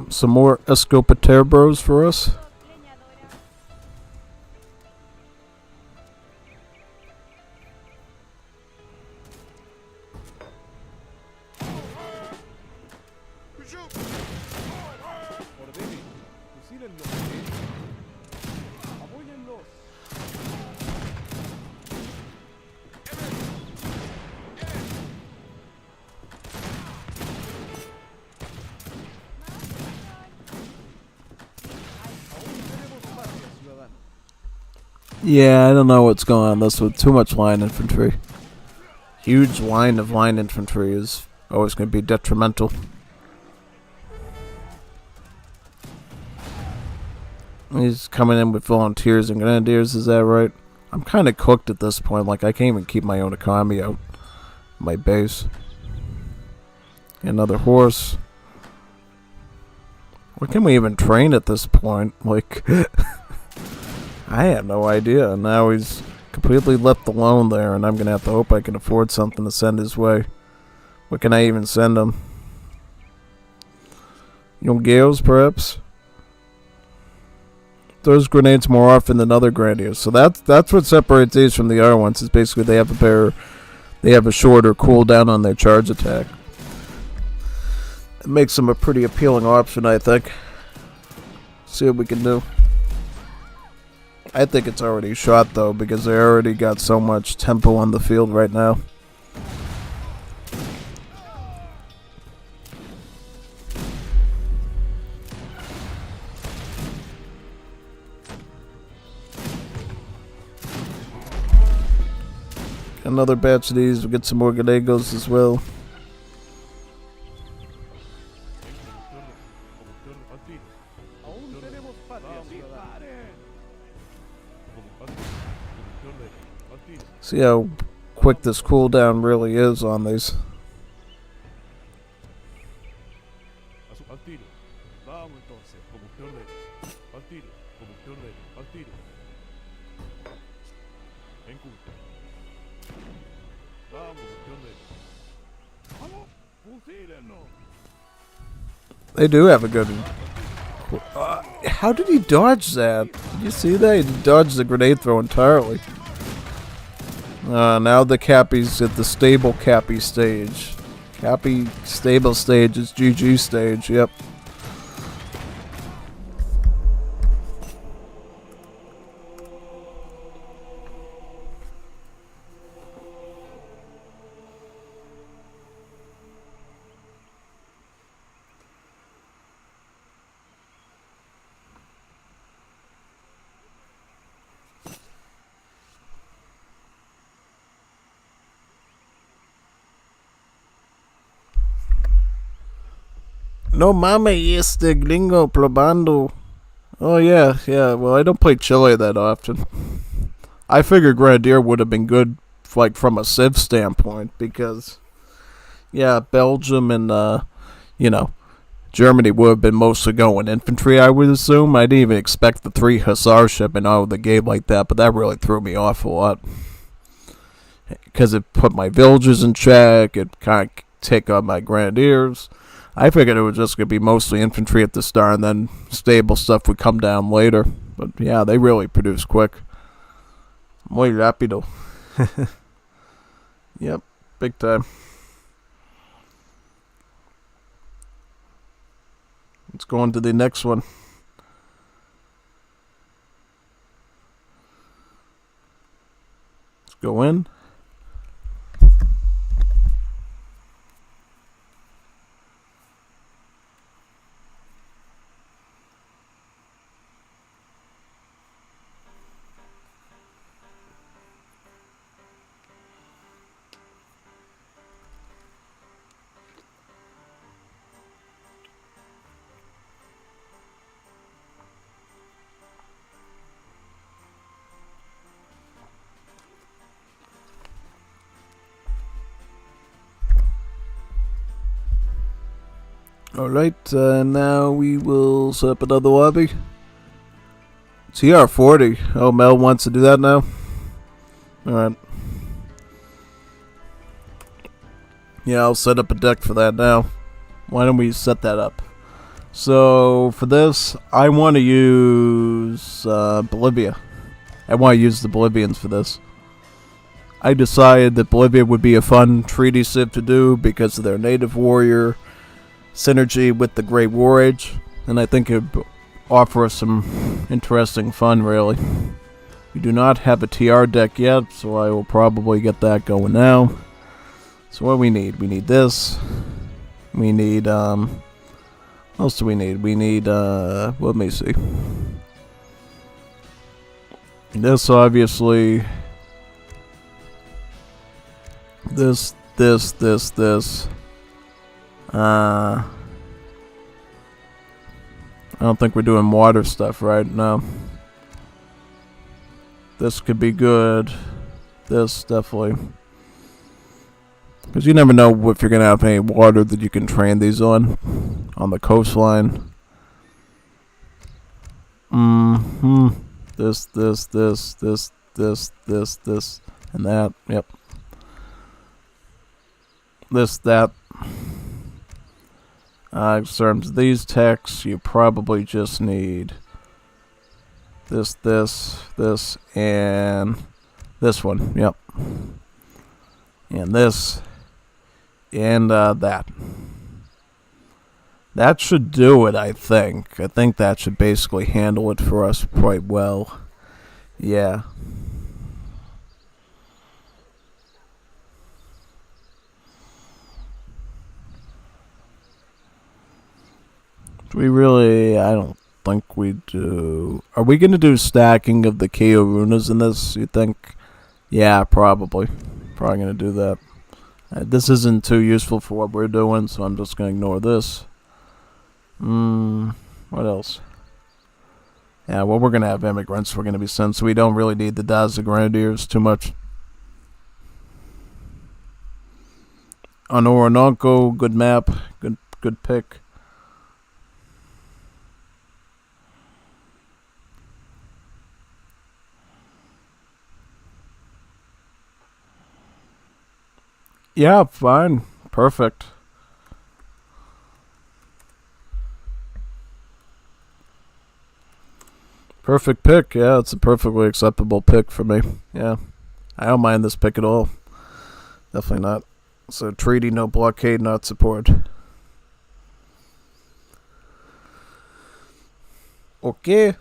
Some more Escopateros for us. Yeah, I don't know what's going on this with too much line infantry. Huge line of line infantry is always going to be detrimental. He's coming in with volunteers and grenadiers, is that right? I'm kind of cooked at this point, like I can't even keep my own economy out. My base. Another horse. What can we even train at this point? Like... I have no idea. Now he's completely left alone there, and I'm going to have to hope I can afford something to send his way. What can I even send him? Yongueos, perhaps? Throws grenades more often than other grenadiers. So that's what separates these from the other ones. Is basically they have a shorter cooldown on their charge attack. It makes them a pretty appealing option, I think. See what we can do. I think it's already shot though, because they already got so much tempo on the field right now. Another batch of these, we'll get some more Gallegos as well. See how quick this cooldown really is on these. Al tiro. Vamos entonces, como usted ordene. Al tiro, como usted ordene. Al tiro. En curta. Vamos, como usted ordene. ¡Vamos! ¡Fusílenlo! They do have a good... how did he dodge that? Did you see that? He dodged the grenade throw entirely. Now the Cappy's at the stable Cappy stage. Cappy stable stage is GG stage, yep. No mames, este gringo probando. Oh yeah, well I don't play Chile that often. I figured Grenadier would have been good, like from a Civ standpoint, because, yeah, Belgium and, Germany would have been mostly going infantry, I would assume. I didn't even expect the 3 Hussar shipment out of the game like that, but that really threw me off a lot. Because it put my villagers in check, it kind of take on my Grenadiers. I figured it was just going to be mostly infantry at the start, and then stable stuff would come down later. But yeah, they really produce quick. Muy rápido. Yep, big time. Let's go on to the next one. Let's go in. Alright, now we will set up another lobby. TR40. Oh, Mel wants to do that now? Alright. Yeah, I'll set up a deck for that now. Why don't we set that up? So, for this, I want to use Bolivia. I want to use the Bolivians for this. I decided that Bolivia would be a fun treaty civ to do because of their native warrior synergy with the Great War Age, and I think it would offer us some interesting fun, really. We do not have a TR deck yet, so I will probably get that going now. So what do we need? We need this. We need, what else do we need? We need, let me see. This, obviously. This. I don't think we're doing water stuff, right? No. This could be good. This, definitely. Because you never know if you're going to have any water that you can train these on the coastline. This, and that. Yep. This, that. In terms of these texts, you probably just need this, and this one. Yep. And this, and that. That should do it, I think. I think that should basically handle it for us quite well. Yeah. We really, I don't think we do. Are we going to do stacking of the KO runas in this, you think? Yeah, probably. Probably going to do that. This isn't too useful for what we're doing, so I'm just going to ignore this. What else? Yeah, well, we're going to have immigrants we're going to be sent, so we don't really need the Daza Grenadiers too much. on Orinoco, good map, good pick. Yeah, fine. Perfect. Perfect pick. Yeah, it's a perfectly acceptable pick for me. Yeah. I don't mind this pick at all. Definitely not. So treaty, no blockade, not support. Okay.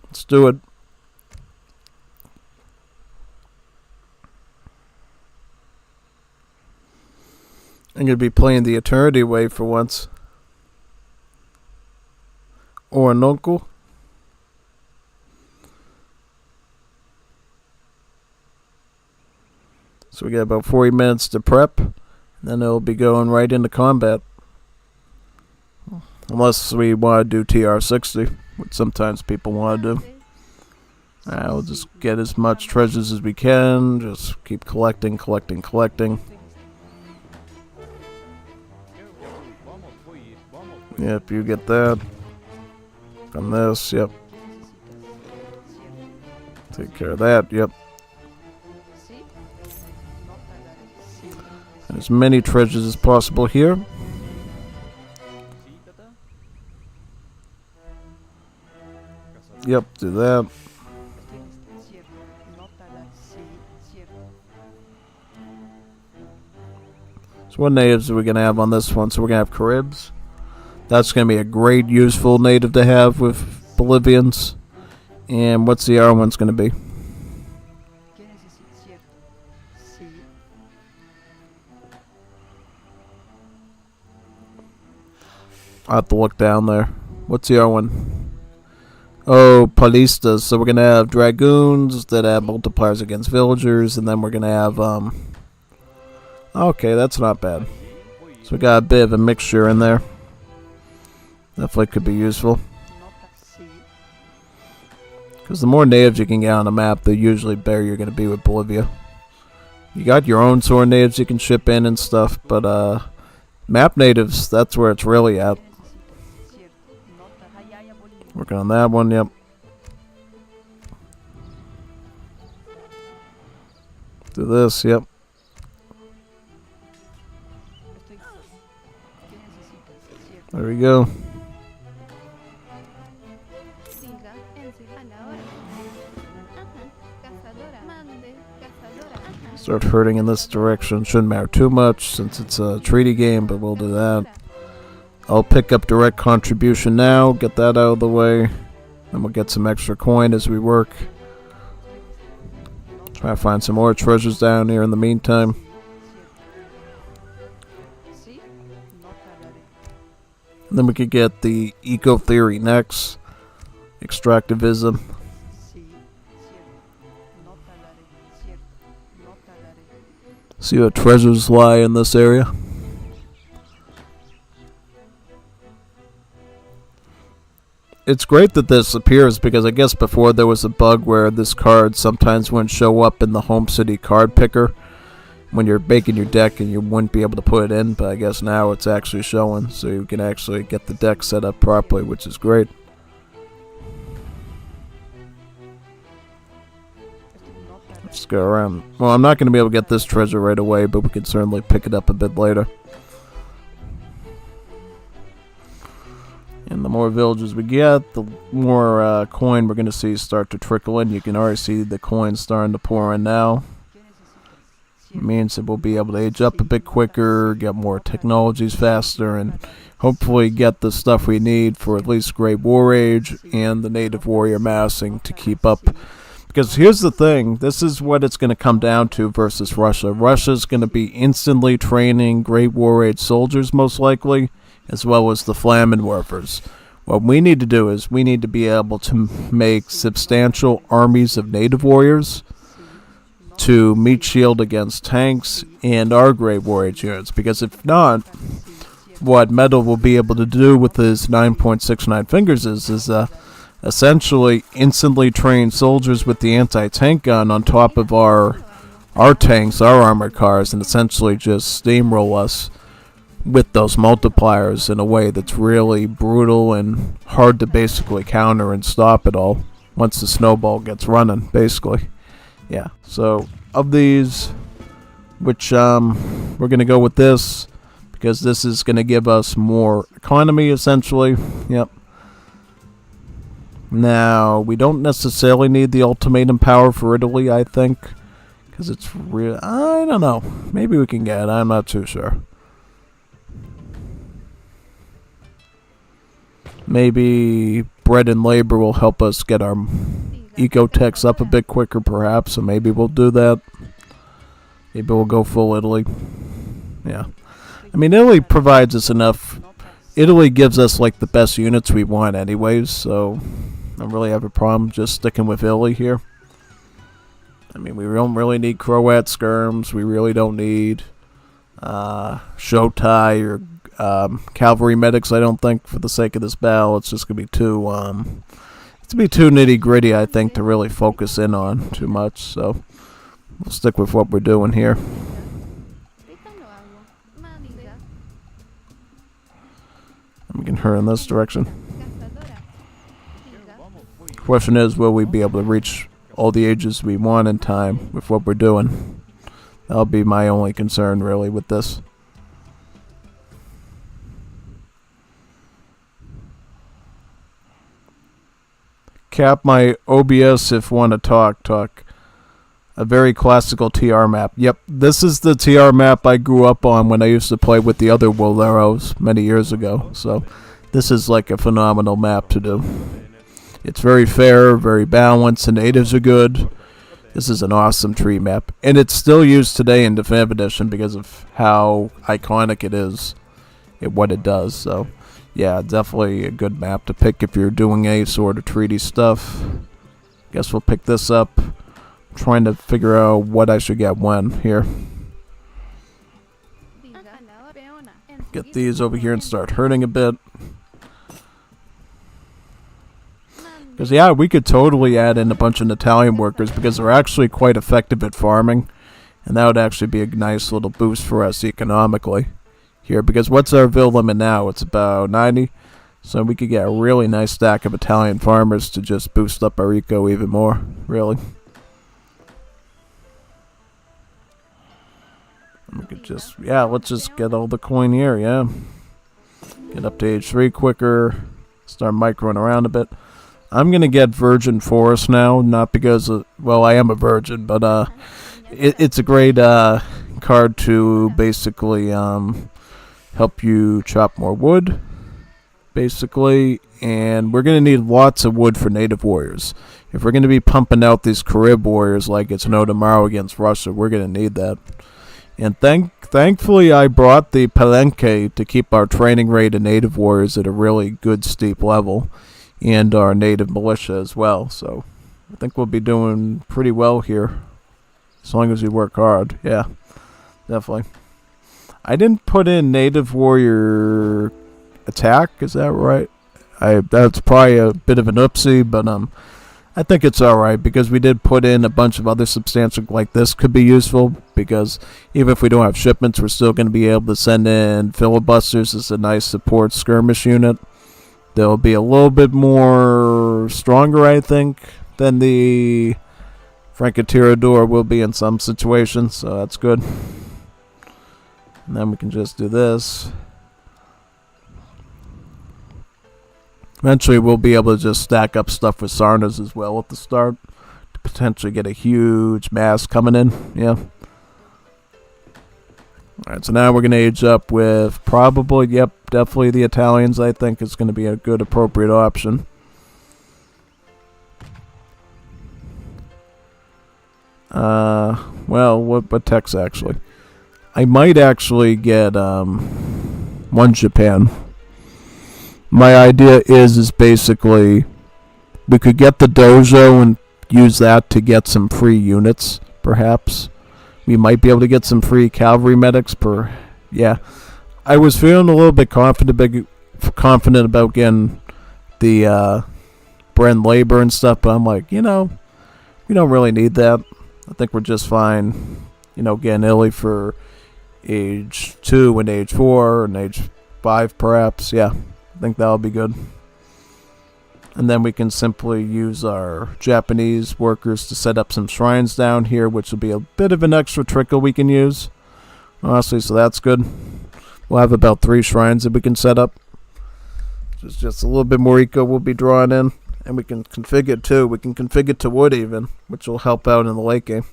Let's do it. I'm going to be playing the Eternity Way for once. Orinoco. So we got about 40 minutes to prep, and then it'll be going right into combat. Unless we want to do TR60, which sometimes people want to do. We'll just get as much treasures as we can, just keep collecting. Yep, you get that. From this, yep. Take care of that, yep. And as many treasures as possible here. Yep, do that. So what natives are we going to have on this one? So we're going to have Caribs. That's going to be a great, useful native to have with Bolivians. And what's the other one's going to be? I'll have to look down there. What's the other one? Oh, Palistas. So we're going to have Dragoons that have multipliers against villagers. And then we're going to have... Okay, that's not bad. So we got a bit of a mixture in there. Definitely could be useful. Because the more natives you can get on the map, the usually better you're going to be with Bolivia. You got your own sort of natives you can ship in and stuff, but map natives, that's where it's really at. Working on that one, yep. Do this, yep. There we go. Start hurting in this direction. Shouldn't matter too much since it's a treaty game, but we'll do that. I'll pick up direct contribution now, get that out of the way. Then we'll get some extra coin as we work. Try to find some more treasures down here in the meantime. And then we could get the eco theory next. Extractivism. See what treasures lie in this area. It's great that this appears because I guess before there was a bug where this card sometimes wouldn't show up in the home city card picker when you're making your deck and you wouldn't be able to put it in, but I guess now it's actually showing, so you can actually get the deck set up properly, which is great. Let's go around. Well, I'm not going to be able to get this treasure right away, but we can certainly pick it up a bit later. And the more villages we get, the more coin we're going to see start to trickle in. You can already see the coin starting to pour in now. It means that we'll be able to age up a bit quicker, get more technologies faster, and hopefully get the stuff we need for at least Great War Age and the Native Warrior Massing to keep up. Because here's the thing, this is what it's going to come down to versus Russia. Russia's going to be instantly training Great War Age soldiers, most likely, as well as the Flammenwerfers. What we need to do is we need to be able to make substantial armies of native warriors to meet shield against tanks and our Great War Age units. Because if not, what Metal will be able to do with his 9.69 fingers is essentially instantly train soldiers with the anti-tank gun on top of our tanks, our armored cars, and essentially just steamroll us with those multipliers in a way that's really brutal and hard to basically counter and stop it all once the snowball gets running, basically. Yeah, so of these, which we're going to go with this, because this is going to give us more economy, essentially. Yep. Now, we don't necessarily need the ultimatum power for Italy, I think, because it's real. I don't know. Maybe we can get it. I'm not too sure. Maybe bread and labor will help us get our eco-techs up a bit quicker, perhaps, so maybe we'll do that. Maybe we'll go full Italy. Yeah. I mean, Italy provides us enough. Italy gives us, like, the best units we want anyways, so I don't really have a problem just sticking with Italy here. I mean, we don't really need Croat skirms. We really don't need Shotai or cavalry medics, I don't think, for the sake of this battle. It's just going to be too nitty-gritty, I think, to really focus in on too much, so we'll stick with what we're doing here. We can hurry in this direction. Question is, will we be able to reach all the ages we want in time with what we're doing? That'll be my only concern, really, with this. Cap my OBS if want to talk. A very classical TR map. Yep, this is the TR map I grew up on when I used to play with the other Woleros many years ago. So this is like a phenomenal map to do. It's very fair, very balanced, the natives are good. This is an awesome tree map. And it's still used today in Definitive Edition because of how iconic it is and what it does. So yeah, definitely a good map to pick if you're doing any sort of treaty stuff. Guess we'll pick this up. Trying to figure out what I should get when here. Get these over here and start hurting a bit. Because yeah, we could totally add in a bunch of Italian workers because they're actually quite effective at farming. And that would actually be a nice little boost for us economically here. Because what's our bill limit now? It's about 90. So we could get a really nice stack of Italian farmers to just boost up our eco even more, really. We could just, yeah, let's just get all the coin here, yeah. Get up to age 3 quicker. Start microing around a bit. I'm going to get Virgin Forest now, not because, well, I am a virgin, but it's a great card to basically help you chop more wood, basically. And we're going to need lots of wood for native warriors. If we're going to be pumping out these Carib warriors like it's no tomorrow against Russia, we're going to need that. And thankfully I brought the Palenque to keep our training rate of native warriors at a really good steep level, and our native militia as well. So I think we'll be doing pretty well here, as long as we work hard. Yeah, definitely. I didn't put in native warrior attack, is that right? That's probably a bit of an oopsie, but I think it's alright, because we did put in a bunch of other substantial, like this could be useful, because even if we don't have shipments, we're still going to be able to send in filibusters as a nice support skirmish unit. They'll be a little bit more stronger, I think, than the Francotirador will be in some situations, so that's good. And then we can just do this. Eventually we'll be able to just stack up stuff with Sarnas as well at the start to potentially get a huge mass coming in. Yeah. Alright, so now we're going to age up with probably, yep, definitely the Italians. I think is going to be a good appropriate option. Well, what techs actually? I might actually get one Japan. My idea is basically we could get the dojo and use that to get some free units, perhaps. We might be able to get some free cavalry medics yeah. I was feeling a little bit confident about getting the brand labor and stuff, but I'm like, we don't really need that. I think we're just fine, getting Illy for age 2 and age 4 and age 5 perhaps. Yeah, I think that'll be good. And then we can simply use our Japanese workers to set up some shrines down here, which will be a bit of an extra trickle we can use, honestly, so that's good. We'll have about 3 shrines that we can set up. Just a little bit more eco we'll be drawing in. And we can configure it too. We can configure it to wood even, which will help out in the late game.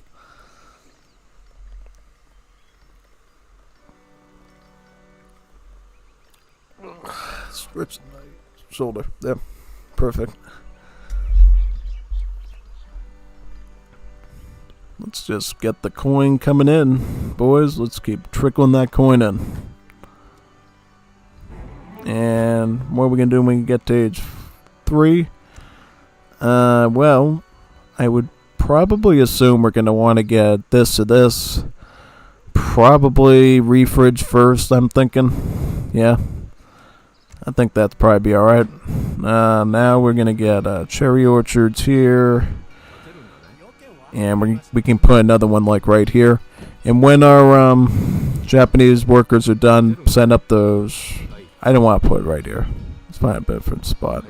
Stretch my shoulder. There. Perfect. Let's just get the coin coming in, boys. Let's keep trickling that coin in. And what are we going to do when we get to age 3? Well, I would probably assume we're going to want to get this or this. Probably refridge first, I'm thinking. Yeah. I think that'd probably be alright. Now we're going to get cherry orchards here. And we can put another one like right here. And when our Japanese workers are done, send up those. I don't want to put it right here. Let's find a different spot.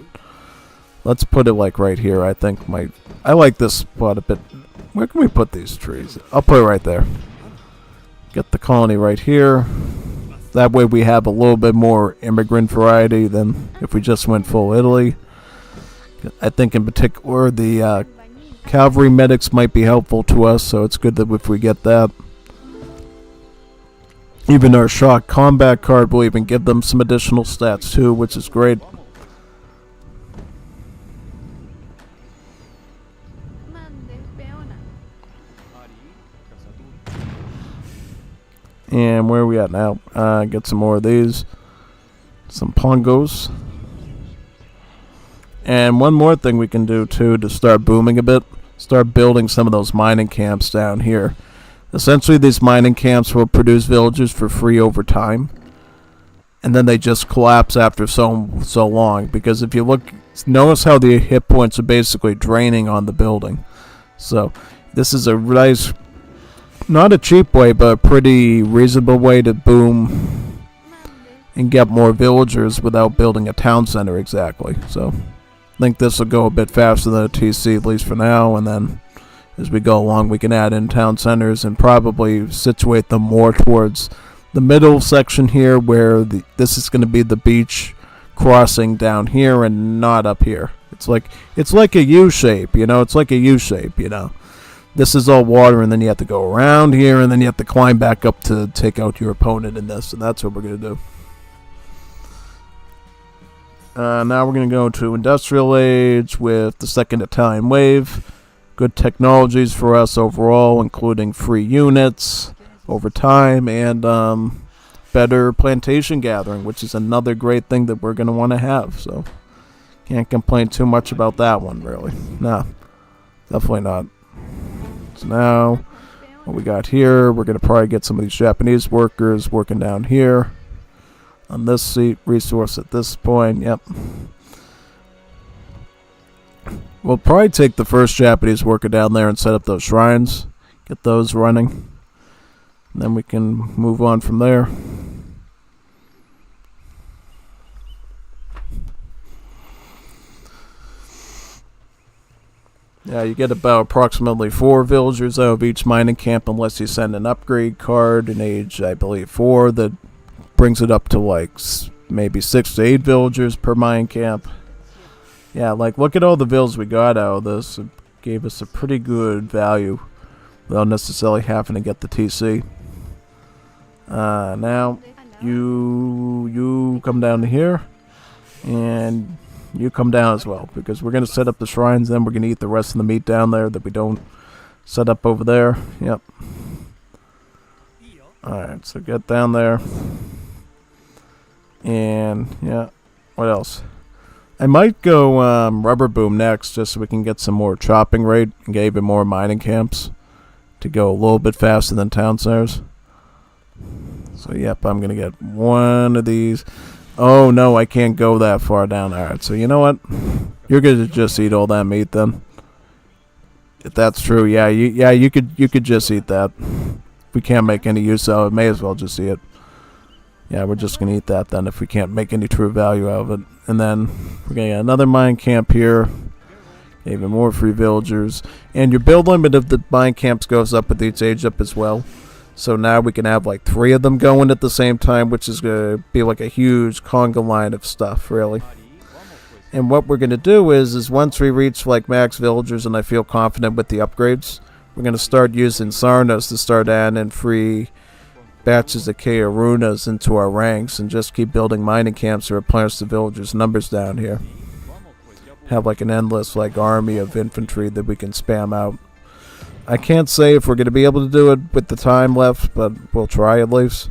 Let's put it like right here. I think I like this spot a bit. Where can we put these trees? I'll put it right there. Get the colony right here. That way we have a little bit more immigrant variety than if we just went full Italy. I think in particular the cavalry medics might be helpful to us, so it's good that if we get that. Even our shock combat card will even give them some additional stats too, which is great. And where are we at now? Get some more of these. Some pongos. And one more thing we can do too to start booming a bit. Start building some of those mining camps down here. Essentially these mining camps will produce villagers for free over time. And then they just collapse after so long. Because if you look, notice how the hit points are basically draining on the building. So this is a nice, not a cheap way, but a pretty reasonable way to boom and get more villagers without building a town center exactly. So I think this will go a bit faster than a TC, at least for now, and then as we go along we can add in town centers and probably situate them more towards the middle section here where this is going to be the beach crossing down here and not up here. It's like a U shape, it's like a U shape, This is all water, and then you have to go around here, and then you have to climb back up to take out your opponent in this, and that's what we're going to do. Now we're going to go to Industrial Age with the second Italian wave. Good technologies for us overall, including free units over time, and better plantation gathering, which is another great thing that we're going to want to have, so can't complain too much about that one, really. Nah, definitely not. So now, what we got here, we're going to probably get some of these Japanese workers working down here on this seat resource at this point. Yep. We'll probably take the first Japanese worker down there and set up those shrines, get those running, and then we can move on from there. Yeah, you get about approximately 4 villagers out of each mining camp unless you send an upgrade card in age, I believe, 4 that brings it up to like maybe 6 to 8 villagers per mining camp. Yeah, like look at all the villas we got out of this. It gave us a pretty good value without necessarily having to get the TC. Now, you come down to here, and you come down as well, because we're going to set up the shrines, then we're going to eat the rest of the meat down there that we don't set up over there. Yep. Alright, so get down there. And, yeah, what else? I might go rubber boom next, just so we can get some more chopping rate and get even more mining camps to go a little bit faster than town centers. So, yep, I'm going to get one of these. Oh no, I can't go that far down. Alright, so you know what? You're gonna just eat all that meat then. If that's true, yeah, you could just eat that. If we can't make any use of it, may as well just eat it. Yeah, we're just gonna eat that then if we can't make any true value out of it. And then we're gonna get another mine camp here. Even more free villagers. And your build limit of the mine camps goes up with each age up as well. So now we can have like 3 of them going at the same time, which is going to be like a huge conga line of stuff, really. And what we're going to do is once we reach like max villagers and I feel confident with the upgrades, we're going to start using Sarnas to start adding free batches of K runas into our ranks and just keep building mining camps to replenish the villagers' numbers down here. Have like an endless like army of infantry that we can spam out. I can't say if we're going to be able to do it with the time left, but we'll try at least.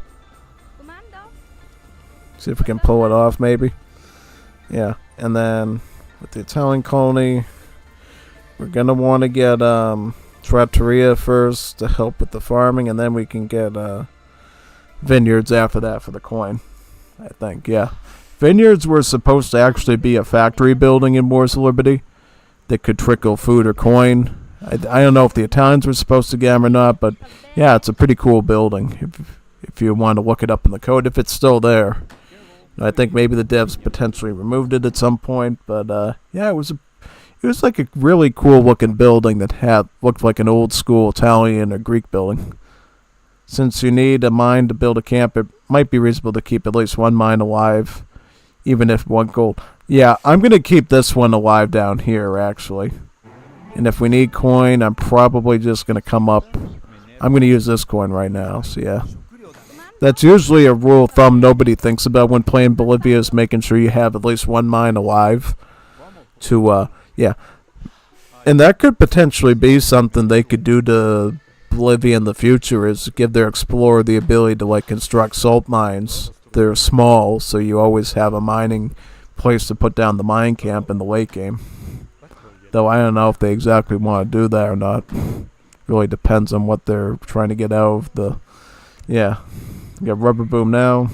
Commando. See if we can pull it off, maybe. Yeah, and then with the Italian colony, we're going to want to get Trattoria first to help with the farming, and then we can get vineyards after that for the coin, I think, yeah. Vineyards were supposed to actually be a factory building in Wars of Liberty that could trickle food or coin. I don't know if the Italians were supposed to get them or not, but yeah, it's a pretty cool building if you want to look it up in the code, if it's still there. I think maybe the devs potentially removed it at some point, but yeah, it was like a really cool looking building that looked like an old school Italian or Greek building. Since you need a mine to build a camp, it might be reasonable to keep at least one mine alive, even if 1 gold. Yeah, I'm going to keep this one alive down here, actually. And if we need coin, I'm probably just going to come up. I'm going to use this coin right now, so yeah. That's usually a rule of thumb nobody thinks about when playing Bolivia, is making sure you have at least 1 mine alive. Yeah. And that could potentially be something they could do to Bolivia in the future, is give their explorer the ability to like construct salt mines. They're small, so you always have a mining place to put down the mine camp in the late game. Though I don't know if they exactly want to do that or not. Really depends on what they're trying to get out of the... Yeah. We got Rubber Boom now.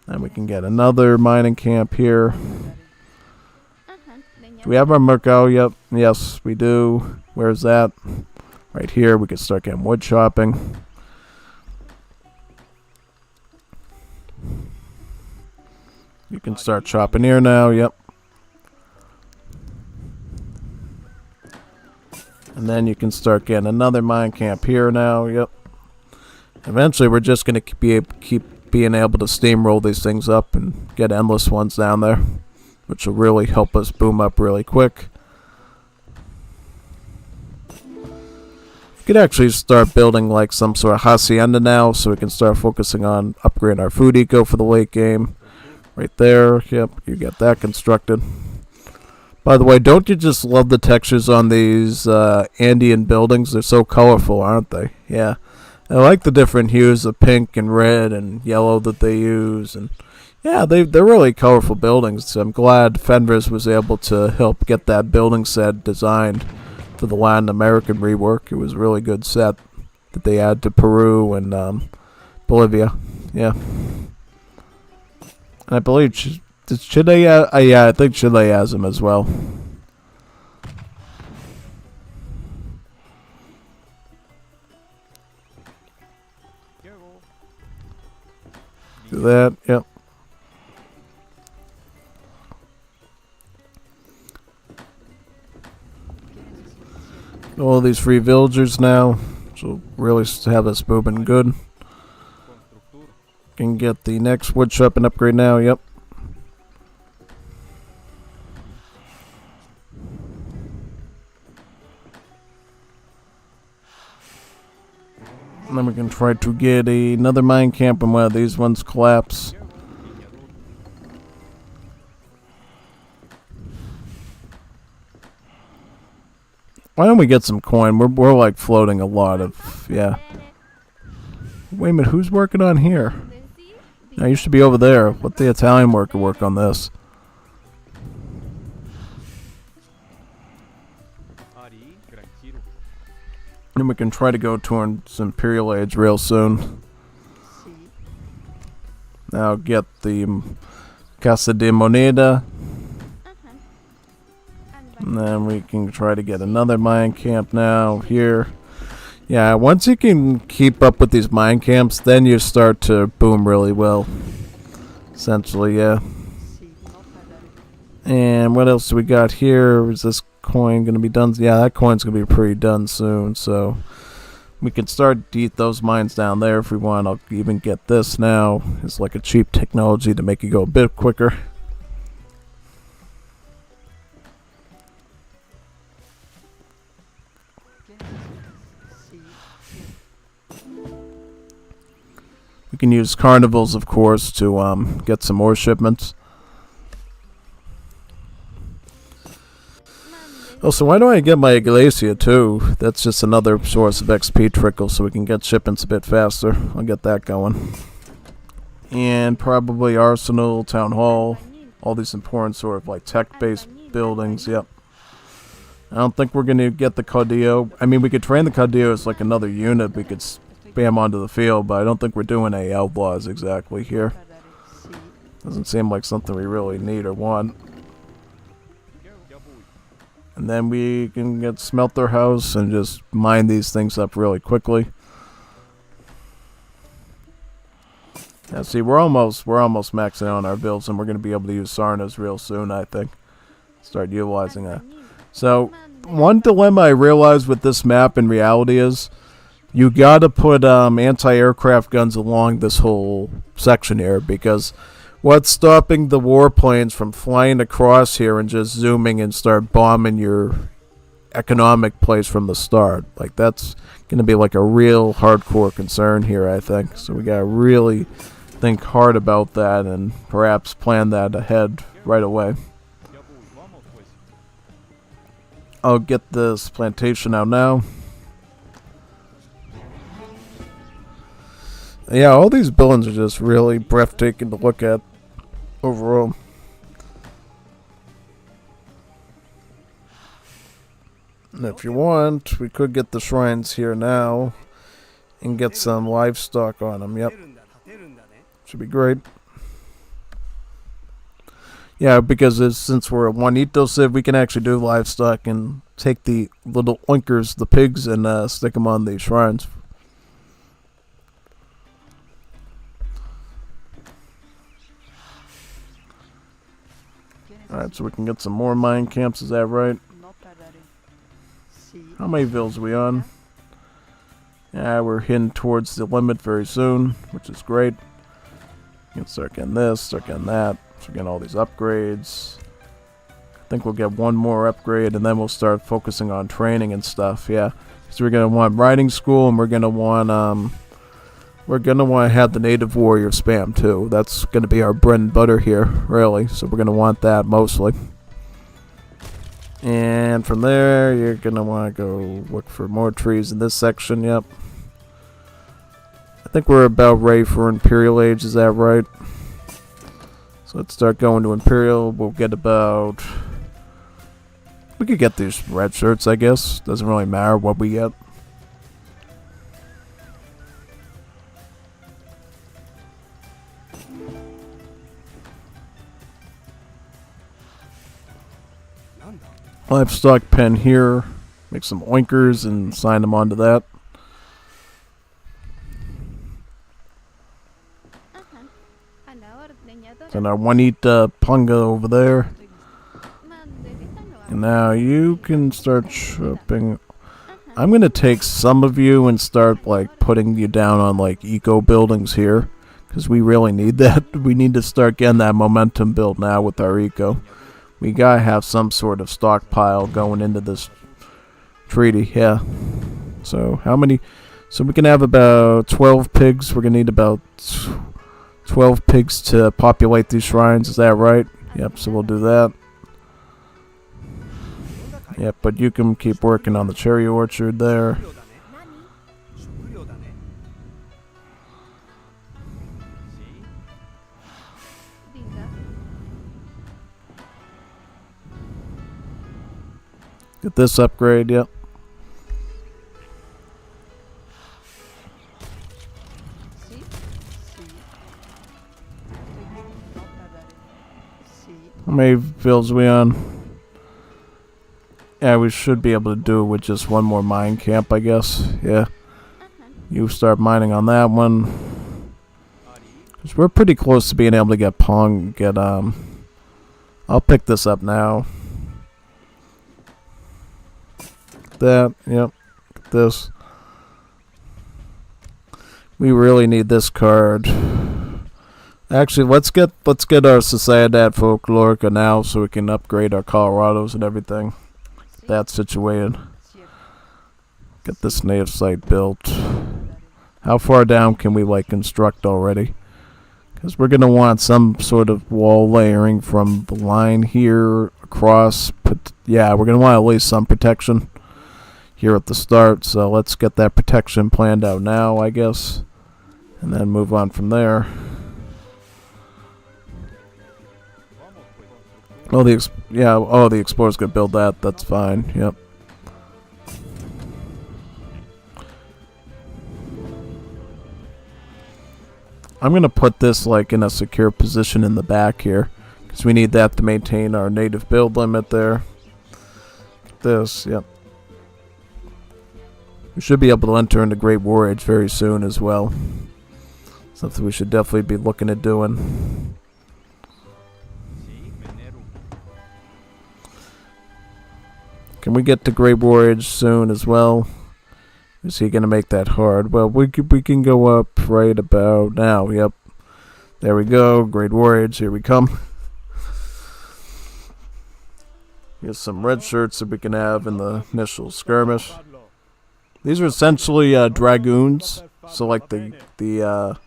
And we can get another mining camp here. Do we have our Mercado yet? Yes, we do. Where's that? Right here. We can start getting wood chopping. You can start chopping here now. Yep. And then you can start getting another mine camp here now. Yep. Eventually, we're just going to keep being able to steamroll these things up and get endless ones down there, which will really help us boom up really quick. We could actually start building like some sort of hacienda now, so we can start focusing on upgrading our food eco for the late game. Right there. Yep, you get that constructed. By the way, don't you just love the textures on these Andean buildings? They're so colorful, aren't they? Yeah. I like the different hues of pink and red and yellow that they use. And yeah, they're really colorful buildings. So I'm glad Fenris was able to help get that building set designed for the Latin American rework. It was a really good set that they add to Peru and Bolivia. Yeah. And I believe... Chile, yeah, I think Chile has them as well. Do that, yep. All these free villagers now, which will really have us moving good. Can get the next wood shop and upgrade now, yep. And then we can try to get another mine camp and one of these ones collapse. Why don't we get some coin? We're like floating a lot of, yeah. Wait a minute, who's working on here? I used to be over there. Let the Italian worker work on this. And we can try to go towards Imperial Age real soon. Now get the Casa de Moneda. And then we can try to get another mine camp now here. Yeah, once you can keep up with these mine camps, then you start to boom really well. Essentially, yeah. And what else do we got here? Is this coin going to be done? Yeah, that coin's going to be pretty done soon, so we can start to eat those mines down there if we want. I'll even get this now. It's like a cheap technology to make it go a bit quicker. We can use carnivals, of course, to get some more shipments. Also, why don't I get my Iglesia too? That's just another source of XP trickle, so we can get shipments a bit faster. I'll get that going. And probably Arsenal, Town Hall, all these important sort of like tech-based buildings, yep. I don't think we're going to get the Caudillo. I mean, we could train the Caudillo as like another unit. We could spam onto the field, but I don't think we're doing a outlaws exactly here. Doesn't seem like something we really need or want. And then we can get Smelter House and just mine these things up really quickly. Yeah, see, we're almost maxing out on our builds, and we're going to be able to use Sarnas real soon, I think. Start utilizing that. So, one dilemma I realized with this map in reality is you gotta put anti-aircraft guns along this whole section here, because what's stopping the warplanes from flying across here and just zooming and start bombing your economic place from the start? Like, that's gonna be like a real hardcore concern here, I think. So we gotta really think hard about that and perhaps plan that ahead right away. I'll get this plantation out now. Yeah, all these buildings are just really breathtaking to look at overall. And if you want, we could get the shrines here now and get some livestock on them. Yep. Should be great. Yeah, because since we're a Juanito Civ, we can actually do livestock and take the little oinkers, the pigs, and stick them on the shrines. Alright, so we can get some more mine camps, is that right? How many villas are we on? Yeah, we're heading towards the limit very soon, which is great. You can start getting this, start getting that. So getting all these upgrades. I think we'll get one more upgrade and then we'll start focusing on training and stuff, yeah. So we're gonna want riding school, and we're gonna want to have the native warrior spam too. That's gonna be our bread and butter here, really. So we're gonna want that mostly. And from there, you're gonna want to go look for more trees in this section. Yep. I think we're about ready for Imperial Age. Is that right? So let's start going to Imperial. We'll get about... We could get these red shirts, I guess. Doesn't really matter what we get. Livestock pen here. Make some oinkers and sign them onto that. And our Juanita Punga over there. And now you can start shopping. I'm going to take some of you and start like putting you down on like eco buildings here. Because we really need that. We need to start getting that momentum built now with our eco. We got to have some sort of stockpile going into this treaty. Yeah. So how many? So we can have about 12 pigs. We're going to need about 12 pigs to populate these shrines, is that right? Yep, so we'll do that. Yep, but you can keep working on the cherry orchard there. Get this upgrade, yep. How many builds are we on? Yeah, we should be able to do it with just one more mine camp, I guess. Yeah. You start mining on that one. 'Cause we're pretty close to being able to get I'll pick this up now. That, yep. This. We really need this card. Actually, let's get our Sociedad Folklorica now so we can upgrade our Colorados and everything. That's situated. Get this native site built. How far down can we like construct already? Because we're going to want some sort of wall layering from the line here across. But yeah, we're going to want at least some protection here at the start. So let's get that protection planned out now, I guess. And then move on from there. Oh, the explorer's going to build that. That's fine. Yep. I'm going to put this like in a secure position in the back here, because we need that to maintain our native build limit there. This, yep. We should be able to enter into Great War Age very soon as well. Something we should definitely be looking at doing. Can we get to Great War Age soon as well? Is he going to make that hard? Well, we can go up right about now. Yep. There we go. Great War Age. Here we come. Here's some red shirts that we can have in the initial skirmish. These are essentially dragoons. So like the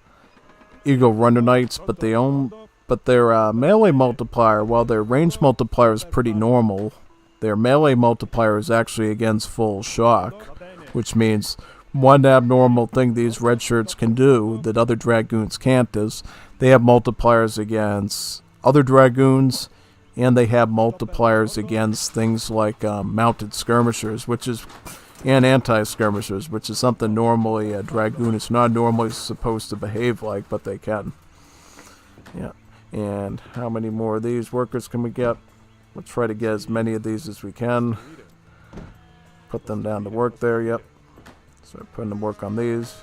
Eagle Runner Knights, but their melee multiplier, while their range multiplier is pretty normal, their melee multiplier is actually against full shock. Which means one abnormal thing these red shirts can do that other dragoons can't is they have multipliers against other dragoons, and they have multipliers against things like mounted skirmishers, and anti-skirmishers, which is something normally a dragoon is not normally supposed to behave like, but they can. Yeah. And how many more of these workers can we get? Let's try to get as many of these as we can. Put them down to work there, yep. Start putting them to work on these.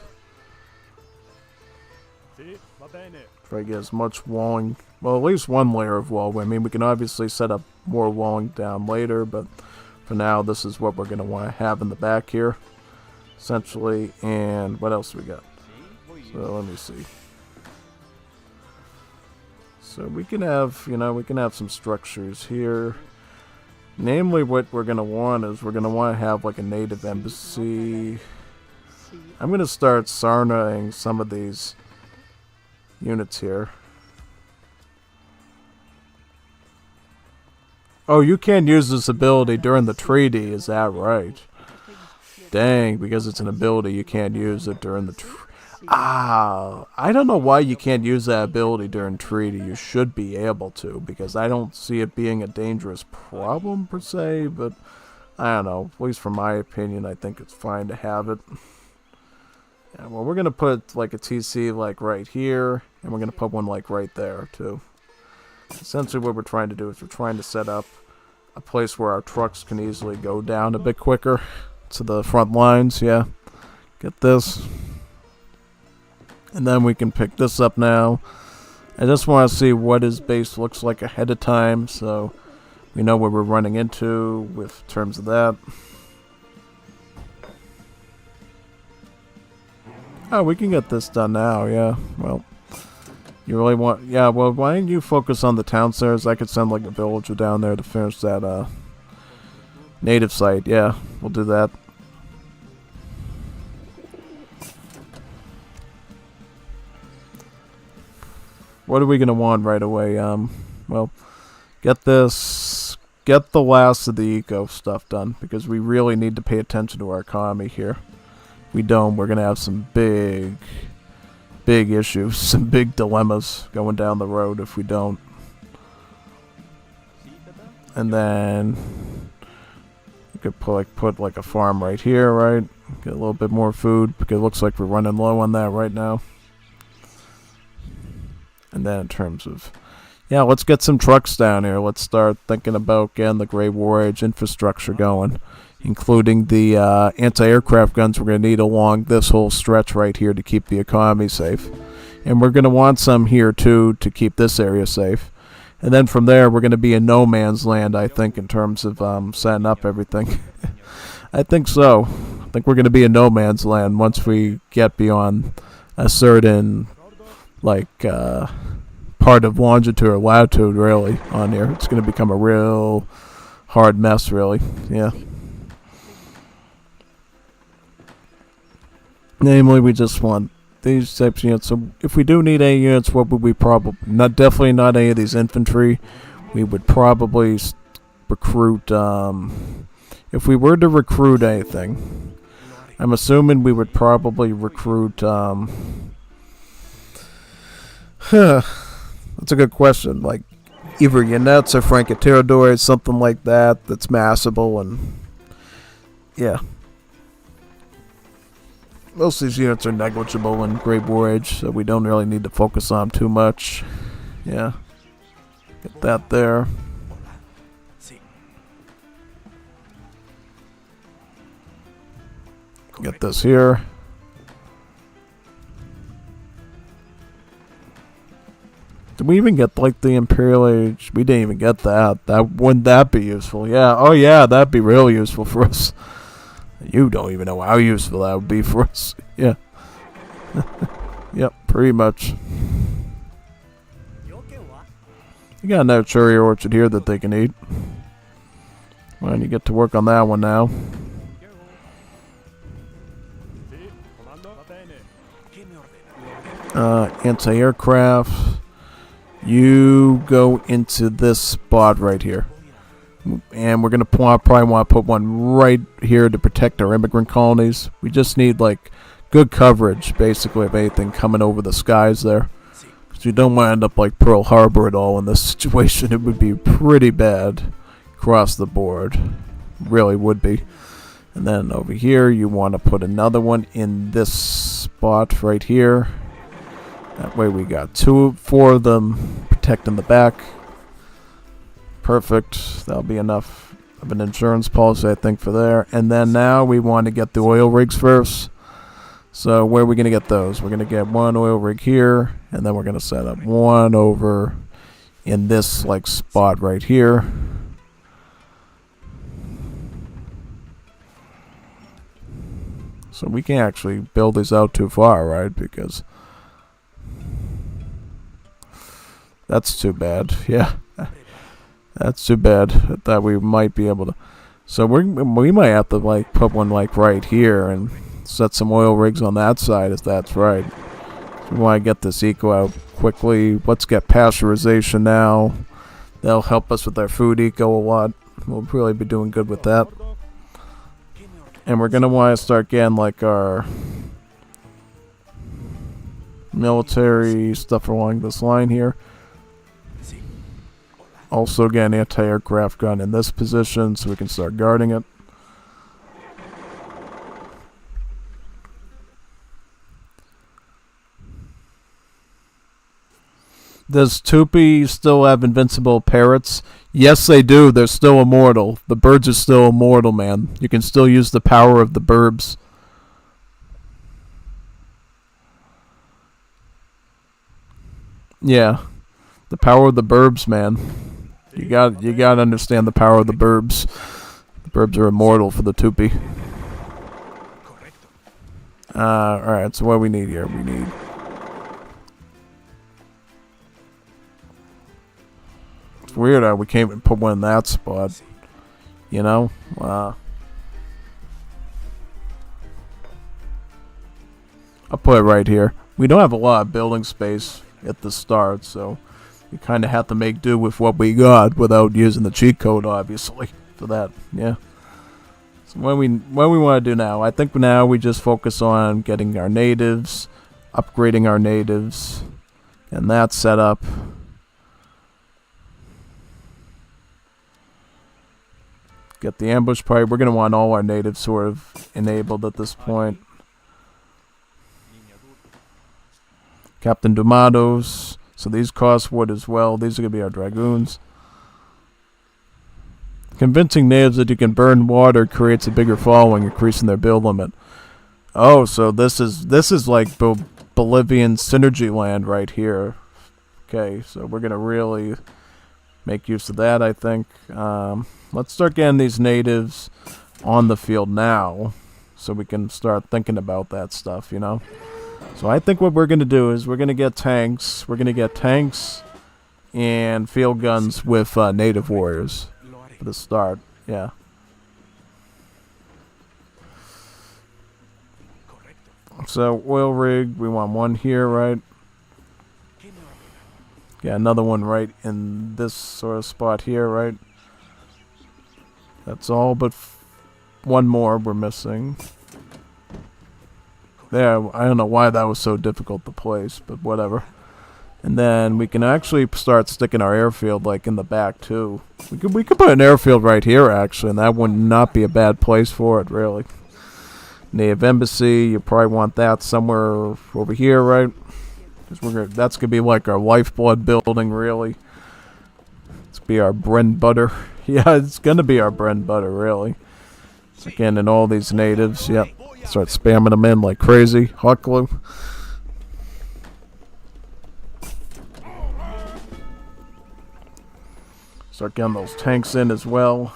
Try to get as much walling, well, at least one layer of wall. I mean, we can obviously set up more walling down later, but for now, this is what we're going to want to have in the back here, essentially. And what else we got? So let me see. So we can have, we can have some structures here. Namely, what we're going to want is we're going to want to have like a native embassy. I'm going to start Sarnaing some of these units here. Oh, you can't use this ability during the treaty, is that right? Dang, because it's an ability, you can't use it during the I don't know why you can't use that ability during treaty. You should be able to, because I don't see it being a dangerous problem per se, but I don't know. At least from my opinion, I think it's fine to have it. Yeah, well, we're going to put like a TC like right here, and we're going to put one like right there too. Essentially what we're trying to do is we're trying to set up a place where our trucks can easily go down a bit quicker to the front lines. Yeah, get this. And then we can pick this up now. I just want to see what his base looks like ahead of time, so we know what we're running into with terms of that. Oh, we can get this done now, yeah. Well, you really want... Yeah, well, why don't you focus on the town centers? I could send like a villager down there to finish that native site. Yeah, we'll do that. What are we going to want right away? Well, get this, get the last of the eco stuff done, because we really need to pay attention to our economy here. If we don't, we're going to have some big issues, some big dilemmas going down the road if we don't. And then we could put like a farm right here, right? Get a little bit more food, because it looks like we're running low on that right now. And then in terms of, Yeah, let's get some trucks down here. Let's start thinking about getting the Great War Age infrastructure going, including the anti-aircraft guns we're going to need along this whole stretch right here to keep the economy safe. And we're going to want some here, too, to keep this area safe. And then from there, we're going to be in no man's land, I think, in terms of setting up everything. I think so. I think we're going to be in no man's land once we get beyond a certain, like, part of longitude or latitude, really, on here. It's going to become a real hard mess, really. Yeah. Namely, we just want these types of units. So if we do need any units, what would we probably... definitely not any of these infantry. We would probably recruit... if we were to recruit anything, I'm assuming we would probably recruit... That's a good question. Like, either units or francotiradores, something like that, that's massable, and... yeah. Most of these units are negligible in Great War Age, so we don't really need to focus on them too much. Yeah. Get that there. Get this here. Did we even get, like, the Imperial Age? We didn't even get that. Wouldn't that be useful? Yeah. Oh, yeah, that'd be real useful for us. You don't even know how useful that would be for us. Yeah. Yep, pretty much. You got another cherry orchard here that they can eat. Well, you get to work on that one now. Anti-aircraft. You go into this spot right here. And we're going to probably want to put one right here to protect our immigrant colonies. We just need, like, good coverage, basically, of anything coming over the skies there. Because you don't want to end up like Pearl Harbor at all in this situation. It would be pretty bad across the board. Really would be. And then over here, you want to put another one in this spot right here. That way we got 4 of them protecting the back. Perfect. That'll be enough of an insurance policy, I think, for there. And then now we want to get the oil rigs first. So where are we going to get those? We're going to get one oil rig here, and then we're going to set up one over in this, like, spot right here. So we can't actually build these out too far, right? Because that's too bad. Yeah. That's too bad. I thought we might be able to. So we might have to, like, put one, like, right here and set some oil rigs on that side, if that's right. So we want to get this eco out quickly. Let's get pasteurization now. That'll help us with our food eco a lot. We'll really be doing good with that. And we're going to want to start getting, like, our military stuff along this line here. Also, again, anti-aircraft gun in this position so we can start guarding it. Does Tupi still have invincible parrots? Yes, they do. They're still immortal. The birds are still immortal, man. You can still use the power of the burbs. Yeah. The power of the burbs, man. You got to understand the power of the burbs. The burbs are immortal for the Tupi. Alright, so what do we need here? We need... It's weird how we can't even put one in that spot. You know? I'll put it right here. We don't have a lot of building space at the start, so we kind of have to make do with what we got without using the cheat code, obviously, for that. Yeah. So what we want to do now? I think now we just focus on getting our natives, upgrading our natives, and that set up. Get the ambush party. We're going to want all our natives sort of enabled at this point. Captain Dumados. So these cost wood as well. These are going to be our dragoons. Convincing natives that you can burn water creates a bigger following, increasing their build limit. Oh, so this is like Bolivian synergy land right here. Okay, so we're going to really make use of that, I think. Let's start getting these natives on the field now so we can start thinking about that stuff, you know? So I think what we're going to do is we're going to get tanks. We're going to get tanks and field guns with native warriors for the start. Yeah. So oil rig, we want one here, right? Yeah, another one right in this sort of spot here, right? That's all but one more we're missing. There, I don't know why that was so difficult to place, but whatever. And then we can actually start sticking our airfield like in the back too. We could put an airfield right here actually, and that would not be a bad place for it, really. Native embassy, you probably want that somewhere over here, right? Because that's gonna be like our lifeblood building, really. It's be our bread and butter. Yeah, it's gonna be our bread and butter, really. So again, and all these natives, yep. Start spamming them in like crazy. Hot glue. Start getting those tanks in as well.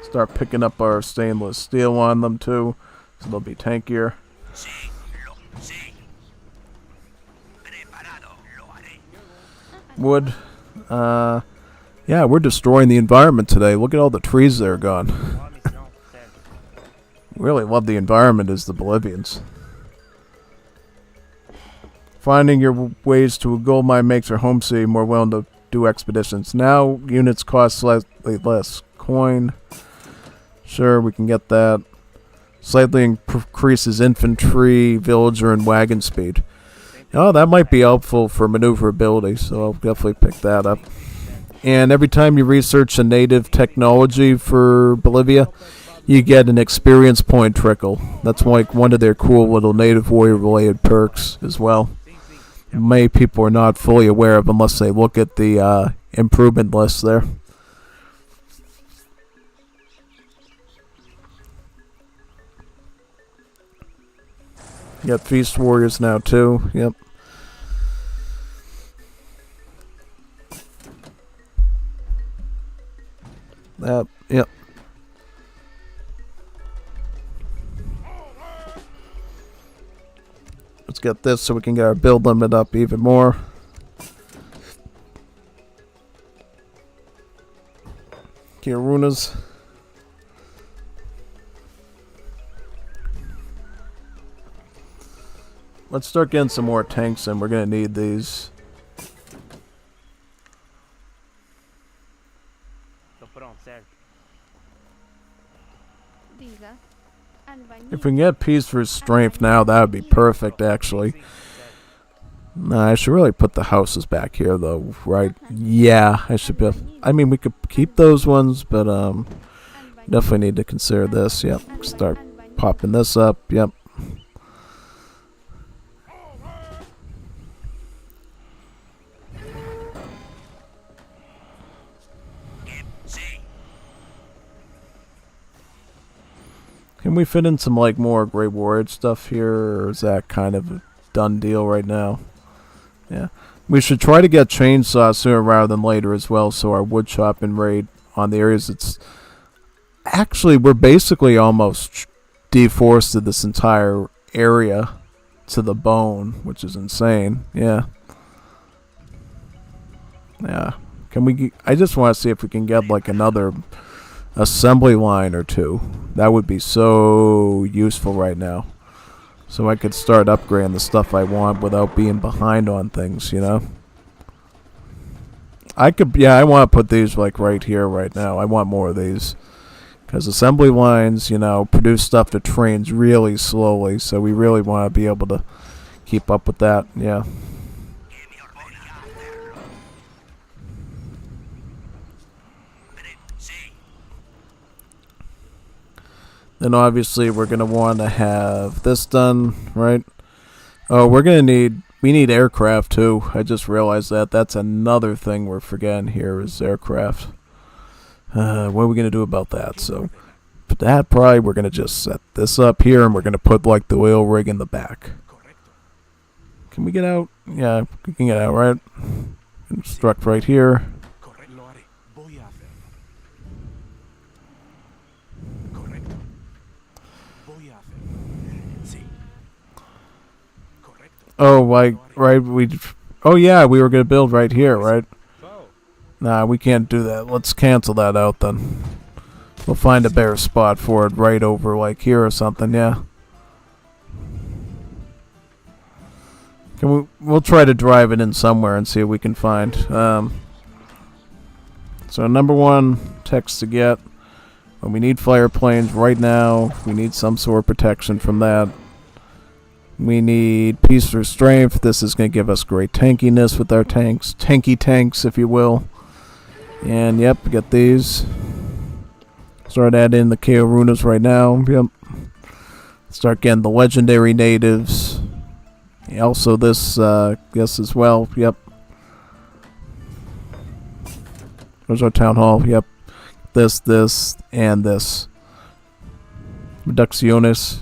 Start picking up our stainless steel on them too, so they'll be tankier. Wood. Yeah, we're destroying the environment today. Look at all the trees that are gone. Really love the environment as the Bolivians. Finding your ways to a gold mine makes our home city more willing to do expeditions. Now units cost slightly less coin. Sure, we can get that. Slightly increases infantry, villager, and wagon speed. Oh, that might be helpful for maneuverability, so I'll definitely pick that up. And every time you research a native technology for Bolivia, you get an experience point trickle. That's like one of their cool little native warrior related perks as well. Many people are not fully aware of unless they look at the improvement list there. You got feast warriors now too. Yep. Yep. Let's get this so we can get our build limit up even more. Kirunas. Let's start getting some more tanks in. We're going to need these. If we can get peace for strength now, that would be perfect, actually. Nah, I should really put the houses back here, though, right? Yeah, I should be. I mean, we could keep those ones, but definitely need to consider this. Yep, start popping this up. Yep. Can we fit in some like more Great Warrior stuff here, or is that kind of a done deal right now? Yeah. We should try to get chainsaw sooner rather than later as well, so our wood chopping rate on the areas it's... Actually, we're basically almost deforested this entire area to the bone, which is insane. Yeah. Yeah. Can we... I just want to see if we can get like another assembly line or two. That would be so useful right now. So I could start upgrading the stuff I want without being behind on things, you know? I could, yeah, I want to put these like right here right now. I want more of these. Because assembly lines, you know, produce stuff that trains really slowly. So we really want to be able to keep up with that, yeah. Then obviously we're going to want to have this done, right? Oh, we're going to need... we need aircraft too. I just realized that. That's another thing we're forgetting here is aircraft. What are we going to do about that? So, for that, probably we're going to just set this up here and we're going to put like the oil rig in the back. Can we get out? Yeah, we can get out, right? Construct right here. Correcto. Lo haré. Voy a hacerlo. Correcto. Voy a hacerlo. Sí. Correcto. Oh, like, right, oh yeah, we were going to build right here, right? Nah, we can't do that. Let's cancel that out then. We'll find a better spot for it right over like here or something, yeah. We'll try to drive it in somewhere and see what we can find. So number 1, text to get. Well, we need fire planes right now. We need some sort of protection from that. We need peace through strength. This is going to give us great tankiness with our tanks. Tanky tanks, if you will. And yep, get these. Start adding the KO Runas right now. Yep. Start getting the legendary natives. Also this, yes as well. Yep. There's our town hall. Yep. This, and this. Reducciones.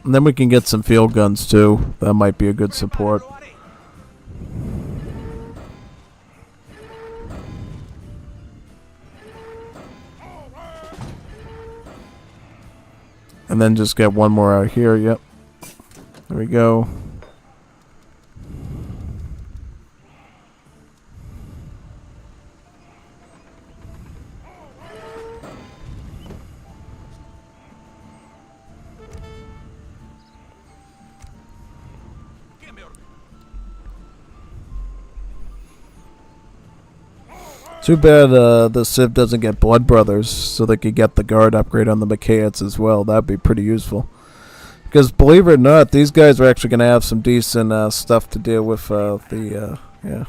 And then we can get some field guns too. That might be a good support. And then just get one more out here. Yep. There we go. Too bad the Civ doesn't get Blood Brothers, so they could get the guard upgrade on the Machaeans as well. That'd be pretty useful. Because believe it or not, these guys are actually going to have some decent stuff to deal with. Yeah.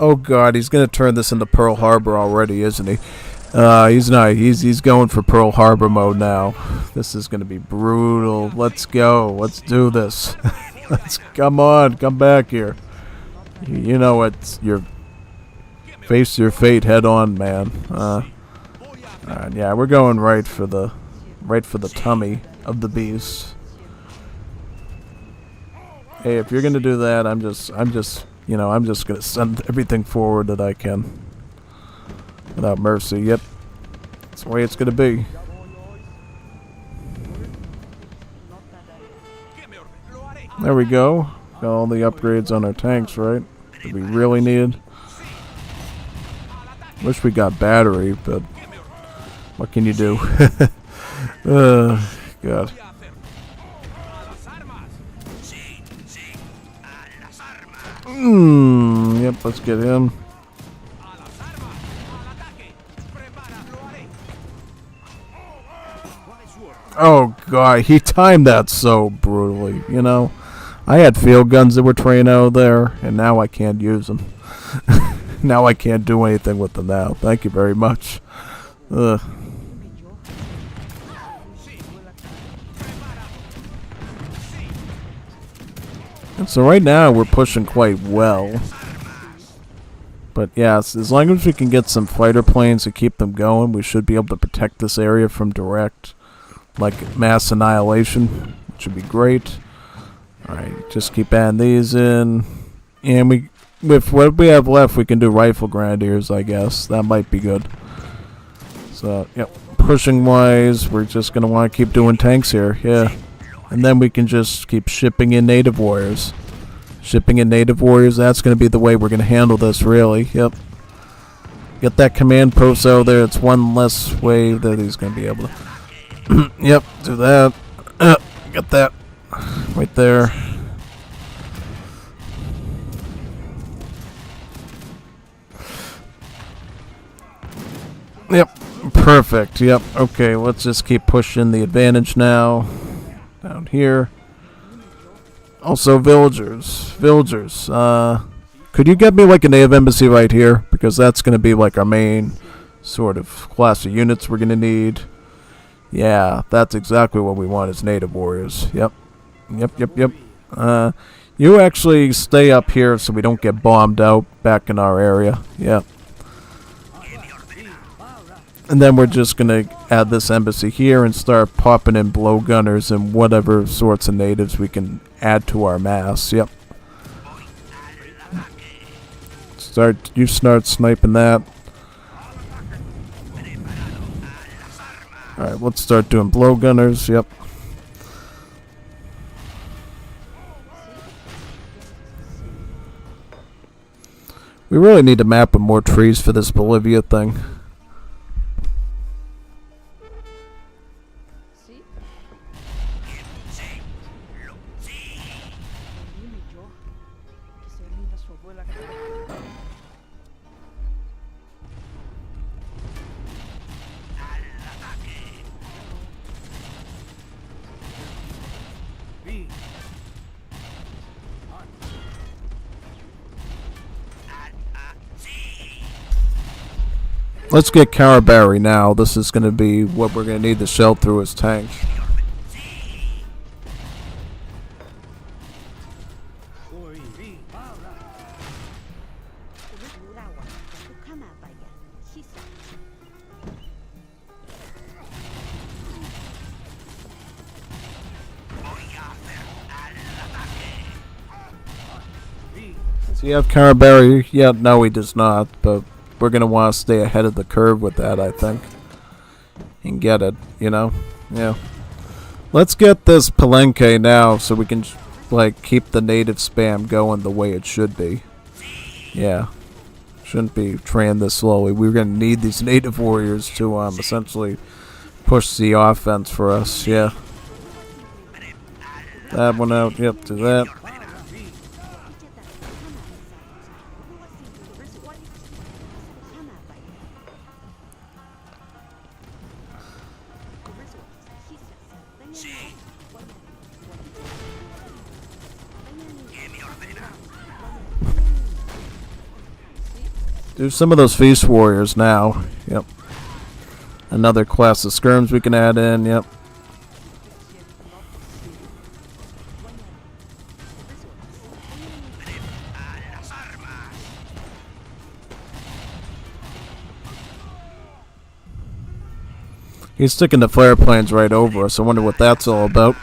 Oh God, he's going to turn this into Pearl Harbor already, isn't he? He's not. He's going for Pearl Harbor mode now. This is going to be brutal. Let's go. Let's do this. Come on, come back here. You know what? Face your fate head on, man. Alright, yeah, we're going right for the tummy of the beast. Hey, if you're gonna do that, I'm just gonna send everything forward that I can. Without mercy. Yep. That's the way it's gonna be. There we go. Got all the upgrades on our tanks, right? That we really needed. Wish we got battery, but what can you do? God. Yep, let's get him. Oh God, he timed that so brutally, you know. I had field guns that were trained out there, and now I can't use them. Now I can't do anything with them now. Thank you very much. And so right now we're pushing quite well. But yes, as long as we can get some fighter planes to keep them going, we should be able to protect this area from direct, like, mass annihilation, which would be great. Alright, just keep adding these in. And with what we have left, we can do rifle grenadiers, I guess. That might be good. So, yep. Pushing wise, we're just going to want to keep doing tanks here. Yeah. And then we can just keep shipping in native warriors. Shipping in native warriors, that's going to be the way we're going to handle this, really. Yep. Get that command post out there. It's one less way that he's going to be able to... Yep, do that. Get that right there. Yep, perfect. Yep, okay, let's just keep pushing the advantage now. Down here. Also, villagers. Could you get me like a native embassy right here? because that's going to be like our main sort of class of units we're going to need. Yeah, that's exactly what we want as native warriors. Yep. You actually stay up here so we don't get bombed out back in our area. Yep. And then we're just going to add this embassy here and start popping in blowgunners and whatever sorts of natives we can add to our mass. Yep. You start sniping that. Alright, let's start doing blowgunners. Yep. We really need a map with more trees for this Bolivia thing. Sí. Let's get Carabari now. This is going to be what we're going to need to shell through his tank. Does he have Carabari? Yeah, no, he does not, but we're going to want to stay ahead of the curve with that, I think. And get it, you know? Yeah. Let's get this Palenque now so we can, like, keep the native spam going the way it should be. Yeah. Shouldn't be trained this slowly. We're going to need these native warriors to, essentially push the offense for us. Yeah. That one out. Yep, do that. Do some of those feast warriors now. Yep. Another class of skirms we can add in. Yep. He's sticking the flare planes right over us. I wonder what that's all about.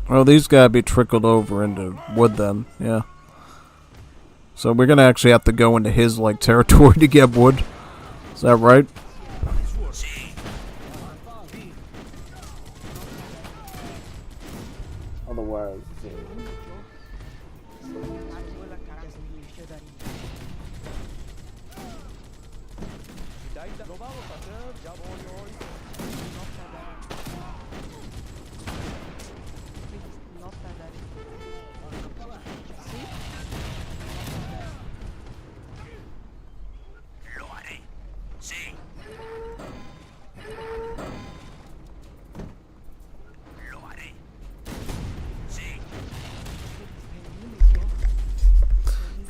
Well, these gotta be trickled over into wood then, yeah. So we're gonna actually have to go into his, like, territory to get wood. Is that right? Otherwise, Lo vamos a hacer, ya voy hoy. Lo haré. Sí. Lo haré. Sí.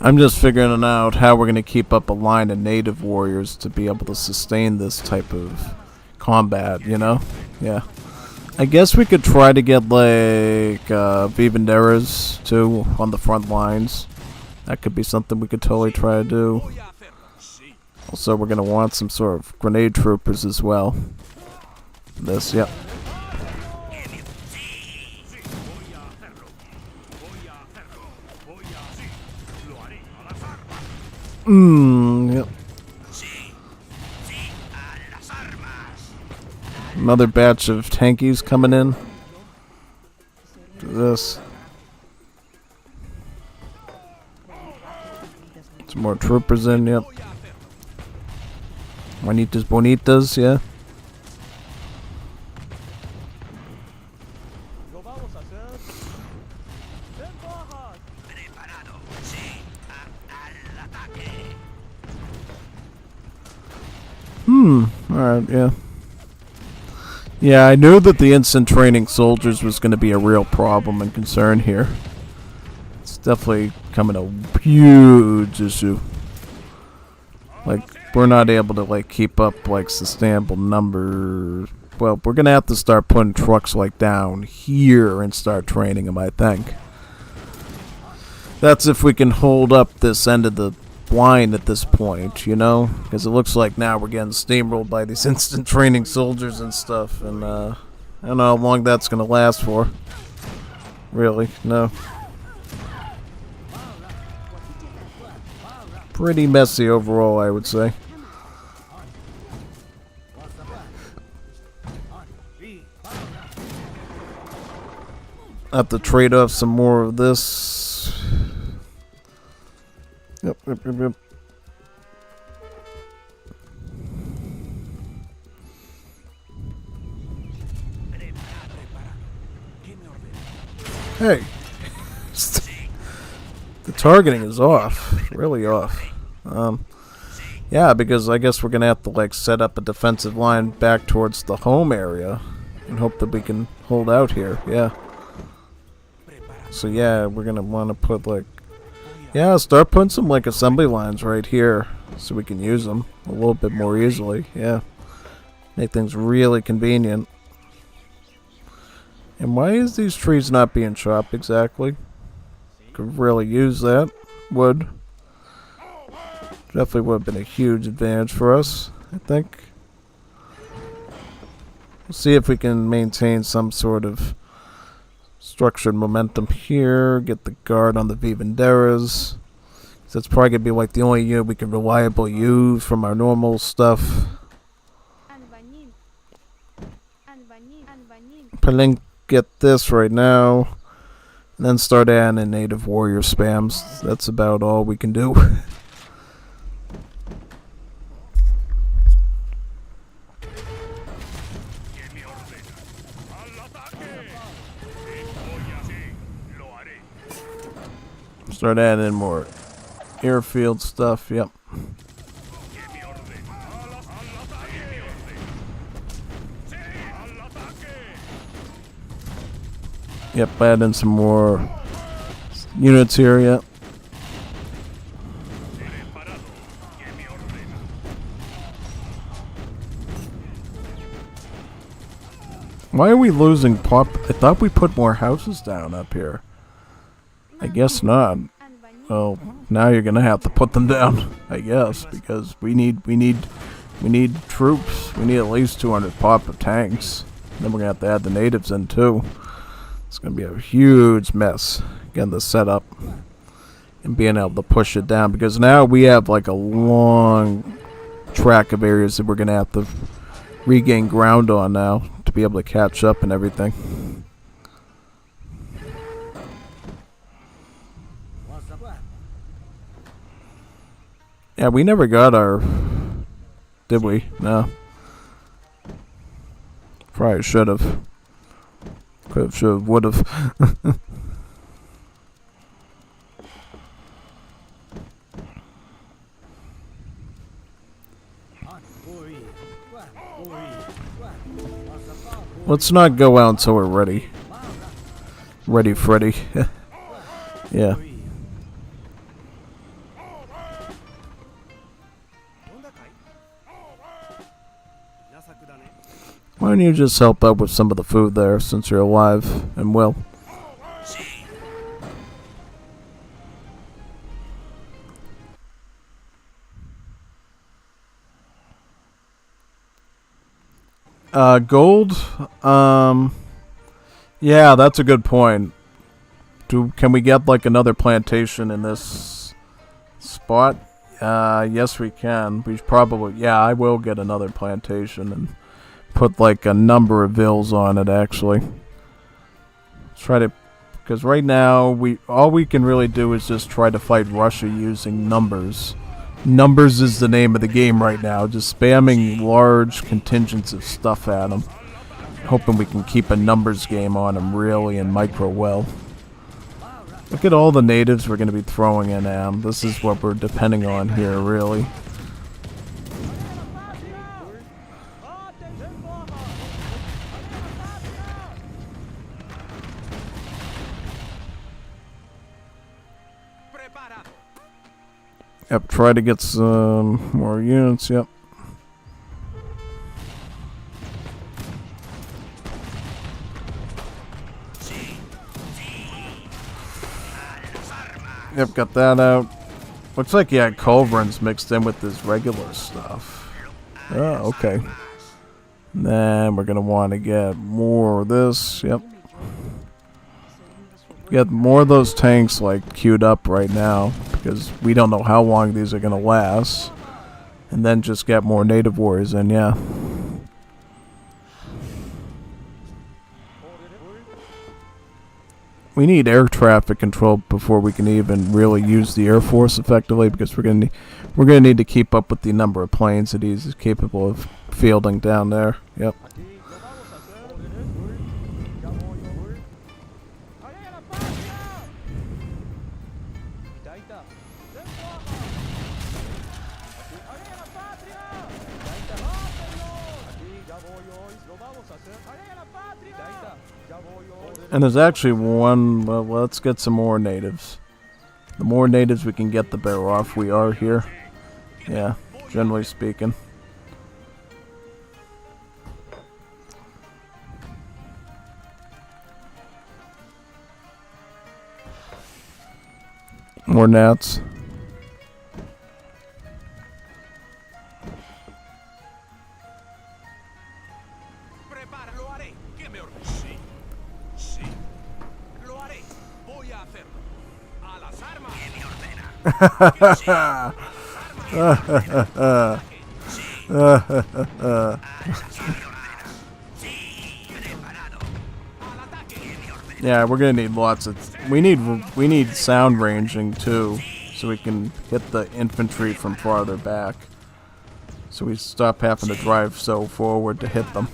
I'm just figuring out how we're gonna keep up a line of native warriors to be able to sustain this type of combat, you know? Yeah. I guess we could try to get, like, Vivanderas, too, on the front lines. That could be something we could totally try to do. Also, we're gonna want some sort of grenade troopers as well. This, yep. Yep. Another batch of tankies coming in. Do this. Some more troopers in, yep. Juanitas bonitas, yeah. Lo vamos a hacer. ¡Den bajas! Preparado. Sí. Al ataque. Alright, yeah. Yeah, I knew that the instant training soldiers was going to be a real problem and concern here. It's definitely coming a huge issue. Like, we're not able to, like, keep up, like, sustainable numbers. Well, we're going to have to start putting trucks, like, down here and start training them, I think. That's if we can hold up this end of the line at this point, you know? Because it looks like now we're getting steamrolled by these instant training soldiers and stuff. And, I don't know how long that's going to last for. Really, no. Pretty messy overall, I would say. Have to trade off some more of this. Yep. Hey. The targeting is off. Really off. Yeah, because I guess we're going to have to, like, set up a defensive line back towards the home area and hope that we can hold out here. Yeah. So, yeah, we're going to want to put, like... Yeah, start putting some, like, assembly lines right here so we can use them a little bit more easily. Yeah. Make things really convenient. And why is these trees not being chopped exactly? Could really use that. Would. Definitely would have been a huge advantage for us, I think. We'll see if we can maintain some sort of structured momentum here. Get the guard on the Vivenderas. That's probably going to be like the only unit we can reliably use from our normal stuff. Pelink get this right now. And then start adding in native warrior spams. That's about all we can do. Start adding in more airfield stuff, yep. Yep, add in some more units here, yep. Why are we losing pop? I thought we put more houses down up here. I guess not. Well, now you're gonna have to put them down, I guess, because we need troops. We need at least 200 pop of tanks. Then we're gonna have to add the natives in too. It's gonna be a huge mess getting this set up and being able to push it down, because now we have like a long track of areas that we're gonna have to regain ground on now to be able to catch up and everything. Yeah, we never got our... Did we? No. Probably should have. Could have, should have, would have. Let's not go out until we're ready. Ready, Freddy. Yeah. Why don't you just help out with some of the food there, since you're alive and well? Gold? Yeah, that's a good point. Can we get like another plantation in this spot? Yes, we can. We probably, yeah, I will get another plantation and put like a number of vills on it. Actually, try to, because right now all we can really do is just try to fight Russia using numbers. Numbers is the name of the game right now. Just spamming large contingents of stuff at them, hoping we can keep a numbers game on them really and micro well. Look at all the natives we're going to be throwing in, This is what we're depending on here, really. Yep, try to get some more units, yep. Yep, got that out. Looks like he had culverins mixed in with this regular stuff. Oh, okay. And then we're going to want to get more of this. Yep. Get more of those tanks like queued up right now, because we don't know how long these are going to last. And then just get more native warriors in, yeah. We need air traffic control before we can even really use the Air Force effectively, because we're gonna need to keep up with the number of planes that he's capable of fielding down there. Yep. And there's actually one, well, let's get some more natives. The more natives we can get, the better off we are here. Yeah, generally speaking. More gnats. Yeah, we're gonna need lots of. We need sound ranging too, so we can hit the infantry from farther back. So we stop having to drive so forward to hit them.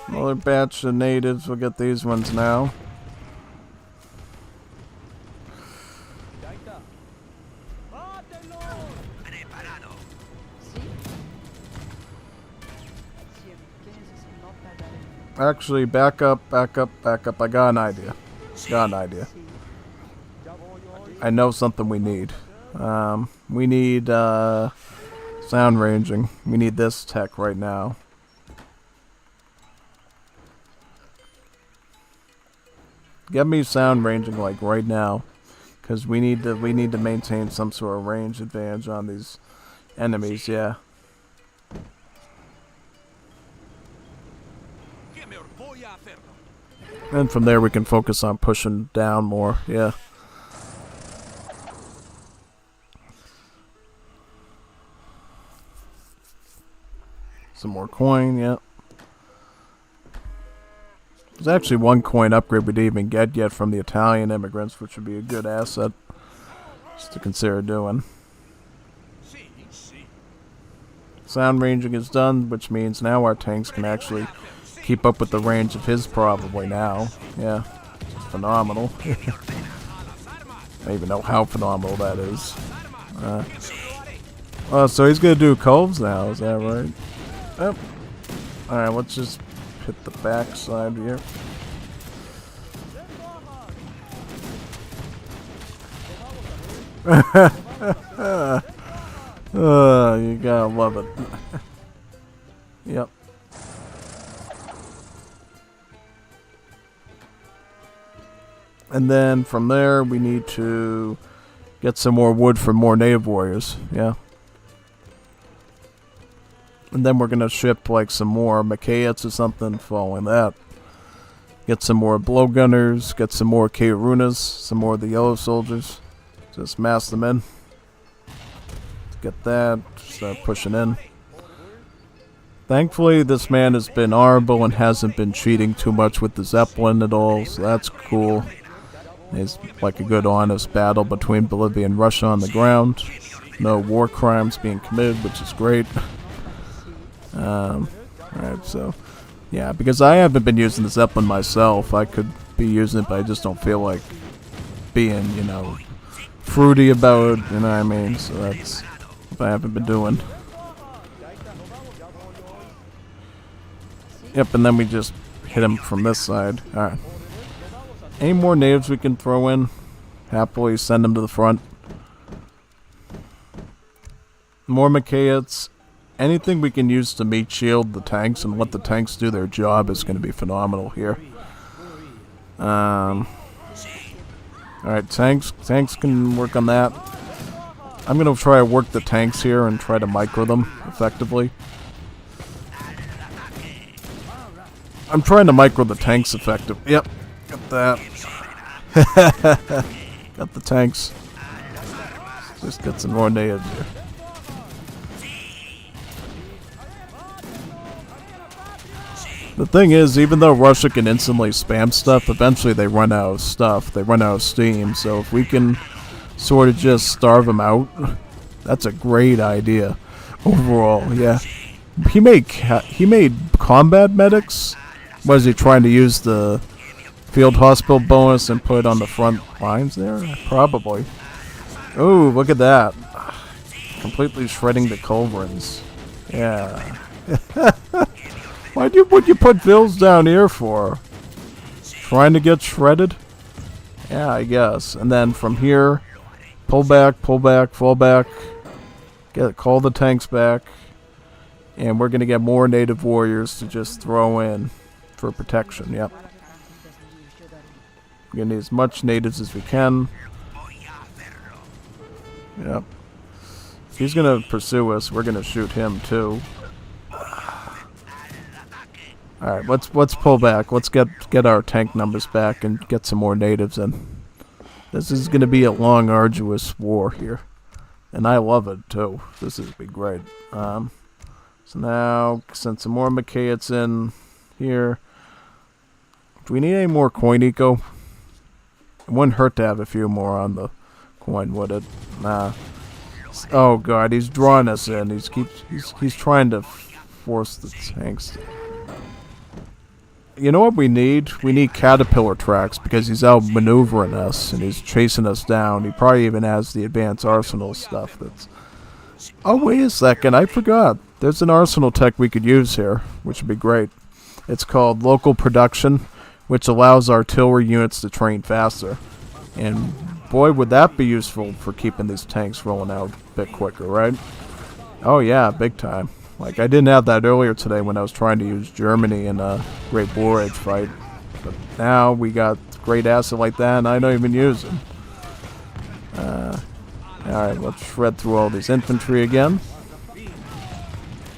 Another batch of natives. We'll get these ones now. Actually, back up. I got an idea. I know something we need. We need sound ranging. We need this tech right now. Get me sound ranging like right now, because we need to maintain some sort of range advantage on these enemies. Yeah. And from there we can focus on pushing down more. Yeah. Some more coin. Yeah. There's actually one coin upgrade we didn't even get yet from the Italian immigrants, which would be a good asset just to consider doing. Sound ranging is done, which means now our tanks can actually keep up with the range of his probably now. Yeah, it's phenomenal. I don't even know how phenomenal that is. Oh, so he's gonna do coves now, is that right? Yep. Alright, let's just hit the back side here. You gotta love it. Yep. And then from there we need to get some more wood for more native warriors. Yeah. And then we're gonna ship like some more Makaets or something following that. Get some more blowgunners, get some more Kairunas, some more of the yellow soldiers. Just mass them in. Get that, start pushing in. Thankfully, this man has been honorable and hasn't been cheating too much with the Zeppelin at all, so that's cool. It's like a good honest battle between Bolivia and Russia on the ground. No war crimes being committed, which is great. Alright, so yeah, because I haven't been using the Zeppelin myself. I could be using it, but I just don't feel like being, you know, fruity about it, you know what I mean? So that's what I haven't been doing. Yep, and then we just hit him from this side. Alright. Any more natives we can throw in? Happily send them to the front. More Makaets. Anything we can use to meat shield the tanks and let the tanks do their job is going to be phenomenal here. Alright, tanks can work on that. I'm going to try to work the tanks here and try to micro them effectively. I'm trying to micro the tanks effectively. Yep, got that. Got the tanks. Just get some more natives here. The thing is, even though Russia can instantly spam stuff, eventually they run out of stuff. They run out of steam. So if we can sort of just starve them out, that's a great idea. Overall, yeah. He made combat medics. Was he trying to use the field hospital bonus and put it on the front lines there? Probably. Oh, look at that. Completely shredding the culverins. Yeah. What'd you put bills down here for? Trying to get shredded? Yeah, I guess. And then from here, pull back, fall back. Call the tanks back. And we're gonna get more native warriors to just throw in for protection. Yep. We're gonna need as much natives as we can. Yep. If he's gonna pursue us, we're gonna shoot him too. Alright, let's pull back. Let's get our tank numbers back and get some more natives in. This is going to be a long, arduous war here. And I love it, too. This is going to be great. So now, send some more Makaets in here. Do we need any more coin eco? It wouldn't hurt to have a few more on the coin, would it? Nah. Oh god, he's drawing us in. He's trying to force the tanks to... You know what we need? We need caterpillar tracks because he's out maneuvering us and he's chasing us down. He probably even has the advanced arsenal stuff that's... Oh, wait a second. I forgot. There's an arsenal tech we could use here, which would be great. It's called local production, which allows artillery units to train faster. And boy, would that be useful for keeping these tanks rolling out a bit quicker, right? Oh yeah, big time. Like, I didn't have that earlier today when I was trying to use Germany in a Great War Age fight. But now we got great asset like that and I don't even use it. Alright, let's shred through all these infantry again.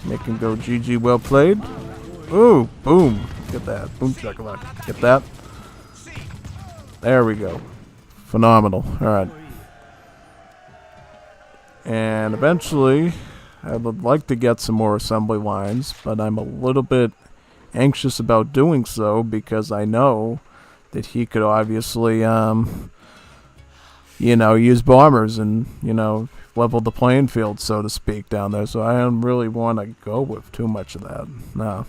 Make him go GG, well played. Ooh, boom. Get that. Boom shakalaka. Get that. There we go. Phenomenal. Alright. And eventually... I would like to get some more assembly lines, but I'm a little bit anxious about doing so because I know that he could obviously, you know, use bombers and, you know, level the playing field, so to speak, down there. So I don't really want to go with too much of that. No.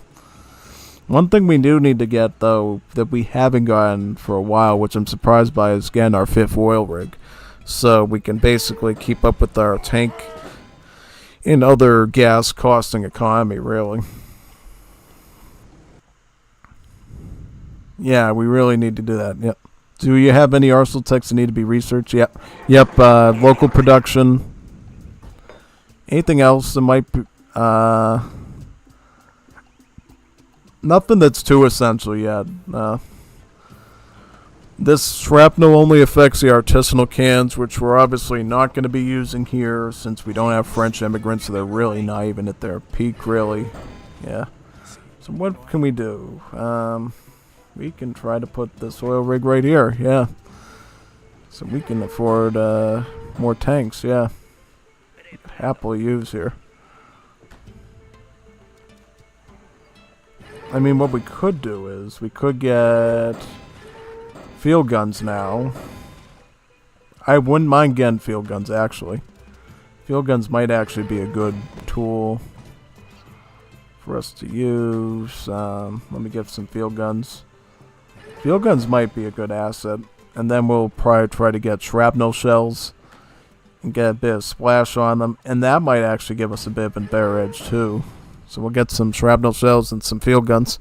One thing we do need to get, though, that we haven't gotten for a while, which I'm surprised by, is, again, our 5th oil rig. So we can basically keep up with our tank and other gas costing economy, really. Yeah, we really need to do that. Yep. Do you have any arsenal techs that need to be researched? Yep. Yep. Local production. Anything else that might be... nothing that's too essential yet. This shrapnel only affects the artisanal cans, which we're obviously not going to be using here since we don't have French immigrants, so they're really not even at their peak, really. Yeah. So what can we do? We can try to put this oil rig right here, yeah. So we can afford more tanks, yeah. Happily use here. I mean, what we could do is we could get field guns now. I wouldn't mind getting field guns, actually. Field guns might actually be a good tool for us to use. Let me get some field guns. Field guns might be a good asset. And then we'll probably try to get shrapnel shells and get a bit of splash on them. And that might actually give us a bit of a better edge, too. So we'll get some shrapnel shells and some field guns.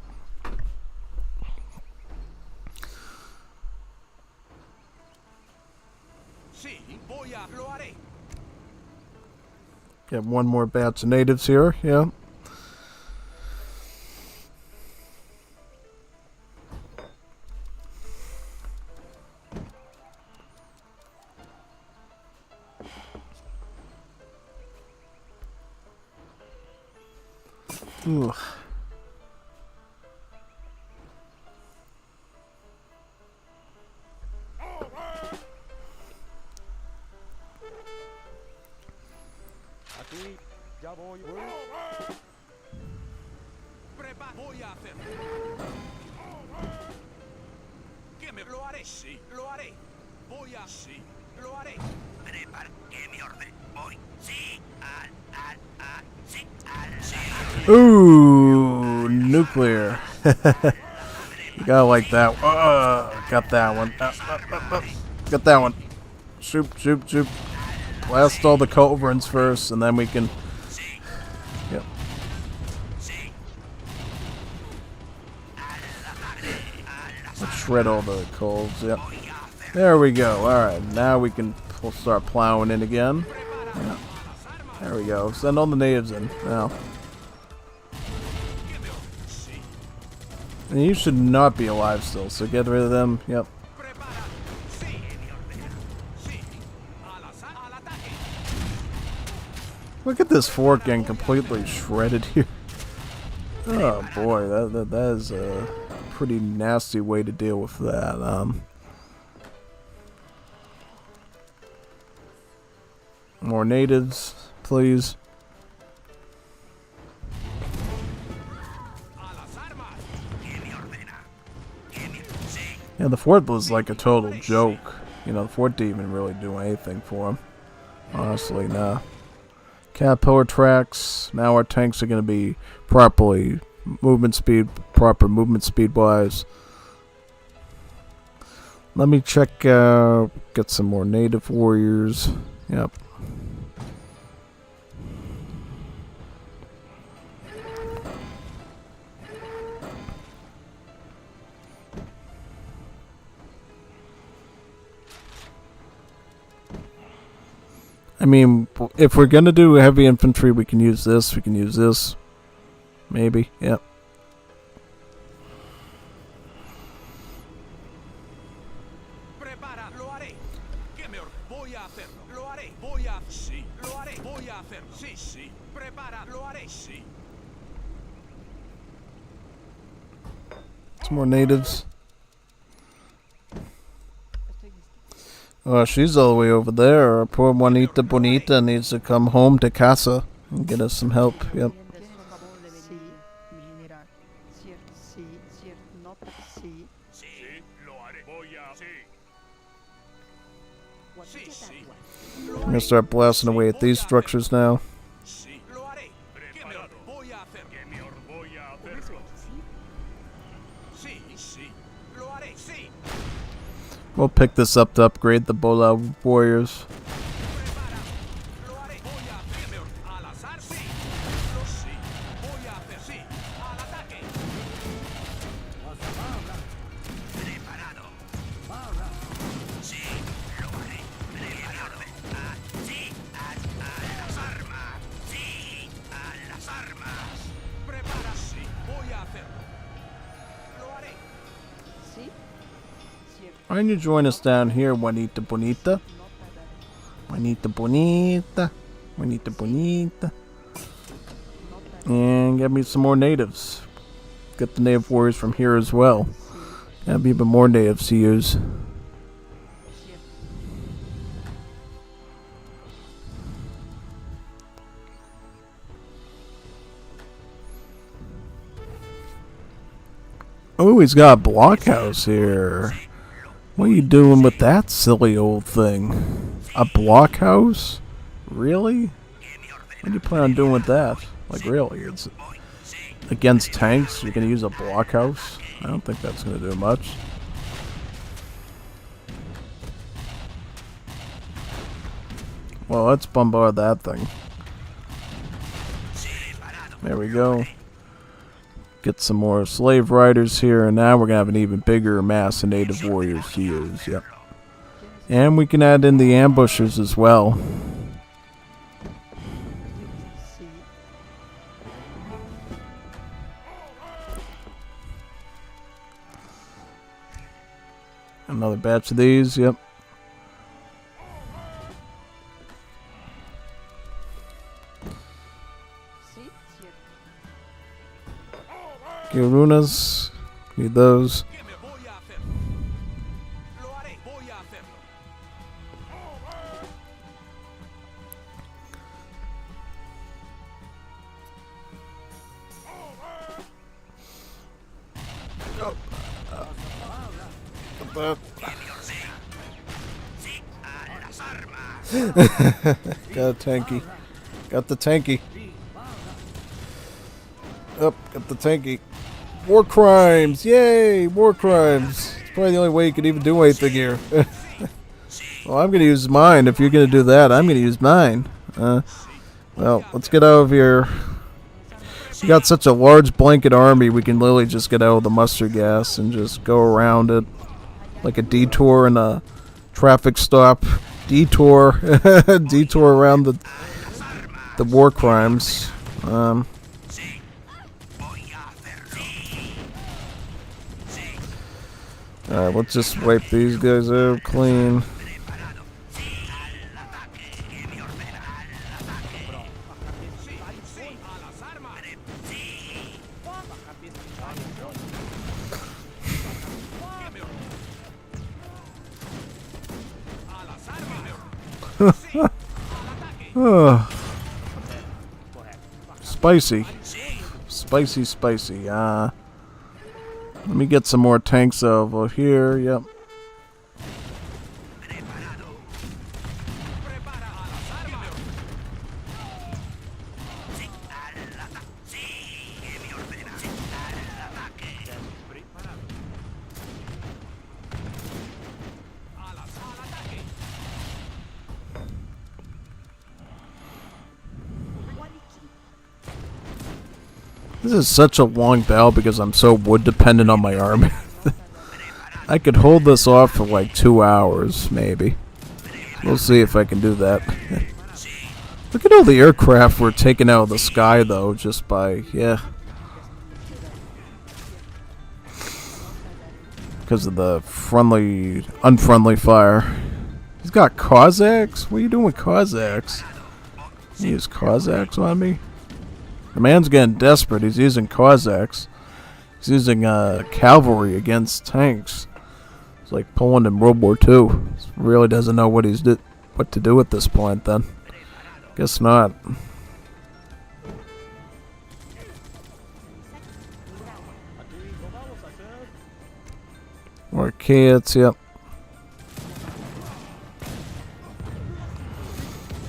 Get one more batch of natives here, yeah. Ugh. Aquí, ya voy. Voy a hacerlo. ¿Qué me lo haré? Sí, lo haré. Voy a sí, lo haré. Prepara que me orden. Voy. Sí, sí, sí. Ooh, nuclear. You gotta like that. Got that one. Got that one. Shoot, shoot, shoot. Blast all the culverins first, and then we can. Yep. Let's shred all the coals. Yep. There we go. All right, now we'll start plowing in again. Yeah. There we go. Send all the natives in now. And you should not be alive still, so get rid of them. Yep. Look at this fort getting completely shredded here. Oh boy, that is a pretty nasty way to deal with that. More natives, please. Yeah, the fort was like a total joke. You know, the fort didn't even really do anything for him. Honestly, nah. Caterpillar tracks. Now our tanks are going to be proper movement speed wise. Let me check out, get some more native warriors. Yep. I mean, if we're gonna do heavy infantry, we can use this. We can use this. Maybe. Yep. Some more natives. Oh, she's all the way over there. Our poor Juanita Bonita needs to come home to casa and get us some help. Yep. I'm gonna start blasting away at these structures now. We'll pick this up to upgrade the Bola warriors. Why don't you join us down here, Juanita Bonita? Juanita Bonita. Juanita Bonita. And get me some more natives. Get the native warriors from here as well. Have even more natives to use. Oh, he's got a blockhouse here. What are you doing with that silly old thing? A blockhouse? Really? What do you plan on doing with that? Like, really? It's against tanks? You're gonna use a blockhouse? I don't think that's gonna do much. Well, let's bombard that thing. There we go. Get some more slave riders here, and now we're gonna have an even bigger mass of native warriors to use. Yep. And we can add in the ambushers as well. Another batch of these, yep. Runas, need those. Got a tanky. Got the tanky. Up, got the tanky. War crimes! Yay! War crimes! It's probably the only way you could even do anything here. Well, I'm gonna use mine. If you're gonna do that, I'm gonna use mine. Well, let's get out of here. We got such a large blanket army, we can literally just get out of the mustard gas and just go around it. Like a detour in a traffic stop. Detour. Detour around the war crimes. Alright, let's just wipe these guys out clean. Spicy. Spicy, spicy. Let me get some more tanks over here. Yep. This is such a long battle because I'm so wood dependent on my army. I could hold this off for like 2 hours, maybe. We'll see if I can do that. Look at all the aircraft we're taking out of the sky, though, just by, yeah. Because of the unfriendly fire. He's got Cossacks? What are you doing with Cossacks? You use Cossacks on me? The man's getting desperate. He's using Cossacks. He's using cavalry against tanks. It's like Poland in World War II. He really doesn't know what to do at this point. Then, guess not. More kids. Yep.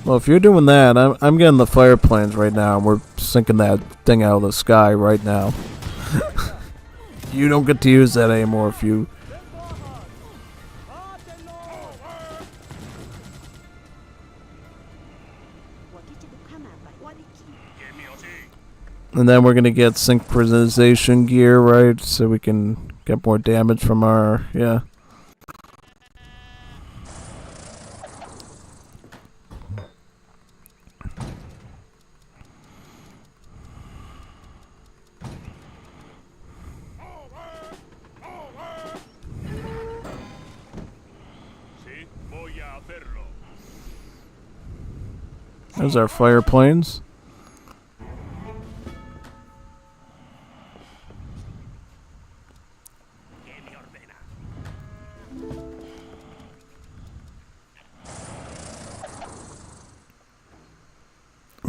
Well, if you're doing that, I'm getting the fire planes right now, and we're sinking that thing out of the sky right now. You don't get to use that anymore if you... And then we're going to get synchronization gear, right? So we can get more damage from our... Yeah. There's our fire planes.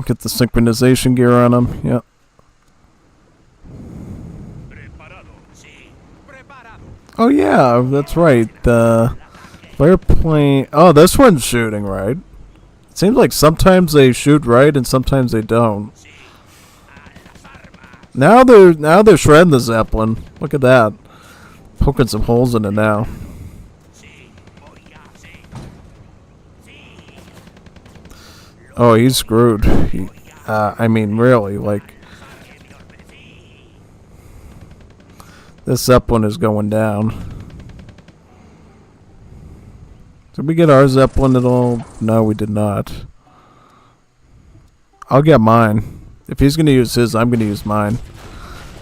Get the synchronization gear on them. Yep. Oh yeah, that's right. The fireplane. Oh, this one's shooting right. It seems like sometimes they shoot right and sometimes they don't. Now they're shredding the Zeppelin. Look at that. Poking some holes in it now. Oh, he's screwed. I mean, really, like... This Zeppelin is going down. Did we get our Zeppelin at all? No, we did not. I'll get mine. If he's going to use his, I'm going to use mine.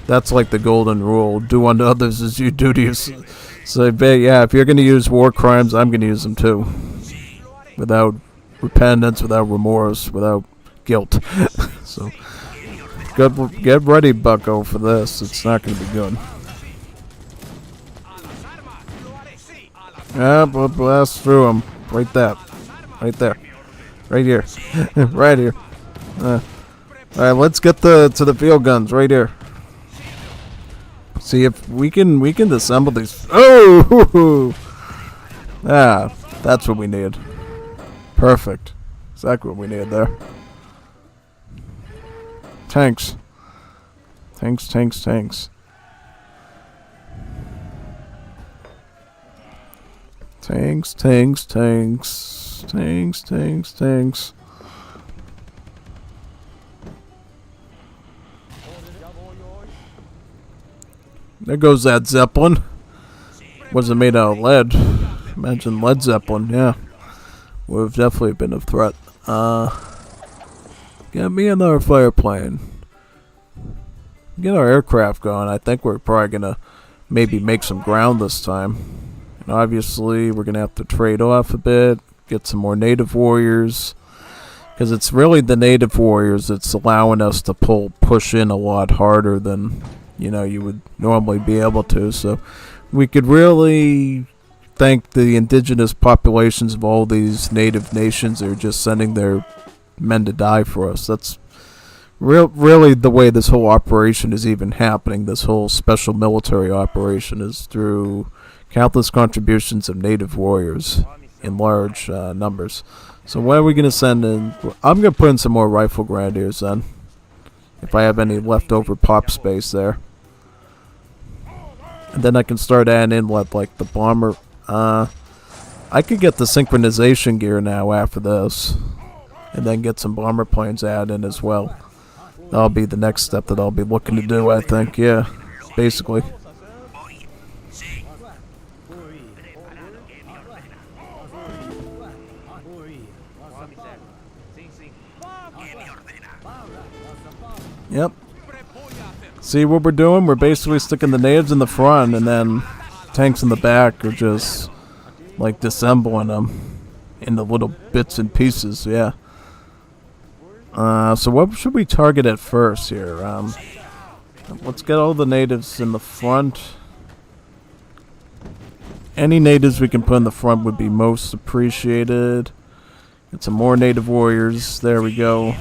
That's like the golden rule. Do unto others as you do to yourself. So, yeah, if you're going to use war crimes, I'm going to use them too. Without repentance, without remorse, without guilt. So, get ready, bucko, for this. It's not going to be good. Yeah, we'll blast through him. Right there. Right there. Right here. Right here. Alright, let's get to the field guns right here. See if we can disassemble these. Oh! Ah, that's what we need. Perfect. Exactly what we need there. Tanks. Tanks, tanks, tanks. Tanks, tanks, tanks. Tanks, tanks, tanks. There goes that Zeppelin. Wasn't made out of lead. Imagine lead Zeppelin, yeah. Would have definitely been a threat. Get me another fire plane. Get our aircraft going. I think we're probably gonna maybe make some ground this time. And obviously, we're gonna have to trade off a bit. Get some more native warriors. Because it's really the native warriors that's allowing us to push in a lot harder than, you know, you would normally be able to. So we could really thank the indigenous populations of all these native nations that are just sending their men to die for us. That's really the way this whole operation is even happening. This whole special military operation is through countless contributions of native warriors in large numbers. So what are we going to send in? I'm going to put in some more rifle grenadiers then, if I have any leftover pop space there. And then I can start adding in like the bomber. I could get the synchronization gear now after this, and then get some bomber planes added in as well. That'll be the next step that I'll be looking to do, I think. Yeah, basically. Yep. See what we're doing? We're basically sticking the natives in the front, and then tanks in the back are just like disassembling them into little bits and pieces. Yeah. So what should we target at first here? Let's get all the natives in the front. Any natives we can put in the front would be most appreciated. Get some more native warriors. There we go.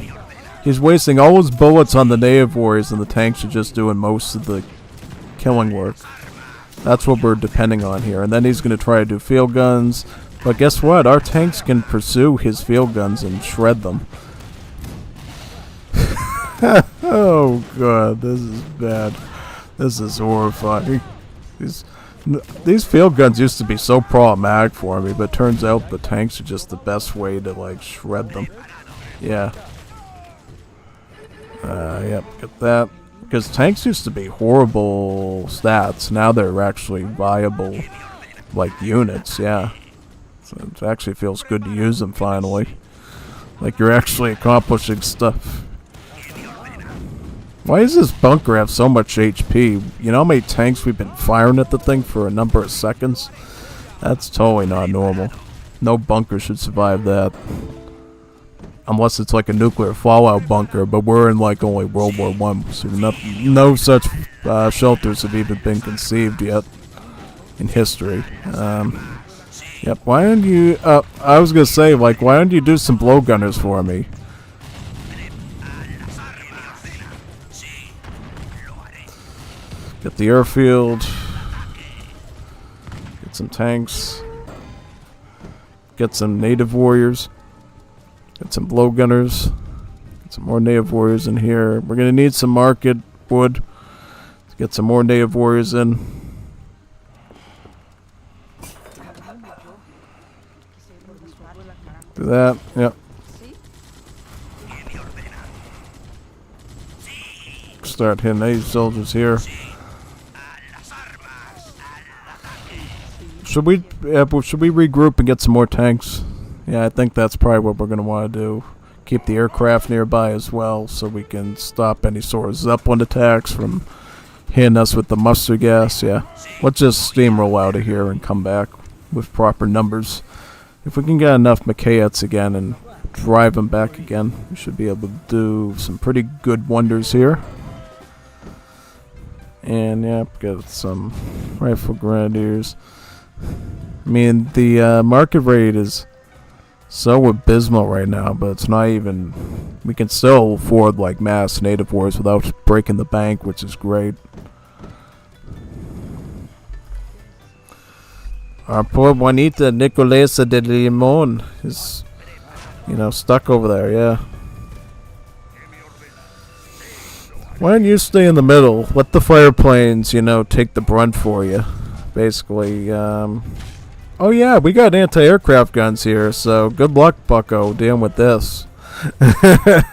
He's wasting all his bullets on the native warriors, and the tanks are just doing most of the killing work. That's what we're depending on here. And then he's going to try to do field guns. But guess what? Our tanks can pursue his field guns and shred them. Oh, God. This is bad. This is horrifying. These field guns used to be so problematic for me, but it turns out the tanks are just the best way to, like, shred them. Yeah. Yep, get that. Because tanks used to be horrible stats. Now they're actually viable, like, units, yeah. So it actually feels good to use them finally. Like you're actually accomplishing stuff. Why does this bunker have so much HP? You know how many tanks we've been firing at the thing for a number of seconds? That's totally not normal. No bunker should survive that. unless it's like a nuclear fallout bunker, but we're in like only World War One, so no such shelters have even been conceived yet in history. Yep. Why don't you? I was gonna say, like, why don't you do some blowgunners for me? Get the airfield. Get some tanks. Get some native warriors. Get some blowgunners. Get some more native warriors in here. We're gonna need some market wood to get some more native warriors in. Do that. Yep. Start hitting these soldiers here. Should we regroup and get some more tanks? Yeah, I think that's probably what we're going to want to do. Keep the aircraft nearby as well, so we can stop any sort of Zeppelin attacks from hitting us with the mustard gas. Yeah, let's just steamroll out of here and come back with proper numbers. If we can get enough Machaeits again and drive them back again, we should be able to do some pretty good wonders here. And yeah, got some rifle grenadiers. I mean, the market rate is so abysmal right now, but it's not even... We can still afford, like, mass native wars without breaking the bank, which is great. Our poor Juanita Nicolesa de Limon is, you know, stuck over there, yeah. Why don't you stay in the middle? Let the fire planes, you know, take the brunt for you. Basically, oh yeah, we got anti-aircraft guns here, so good luck, bucko, dealing with this. The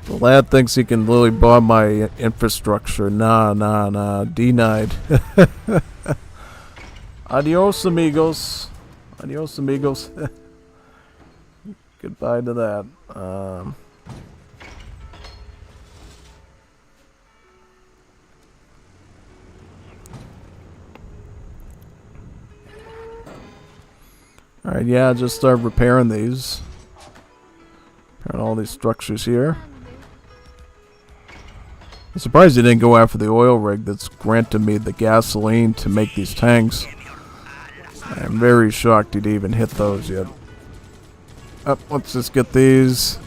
lad thinks he can literally bomb my infrastructure. Nah, denied. Adios, amigos. Adios, amigos. Goodbye to that. Alright, yeah, just start repairing these. Repairing all these structures here. I'm surprised he didn't go after the oil rig that's granted me the gasoline to make these tanks. I'm very shocked he'd even hit those yet. Let's just get these.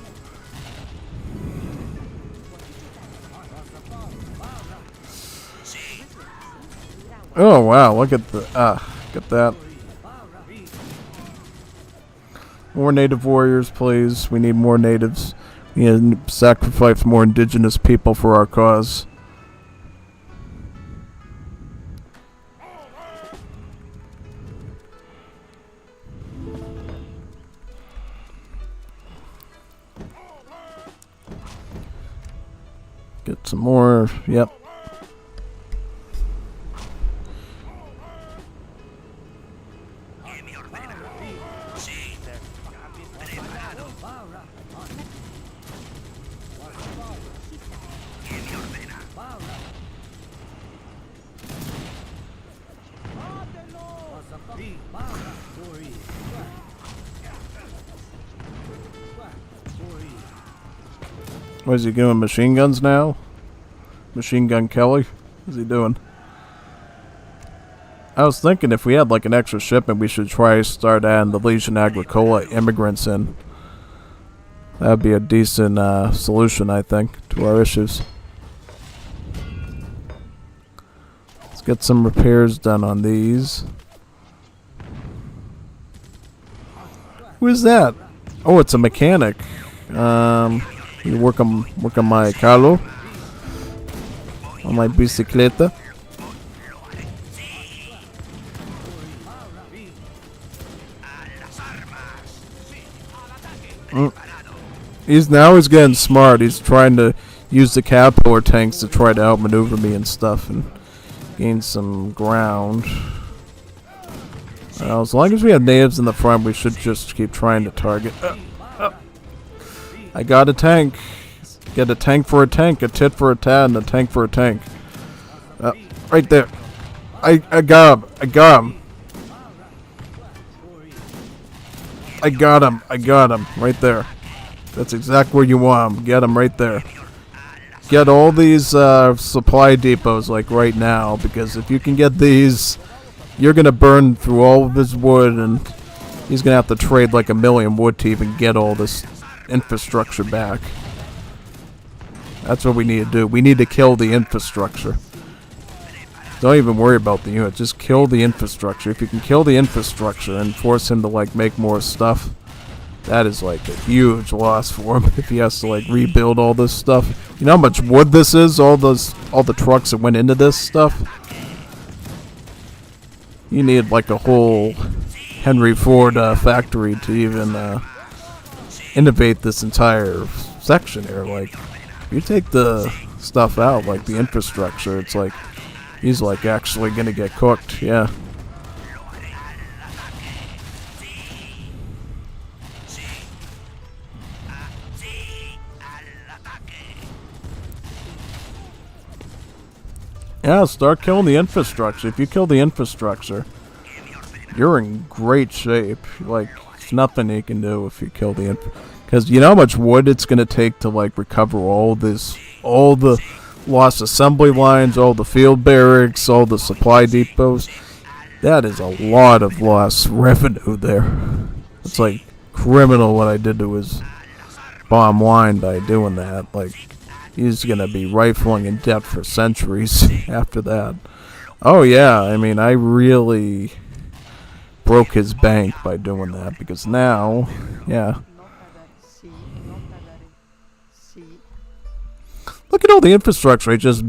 Oh wow, look at the get that. More native warriors, please. We need more natives. We need to sacrifice more indigenous people for our cause. Get some more. Yep. What is he doing? Machine guns now? Machine Gun Kelly? What's he doing? I was thinking if we had like an extra shipment, we should try to start adding the Legion Agricola immigrants in. That would be a decent solution, I think, to our issues. Let's get some repairs done on these. Who is that? Oh, it's a mechanic. You work on my carro, on my bicicleta. He's getting smart. He's trying to use the caterpillar tanks to try to outmaneuver me and stuff and gain some ground. As long as we have natives in the front, we should just keep trying to target. I got a tank. Get a tank for a tank, a tit for a tat, and a tank for a tank. Right there. I got him. I got him. I got him. Right there. That's exactly where you want him. Get him right there. Get all these supply depots like right now, because if you can get these, you're going to burn through all of his wood, and he's going to have to trade like 1,000,000 wood to even get all this infrastructure back. That's what we need to do. We need to kill the infrastructure. Don't even worry about the unit. Just kill the infrastructure. If you can kill the infrastructure and force him to like make more stuff, that is like a huge loss for him if he has to like rebuild all this stuff. You know how much wood this is? All the trucks that went into this stuff? You need like a whole Henry Ford factory to even innovate this entire section here. Like, if you take the stuff out, like the infrastructure, it's like he's like actually gonna get cooked. Yeah. Yeah, start killing the infrastructure. If you kill the infrastructure, you're in great shape. Like, there's nothing you can do if you kill the because you know how much wood it's gonna take to like recover all the lost assembly lines, all the field barracks, all the supply depots. That is a lot of lost revenue there. It's like criminal what I did to his bottom line by doing that. Like, he's gonna be rifling in debt for centuries after that. Oh yeah, I mean, I really broke his bank by doing that, because now, yeah. Look at all the infrastructure I just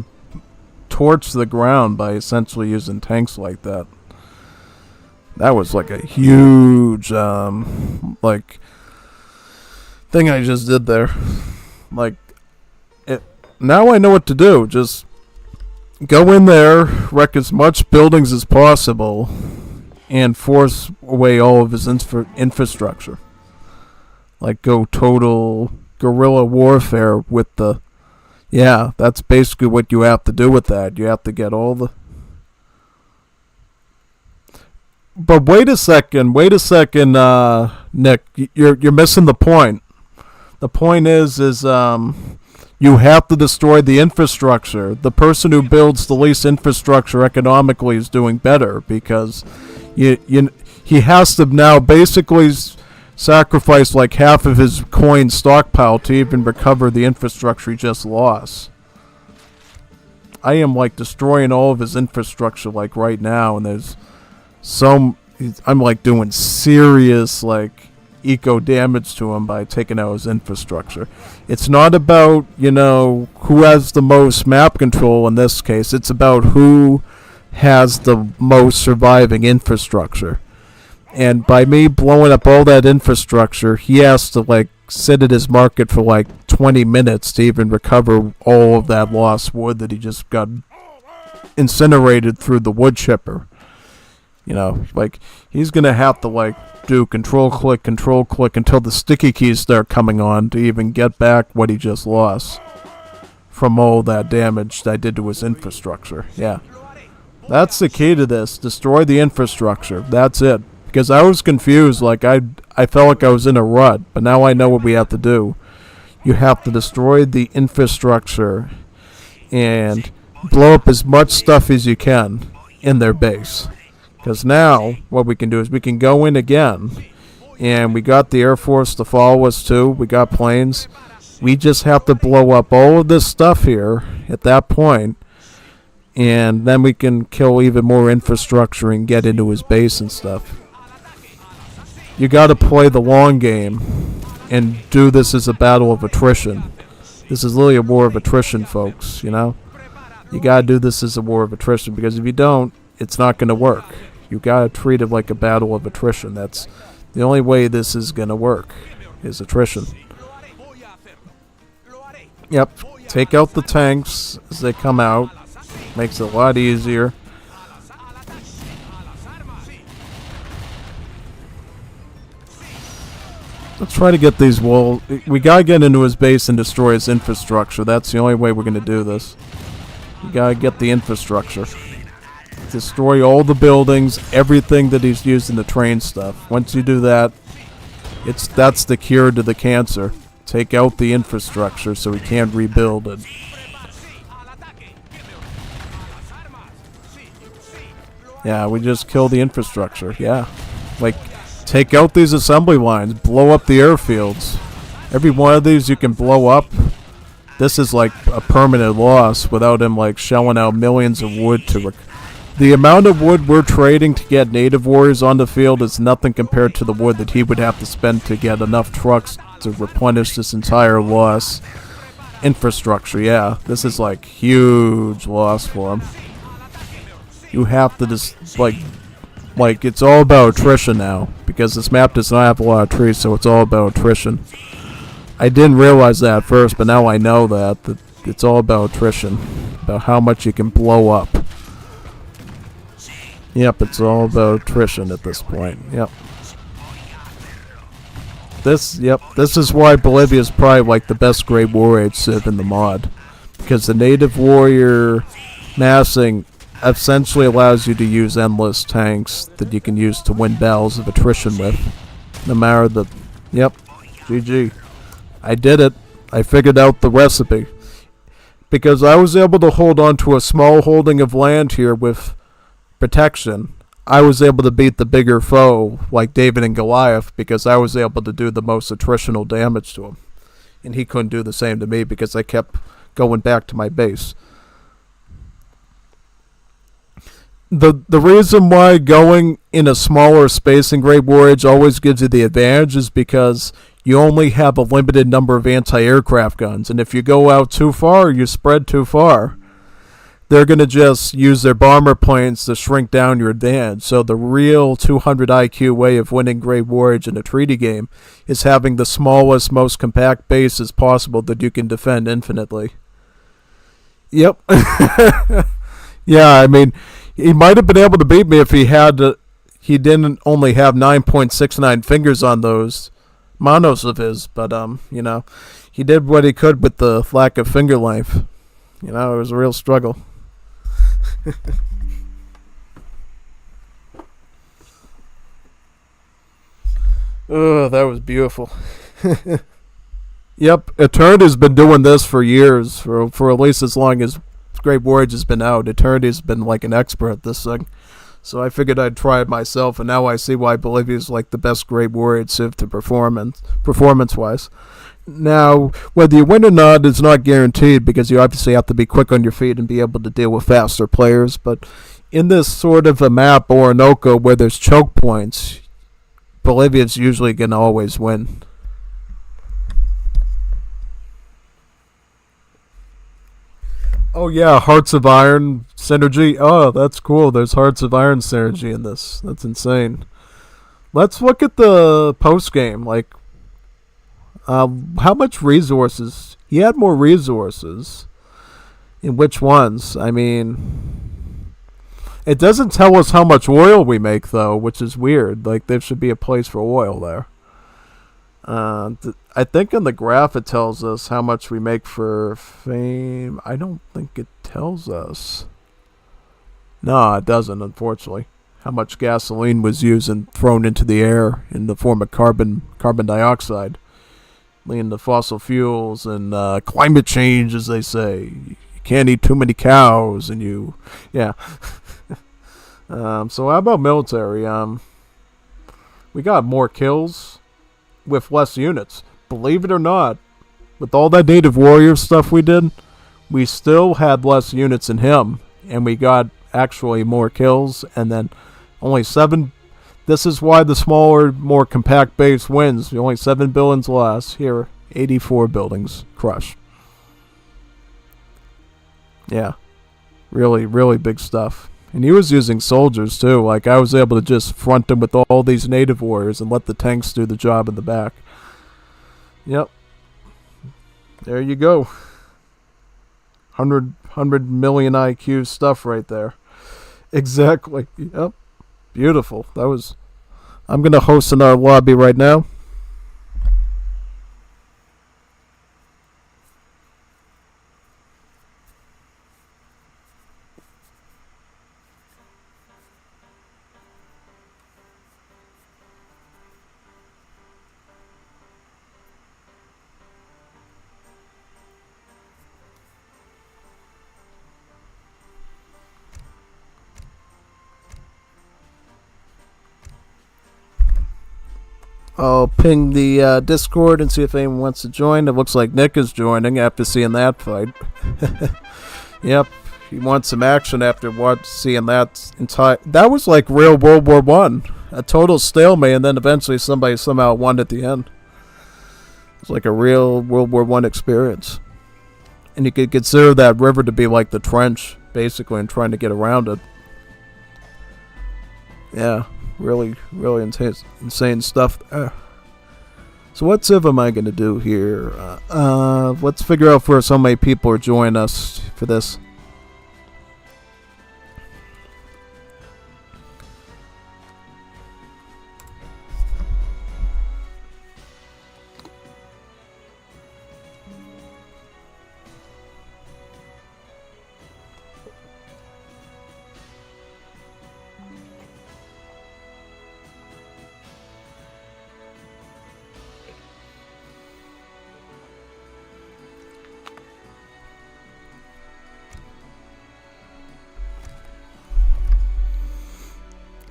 torched the ground by essentially using tanks like that. That was like a huge, like, thing I just did there. Like, now I know what to do. Just go in there, wreck as much buildings as possible, and force away all of his infrastructure. Like, go total guerrilla warfare with the... Yeah, that's basically what you have to do with that. You have to get all the... But wait a second, Nick. You're missing the point. The point is you have to destroy the infrastructure. The person who builds the least infrastructure economically is doing better, because he has to now basically sacrifice like half of his coin stockpile to even recover the infrastructure he just lost. I am like destroying all of his infrastructure like right now, and there's I'm like doing serious like eco damage to him by taking out his infrastructure. It's not about, you know, who has the most map control in this case. It's about who has the most surviving infrastructure. And by me blowing up all that infrastructure, he has to like sit at his market for like 20 minutes to even recover all of that lost wood that he just got incinerated through the wood chipper. You know, like, he's gonna have to like do control click until the sticky keys start coming on to even get back what he just lost from all that damage that I did to his infrastructure. Yeah. That's the key to this. Destroy the infrastructure. That's it. Because I was confused, like I felt like I was in a rut, but now I know what we have to do. You have to destroy the infrastructure and blow up as much stuff as you can in their base. Because now what we can do is we can go in again, and we got the Air Force to follow us too. We got planes. We just have to blow up all of this stuff here at that point, and then we can kill even more infrastructure and get into his base and stuff. You got to play the long game and do this as a battle of attrition. This is literally a war of attrition, folks, you know? You got to do this as a war of attrition, because if you don't, it's not going to work. You got to treat it like a battle of attrition. That's the only way this is going to work, is attrition. Yep, take out the tanks as they come out. Makes it a lot easier. Let's try to get these walls. We gotta get into his base and destroy his infrastructure. That's the only way we're gonna do this. We gotta get the infrastructure. Destroy all the buildings, everything that he's using to train stuff. Once you do that, That's the cure to the cancer. Take out the infrastructure so we can't rebuild it. Yeah, we just kill the infrastructure. Yeah. Like, take out these assembly lines. Blow up the airfields. Every one of these you can blow up. This is like a permanent loss without him like shelling out millions of wood to the amount of wood we're trading to get native warriors on the field is nothing compared to the wood that he would have to spend to get enough trucks to replenish this entire loss. Infrastructure, yeah. This is like huge loss for him. You have to just like it's all about attrition now because this map does not have a lot of trees, so it's all about attrition. I didn't realize that at first, but now I know that it's all about attrition, about how much you can blow up. Yep, it's all about attrition at this point. Yep. This is why Bolivia is probably like the best Great War Age civ in the mod, because the native warrior massing essentially allows you to use endless tanks that you can use to win battles of attrition with, no matter the. Yep, GG. I did it. I figured out the recipe. Because I was able to hold on to a small holding of land here with protection. I was able to beat the bigger foe, like David and Goliath, because I was able to do the most attritional damage to him. And he couldn't do the same to me because I kept going back to my base. The reason why going in a smaller space in Great War Age always gives you the advantage is because you only have a limited number of anti-aircraft guns, and if you go out too far, you spread too far, they're going to just use their bomber planes to shrink down your advantage. So the real 200 IQ way of winning Great War Age in a treaty game is having the smallest, most compact bases possible that you can defend infinitely. Yep. Yeah, I mean, he might have been able to beat me if he didn't only have 9.69 fingers on those monos of his, but you know, he did what he could with the lack of finger length. You know, it was a real struggle. Oh, that was beautiful. Yep, Eternity's been doing this for years, for at least as long as Great War Age has been out. Eternity's been like an expert at this thing. So I figured I'd try it myself, and now I see why Bolivia's like the best Great War Age civ to performance-wise. Now, whether you win or not is not guaranteed, because you obviously have to be quick on your feet and be able to deal with faster players, but in this sort of a map, Orinoco, where there's choke points, Bolivia's usually going to always win. Oh yeah, Hearts of Iron synergy. Oh, that's cool. There's Hearts of Iron synergy in this. That's insane. Let's look at the post game. Like, how much resources? He had more resources. In which ones? I mean, it doesn't tell us how much oil we make though, which is weird. Like, there should be a place for oil there. I think in the graph it tells us how much we make for fame. I don't think it tells us. No, it doesn't, unfortunately. How much gasoline was used and thrown into the air in the form of carbon dioxide. Leading to fossil fuels and climate change, as they say. You can't eat too many cows, and you... Yeah. So how about military? We got more kills with less units. Believe it or not, with all that native warrior stuff we did, we still had less units in him, and we got actually more kills, and then only 7. This is why the smaller, more compact base wins. Only 7 buildings less. Here, 84 buildings crushed. Yeah, really, really big stuff. And he was using soldiers too. Like, I was able to just front him with all these native warriors and let the tanks do the job in the back. Yep. There you go. 100 million IQ stuff right there. Exactly. Yep. Beautiful. That was... I'm going to host in our lobby right now. I'll ping the Discord and see if anyone wants to join. It looks like Nick is joining after seeing that fight. Yep, he wants some action after seeing that entire. That was like real World War One, a total stalemate, and then eventually somebody somehow won at the end. It's like a real World War One experience, and you could consider that river to be like the trench, basically, and trying to get around it. Yeah. Really, really insane stuff there. So what civ am I going to do here? Let's figure out first how many people are joining us for this.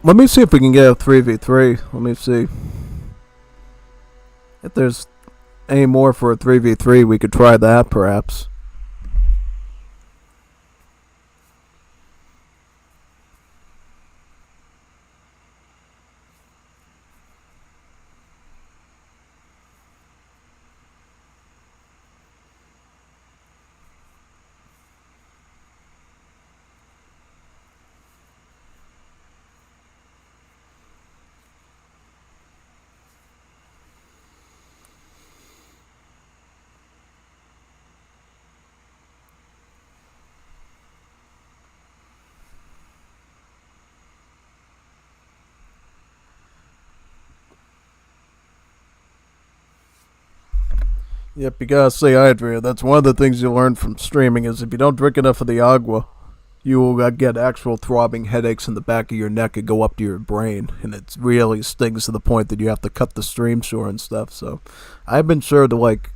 Let me see if we can get a 3v3. Let me see. If there's any more for a 3v3, we could try that perhaps. Yep, you gotta stay hydrated. That's one of the things you learn from streaming is if you don't drink enough of the agua, you will get actual throbbing headaches in the back of your neck and go up to your brain. And it really stings to the point that you have to cut the stream short and stuff. So I've been sure to, like,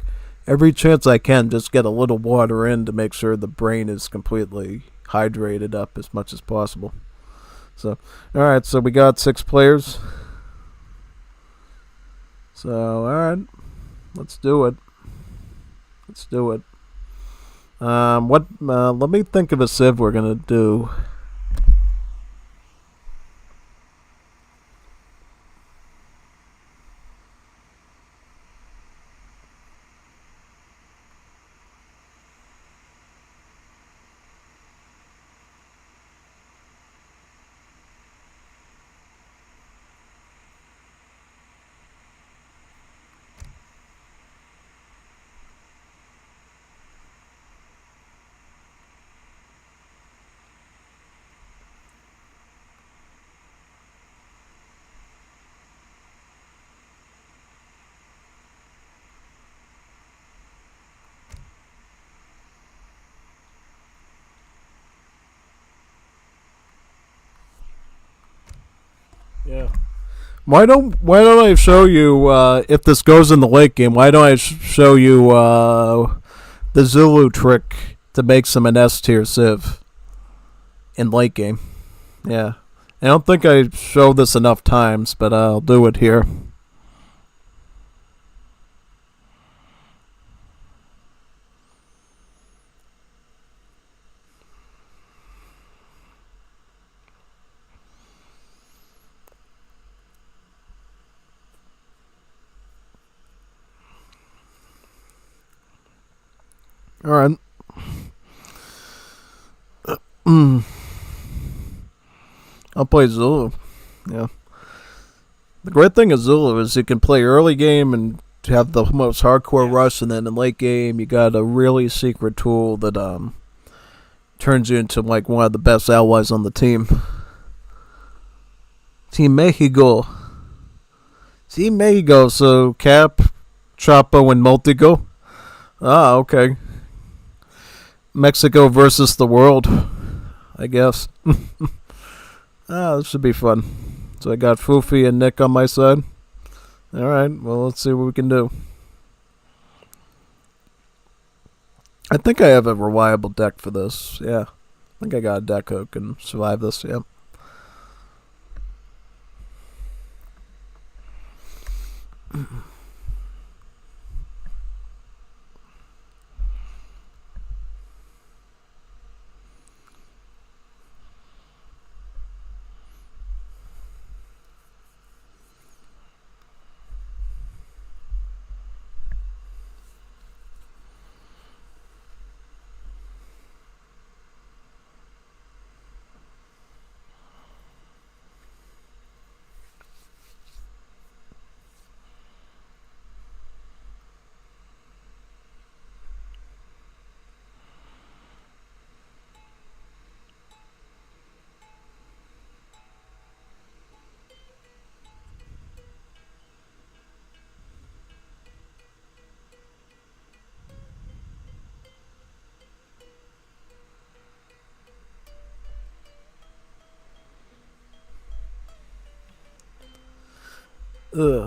every chance I can, just get a little water in to make sure the brain is completely hydrated up as much as possible. So, alright, so we got 6 players. So, alright, let's do it. Let's do it. Let me think of a civ we're gonna do. Yeah. Why don't I show you if this goes in the late game? Why don't I show you the Zulu trick to make some an S tier civ in late game? Yeah. I don't think I showed this enough times, but I'll do it here. Alright. I'll play Zulu. Yeah. The great thing of Zulu is you can play early game and have the most hardcore rush, and then in late game you got a really secret tool that turns you into like one of the best allies on the team. Team Mexico. Team Mexico, so Cap, Chapo, and Multigo. Ah, okay. Mexico versus the world, I guess. This should be fun. So I got Foofy and Nick on my side. Alright, well, let's see what we can do. I think I have a reliable deck for this. Yeah. I think I got a deck who can survive this, yeah.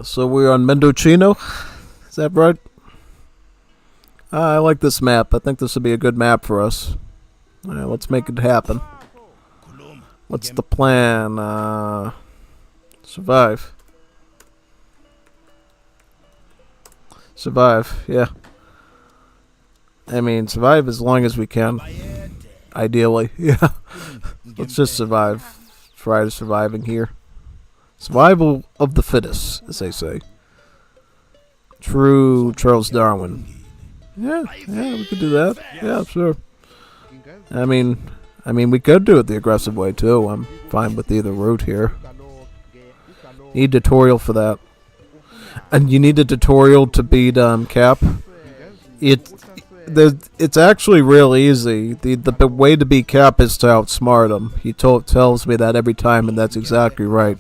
So we're on Mendocino? Is that right? I like this map. I think this would be a good map for us. Alright, let's make it happen. What's the plan? Survive. Survive, yeah. I mean, survive as long as we can. Ideally, yeah. Let's just survive. Try to surviving here. Survival of the fittest, as they say. True Charles Darwin. Yeah, we could do that. Yeah, sure. I mean, we could do it the aggressive way too. I'm fine with either route here. Need tutorial for that. And you need a tutorial to beat Cap. It's actually real easy. The way to beat Cap is to outsmart him. He tells me that every time, and that's exactly right.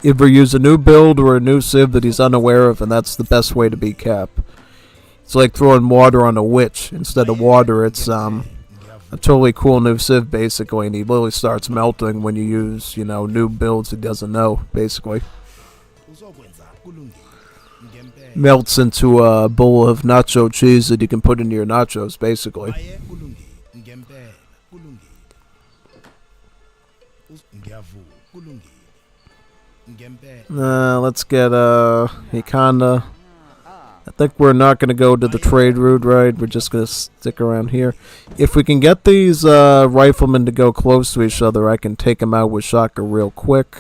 Either use a new build or a new civ that he's unaware of, and that's the best way to beat Cap. It's like throwing water on a witch. Instead of water, it's a totally cool new civ, basically, and he literally starts melting when you use, new builds he doesn't know, basically. Melts into a bowl of nacho cheese that you can put into your nachos, basically. Let's get Hikanda. I think we're not going to go to the trade route, right? We're just going to stick around here. If we can get these riflemen to go close to each other, I can take them out with shotgun real quick.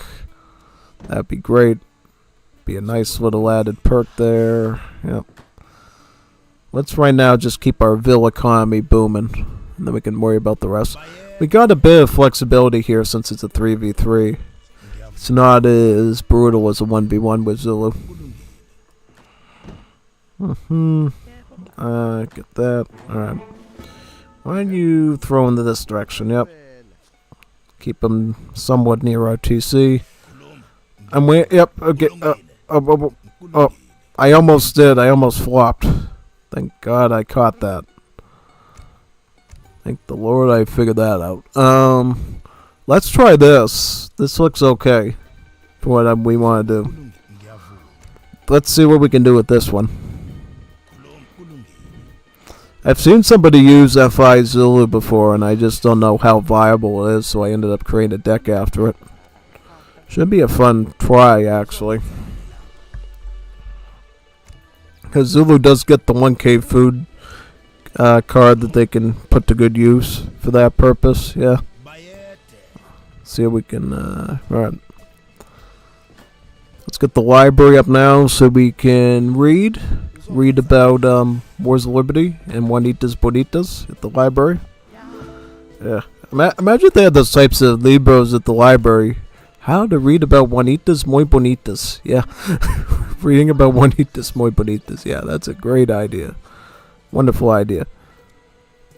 That'd be great. Be a nice little added perk there. Yep. Let's right now just keep our Ville economy booming, and then we can worry about the rest. We got a bit of flexibility here since it's a 3v3. It's not as brutal as a 1v1 with Zulu. Get that. Alright. Why don't you throw into this direction? Yep. Keep them somewhat near RTC. I'm wait. Yep. Okay. I almost did. I almost flopped. Thank God I caught that. Thank the Lord I figured that out. Let's try this. This looks okay for what we want to do. Let's see what we can do with this one. I've seen somebody use FI Zulu before, and I just don't know how viable it is, so I ended up creating a deck after it. Should be a fun try, actually. Because Zulu does get the 1k food card that they can put to good use for that purpose, yeah. See if we can, alright. Let's get the library up now so we can read about Wars of Liberty and Juanitas Bonitas at the library. Yeah. Imagine if they had those types of libros at the library. How to read about Juanitas muy bonitas. Yeah. Reading about Juanitas muy bonitas. Yeah, that's a great idea. Wonderful idea.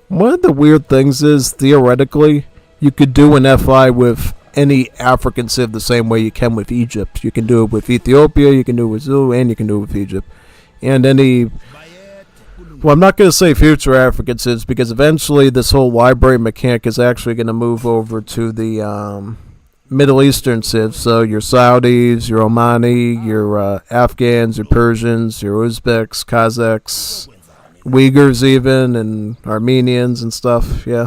One of the weird things is, theoretically, you could do an FI with any African civ the same way you can with Egypt. You can do it with Ethiopia, you can do it with Zulu, and you can do it with Egypt. And any... Well, I'm not going to say future African civs, because eventually this whole library mechanic is actually going to move over to the Middle Eastern civs. So your Saudis, your Omani, your Afghans, your Persians, your Uzbeks, Kazakhs, Uyghurs even, and Armenians and stuff, yeah.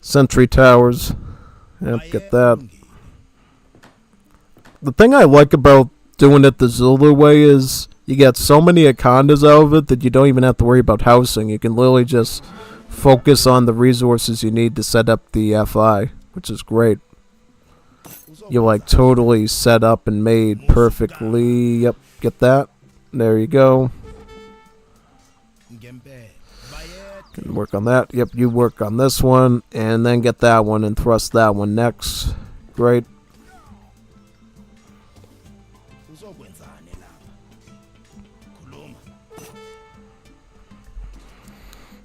Sentry towers. Yep, get that. The thing I like about doing it the Zulu way is you get so many Akondas out of it that you don't even have to worry about housing. You can literally just focus on the resources you need to set up the FI, which is great. You're like totally set up and made perfectly. Yep, get that. There you go. Can work on that. Yep, you work on this one and then get that one and thrust that one next. Great.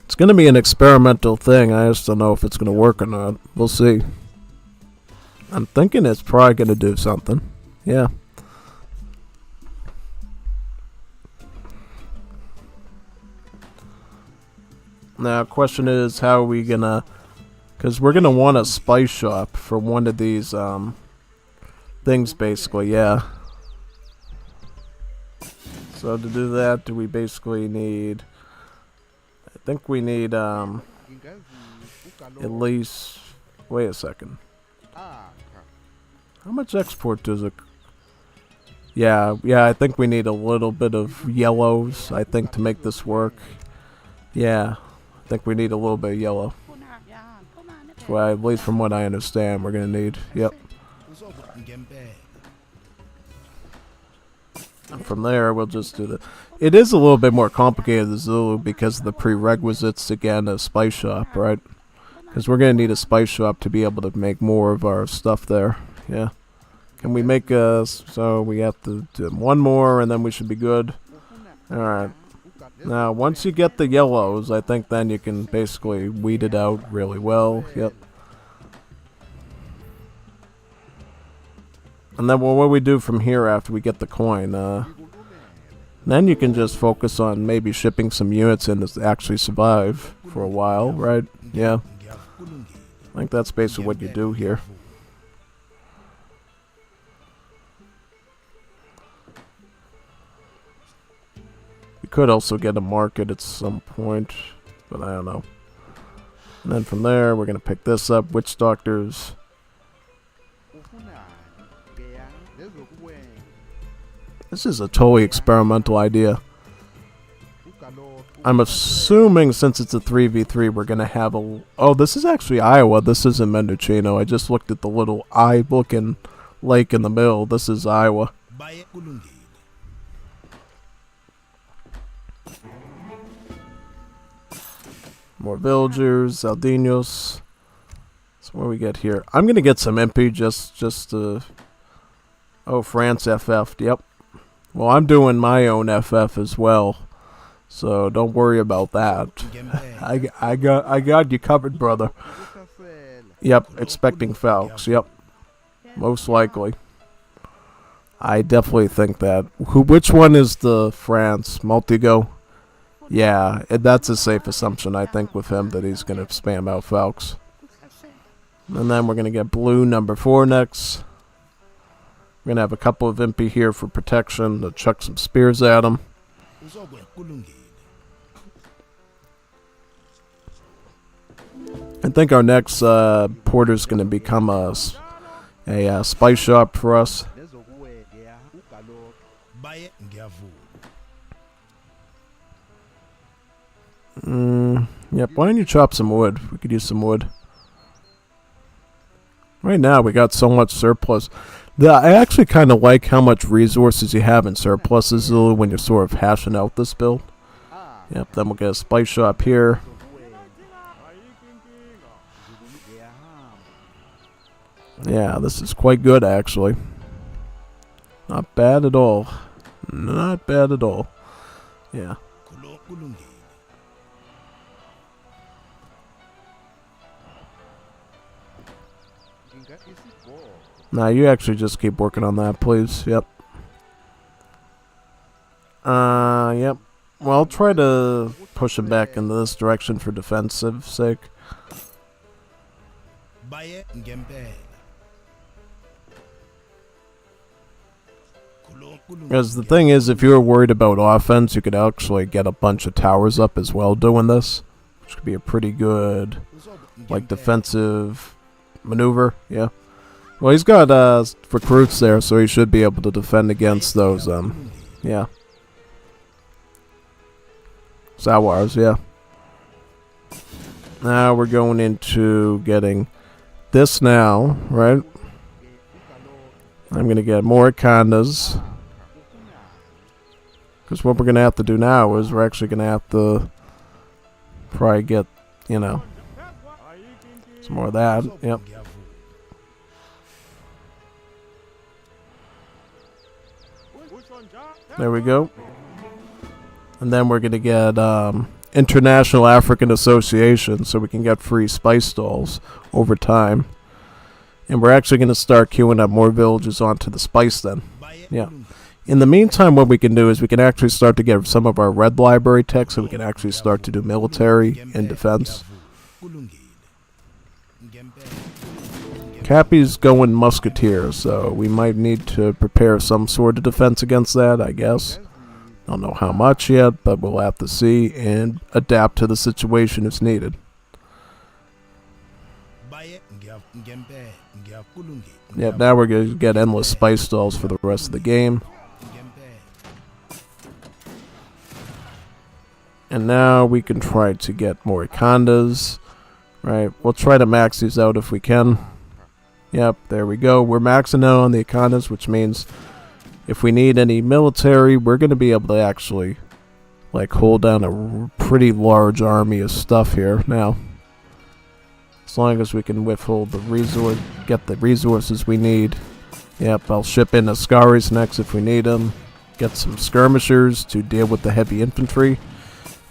It's going to be an experimental thing. I just don't know if it's going to work or not. We'll see. I'm thinking it's probably going to do something. Yeah. Now, question is, how are we going to... Because we're going to want a spice shop for one of these things, basically, yeah. So to do that, do we basically need... I think we need at least... Wait a second. How much export does it... Yeah, I think we need a little bit of yellows, I think, to make this work. Yeah, I think we need a little bit of yellow. Well, at least from what I understand, we're going to need. Yep. And from there, we'll just do the... It is a little bit more complicated, the Zulu, because of the prerequisites to get a spice shop, right? Because we're going to need a spice shop to be able to make more of our stuff there. Yeah. Can we make a... So we have to do one more, and then we should be good. Alright. Now, once you get the yellows, I think then you can basically weed it out really well. Yep. And then what we do from here after we get the coin, then you can just focus on maybe shipping some units in to actually survive for a while, right? Yeah. I think that's basically what you do here. You could also get a market at some point, but I don't know. And then from there, we're going to pick this up, Witch Doctors. This is a totally experimental idea. I'm assuming since it's a 3v3, we're going to have a... Oh, this is actually Iowa. This isn't Mendocino. I just looked at the little eye-looking lake in the middle. This is Iowa. More villagers, Aldinos. So what do we get here? I'm going to get some MP just to... Oh, France FF'd. Yep. Well, I'm doing my own FF as well, so don't worry about that. I got you covered, brother. Yep, expecting Falcons. Yep, most likely. I definitely think that. Which one is the France Multigo? Yeah, that's a safe assumption. I think with him that he's gonna spam out Falcons. And then we're gonna get blue number 4 next. We're going to have a couple of MP here for protection to chuck some spears at them. I think our next porter is going to become a spice shop for us. Yep, why don't you chop some wood? We could use some wood. Right now we got so much surplus. I actually kind of like how much resources you have in surpluses when you're sort of hashing out this build. Yep, then we'll get a spice shop here. Yeah, this is quite good actually. Not bad at all. Not bad at all. Yeah. Nah, you actually just keep working on that, please. Yep. Yep. Well, I'll try to push him back into this direction for defensive sake. Because the thing is, if you were worried about offense, you could actually get a bunch of towers up as well doing this. Which could be a pretty good, like, defensive maneuver. Yeah. Well, he's got recruits there, so he should be able to defend against those. Yeah. Sawars, yeah. Now we're going into getting this now, right? I'm going to get more Condas. Because what we're going to have to do now is we're actually going to have to probably get, you know, some more of that. Yep. There we go. And then we're going to get International African Association so we can get free spice stalls over time. And we're actually going to start queuing up more villages onto the spice then. Yeah. In the meantime, what we can do is we can actually start to get some of our red library tech so we can actually start to do military and defense. Cappy's going musketeer, so we might need to prepare some sort of defense against that, I guess. Don't know how much yet, but we'll have to see and adapt to the situation if needed. Yep, now we're going to get endless spice stalls for the rest of the game. And now we can try to get more Condas. Right, we'll try to max these out if we can. Yep, there we go. We're maxing out on the Condas, which means if we need any military, we're going to be able to actually like hold down a pretty large army of stuff here now. As long as we can withhold the resource, get the resources we need. Yep, I'll ship in Ascaris next if we need them. Get some skirmishers to deal with the heavy infantry.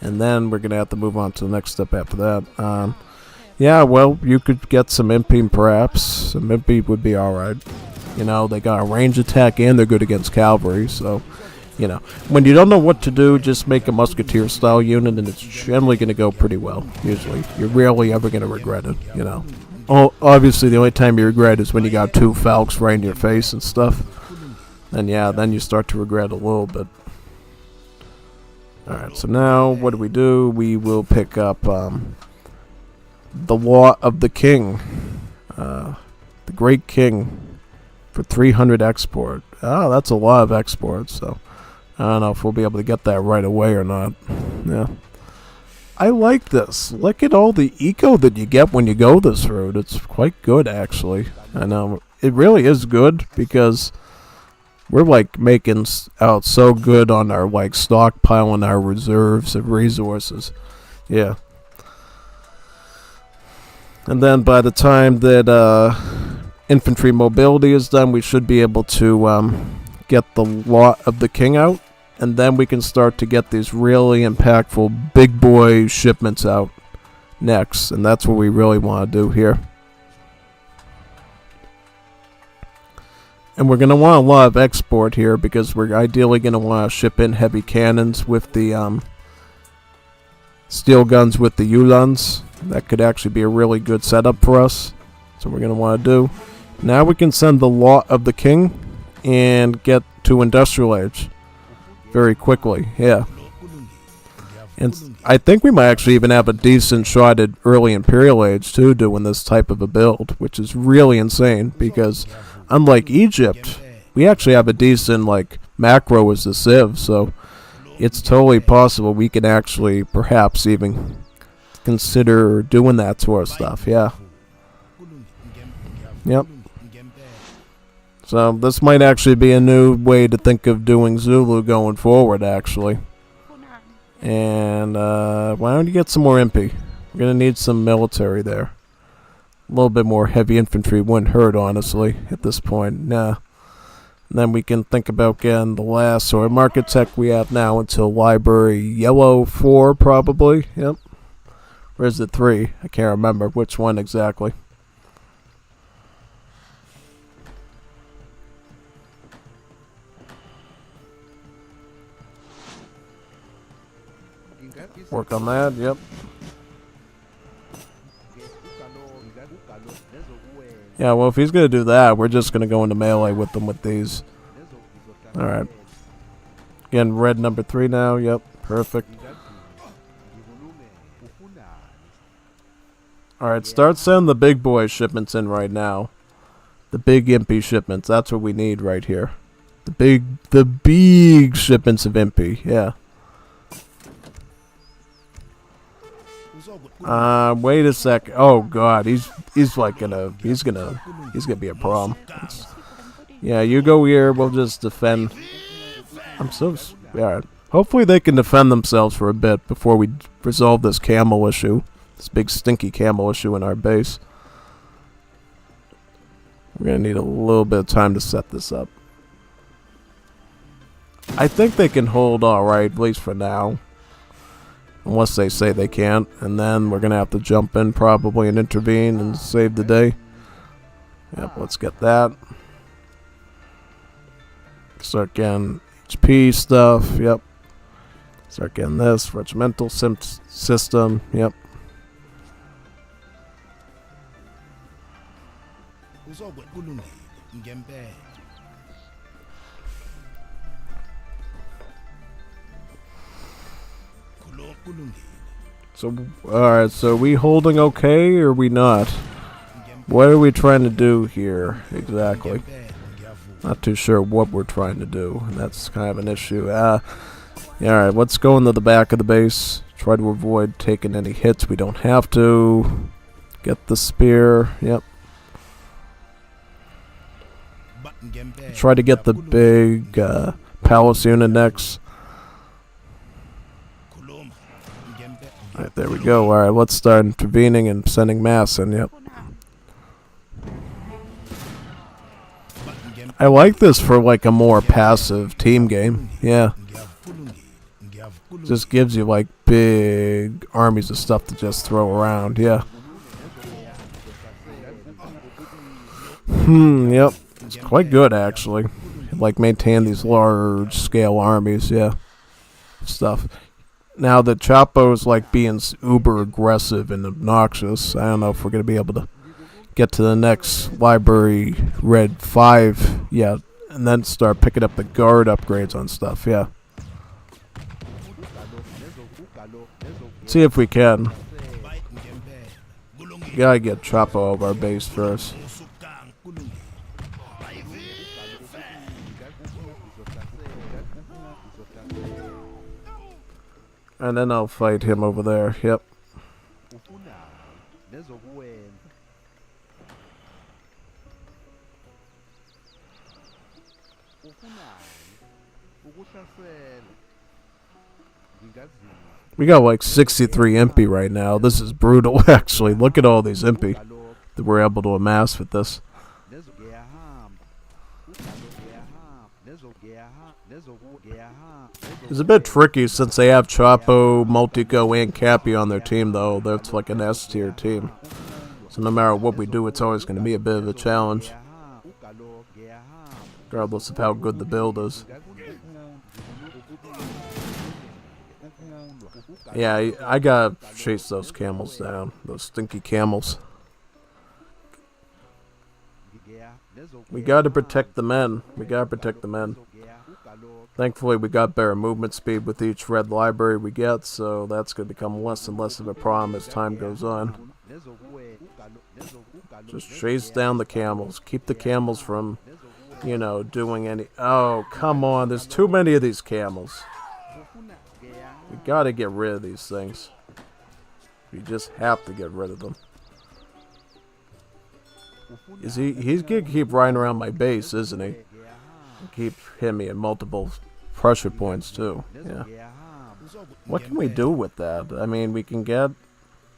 And then we're going to have to move on to the next step after that. Yeah, well, you could get some Impy perhaps. Some Impy would be alright. You know, they got a range attack and they're good against cavalry, so, you know. When you don't know what to do, just make a musketeer style unit and it's generally going to go pretty well, usually. You're rarely ever going to regret it, you know. Oh, obviously, the only time you regret is when you got two Falcons right in your face and stuff. And yeah, then you start to regret a little bit. Alright, so now what do? We will pick up the Law of the King. The Great King for 300 export. Oh, that's a lot of exports, so I don't know if we'll be able to get that right away or not. Yeah. I like this. Look at all the eco that you get when you go this route. It's quite good, actually. I know. It really is good because we're like making out so good on our like stockpiling our reserves of resources. Yeah. And then by the time that infantry mobility is done, we should be able to get the Law of the King out. And then we can start to get these really impactful big boy shipments out next. And that's what we really want to do here. And we're going to want a lot of export here because we're ideally going to want to ship in heavy cannons with the steel guns with the Uhlans. That could actually be a really good setup for us. So we're going to want to do. Now we can send the Law of the King and get to Industrial Age very quickly. Yeah. And I think we might actually even have a decent shot at early Imperial Age too doing this type of a build, which is really insane because unlike Egypt, we actually have a decent like macro as the Civ, so it's totally possible we can actually perhaps even consider doing that sort of stuff. Yeah. Yep. So this might actually be a new way to think of doing Zulu going forward, actually. And why don't you get some more MP? We're going to need some military there. A little bit more heavy infantry wouldn't hurt, honestly, at this point. Nah. And then we can think about getting the last sort of market tech we have now until Library Yellow 4, probably. Yep. Or is it 3? I can't remember which one exactly. Work on that, yep. Yeah, well, if he's going to do that, we're just going to go into melee with them with these. Alright. Again, red number 3 now, yep, perfect. Alright, start sending the big boy shipments in right now. The big impy shipments. That's what we need right here. The big shipments of impy. Yeah. Wait a sec. Oh god, he's like he's gonna be a problem. Yeah, you go here. We'll just defend. Yeah. Hopefully they can defend themselves for a bit before we resolve this camel issue. This big stinky camel issue in our base. We're gonna need a little bit of time to set this up. I think they can hold alright, at least for now. Unless they say they can't. And then we're gonna have to jump in probably and intervene and save the day. Yep, let's get that. Start getting HP stuff, yep. Start getting this, regimental system, yep. So, alright, so are we holding okay or are we not? What are we trying to do here, exactly? Not too sure what we're trying to do, and that's kind of an issue. Alright, let's go into the back of the base. Try to avoid taking any hits we don't have to. Get the spear, yep. Try to get the big palace unit next. Alright, there we go. Alright, let's start intervening and sending mass in, yep. I like this for like a more passive team game, yeah. Just gives you like big armies of stuff to just throw around, yeah. Yep. It's quite good actually. Like maintain these large scale armies, yeah. Stuff. Now the Chapo's like being uber aggressive and obnoxious. I don't know if we're gonna be able to get to the next library red 5 yet, and then start picking up the guard upgrades on stuff, yeah. See if we can. Gotta get Chapo of our base first. And then I'll fight him over there, yep. We got like 63 impy right now. This is brutal actually. Look at all these impy that we're able to amass with this. It's a bit tricky since they have Chapo, Multico, and Cappy on their team though. That's like an S tier team. So no matter what we do, it's always going to be a bit of a challenge. Regardless of how good the build is. Yeah, I gotta chase those camels down. Those stinky camels. We gotta protect the men. We gotta protect the men. Thankfully, we got better movement speed with each red library we get, so that's gonna become less and less of a problem as time goes on. Just chase down the camels. Keep the camels from, you know, doing any... Oh, come on. There's too many of these camels. We gotta get rid of these things. We just have to get rid of them. He's gonna keep riding around my base, isn't he? Keep hitting me at multiple pressure points too. Yeah. What can we do with that? I mean, we can get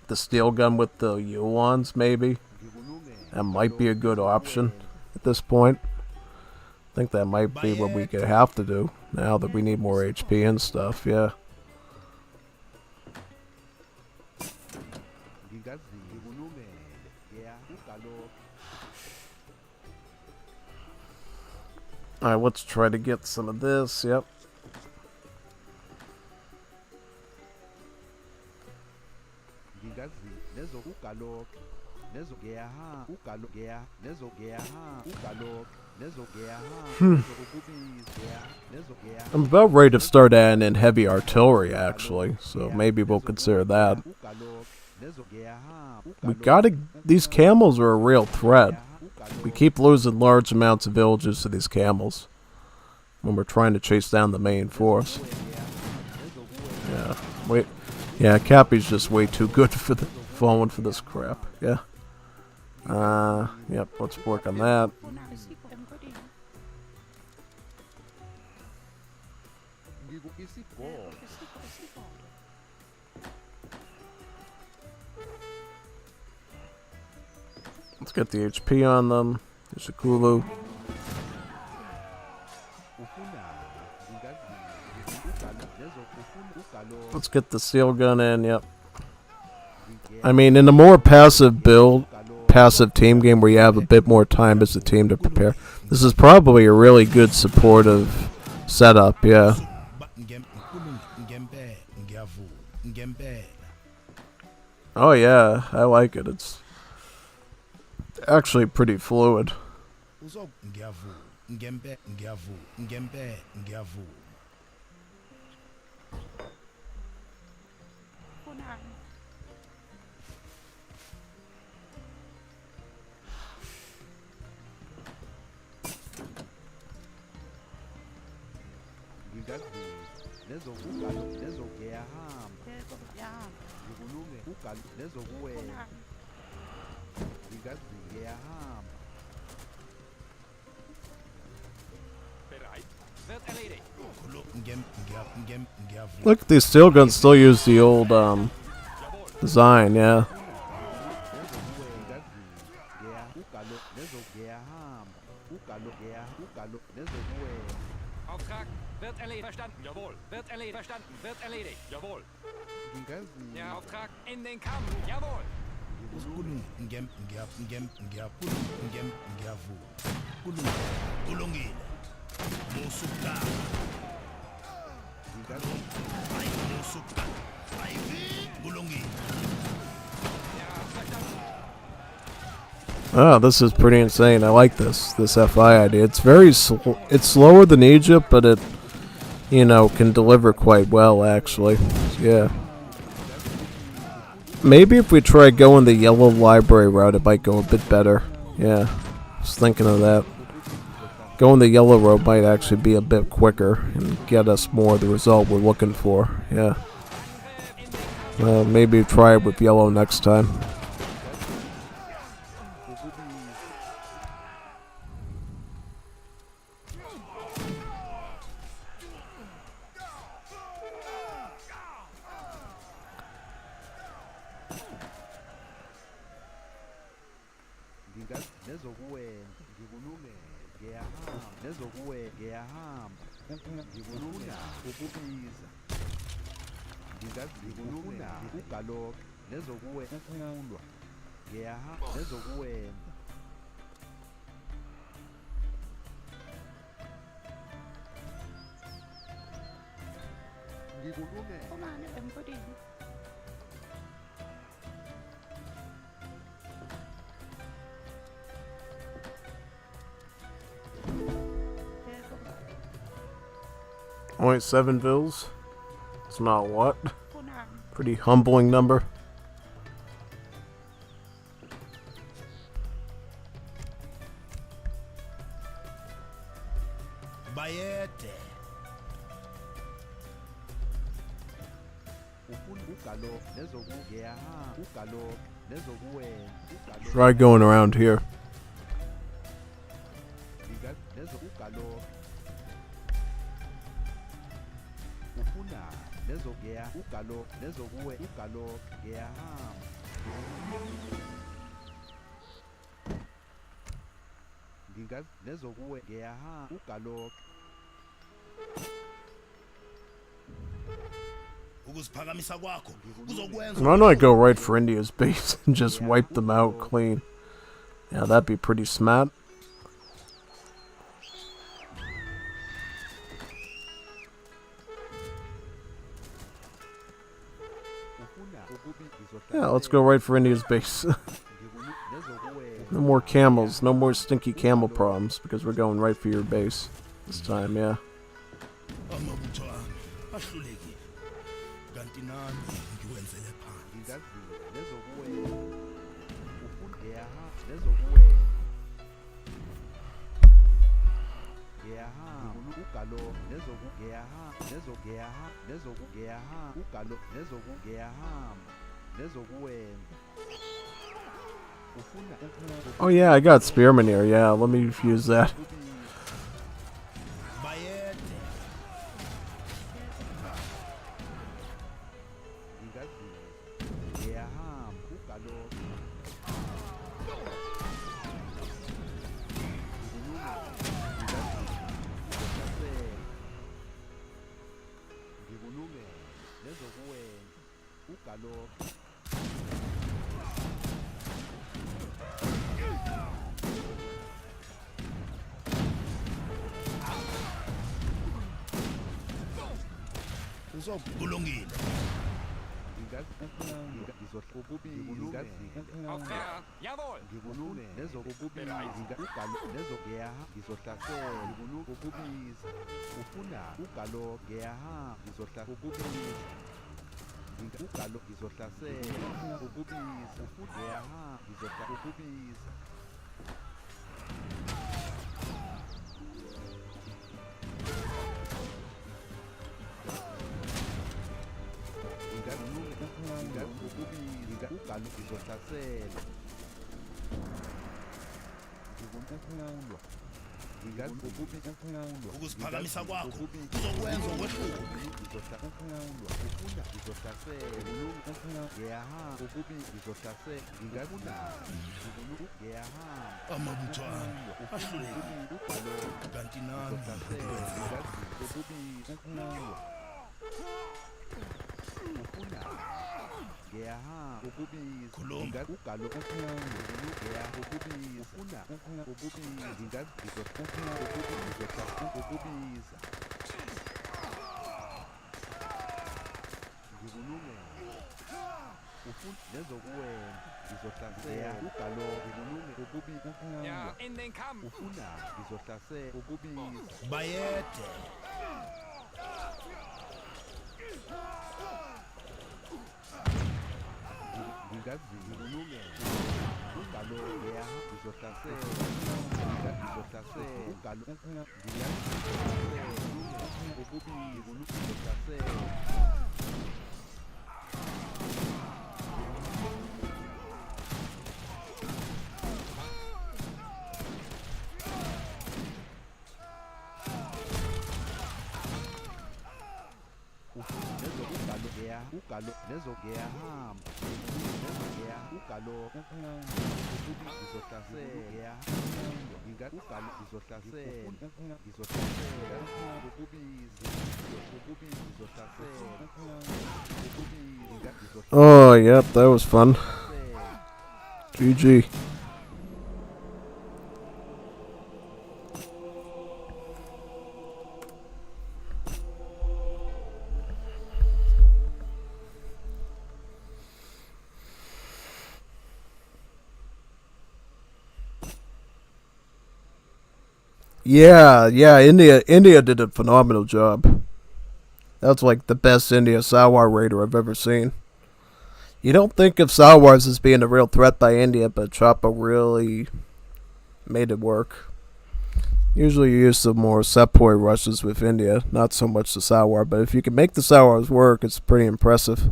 the steel gun with the Yuans, maybe. That might be a good option at this point. I think that might be what we could have to do now that we need more HP and stuff. Yeah. Alright, let's try to get some of this, yep. I'm about ready to start adding in heavy artillery, actually, so maybe we'll consider that. We gotta. These camels are a real threat. We keep losing large amounts of villages to these camels when we're trying to chase down the main force. Yeah, wait. Yeah, Cappy's just way too good for the falling for this crap. Yeah. Yep. Let's work on that. Let's get the HP on them. There's a Kulu. Let's get the steel gun in, yep. I mean, in a more passive build, passive team game where you have a bit more time as a team to prepare, this is probably a really good supportive setup, yeah. Oh yeah, I like it. It's actually pretty fluid. Look, these steel guns still use the old design, yeah. Auftrag wird erledigt. Verstanden. Jawohl. Wird erledigt. Verstanden. Wird erledigt. Jawohl. Der Auftrag in den Kampf. Jawohl. Oh, this is pretty insane. I like this FI idea. It's very it's slower than Egypt, but it, you know, can deliver quite well actually. Yeah. Maybe if we try going the yellow library route, it might go a bit better. Yeah, just thinking of that. Going the yellow road might actually be a bit quicker and get us more of the result we're looking for. Yeah. Maybe try it with yellow next time. Only 7 vills? It's not what? Pretty humbling number. Try going around here. Why don't I go right for India's base and just wipe them out clean? Yeah, that'd be pretty smart. Yeah, let's go right for India's base. No more camels, no more stinky camel problems, because we're going right for your base this time, yeah. Oh yeah, I got Spearman here. Yeah, let me use that. Okay, jawohl. Ukuziphakamisa kwakho kuzokwenza ukwehluka. Amabuthwana ahlulekile kanti nami Ja, in den Kampf. bayede. Oh, yep, that was fun. GG. Yeah, India did a phenomenal job. That's like the best India Sawar raider I've ever seen. You don't think of Sawars as being a real threat by India, but Choppa really made it work. Usually you use some more sepoy rushes with India, not so much the Sawar, but if you can make the Sawars work, it's pretty impressive.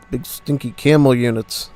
Big stinky camel units.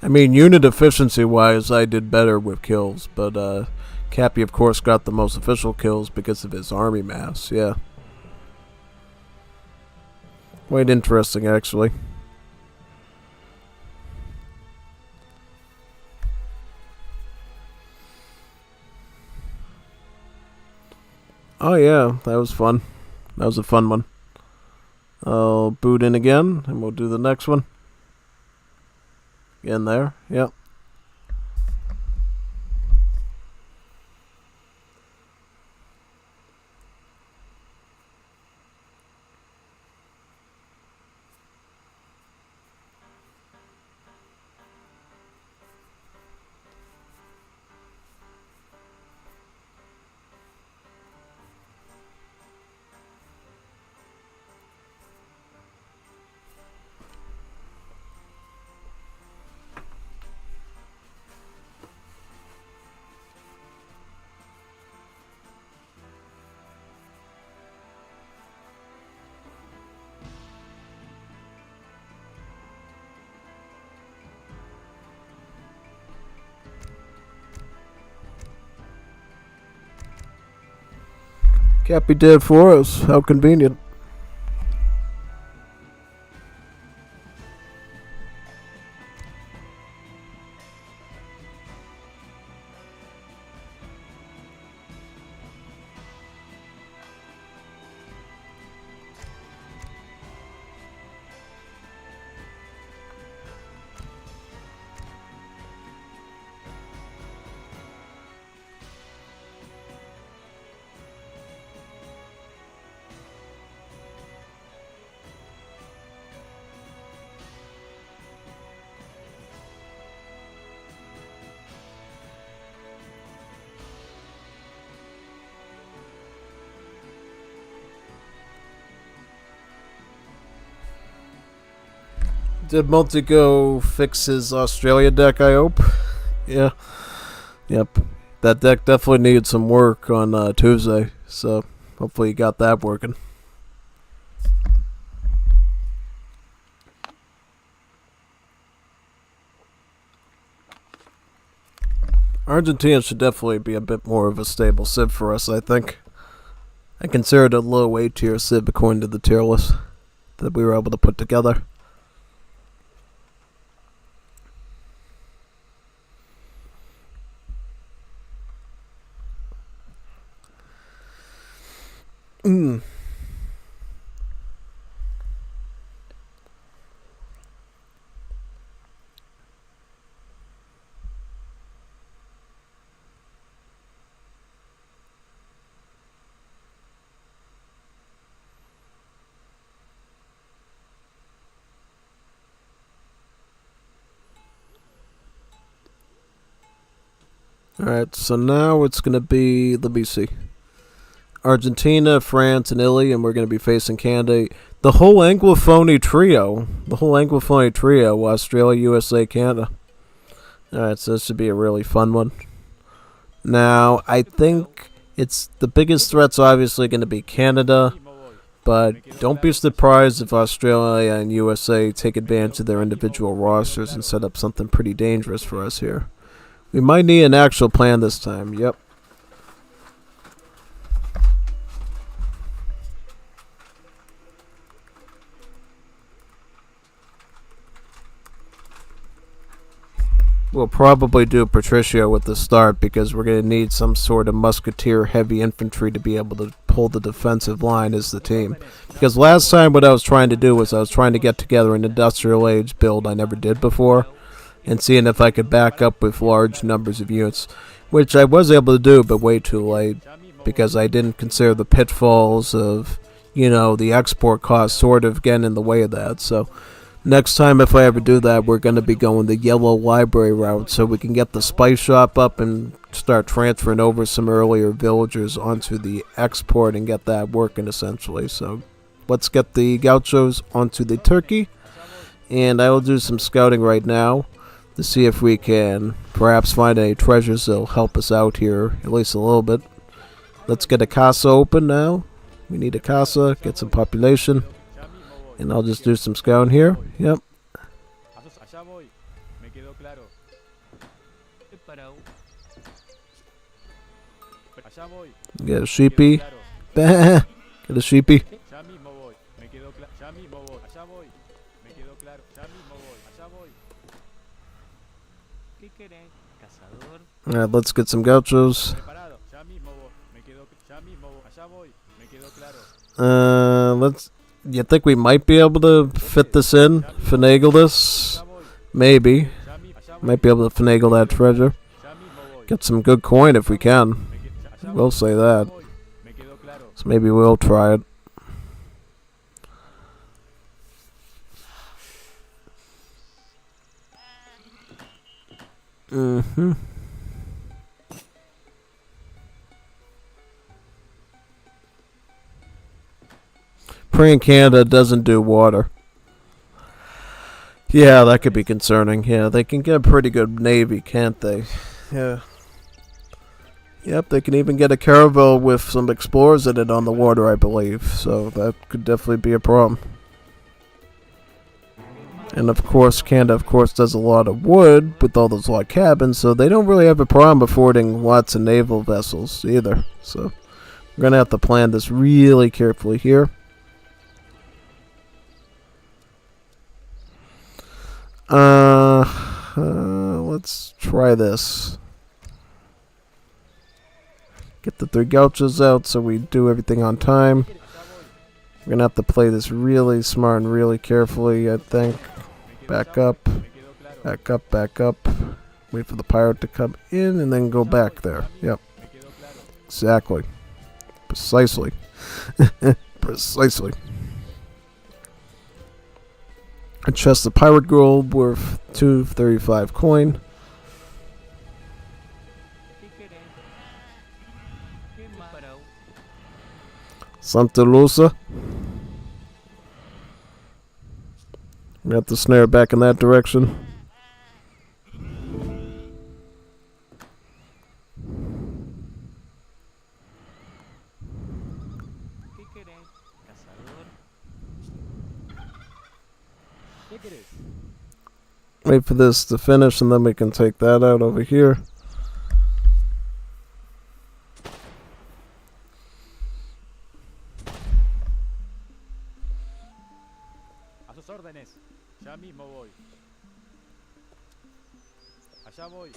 I mean, unit efficiency-wise, I did better with kills, but Cappy, of course, got the most official kills because of his army mass, yeah. Quite interesting, actually. Oh yeah, that was fun. That was a fun one. I'll boot in again, and we'll do the next one. In there, yep. Can't be dead for us. How convenient. Did Multigo fix his Australia deck, I hope? Yeah. Yep. That deck definitely needed some work on Tuesday, so hopefully he got that working. Argentina should definitely be a bit more of a stable Civ for us, I think. I consider it a low A tier Civ according to the tier list that we were able to put together. Alright, so now it's going to be, let me see, Argentina, France, and Italy, and we're going to be facing Canada. The whole Anglophony trio, Australia, USA, Canada. Alright, so this should be a really fun one. Now, I think it's the biggest threat's obviously going to be Canada, but don't be surprised if Australia and USA take advantage of their individual rosters and set up something pretty dangerous for us here. We might need an actual plan this time, yep. We'll probably do Patricio with the start because we're going to need some sort of musketeer heavy infantry to be able to pull the defensive line as the team. Because last time what I was trying to do was I was trying to get together an industrial age build I never did before and seeing if I could back up with large numbers of units, which I was able to do but way too late because I didn't consider the pitfalls of, you know, the export cost sort of getting in the way of that. So next time, if I ever do that, we're going to be going the yellow library route so we can get the spice shop up and start transferring over some earlier villagers onto the export and get that working essentially. So let's get the gauchos onto the turkey, and I will do some scouting right now to see if we can perhaps find any treasures that will help us out here, at least a little bit. Let's get a casa open now. We need a casa, get some population. And I'll just do some scouting here. Yep. Get a sheepy. Get a sheepy. Alright, let's get some gauchos. Let's. You think we might be able to fit this in? Finagle this? Maybe. Might be able to finagle that treasure. Get some good coin if we can. We'll say that. So maybe we'll try it. Mm-hmm. Praying Canada doesn't do water. Yeah, that could be concerning. Yeah, they can get a pretty good navy, can't they? Yeah. Yep, they can even get a caravel with some explorers in it on the water, I believe. So that could definitely be a problem. And of course, Canada, of course, does a lot of wood with all those log cabins, so they don't really have a problem affording lots of naval vessels either. So we're going to have to plan this really carefully here. Let's try this. Get the 3 gauchos out so we do everything on time. We're gonna have to play this really smart and really carefully, I think. Back up. Back up, back up. Wait for the pirate to come in and then go back there. Yep. Exactly. Precisely. Precisely. A chest of pirate gold worth 235 coin. Santa Lucia. We have to snare back in that direction. Wait for this to finish and then we can take that out over here. A sus órdenes. Ya mismo voy. Allá voy.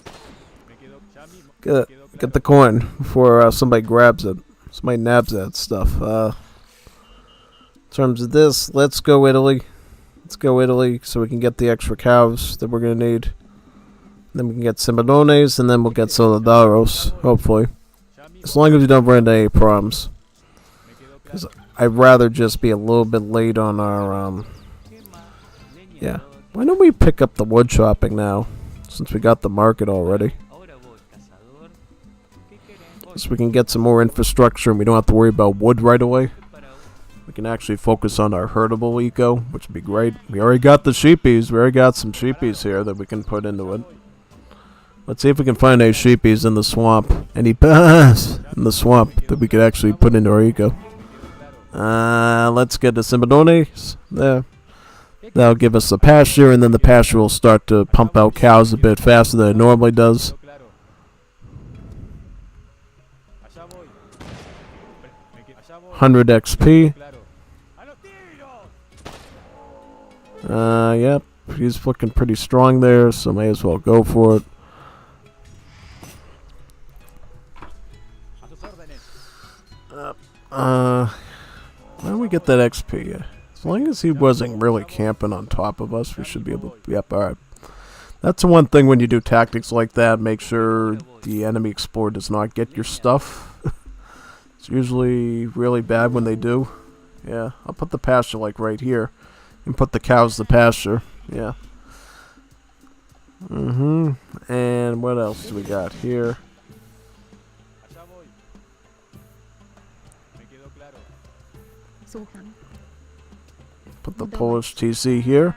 Me quedo ya mismo. Get the coin before somebody grabs it. Somebody nabs that stuff. In terms of this, let's go Italy. Let's go Italy so we can get the extra cows that we're going to need. Then we can get Simonones and then we'll get Solidaros, hopefully. As long as we don't run into any problems. Because I'd rather just be a little bit late on our, yeah. Why don't we pick up the wood chopping now? Since we got the market already. So we can get some more infrastructure and we don't have to worry about wood right away. We can actually focus on our herdable eco, which would be great. We already got the sheepies. We already got some sheepies here that we can put into it. Let's see if we can find any sheepies in the swamp. Any bass in the swamp that we could actually put into our eco. Let's get the Simonones there. That'll give us the pasture, and then the pasture will start to pump out cows a bit faster than it normally does. 100 XP. Yep, he's looking pretty strong there, so may as well go for it. Why don't we get that XP? As long as he wasn't really camping on top of us, we should be able to... Yep, alright. That's the one thing when you do tactics like that, make sure the enemy explorer does not get your stuff. It's usually really bad when they do. Yeah, I'll put the pasture like right here. And put the cows to pasture. Yeah. And what else do we got here? Put the Polish TC here.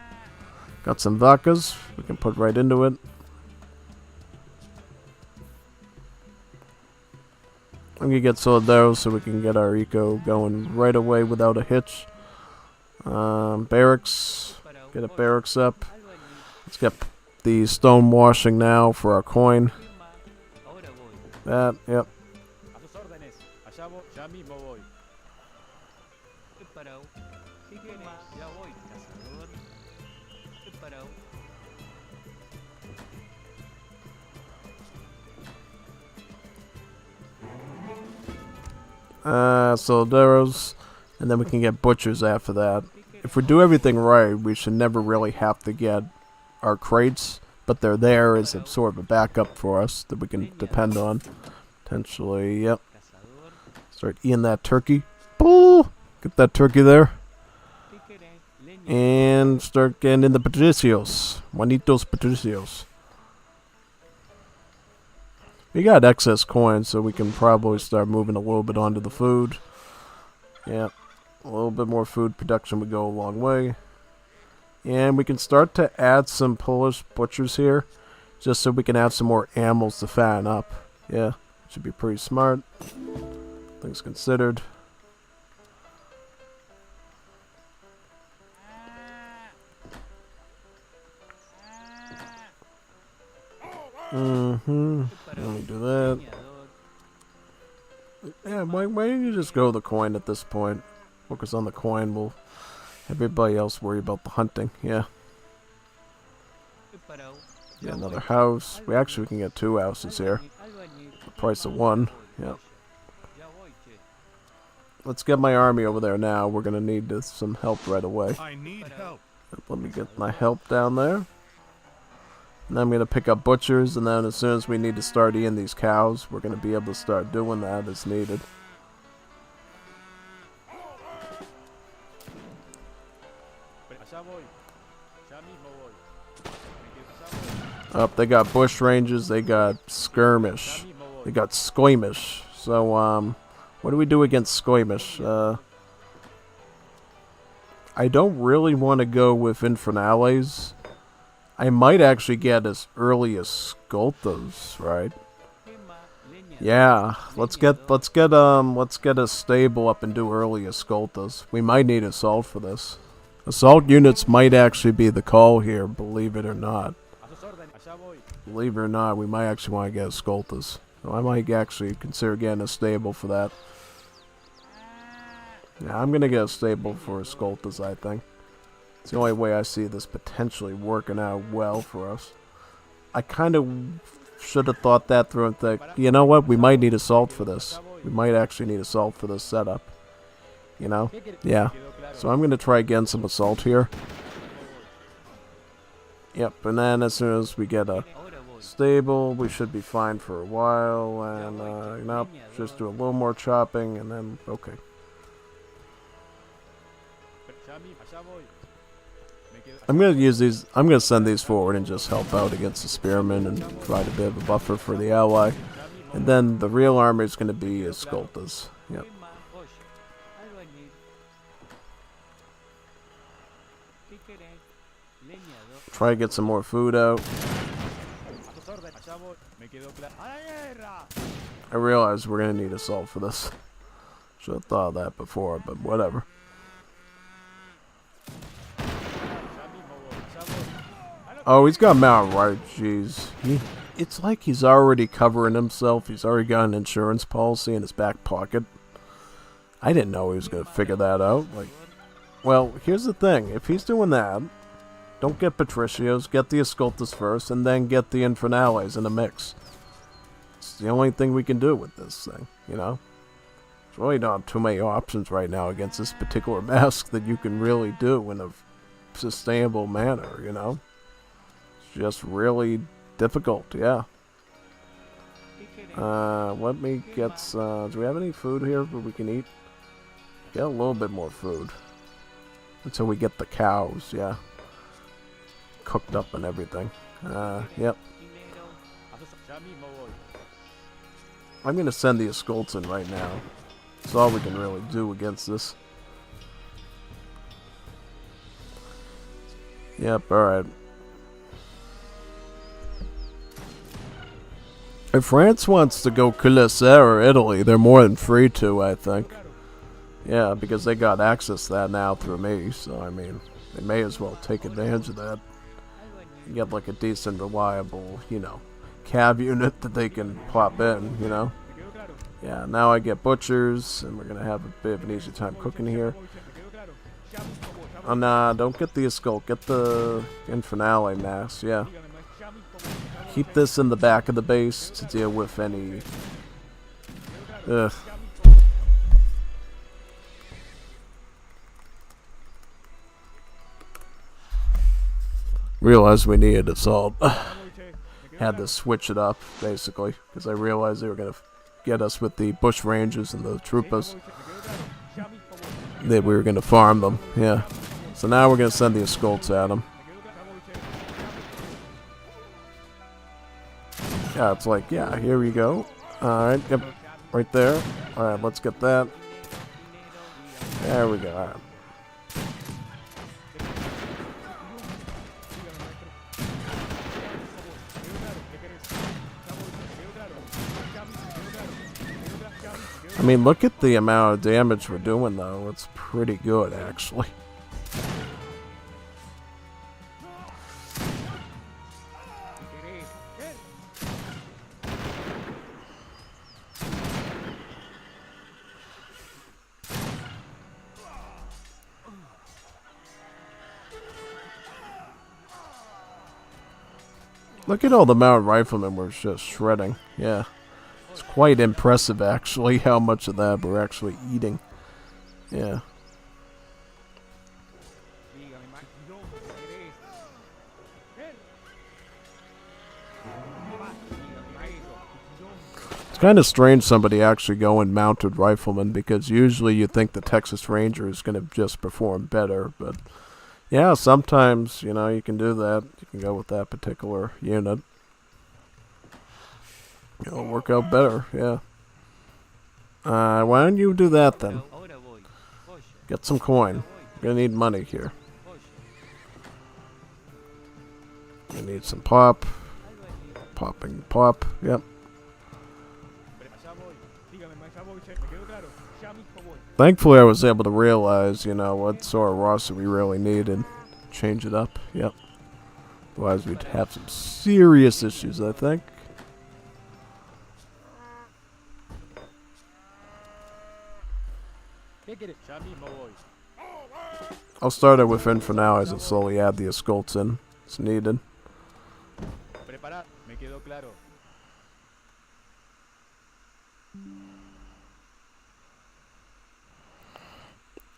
Got some vacas. We can put right into it. I'm gonna get Solidaros so we can get our eco going right away without a hitch. Barracks. Get a barracks up. Let's get the stone washing now for our coin. That, yep. Solidaros. And then we can get butchers after that. If we do everything right, we should never really have to get our crates, but they're there as a sort of a backup for us that we can depend on. Potentially, yep. Start eating that turkey. Boo! Get that turkey there. And start getting in the patricios. Juanitos patricios. We got excess coins, so we can probably start moving a little bit onto the food. Yep. A little bit more food production would go a long way. And we can start to add some Polish butchers here, just so we can have some more animals to fatten up. Yeah, should be pretty smart. Things considered. Let me do that. Yeah, why don't you just go the coin at this point? Focus on the coin. We'll have everybody else worry about the hunting. Yeah. Yeah, another house. We can get 2 houses here. The price of 1. Yeah. Let's get my army over there now. We're gonna need some help right away. I need help. Let me get my help down there. And then I'm gonna pick up butchers, and then as soon as we need to start eating these cows, we're gonna be able to start doing that as needed. Up, they got bush ranges, they got skirmish, they got skirmish. So, what do we do against skirmish? I don't really want to go with infernales. I might actually get as early as Skoltas, right? Yeah, let's get a stable up and do early as Skoltas. We might need assault for this. Assault units might actually be the call here, believe it or not. Believe it or not, we might actually want to get a Skoltas. So I might actually consider getting a stable for that. Yeah, I'm gonna get a stable for a Skoltas, I think. It's the only way I see this potentially working out well for us. I kind of should have thought that through and think, you know what, we might need assault for this. We might actually need assault for this setup. You know? Yeah. So I'm going to try again some assault here. Yep, and then as soon as we get a stable, we should be fine for a while. And, you know, just do a little more chopping and then, okay. I'm going to use these, I'm going to send these forward and just help out against the spearmen and provide a bit of a buffer for the ally. And then the real army is going to be as Skoltas. Yep. Try to get some more food out. I realize we're going to need assault for this. Should have thought of that before, but whatever. Oh, he's got Mount right, jeez. It's like he's already covering himself. He's already got an insurance policy in his back pocket. I didn't know he was going to figure that out. Like, well, here's the thing. If he's doing that, don't get Patricios, get the Escoltas first, and then get the Infernales in the mix. It's the only thing we can do with this thing, you know? There's really not too many options right now against this particular mask that you can really do in a sustainable manner, you know? Just really difficult, yeah. Let me get do we have any food here that we can eat? Get a little bit more food. Until we get the cows, yeah. Cooked up and everything. Yep. I'm gonna send the Escolts in right now. That's all we can really do against this. Yep, alright. If France wants to go Culisser or Italy, they're more than free to, I think. Yeah, because they got access to that now through me, so I mean, they may as well take advantage of that. Get like a decent, reliable, you know, cav unit that they can plop in, you know. Yeah, now I get butchers, and we're gonna have a bit of an easy time cooking here. Oh nah, don't get the Escult, get the Infernale mass, yeah. Keep this in the back of the base to deal with any... Ugh. realized we needed assault. Had to switch it up, basically, because I realized they were going to get us with the bush rangers and the troopers. That we were going to farm them, yeah. So now we're going to send the escolts at them. Yeah, it's like, yeah, here we go. Alright, yep, right there. Alright, let's get that. There we go, alright. I mean, look at the amount of damage we're doing, though. It's pretty good, actually. Look at all the mounted riflemen we're just shredding. Yeah. It's quite impressive, actually, how much of that we're actually eating. Yeah. It's kind of strange somebody actually going mounted rifleman, because usually you think the Texas Ranger is going to just perform better, but yeah, sometimes, you know, you can do that. You can go with that particular unit. It'll work out better, yeah. Why don't you do that then? Get some coin. We're gonna need money here. We need some pop. Popping pop, yep. Thankfully I was able to realize, you know, what sort of roster we really needed. Change it up, yep. Otherwise we'd have some serious issues, I think. I'll start it with in for now as it slowly add the escolts in. It's needed.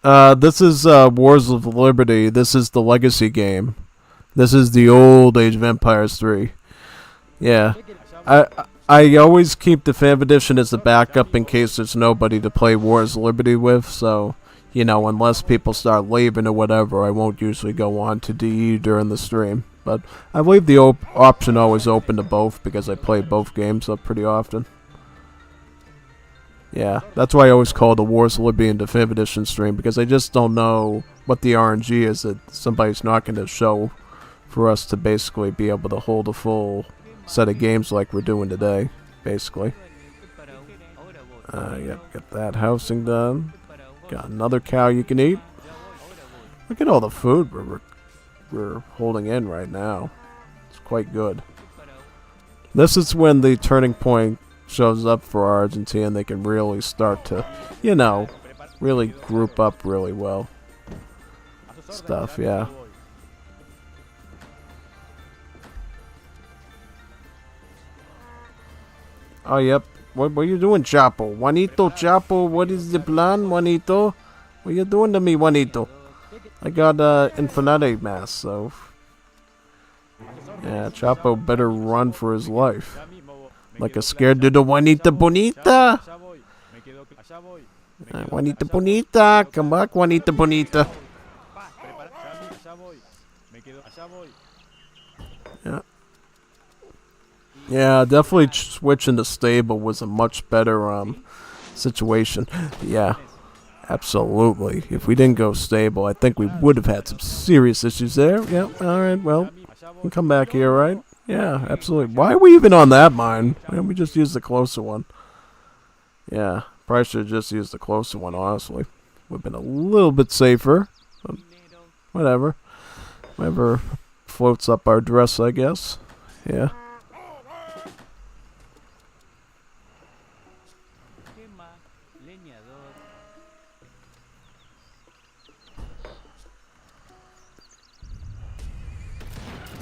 This is Wars of Liberty. This is the legacy game. This is the old Age of Empires 3. Yeah. I always keep the Fam Edition as a backup in case there's nobody to play Wars of Liberty with, so, you know, unless people start leaving or whatever, I won't usually go on to DE during the stream. But I leave the option always open to both because I play both games up pretty often. Yeah, that's why I always call the Wars of Liberty and Fam Edition stream, because I just don't know what the RNG is that somebody's not going to show for us to basically be able to hold a full set of games like we're doing today, basically. Yep, get that housing done. Got another cow you can eat. Look at all the food we're holding in right now. It's quite good. This is when the turning point shows up for Argentina. They can really start to, you know, really group up really well. Stuff, yeah. Oh, yep. What are you doing, Chapo? Juanito, Chapo, what is the plan, Juanito? What are you doing to me, Juanito? I got Infinite Mass, so... yeah, Chapo better run for his life. Like a scared little Juanita Bonita! Juanita Bonita! Come back, Juanita Bonita! Yeah. Yeah, definitely switching to stable was a much better situation. Yeah, absolutely. If we didn't go stable, I think we would have had some serious issues there. Yeah, alright, well, we'll come back here, right? Yeah, absolutely. Why are we even on that mine? Why don't we just use the closer one? Yeah, probably should have just used the closer one, honestly. Would have been a little bit safer. But whatever. Whatever floats up our dress, I guess. Yeah.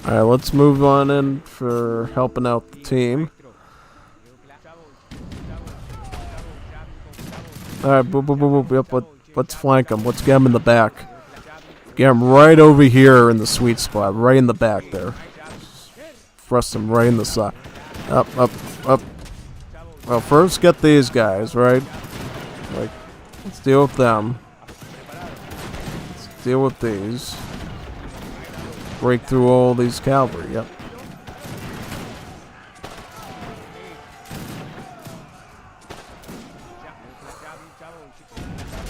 Alright, let's move on in for helping out the team. Alright, boop, boop, boop, boop. Yep, let's flank them. Let's get them in the back. Get him right over here in the sweet spot, right in the back there. Thrust him right in the side. Up, up, up. Well, first get these guys, right? Like, let's deal with them. Let's deal with these. Break through all these cavalry, yep.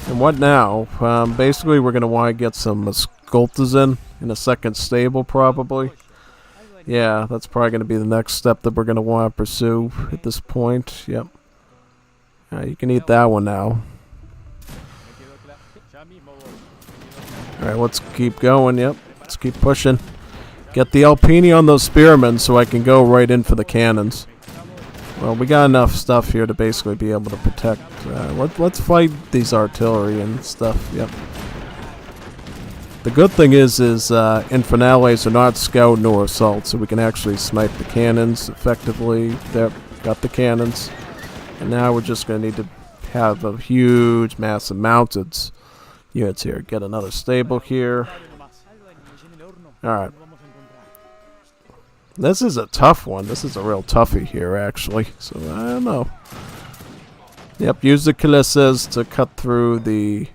And what now? Basically, we're going to want to get some sculptors in a second stable, probably. Yeah, that's probably going to be the next step that we're going to want to pursue at this point. Yep. You can eat that one now. Alright, let's keep going. Yep. Let's keep pushing. Get the Alpini on those spearmen so I can go right in for the cannons. Well, we got enough stuff here to basically be able to protect. Let's fight these artillery and stuff. Yep. The good thing is Infernales are not scout nor assault, so we can actually snipe the cannons effectively. There, got the cannons. And now we're just going to need to have a huge, massive mounted units here. Get another stable here. Alright. This is a tough one. This is a real toughie here, actually. So, I don't know. Yep, use the Killisses to cut through the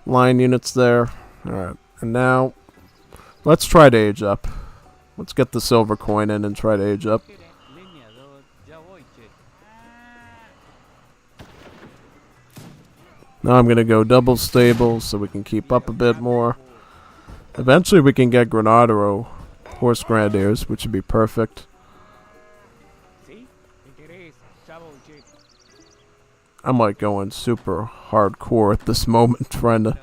line units there. Alright, and now, let's try to age up. Let's get the silver coin in and try to age up. Now I'm going to go double stable so we can keep up a bit more. Eventually we can get Granadero Horse Grenadiers, which would be perfect. I'm like going super hardcore at this moment, trying to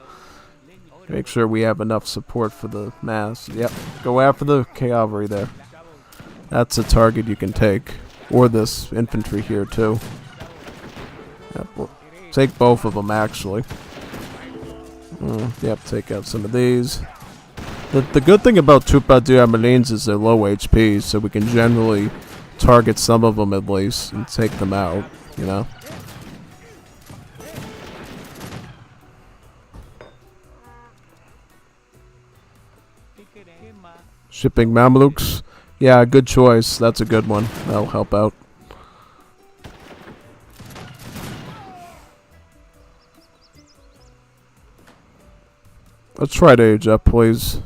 make sure we have enough support for the mass. Yep, go after the cavalry there. That's a target you can take. Or this infantry here too. Yep, we'll take both of them actually. Yep, take out some of these. The good thing about Tupa du Amelines is they're low HP, so we can generally target some of them at least and take them out, you know? Shipping Mamelukes. Yeah, good choice. That's a good one. That'll help out. Let's try to age up, please.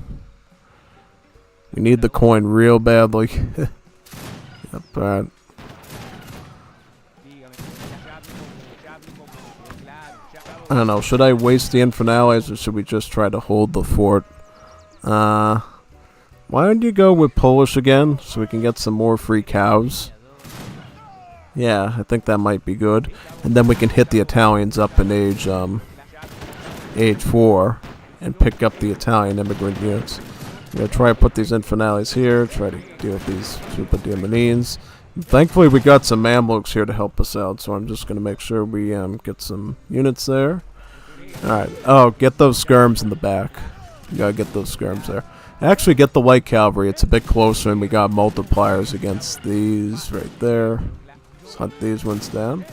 We need the coin real badly. Yep, alright. I don't know, should I waste the Infernales or should we just try to hold the fort? Why don't you go with Polish again so we can get some more free cows? Yeah, I think that might be good. And then we can hit the Italians up in age 4 and pick up the Italian immigrant units. I'm going to try to put these Infernales here, try to deal with these Super Diamonines. Thankfully we got some Mamluks here to help us out, so I'm just going to make sure we get some units there. Alright, oh, get those skirms in the back. You gotta get those skirms there. Actually get the light cavalry, it's a bit closer and we got multipliers against these right there. Let's hunt these ones down.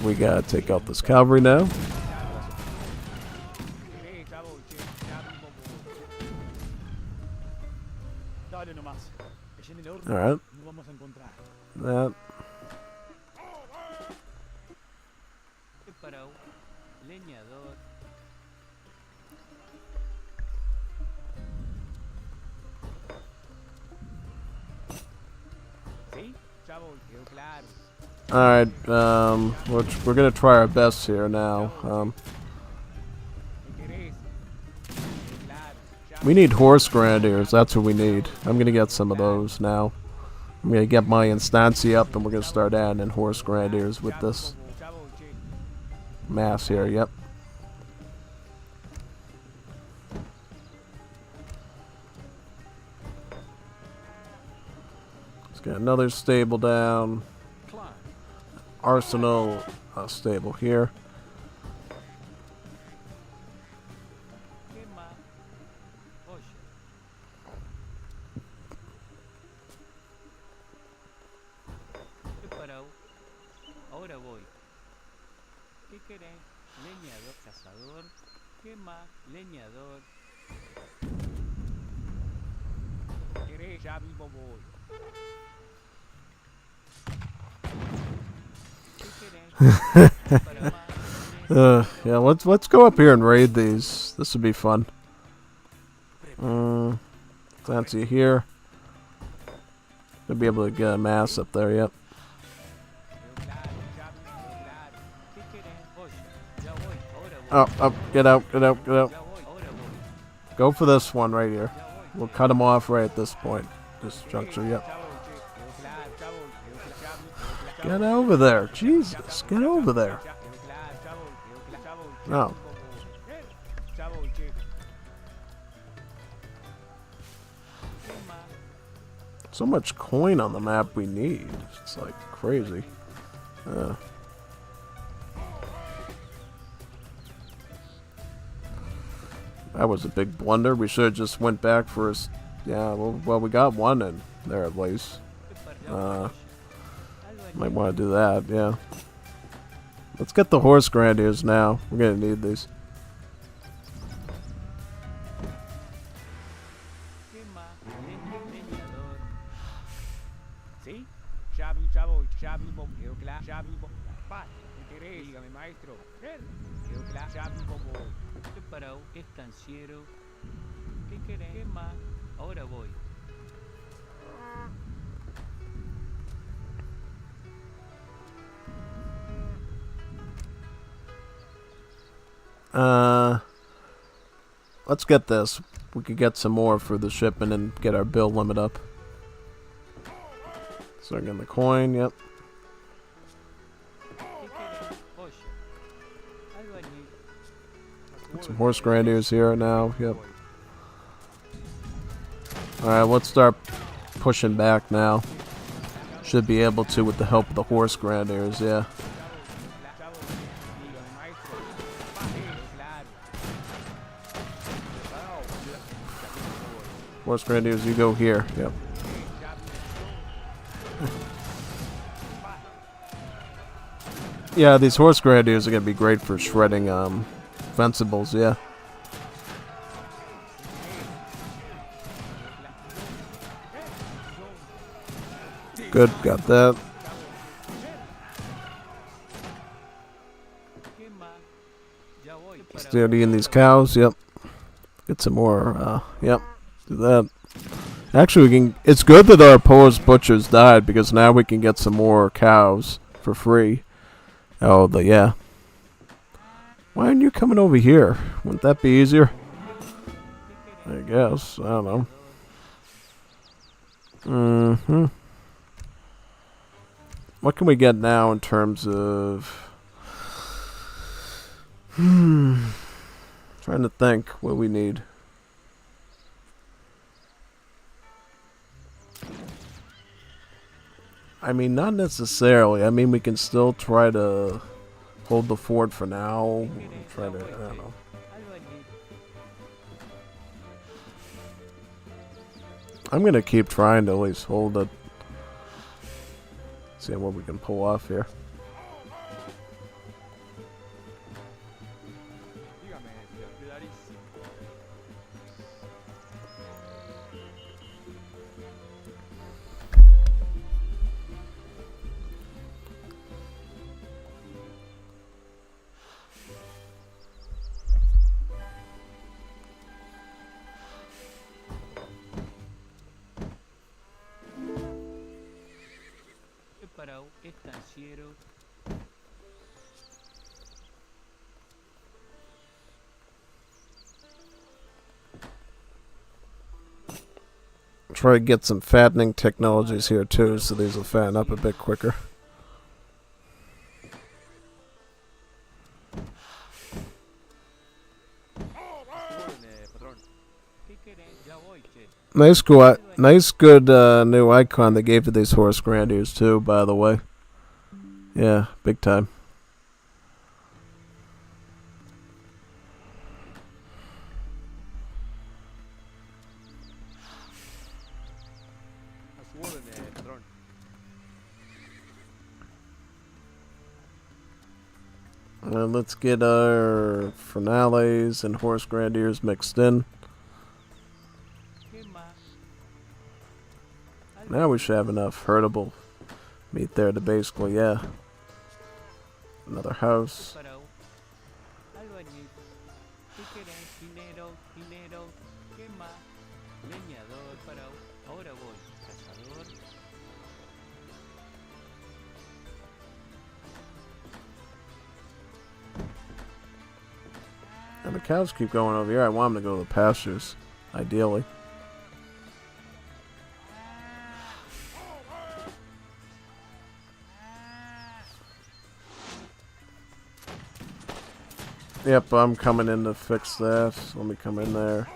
We gotta take out this cavalry now. Alright. That. Alright, we're gonna try our best here now. We need horse grenadiers, that's what we need. I'm gonna get some of those now. I'm gonna get my Instancy up and we're gonna start adding in horse grenadiers with this mass here, yep. Let's get another stable down. Arsenal stable here. querés? Leñador, cazador. ¿Qué más? Leñador. ¿Querés? Ya mismo voy. ¿Qué querés? Para más. Yeah, let's go up here and raid these. This would be fun. Fancy here. Gonna be able to get a mass up there, yep. ¿Qué querés? Voy. Ya voy. Ahora voy. Oh, get out, get out, get out. Ya voy. Ahora voy. Go for this one right here. Ya voy. We'll cut him off right at this point. This juncture, yep. Ya voy, che. Claro, ya voy. Get over there. Jesus, get over there. No. Ya voy, che. So much coin on the map we need. It's like crazy. That was a big blunder. We should have just went back for us. Yeah, well, we got one in there at least. Might want to do that, yeah. Let's get the horse grenadiers now. We're gonna need these. ¿Sí? Ya voy, ya mismo, quedó claro, ya mismo. Paz, interés, dígame, maestro. Quedó claro, ya mismo voy. Preparado, estanciero. ¿Qué querés? ¿Qué más? Ahora voy. Let's get this. We could get some more for the shipment and get our bill limit up. So again, the coin, yep. Get some horse grenadiers here now, yep. Alright, let's start pushing back now. Should be able to with the help of the horse grenadiers, yeah. Horse grenadiers, you go here, yep. Yeah, these horse grenadiers are gonna be great for shredding fencibles, yeah. Good, got that. Still eating these cows, yep. Get some more, yep. Do that. Actually, we can. It's good that our opposed butchers died because now we can get some more cows for free. Oh, yeah. Why aren't you coming over here? Wouldn't that be easier? I guess. I don't know. What can we get now in terms of? Trying to think what we need. I mean, not necessarily. I mean, we can still try to hold the fort for now. Try to, I don't know. I'm gonna keep trying to at least hold it. See what we can pull off here. Estanciero. Try to get some fattening technologies here too, so these will fatten up a bit quicker. Nice good new icon they gave to these horse grenadiers too, by the way. Yeah, big time. Let's get our finales and horse grenadiers mixed in. Now we should have enough herdable meat there to basically, yeah. Another house. Parou. Albañil. ¿Qué querés? Dinero, dinero. ¿Qué más? Leñador, parou. Ahora voy. Cazador. And the cows keep going over here. I want them to go to the pastures, ideally. Yep, I'm coming in to fix that. Let me come in there.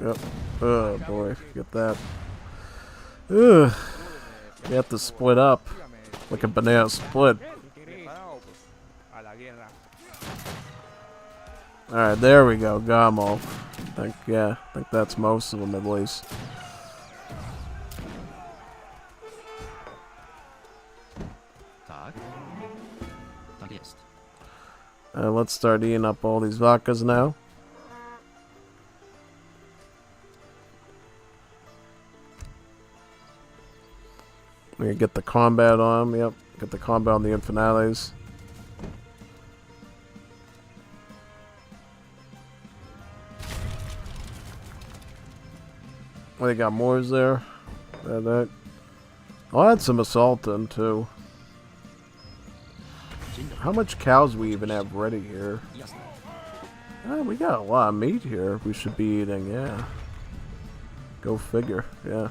Yep. Oh boy, get that. Ugh. You have to split up. Like a banana split. Alright, there we go. Got 'em all. I think that's most of them at least. Let's start eating up all these vodkas now. We get the combat on them. Yep, get the combat on the Infinales. They got Moors there. That. I'll add some assault in too. How much cows we even have ready here? We got a lot of meat here we should be eating, yeah. Go figure, yeah.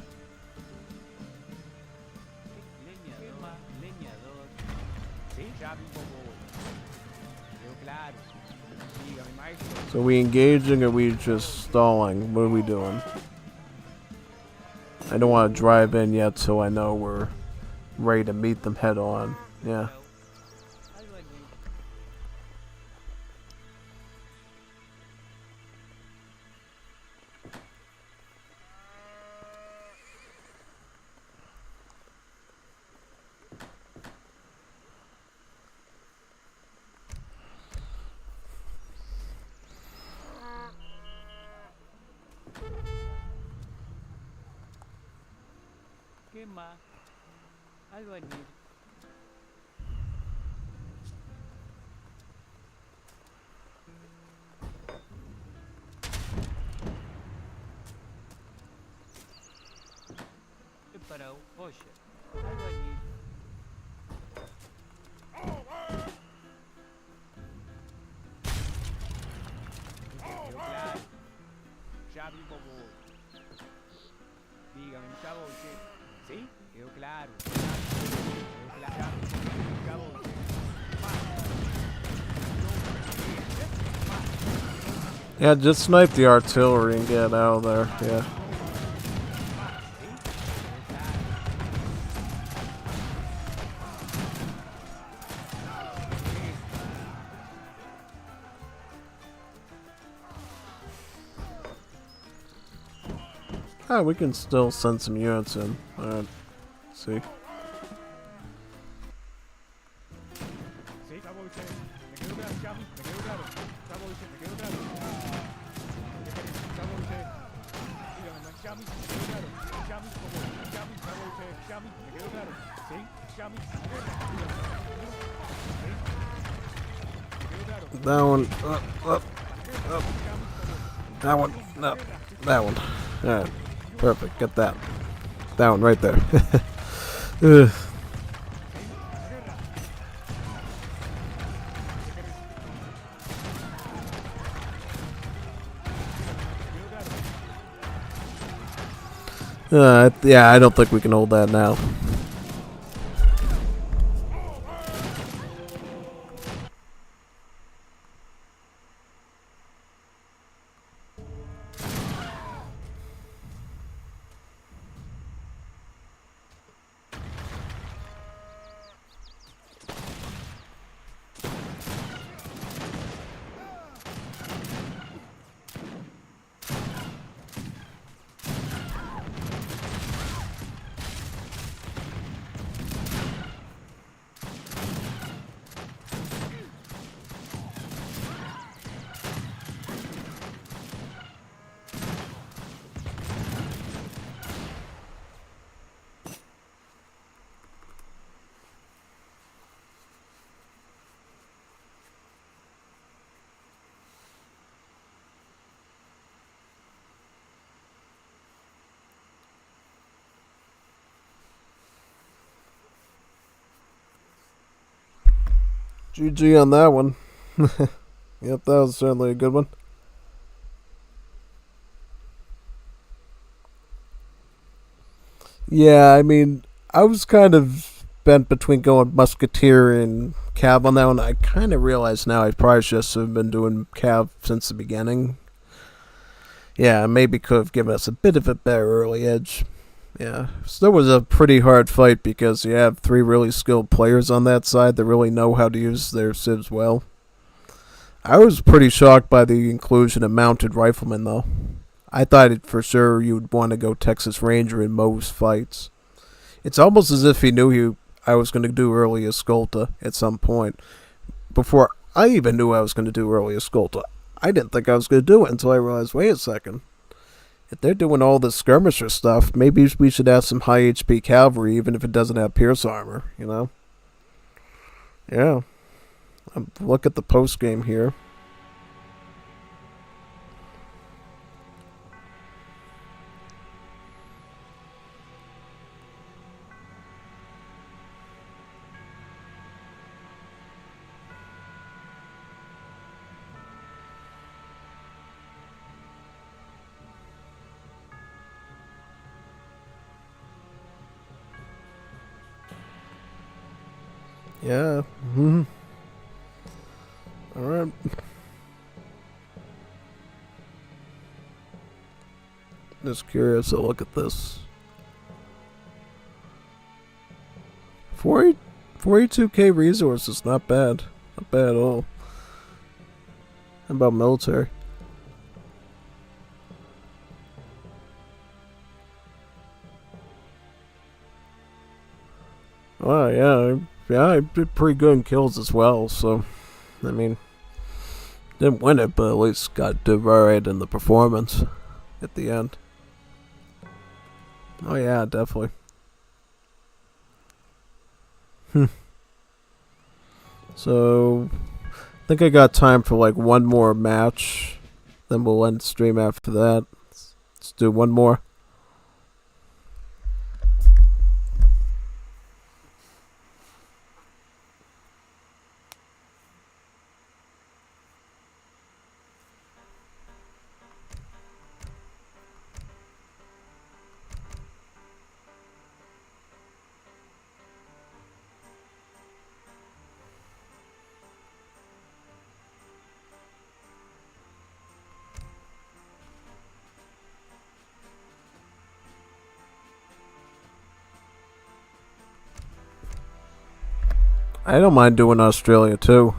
So we engaging or we just stalling? What are we doing? I don't want to drive in yet so I know we're ready to meet them head on. Yeah. ¿Qué más? Albañil. ¿Qué parou? Oye, albañil. Quedó claro. Ya vi como... Dígame, chavo, ¿qué? ¿Sí? Quedó claro. Quedó claro. Chavo. Yeah, just snipe the artillery and get out of there, yeah. Ah, we can still send some units in. Alright, see. That one, up. That one, no, that one. Alright, perfect, get that. That one right there. Ugh. Yeah, I don't think we can hold that now. GG on that one. Yep, that was certainly a good one. Yeah, I mean, I was kind of bent between going Musketeer and Cav on that one. I kind of realize now I probably just have been doing Cav since the beginning. Yeah, maybe could have given us a bit of a better early edge. Yeah, still was a pretty hard fight because you have 3 really skilled players on that side that really know how to use their civs well. I was pretty shocked by the inclusion of mounted riflemen, though. I thought for sure you'd want to go Texas Ranger in most fights. It's almost as if he knew I was going to do early Escolta at some point. Before I even knew I was going to do early Escolta, I didn't think I was going to do it until I realized, wait a second. If they're doing all this skirmisher stuff, maybe we should have some high HP cavalry, even if it doesn't have pierce armor, you know? Yeah. Look at the post game here. Yeah. Alright. Just curious to look at this. 42k resources, not bad. Not bad at all. How about military? Oh, yeah. Yeah, I did pretty good in kills as well, so, I mean, didn't win it, but at least got divided in the performance at the end. Oh yeah, definitely. So, I think I got time for like one more match, then we'll end the stream after that. Let's do one more. I don't mind doing Australia too.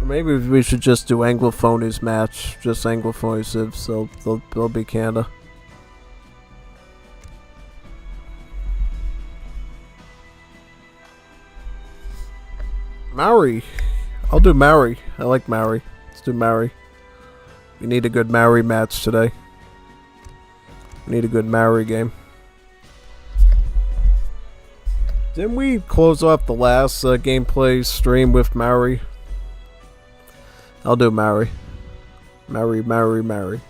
Or maybe we should just do Anglophonies match, just Anglophonies civs, so they'll be Canada. Maori. I'll do Maori. I like Maori. Let's do Maori. We need a good Maori match today. We need a good Maori game. Didn't we close off the last gameplay stream with Maori? I'll do Maori. Maori.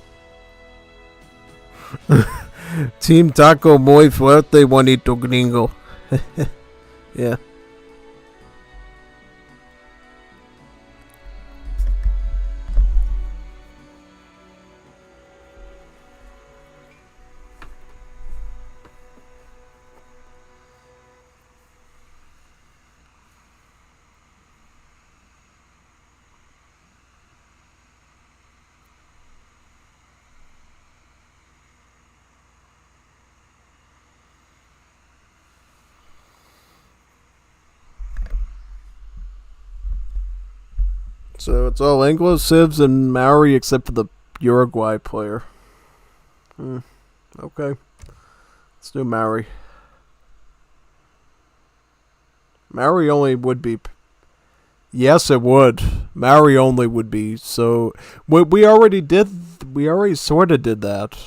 Team Taco muy fuerte, bonito gringo. Yeah. So it's all Anglo civs and Maori except for the Uruguay player. Okay. Let's do Maori. Maori only would be... Yes, it would. Maori only would be. So we already sort of did that.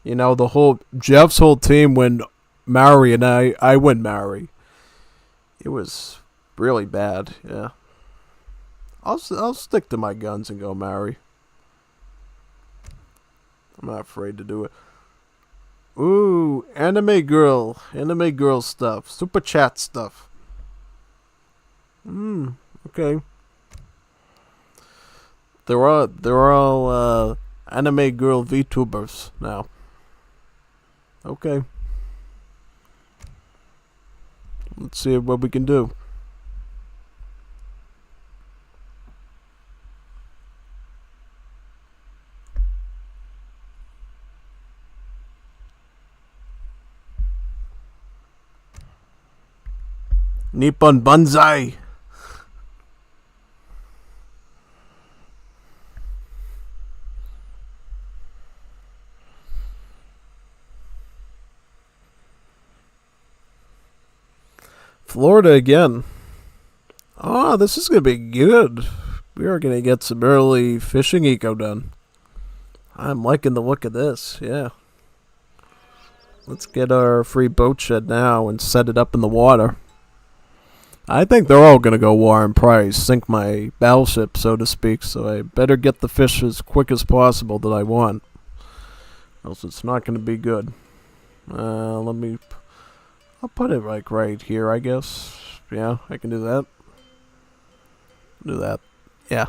You know, Jeff's whole team went Maori and I went Maori. It was really bad. Yeah. I'll stick to my guns and go marry. I'm not afraid to do it. Ooh, anime girl stuff, super chat stuff. Okay. They're all anime girl VTubers now. Okay. Let's see what we can do. Nippon Banzai. Florida again. Oh, this is going to be good. We are going to get some early fishing eco done. I'm liking the look of this, yeah. Let's get our free boat shed now and set it up in the water. I think they're all going to go war and price, sink my battleship, so to speak, so I better get the fish as quick as possible that I want. Else it's not going to be good. I'll put it like right here, I guess. Yeah, I can do that. Do that. Yeah.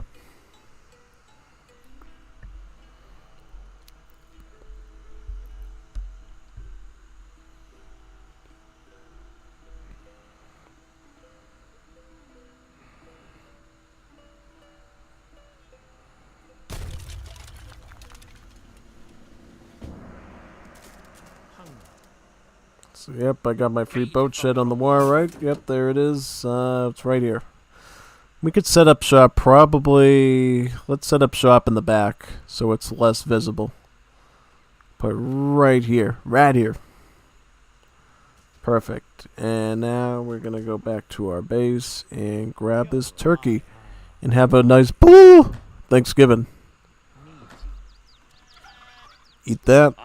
So, yep, I got my free boat shed on the wire, right? Yep, there it is. It's right here. We could set up shop probably... Let's set up shop in the back so it's less visible. Put right here. Right here. Perfect. And now we're going to go back to our base and grab this turkey and have a nice Thanksgiving. Eat that.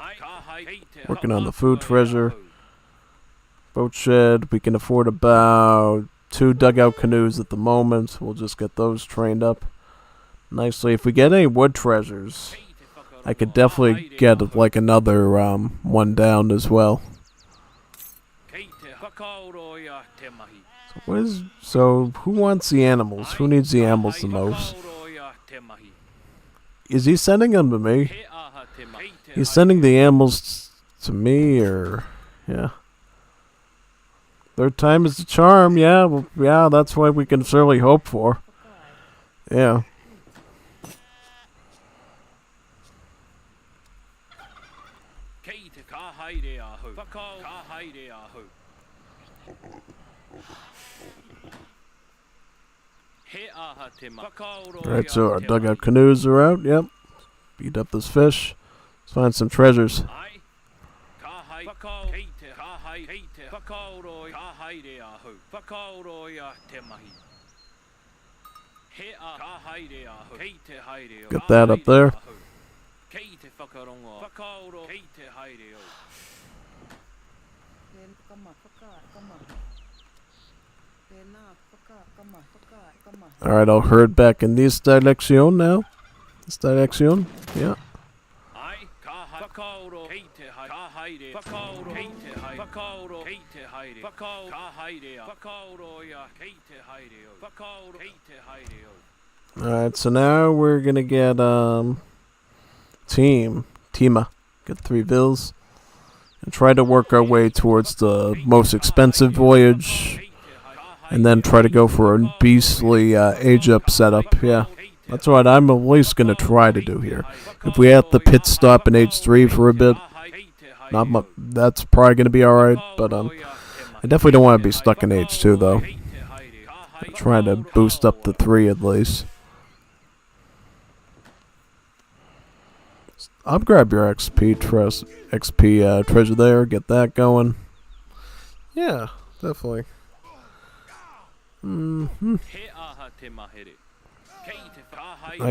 Working on the food treasure. Boat shed. We can afford about 2 dugout canoes at the moment. We'll just get those trained up nicely. If we get any wood treasures, I could definitely get like another one down as well. So who wants the animals? Who needs the animals the most? Is he sending them to me? He's sending the animals to me, or yeah. Third time is the charm, yeah. Well, yeah, that's what we can certainly hope for. Yeah. Alright, so our dugout canoes are out, yep. Beat up this fish. Let's find some treasures. Got that up there. Alright, I'll herd back in this direction now. This direction, yeah. Alright, so now we're gonna get Tima. Get 3 vills. And try to work our way towards the most expensive voyage. And then try to go for a beastly age up setup, yeah. That's what I'm at least gonna try to do here. If we have to pit stop in age 3 for a bit, not much, that's probably gonna be alright, but I definitely don't want to be stuck in age 2 though. I'm trying to boost up to 3 at least. I'll grab your XP treasure there, get that going. Yeah, definitely. I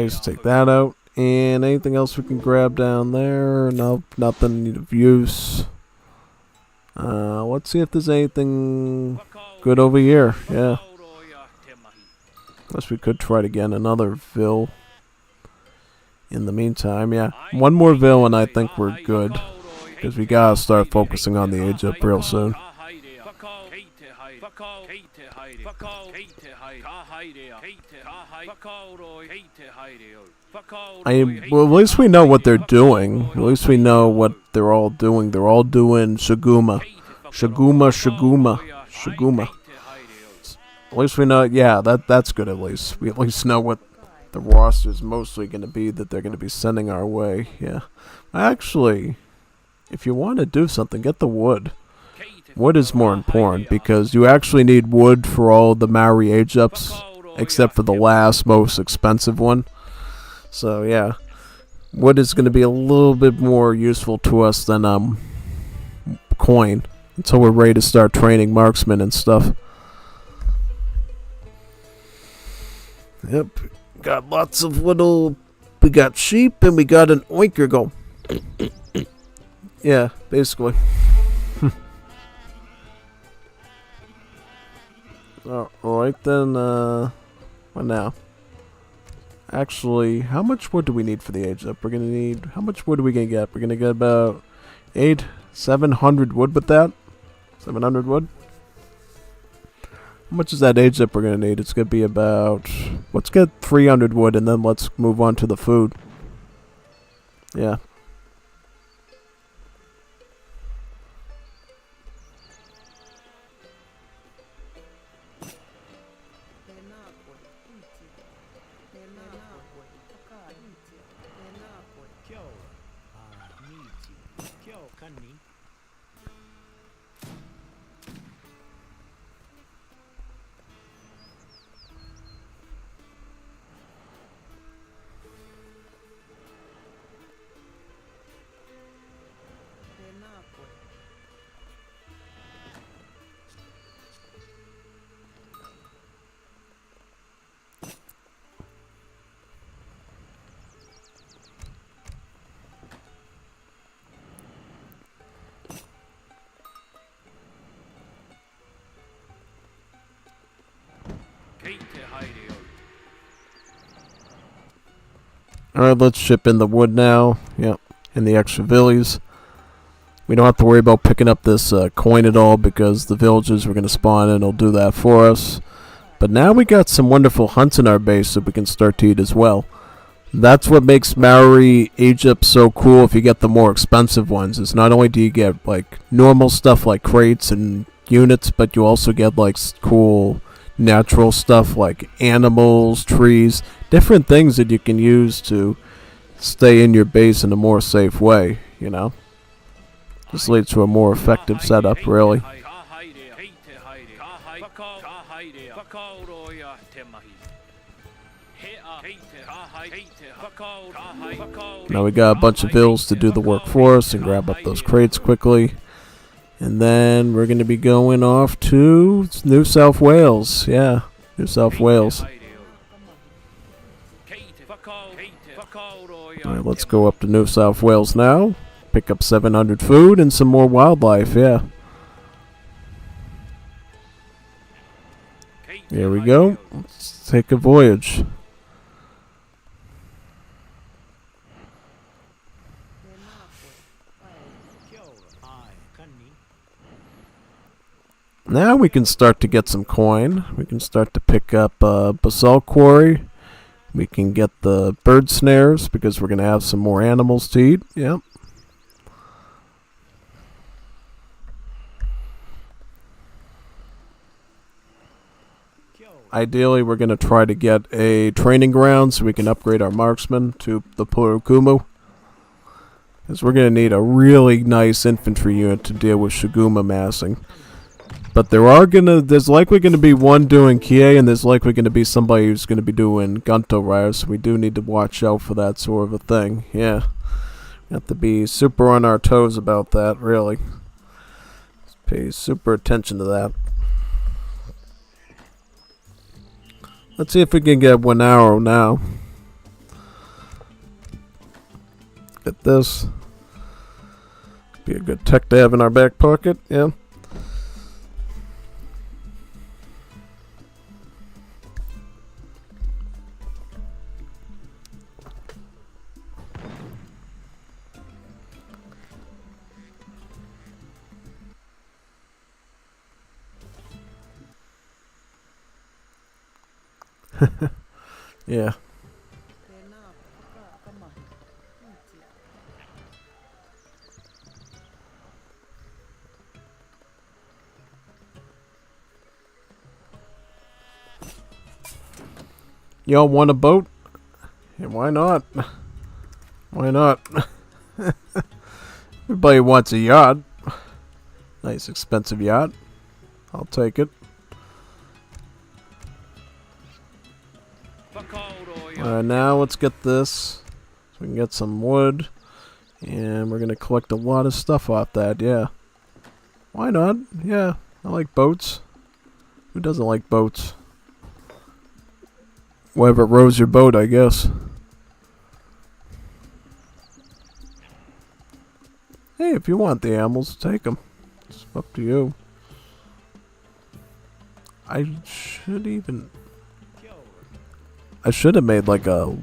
just take that out. And anything else we can grab down there? No, nothing of use. Let's see if there's anything good over here. Yeah. Unless we could try to get another Vil in the meantime. Yeah, one more Vil and I think we're good. Because we gotta start focusing on the age up real soon. Well, at least we know what they're doing. At least we know what they're all doing. They're all doing Shaguma. Shaguma. At least we know, yeah, that's good at least. We at least know what the roster's mostly going to be that they're going to be sending our way, yeah. Actually, if you want to do something, get the wood. Wood is more important because you actually need wood for all the Maori age-ups, except for the last, most expensive one. So, yeah. Wood is going to be a little bit more useful to us than coin until we're ready to start training marksmen and stuff. Yep. Got lots of little... We got sheep and we got an oinker going. Yeah, basically. Alright then, what now? Actually, how much wood do we need for the age up? We're gonna need, how much wood are we gonna get? We're gonna get about 700 wood with that? 700 wood? How much is that age up we're gonna need? It's gonna be about, let's get 300 wood and then let's move on to the food. Yeah. Alright, let's ship in the wood now. Yep, and the extra villies. We don't have to worry about picking up this coin at all because the villagers were going to spawn and it'll do that for us. But now we got some wonderful hunts in our base that we can start to eat as well. That's what makes Maori age up so cool if you get the more expensive ones. Is not only do you get like normal stuff like crates and units, but you also get like cool natural stuff like animals, trees, different things that you can use to stay in your base in a more safe way, you know? This leads to a more effective setup, really. Now we got a bunch of vills to do the work for us and grab up those crates quickly. And then we're going to be going off to New South Wales. Yeah, New South Wales. Alright, let's go up to New South Wales now. Pick up 700 food and some more wildlife, yeah. Here we go. Let's take a voyage. Now we can start to get some coin. We can start to pick up basalt quarry. We can get the bird snares because we're going to have some more animals to eat. Yep. Ideally, we're going to try to get a training ground so we can upgrade our marksmen to the Purukumu. Because we're going to need a really nice infantry unit to deal with Shaguma massing. But there's likely going to be one doing Kie, and there's likely going to be somebody who's going to be doing Gunto Riders, so we do need to watch out for that sort of a thing, yeah. We have to be super on our toes about that, really. Pay super attention to that. Let's see if we can get 1 arrow now. Get this. Be a good tech to have in our back pocket, yeah. Yeah. Y'all want a boat? Yeah, why not? Why not? Everybody wants a yacht. Nice expensive yacht. I'll take it. Now let's get this. So we can get some wood. And we're gonna collect a lot of stuff off that, yeah. Why not? Yeah, I like boats. Who doesn't like boats? Whatever rows your boat, I guess. Hey, if you want the animals, take them. It's up to you. I should have made like a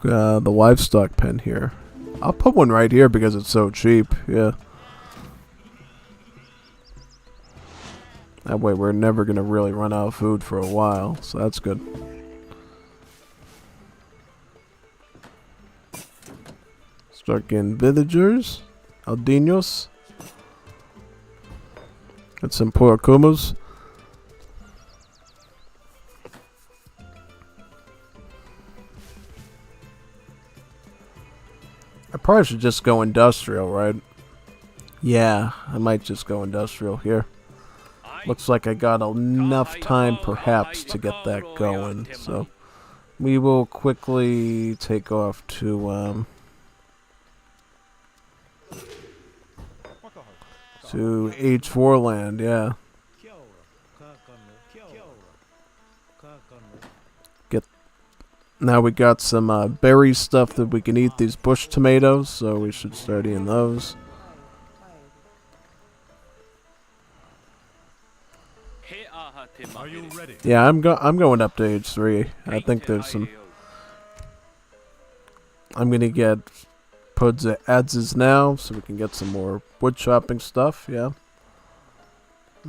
the livestock pen here. I'll put one right here because it's so cheap. Yeah. That way we're never gonna really run out of food for a while, so that's good. Start getting villagers, aldeños, and some porcumas. I probably should just go industrial, right? Yeah, I might just go industrial here. Looks like I got enough time perhaps to get that going, so we will quickly take off to H4 land, yeah. Now we got some berry stuff that we can eat, these bush tomatoes, so we should start eating those. Are you ready? Yeah, I'm going up to H3. I think there's some. I'm gonna get puds at adzes now, so we can get some more wood chopping stuff. Yeah,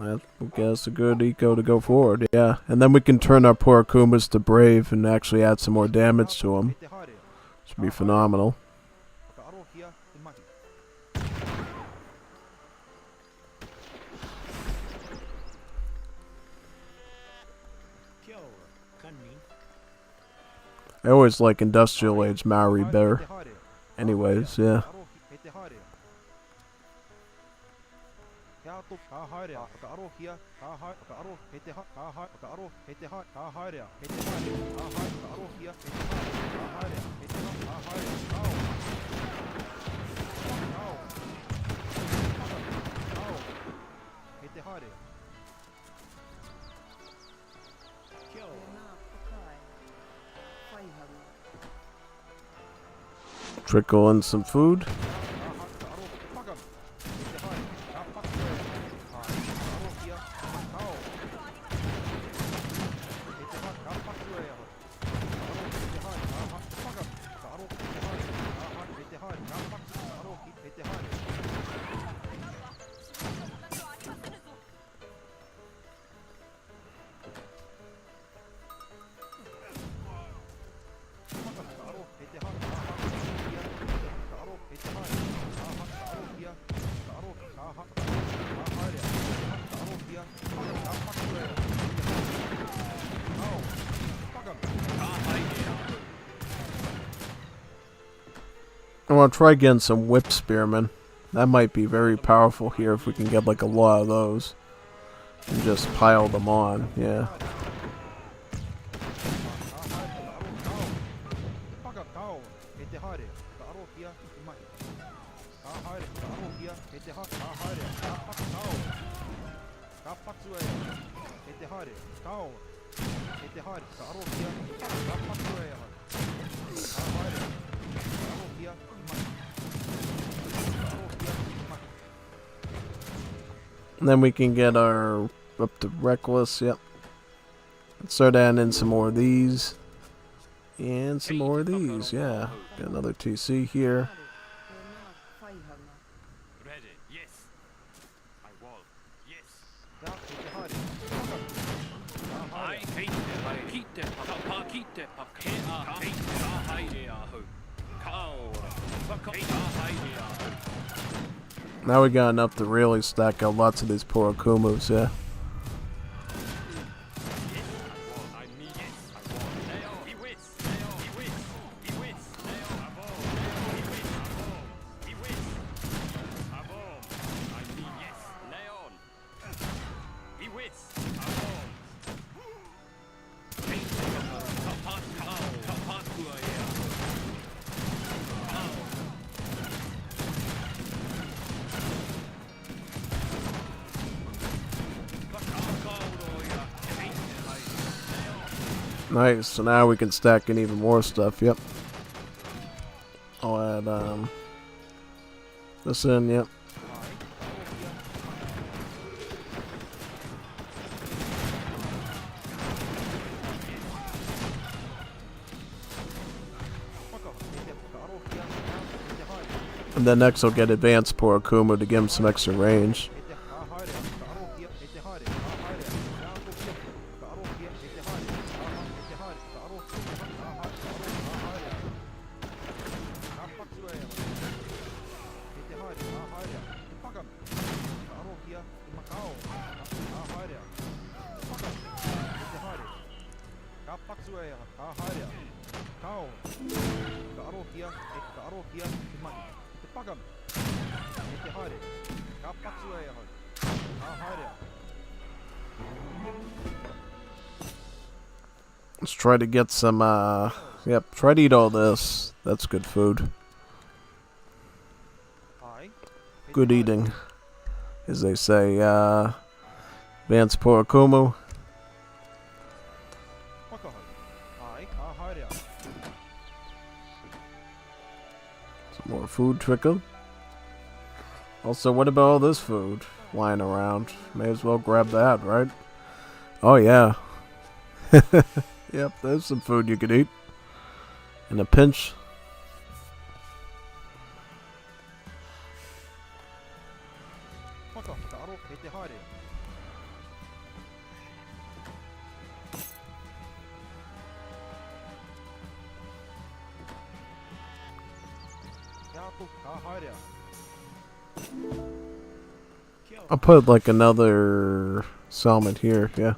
I guess a good eco to go forward. Yeah, and then we can turn our porcumas to brave and actually add some more damage to them. Should be phenomenal. I always like industrial age Maori better. Anyways, yeah. Trickle in some food. I want to try getting some whip spearmen. That might be very powerful here if we can get like a lot of those. And just pile them on, yeah. And then we can get our up to reckless, yep. Let's start adding in some more of these. And some more of these, yeah. Got another TC here. Ready, yes. I will, yes. I hate the Now we got enough to really stack out lots of these poor Akumus, yeah. Nice, so now we can stack in even more stuff, yep. I'll add, this in, yep. And then next I'll get advanced poor Akuma to give him some extra range. Let's try to get some, yep, try to eat all this. That's good food. Good eating, as they say. Advance poor Akumu. Some more food trickle. Also, what about all this food lying around? May as well grab that, right? Oh, yeah. Yep, there's some food you could eat. In a pinch. I'll put like another salmon here, yeah.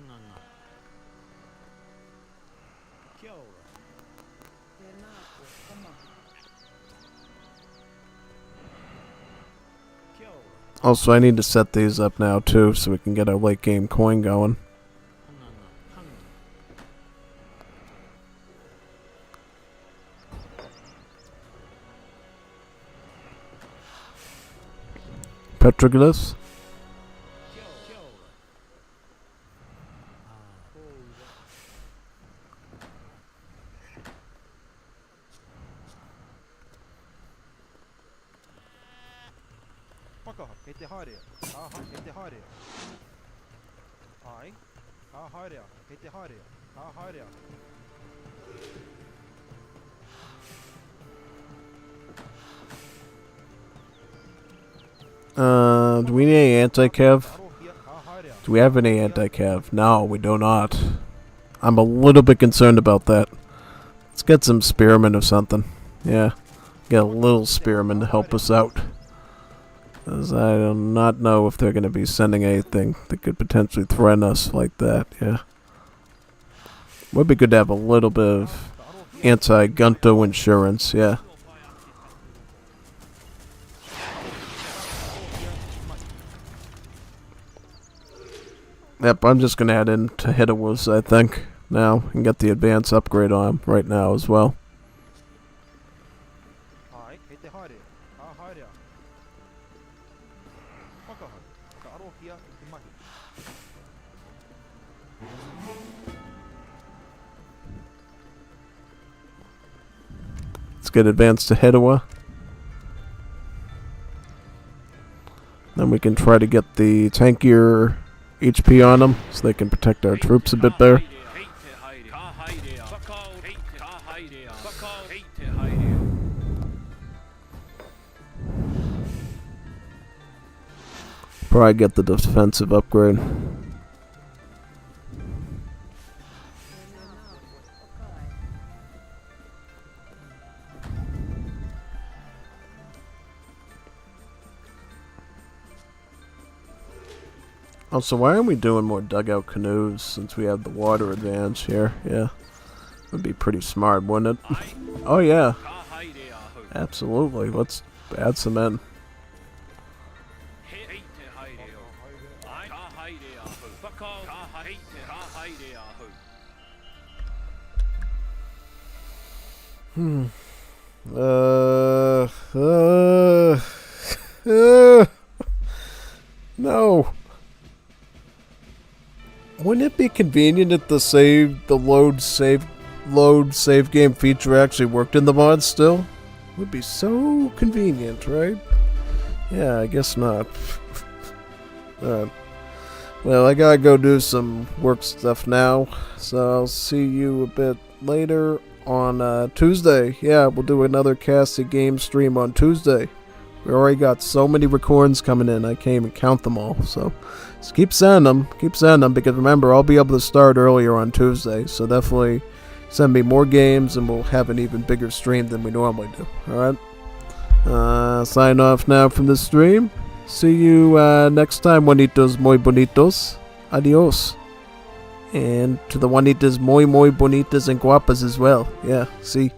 Also, I need to set these up now too, so we can get our late game coin going. Petroglyphs. Do we need any anti-cav? Do we have any anti-cav? No, we do not. I'm a little bit concerned about that. Let's get some spearmen or something. Yeah, get a little spearman to help us out. As I do not know if they're going to be sending anything that could potentially threaten us like that, yeah. Would be good to have a little bit of anti-gunto insurance, yeah. Yep, I'm just going to add in to Hidawas, I think, now, and get the advanced upgrade on him right now as well. Let's get advanced to Hidawa. Then we can try to get the tankier HP on them, so they can protect our troops a bit better. Probably get the defensive upgrade. Also, why aren't we doing more dugout canoes since we have the water advantage here? Yeah. Would be pretty smart, wouldn't it? Oh, yeah. Absolutely. Let's add some in. No. Wouldn't it be convenient if the load save game feature actually worked in the mod still? Would be so convenient, right? Yeah, I guess not. Alright. Well, I gotta go do some work stuff now, so I'll see you a bit later on Tuesday. Yeah, we'll do another casted game stream on Tuesday. We already got so many recordings coming in, I can't even count them all, so just keep sending them, because remember, I'll be able to start earlier on Tuesday, so definitely send me more games and we'll have an even bigger stream than we normally do. Alright? Sign off now from the stream. See you next time, Juanitos muy bonitos. Adios. And to the Juanitas muy bonitas and guapas as well. Yeah, see.